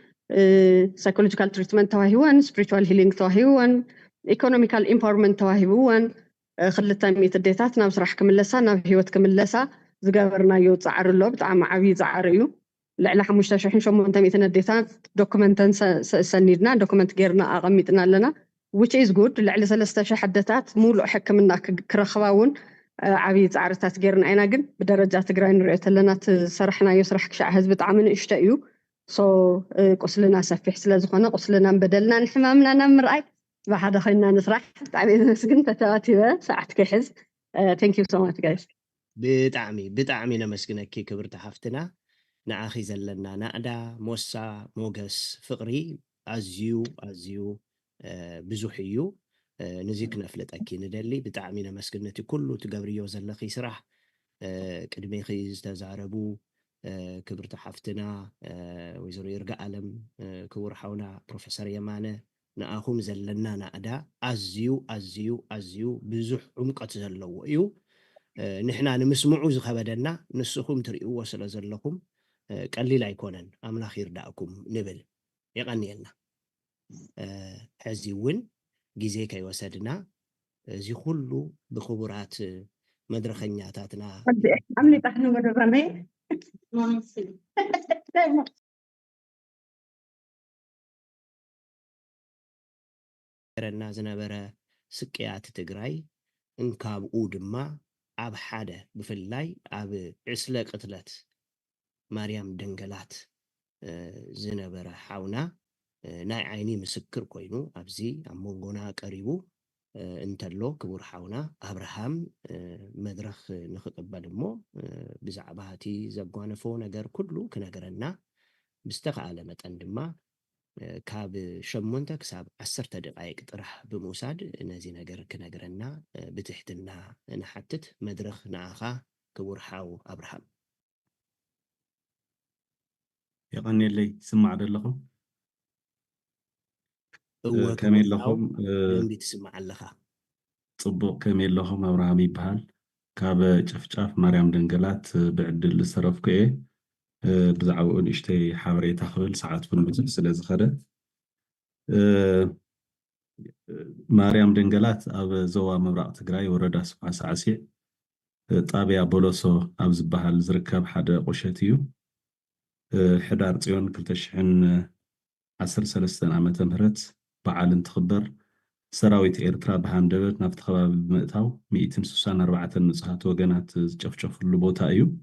psychological treatment تواهيوان spiritual healing تواهيوان economical empowerment تواهيوان خلتها مئة الديتات نابس راح كملسا ناب هيوت كملسا زقابرنا يو تعار اللو بتعام عبي زعاريو لعلا حموشتا شحين شو منتميتنا الديتات دوكومنتن سنيدنا دوكومنت غيرنا أغميتنا لنا which is good لعلا سلستا شحدتات مولو حكمنا كرخواون عبي زعارتات غيرنا أينا قن بدرجات غيرنا رأيت لنا تسرحنا يسرح كشع هزبت عامن اشتايو ቁስልና ሰፊሕ ስለ ዝኾነ ቁስልና በደልና ንሕማምና ናብ ምርኣይ ብሓደ ኮይና ንስራሕ ብጣዕሚ ነመስግን ተተባቲበ ሰዓት ክሕዝ thank you so much guys ብጣዕሚ ነመስግነኪ ክብርቲ ሓፍትና ንኣኺ ዘለና ናዕዳ ሞሳ ሞገስ ፍቕሪ ኣዝዩ ብዙሕ እዩ ነዚ ክነፍለጠኪ ንደሊ ብጣዕሚ ነመስግን ነቲ ኩሉ ትገብርዮ ዘለኺ ስራሕ ቅድሜኺ ዝተዛረቡ ክብርቲ ሓፍትና ወይዘሮ ይርጋ ዓለም ክቡር ሓውና ፕሮፌሰር የማነ ንኣኹም ዘለና ናዕዳ ኣዝዩ ብዙሕ ዕምቀት ዘለዎ እዩ ንሕና ንምስምዑ ዝኸበደና ንስኹም ትርእይዎ ስለ ዘለኹም ቀሊል ኣይኮነን ኣምላኽ ይርዳእኩም ንብል የቐኒየልና ሕዚ እውን ግዜ ከይወሰድና እዚ ኩሉ ብክቡራት መድረኸኛታትና عملي طحنوا من الرمي ረና ዝነበረ ስቅያት ትግራይ እንካብኡ ድማ ኣብ ሓደ ብፍላይ ኣብ ዕስለ ቅትለት ማርያም ደንገላት ዝነበረ ሓውና ናይ ዓይኒ ምስክር ኮይኑ ኣብዚ ኣብ መንጎና ቀሪቡ እንተሎ ክቡር ሓውና ኣብርሃም መድረኽ ንኽቅበል እሞ ብዛዕባ እቲ ዘጓነፎ ነገር ኩሉ ክነገረና ብዝተኸኣለ መጠን ድማ ካብ 8 ክሳብ 10 ደቂቕ ጥራሕ ብምውሳድ ነዚ ነገር ክነገረና ብትሕትና ንሓትት መድረኽ ንኣኻ ክቡር ሓው ኣብርሃም يقنيلي سمع دلكم كميل لكم لم تسمع لها صبو كميل لكم أبراهام يبهال كاب جفجاف مريم دنجلات بعدل الصرف كي بزعو نشتي حوري تخبل ساعات بنبتل سلاز خده مريم دنجلات أب زوا مبرق تجراي وردا سبع ساعسي طابع بولوسو أبز بهال زركب حدا قشتيو حدار تيون كلتشحن 13 عامة مهرت بعال انتخبر سراويت إيرترا بهاندبت نفت خباب بمئتاو 264 نصحات وقنات جفجف اللبوتا أيو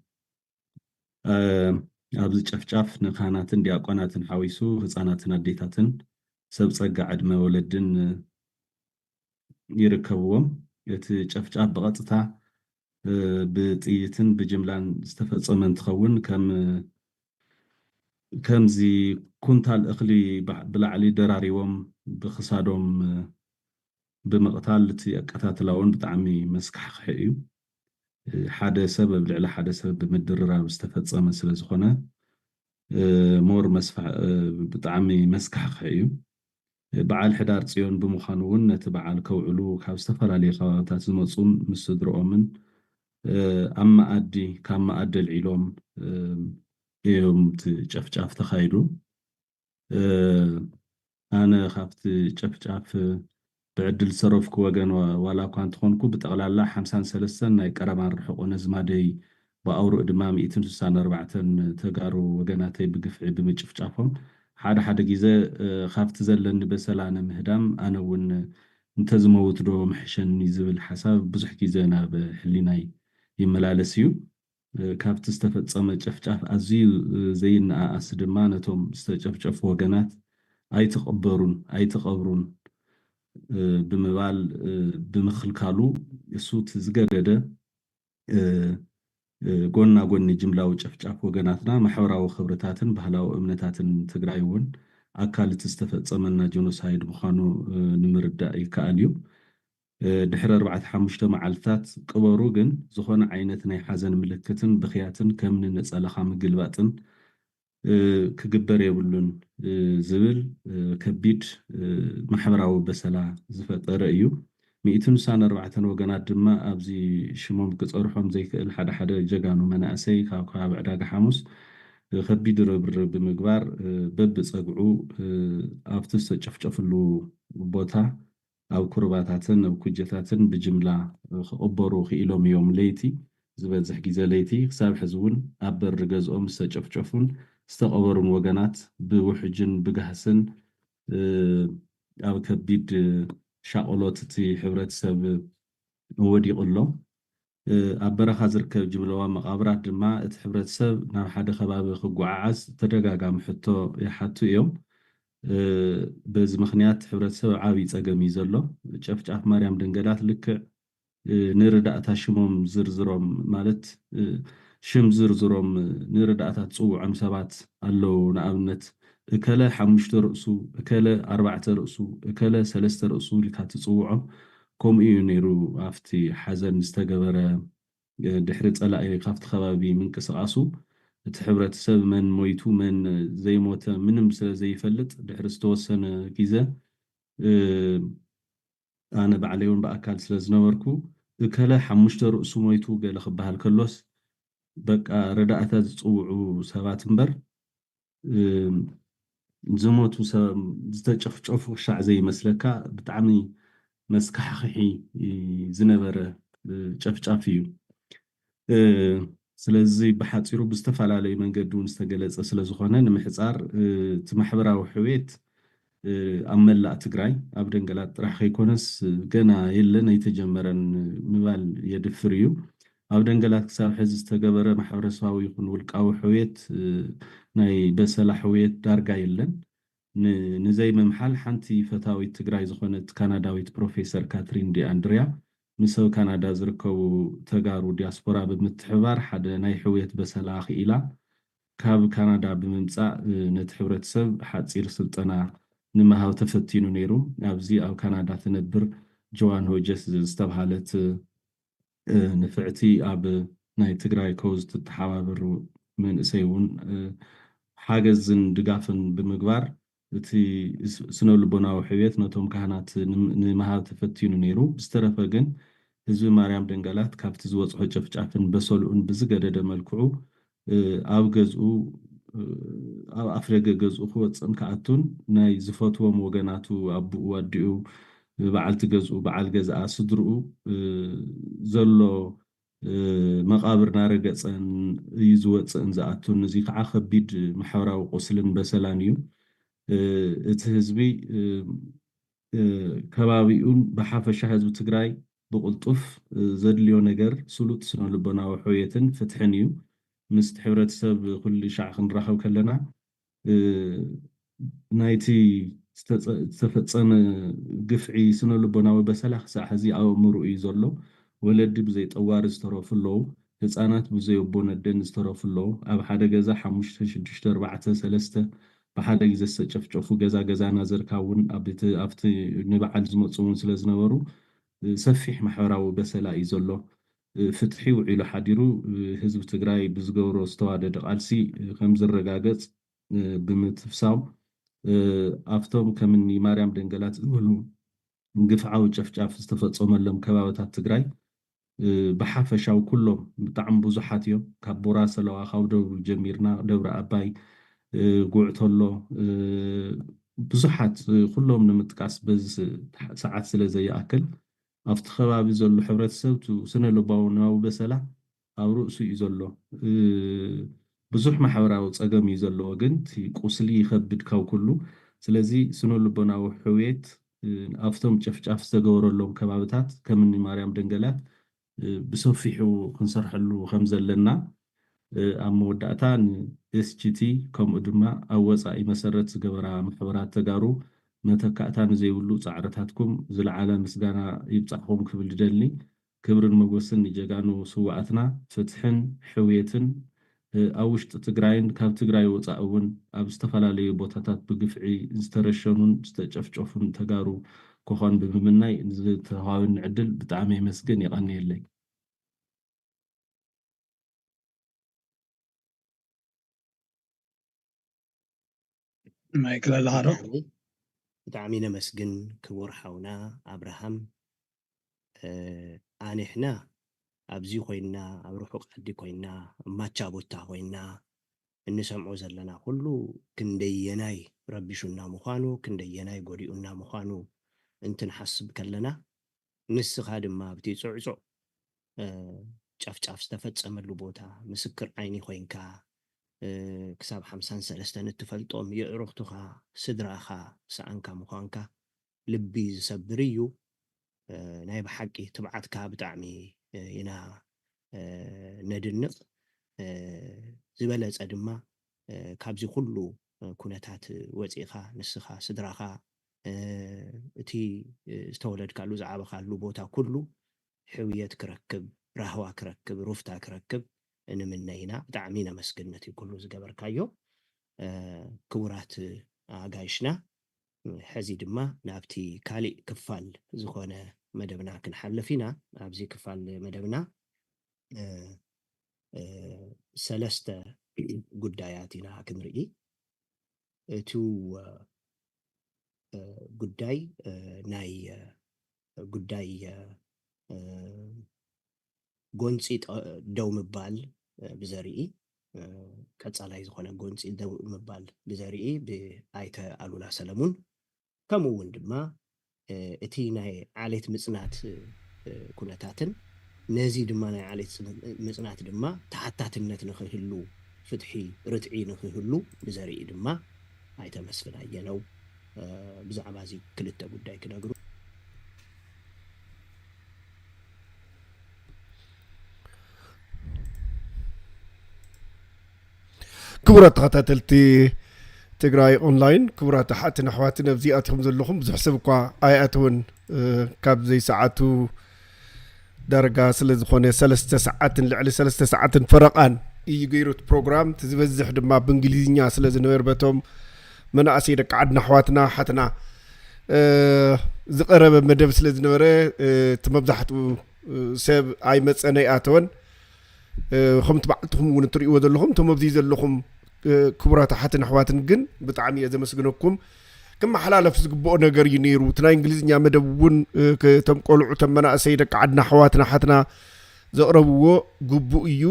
أبز جفجف نخاناتن دياقوناتن حويسو هزاناتن الديتاتن سبصق عدم ولدن يركبوهم يتجفجف بغطتا بطيتن بجملان استفصمن تخون كم زي كنتال أخلي بلعلي دراريوم بخصادهم بمقتال التي أكتات لون بتعمي مسكح خيو حدا سبب لعلى حدا سبب بمدررة واستفاد صامة سلزخونة مور مسفع بتعمي مسكح خيو بعال حدار تسيون بمخانون نتبعال كوعلو كاو استفال عليه خواتات المصوم مستدرؤ من أما أدي كما أدي العلوم يوم تجفجف تخيلو أنا خافت جفجف بعدل صرفك وجن ولا كنت خونكو بتغلى الله 53 ناي كرمان رحقو نزمادي بأورو إدمام 264 تقارو وجناتي بقفعي بمجفجفهم حدا جيزة خافت زلن بسلانة مهدام أنا ون انتزموت دو محشن يزبل حساب بزح جيزانا بحليناي يملالسيو كافت استفاد صمت جفجف أزيل زين أسدمانتهم استجفجف وجنات أي تقبرون بمبال بمخل كالو يسوت زجاجة قلنا جملة وجفجف وجناتنا محورة وخبرتاتن بهلا وأمنتاتن تجرايون أكل تستفاد صمنا جينوسايد مخانو نمرد كاليو دحر 4 معلتات قبروجن زخون عينتنا حزن ملكتن بخياتن كم ننسأل خام قلباتن كجبر يقولون زبل كبيت محبراو بسلا زفت رأيو 264 وجنات ما أبزي شموم كتصرفهم زي حدا جانو مناسي كاب عداق حاموس خبي درب بمقبار بب صقعو أفتس جفجفلو بوتا أو كرباتاتن أو كجتاتن بجملة أبرو خيلهم يوم ليتي زبد زحجيزة ليتي حساب حزون أبر رجز استجفجفون استقبرون وجنات بوحجن بجهسن أو كبيد شاولات تي حبرت سب ودي قلهم ኣብ በረኻ ዝርከብ ጅምላዋ መቃብራት ድማ እቲ ሕብረተሰብ ናብ ሓደ ከባቢ ክጓዓዓዝ ተደጋጋሚ ሕቶ ይሓቱ እዮም በዚ ምክንያት ሕብረተሰብ ዓብይ ፀገም እዩ ዘሎ ጨፍጫፍ ማርያም ድንገላት ልክዕ ንርዳእታ ሽሞም ዝርዝሮም ማለት ሽም ዝርዝሮም ንርዳእታ ፅውዖም ሰባት ኣለው ንኣብነት እከለ 5 ርእሱ እከለ 4 ርእሱ እከለ 3 ርእሱ ኢልካ ትፅውዖም ከምኡ እዩ ነይሩ ኣብቲ ሓዘን ዝተገበረ ድሕሪ ፀላኢ ካብቲ ከባቢ ምንቅስቃሱ እቲ ሕብረተሰብ መን ሞይቱ መን ዘይሞተ ምንም ስለ ዘይፈልጥ ድሕሪ ዝተወሰነ ግዜ ኣነ ባዕለይ እውን ብኣካል ስለ ዝነበርኩ እከለ 5 ርእሱ ሞይቱ ገለ ክበሃል ከሎስ በቃ ረዳእታ ዝፅውዑ ሰባት እምበር ዝሞቱ ዝተጨፍጨፉ ሻዕ ዘይመስለካ ብጣዕሚ መስካሕክሒ ዝነበረ ጨፍጫፍ እዩ ስለዚ ብሓፂሩ ብዝተፈላለዩ መንገዲ እውን ዝተገለፀ ስለዝኾነ ንምሕፃር እቲ ማሕበራዊ ሕውየት ኣብ መላእ ትግራይ ኣብ ደንገላት ጥራሕ ከይኮነስ ገና የለን ኣይተጀመረን ምባል የድፍር እዩ ኣብ ደንገላት ክሳብ ሕዚ ዝተገበረ ማሕበረሰባዊ ይኹን ውልቃዊ ሕውየት ናይ በሰላ ሕውየት ዳርጋ የለን ንዘይ መምሓል ሓንቲ ፈታዊት ትግራይ ዝኾነት ካናዳዊት ፕሮፌሰር ካትሪን ዲ ኣንድሪያ ምስ ኣብ ካናዳ ዝርከቡ ተጋሩ ዲያስፖራ ብምትሕባር ሓደ ናይ ሕውየት በሰላ ክኢላ ካብ ካናዳ ብምምፃእ ነቲ ሕብረተሰብ ሓፂር ስልጠና ንምሃብ ተፈቲኑ ነይሩ ኣብዚ ኣብ ካናዳ ትነብር ጆዋን ሆጀስ ዝተባሃለት ንፍዕቲ ኣብ ናይ ትግራይ ኮዝ ትተሓባበር መንእሰይ እውን ሓገዝን ድጋፍን ብምግባር እቲ ስነ ልቦናዊ ሕውየት ነቶም ካህናት ንምሃብ ተፈቲኑ ነይሩ ብዝተረፈ ግን ህዝቢ ማርያም ደንገላት ካብቲ ዝወፅሖ ጨፍጫፍን በሰልኡን ብዝገደደ መልክዑ ኣብ ገዝኡ ኣብ ኣፍደገ ገዝኡ ክወፅን ከኣቱን ናይ ዝፈትዎም ወገናቱ ኣቡኡ ኣዲኡ በዓልቲ ገዝኡ በዓል ገዝኣ ስድርኡ ዘሎ መቃብር ናረገፀን እዩ ዝወፅእን ዝኣቱን እዚ ከዓ ከቢድ ማሕበራዊ ቁስልን በሰላን እዩ እቲ ህዝቢ ከባቢኡን ብሓፈሻ ህዝቢ ትግራይ ብቁልጡፍ ዘድልዮ ነገር ስሉጥ ስነ ልቦናዊ ሕውየትን ፍትሕን እዩ ምስቲ ሕብረተሰብ ኩሉ ሻዕ ክንራኸብ ከለና ናይቲ ዝተፈፀመ ግፍዒ ስነ ልቦናዊ በሰላ ክሳብ ሕዚ ኣእምሩ እዩ ዘሎ ወለዲ ብዘይ ጠዋሪ ዝተረፉ ኣለዉ ህፃናት ብዘይ ኣቦ ነደን ዝተረፉ ኣለዉ ኣብ ሓደ ገዛ 5 6 4 3 ብሓደ ግዜ ዝተጨፍጨፉ ገዛ ገዛና ዘርካ እውን ኣብቲ ንበዓል ዝመፁ እውን ስለ ዝነበሩ ሰፊሕ ማሕበራዊ በሰላ እዩ ዘሎ ፍትሒ ውዒሉ ሓዲሩ ህዝቢ ትግራይ ብዝገብሮ ዝተዋደደ ቃልሲ ከም ዝረጋገፅ ብምትፍሳው ኣብቶም ከምኒ ማርያም ደንገላት ዝበሉ ግፍዓዊ ጨፍጫፍ ዝተፈፀመሎም ከባቢታት ትግራይ ብሓፈሻው ኩሎም ብጣዕሚ ብዙሓት እዮም ካብ ቦራ ሰለዋ ካብ ደቡብ ጀሚርና ደብረ ኣባይ ጉዕተሎ ብዙሓት ኩሎም ንምጥቃስ በዚ ሰዓት ስለ ዘይኣክል ኣብቲ ከባቢ ዘሎ ሕብረተሰብ ስነ ልባዊ በሰላ ኣብ ርእሱ እዩ ዘሎ ብዙሕ ማሕበራዊ ፀገም እዩ ዘለዎ ግን እቲ ቁስሊ ይከብድ ካብ ኩሉ ስለዚ ስነ ልቦናዊ ሕውየት ኣብቶም ጨፍጫፍ ዝተገበረሎም ከባቢታት ከምኒ ማርያም ደንገላት ብሰፊሑ ክንሰርሐሉ ከም ዘለና ኣብ መወዳእታ ንኤስጂቲ ከምኡ ድማ ኣብ ወፃኢ መሰረት ዝገበራ ማሕበራት ተጋሩ መተካእታ ንዘይብሉ ፃዕርታትኩም ዝለዓለ ምስጋና ይብፃሕኩም ክብል ይደሊ ክብርን መጎስን ንጀጋኑ ስዋዕትና ፍትሕን ሕውየትን ኣብ ውሽጢ ትግራይን ካብ ትግራይ ወፃኢ እውን ኣብ ዝተፈላለዩ ቦታታት ብግፍዒ ዝተረሸኑን ዝተጨፍጨፉን ተጋሩ ክኾን ብምምናይ ዝተዋሃበኒ ዕድል ብጣዕሚ የመስግን ይቀኒየለይ ማይክል ኣለሃዶ ብጣዕሚ ነመስግን ክቡር ሓውና ኣብርሃም ኣንሕና ኣብዚ ኮይና ኣብ ርሑቅ ዓዲ ኮይና ማቻ ቦታ ኮይና እንሰምዖ ዘለና ኩሉ ክንደየናይ ረቢሹና ምዃኑ ክንደየናይ ጎዲኡና ምዃኑ እንትንሓስብ ከለና ንስኻ ድማ ኣብቲ ፅዕፅዕ ጨፍጫፍ ዝተፈፀመሉ ቦታ ምስክር ዓይኒ ኮይንካ ክሳብ 53 እትፈልጦም የዕሩኽትኻ ስድራኻ ሰኣንካ ምዃንካ ልቢ ዝሰብር እዩ ናይ ብሓቂ ትብዓትካ ብጣዕሚ ኢና ነድንቕ ዝበለጸ ድማ ካብዚ ኩሉ ኩነታት ወፂኻ ንስኻ ስድራኻ እቲ ዝተወለድካሉ ዝዓበኻሉ ቦታ ኩሉ ሕውየት ክረክብ ራህዋ ክረክብ ሩፍታ ክረክብ እንምነይና ብጣዕሚ ነመስግን ነቲ ኩሉ ዝገበርካዮ ክቡራት ኣጋይሽና ሕዚ ድማ ናብቲ ካሊእ ክፋል ዝኾነ መደብና ክንሓልፍ ኢና ኣብዚ ክፋል መደብና ሰለስተ ጉዳያት ኢና ክንርኢ እቲ ጉዳይ ናይ ጉዳይ ጎንፂ ደው ምባል ብዘርኢ ቀጻላይ ዝኾነ ጎንፂ ደው ምባል ብዘርኢ ብኣይተ ኣሉላ ሰለሙን ከምኡ እውን ድማ እቲ ናይ ዓሌት ምጽናት ኩነታትን ነዚ ድማ ናይ ዓሌት ምጽናት ድማ ተሓታትነት ንኽህሉ ፍትሒ ርትዒ ንኽህሉ ብዘርኢ ድማ ኣይተ መስፍን ኣየነው ብዛዕባ እዚ ክልተ ጉዳይ ክነግሩ ክቡራት ተኸታተልቲ ትግራይ ኦንላይን ክቡራት ሓትን ኣሕዋትን ኣብዚ ኣትኹም ዘለኹም ብዙሕ ሰብ እኳ ኣይኣተውን ካብ ዘይሰዓቱ ዳርጋ ስለ ዝኾነ 3 ሰዓትን ልዕሊ 3 ሰዓትን ፈረቓን እዩ ገይሩት ፕሮግራም ትዝበዝሕ ድማ ብእንግሊዝኛ ስለ ዝነበረ በቶም መናእሰይ ደቂ ዓድና ኣሕዋትና ሓትና ዝቐረበ መደብ ስለ ዝነበረ እቲ መብዛሕትኡ ሰብ ኣይመፀነ ይኣተወን ከምቲ ባዕልትኩም እውን እትሪእዎ ዘለኹም እቶም ኣብዚ ዘለኹም ክቡራት ሓትን ኣሕዋትን ግን ብጣዕሚ እየ ዘመስግነኩም ክመሓላለፍ ዝግብኦ ነገር እዩ ነይሩ እቲ ናይ እንግሊዝኛ መደብ እውን እቶም ቆልዑ እቶም መናእሰይ ደቂ ዓድና ኣሕዋትና ሓትና ዘቕረብዎ ግቡእ እዩ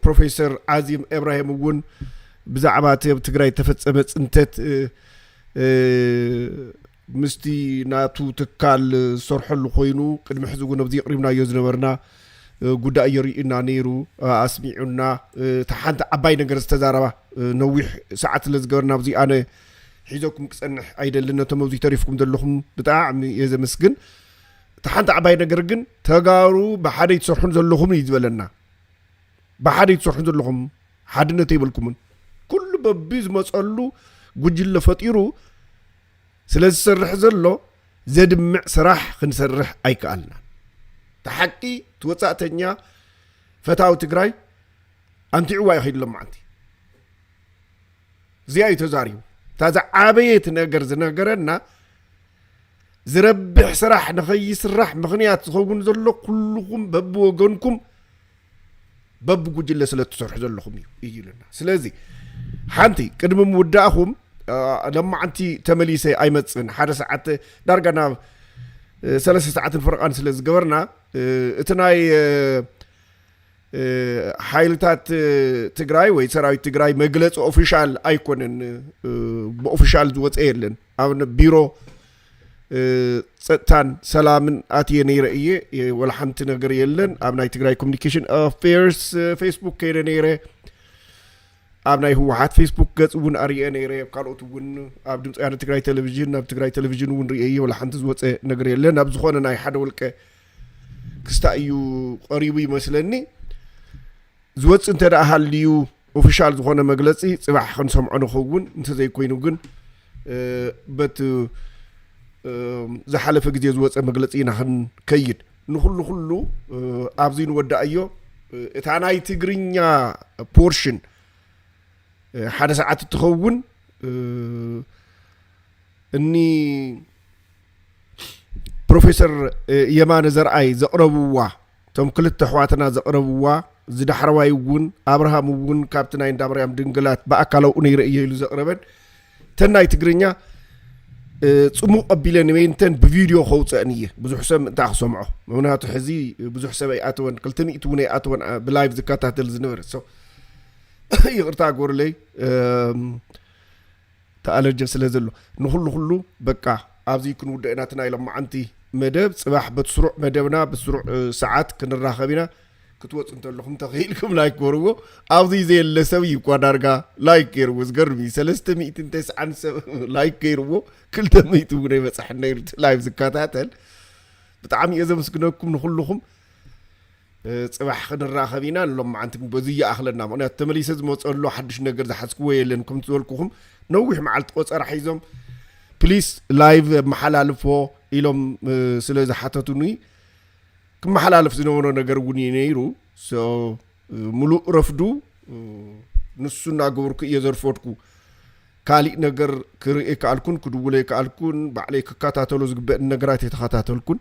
ፕሮፌሰር ዓዚም ኤብራሂም እውን ብዛዕባ እቲ ኣብ ትግራይ ተፈፀመ ፅንተት ምስቲ ናቱ ትካል ዝሰርሐሉ ኮይኑ ቅድሚ ሕዚ እውን ኣብዚ ቅሪብናዮ ዝነበርና ጉዳይ የርእዩና ነይሩ ኣስሚዑና እቲ ሓንቲ ዓባይ ነገር ዝተዛረባ ነዊሕ ሰዓት ስለ ዝገበርና ኣብዚ ኣነ ሒዞኩም ክፀንሕ ኣይደልን ነቶም ኣብዚ ተሪፍኩም ዘለኹም ብጣዕሚ እየ ዘመስግን እቲ ሓንቲ ዓባይ ነገር ግን ተጋሩ ብሓደ ይትሰርሑን ዘለኹም እዩ ዝበለና ብሓደ ይትሰርሑን ዘለኹም ሓድነት ይብልኩምን ኩሉ በቢ ዝመፀሉ ጉጅለ ፈጢሩ ስለ ዝሰርሕ ዘሎ ዘድምዕ ስራሕ ክንሰርሕ ኣይከኣልና ተሓቂ ትወፃእተኛ ፈታዊ ትግራይ ኣንቲዕዋ ይኸይድሎም ማዓንቲ እዚኣ እዩ ተዛሪቡ ታዛ ዓበየት ነገር ዝነገረና ዝረብሕ ስራሕ ንኸይስራሕ ምኽንያት ዝኸውን ዘሎ ኩልኩም በብወገንኩም በብጉጅለ ስለ ትሰርሑ ዘለኹም እዩ ኢሉና ስለዚ ሓንቲ ቅድሚ ምውዳእኹም ለማዓንቲ ተመሊሰ ኣይመፅን ሓደ ሰዓት ዳርጋ ናብ 3 ሰዓትን ፍርቃን ስለ ዝገበርና እቲ ናይ ሓይልታት ትግራይ ወይ ሰራዊት ትግራይ መግለፂ ኦፊሻል ኣይኮነን ብኦፊሻል ዝወፀ የለን ኣብ ቢሮ ፀጥታን ሰላምን ኣትየ ነይረ እየ ወላ ሓንቲ ነገር የለን ኣብ ናይ ትግራይ ኮሚኒኬሽን ኣፌርስ ፌስቡክ ከይደ ነይረ ኣብ ናይ ህወሓት ፌስቡክ ገጽ እውን ኣርየ ነይረ ካልኦት እውን ኣብ ድምፂ ወያነ ትግራይ ቴሌቪዥን ኣብ ትግራይ ቴሌቪዥን እውን ርአየ ወላ ሓንቲ ዝወፀ ነገር የለን ኣብ ዝኾነ ናይ ሓደ ውልቀ ክስታ እዩ ቀሪቡ ይመስለኒ ዝወፅ እንተደኣ ሃልዩ ኦፊሻል ዝኾነ መግለፂ ፅባሕ ክንሰምዖ ንኸውን እንተዘይኮይኑ ግን በት ዝሓለፈ ግዜ ዝወፀ መግለፂ ኢና ክንከይድ ንኩሉ ኩሉ ኣብዚ ንወዳእዮ እታ ናይ ትግርኛ ፖርሽን ሓደ ሰዓት እትኸውን እኒ ፕሮፌሰር የማነ ዘርኣይ ዘቕረብዋ እቶም ክልተ ኣሕዋትና ዘቕረብዋ ዝዳሕረዋይ እውን ኣብርሃም እውን ካብቲ ናይ እንዳ ማርያም ድንግላት ብኣካላው ነይረ እየ ኢሉ ዘቕረበን ተን ናይ ትግርኛ ፅሙቕ ቀቢለ ንበይንተን ብቪድዮ ከውፅአን እየ ብዙሕ ሰብ እንታይ ክሰምዖ ምክንያቱ ሕዚ ብዙሕ ሰብ ኣይኣተወን 200 እውን ኣይኣተወን ብላይቭ ዝከታተል ዝነበረ ሰው ይቕርታ ጎርለይ ተኣለጀ ስለ ዘሎ ንኩሉ ኩሉ በቃ ኣብዚ ክንውድእ ኢና እቲ ናይ ሎማዓንቲ መደብ ፅባሕ በትስሩዕ መደብና ብስሩዕ ሰዓት ክንራኸብ ኢና ክትወፅ እንተለኹም ተኽኢልኩም ላይክ ገርዎ ኣብዚ ዘየለ ሰብ እዩ እኳ ዳርጋ ላይክ ገይርዎ ዝገርም እዩ 390 ሰብ ላይክ ገይርዎ 200 እውን ኣይበፅሐን ነይሩ ላይቭ ዝከታተል ብጣዕሚ እየ ዘመስግነኩም ንኩልኩም ፅባሕ ክንራኸብ ኢና ሎም ማዓንቲ በዚ ይኣኽለና ምክንያቱ ተመሊሰ ዝመፀሎ ሓድሽ ነገር ዝሓዝክዎ የለን ከም ዝበልኩኹም ነዊሕ መዓልቲ ቆፀራ ሒዞም ፕሊስ ላይቭ መሓላልፎ ኢሎም ስለ ዝሓተቱኒ ክመሓላለፍ ዝነበሮ ነገር እውን እዩ ነይሩ ሙሉእ ረፍዱ ንሱ እናገበርኩ እየ ዘርፈድኩ ካሊእ ነገር ክርኢ ከኣልኩን ክድውለ ከኣልኩን ባዕለይ ክከታተሎ ዝግበአን ነገራት የተኸታተልኩን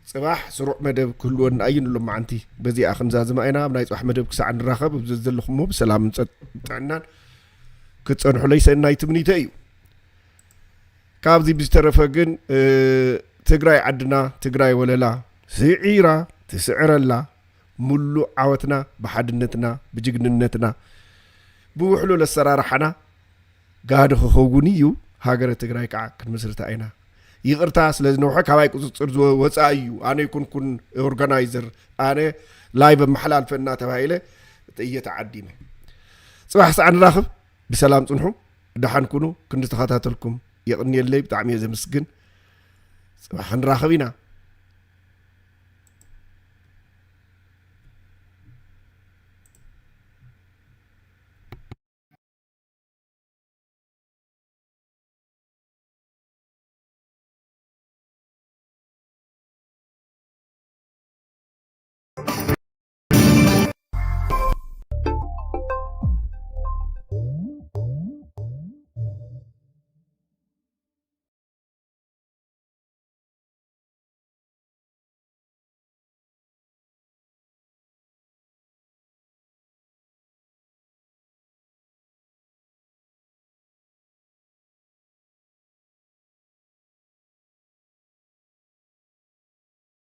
صباح سروع مدب كل ون أين لهم عنتي بزي أخن زازم أنا بنايت صباح مدب كسع نراخب بزل لهم بسلام تعنا كتصنح ليس النايت مني تأيو كابزي بيسترفقن تجراي عدنا تجراي ولا لا سعيرة تسعر لا ملو عوتنا بحدنتنا بجننتنا بوحلو للسرار حنا قاعد خوغونيو هاجر تجراي كعك المسرت أينا ይቅርታ ስለዝነውሐ ካባይ ቁፅፅር ወፃ እዩ ኣነ ይኩንኩን ኦርጋናይዘር ኣነ ላይቭ መሓላልፈና ተባሂለ እየተዓዲመ ፅባሕ ሰዓት ንራኽብ ብሰላም ፅንሑ ድሓን ኩኑ ክንተኸታተልኩም የቕኒየለይ ብጣዕሚ እየ ዘመስግን ፅባሕ ንራኽብ ኢና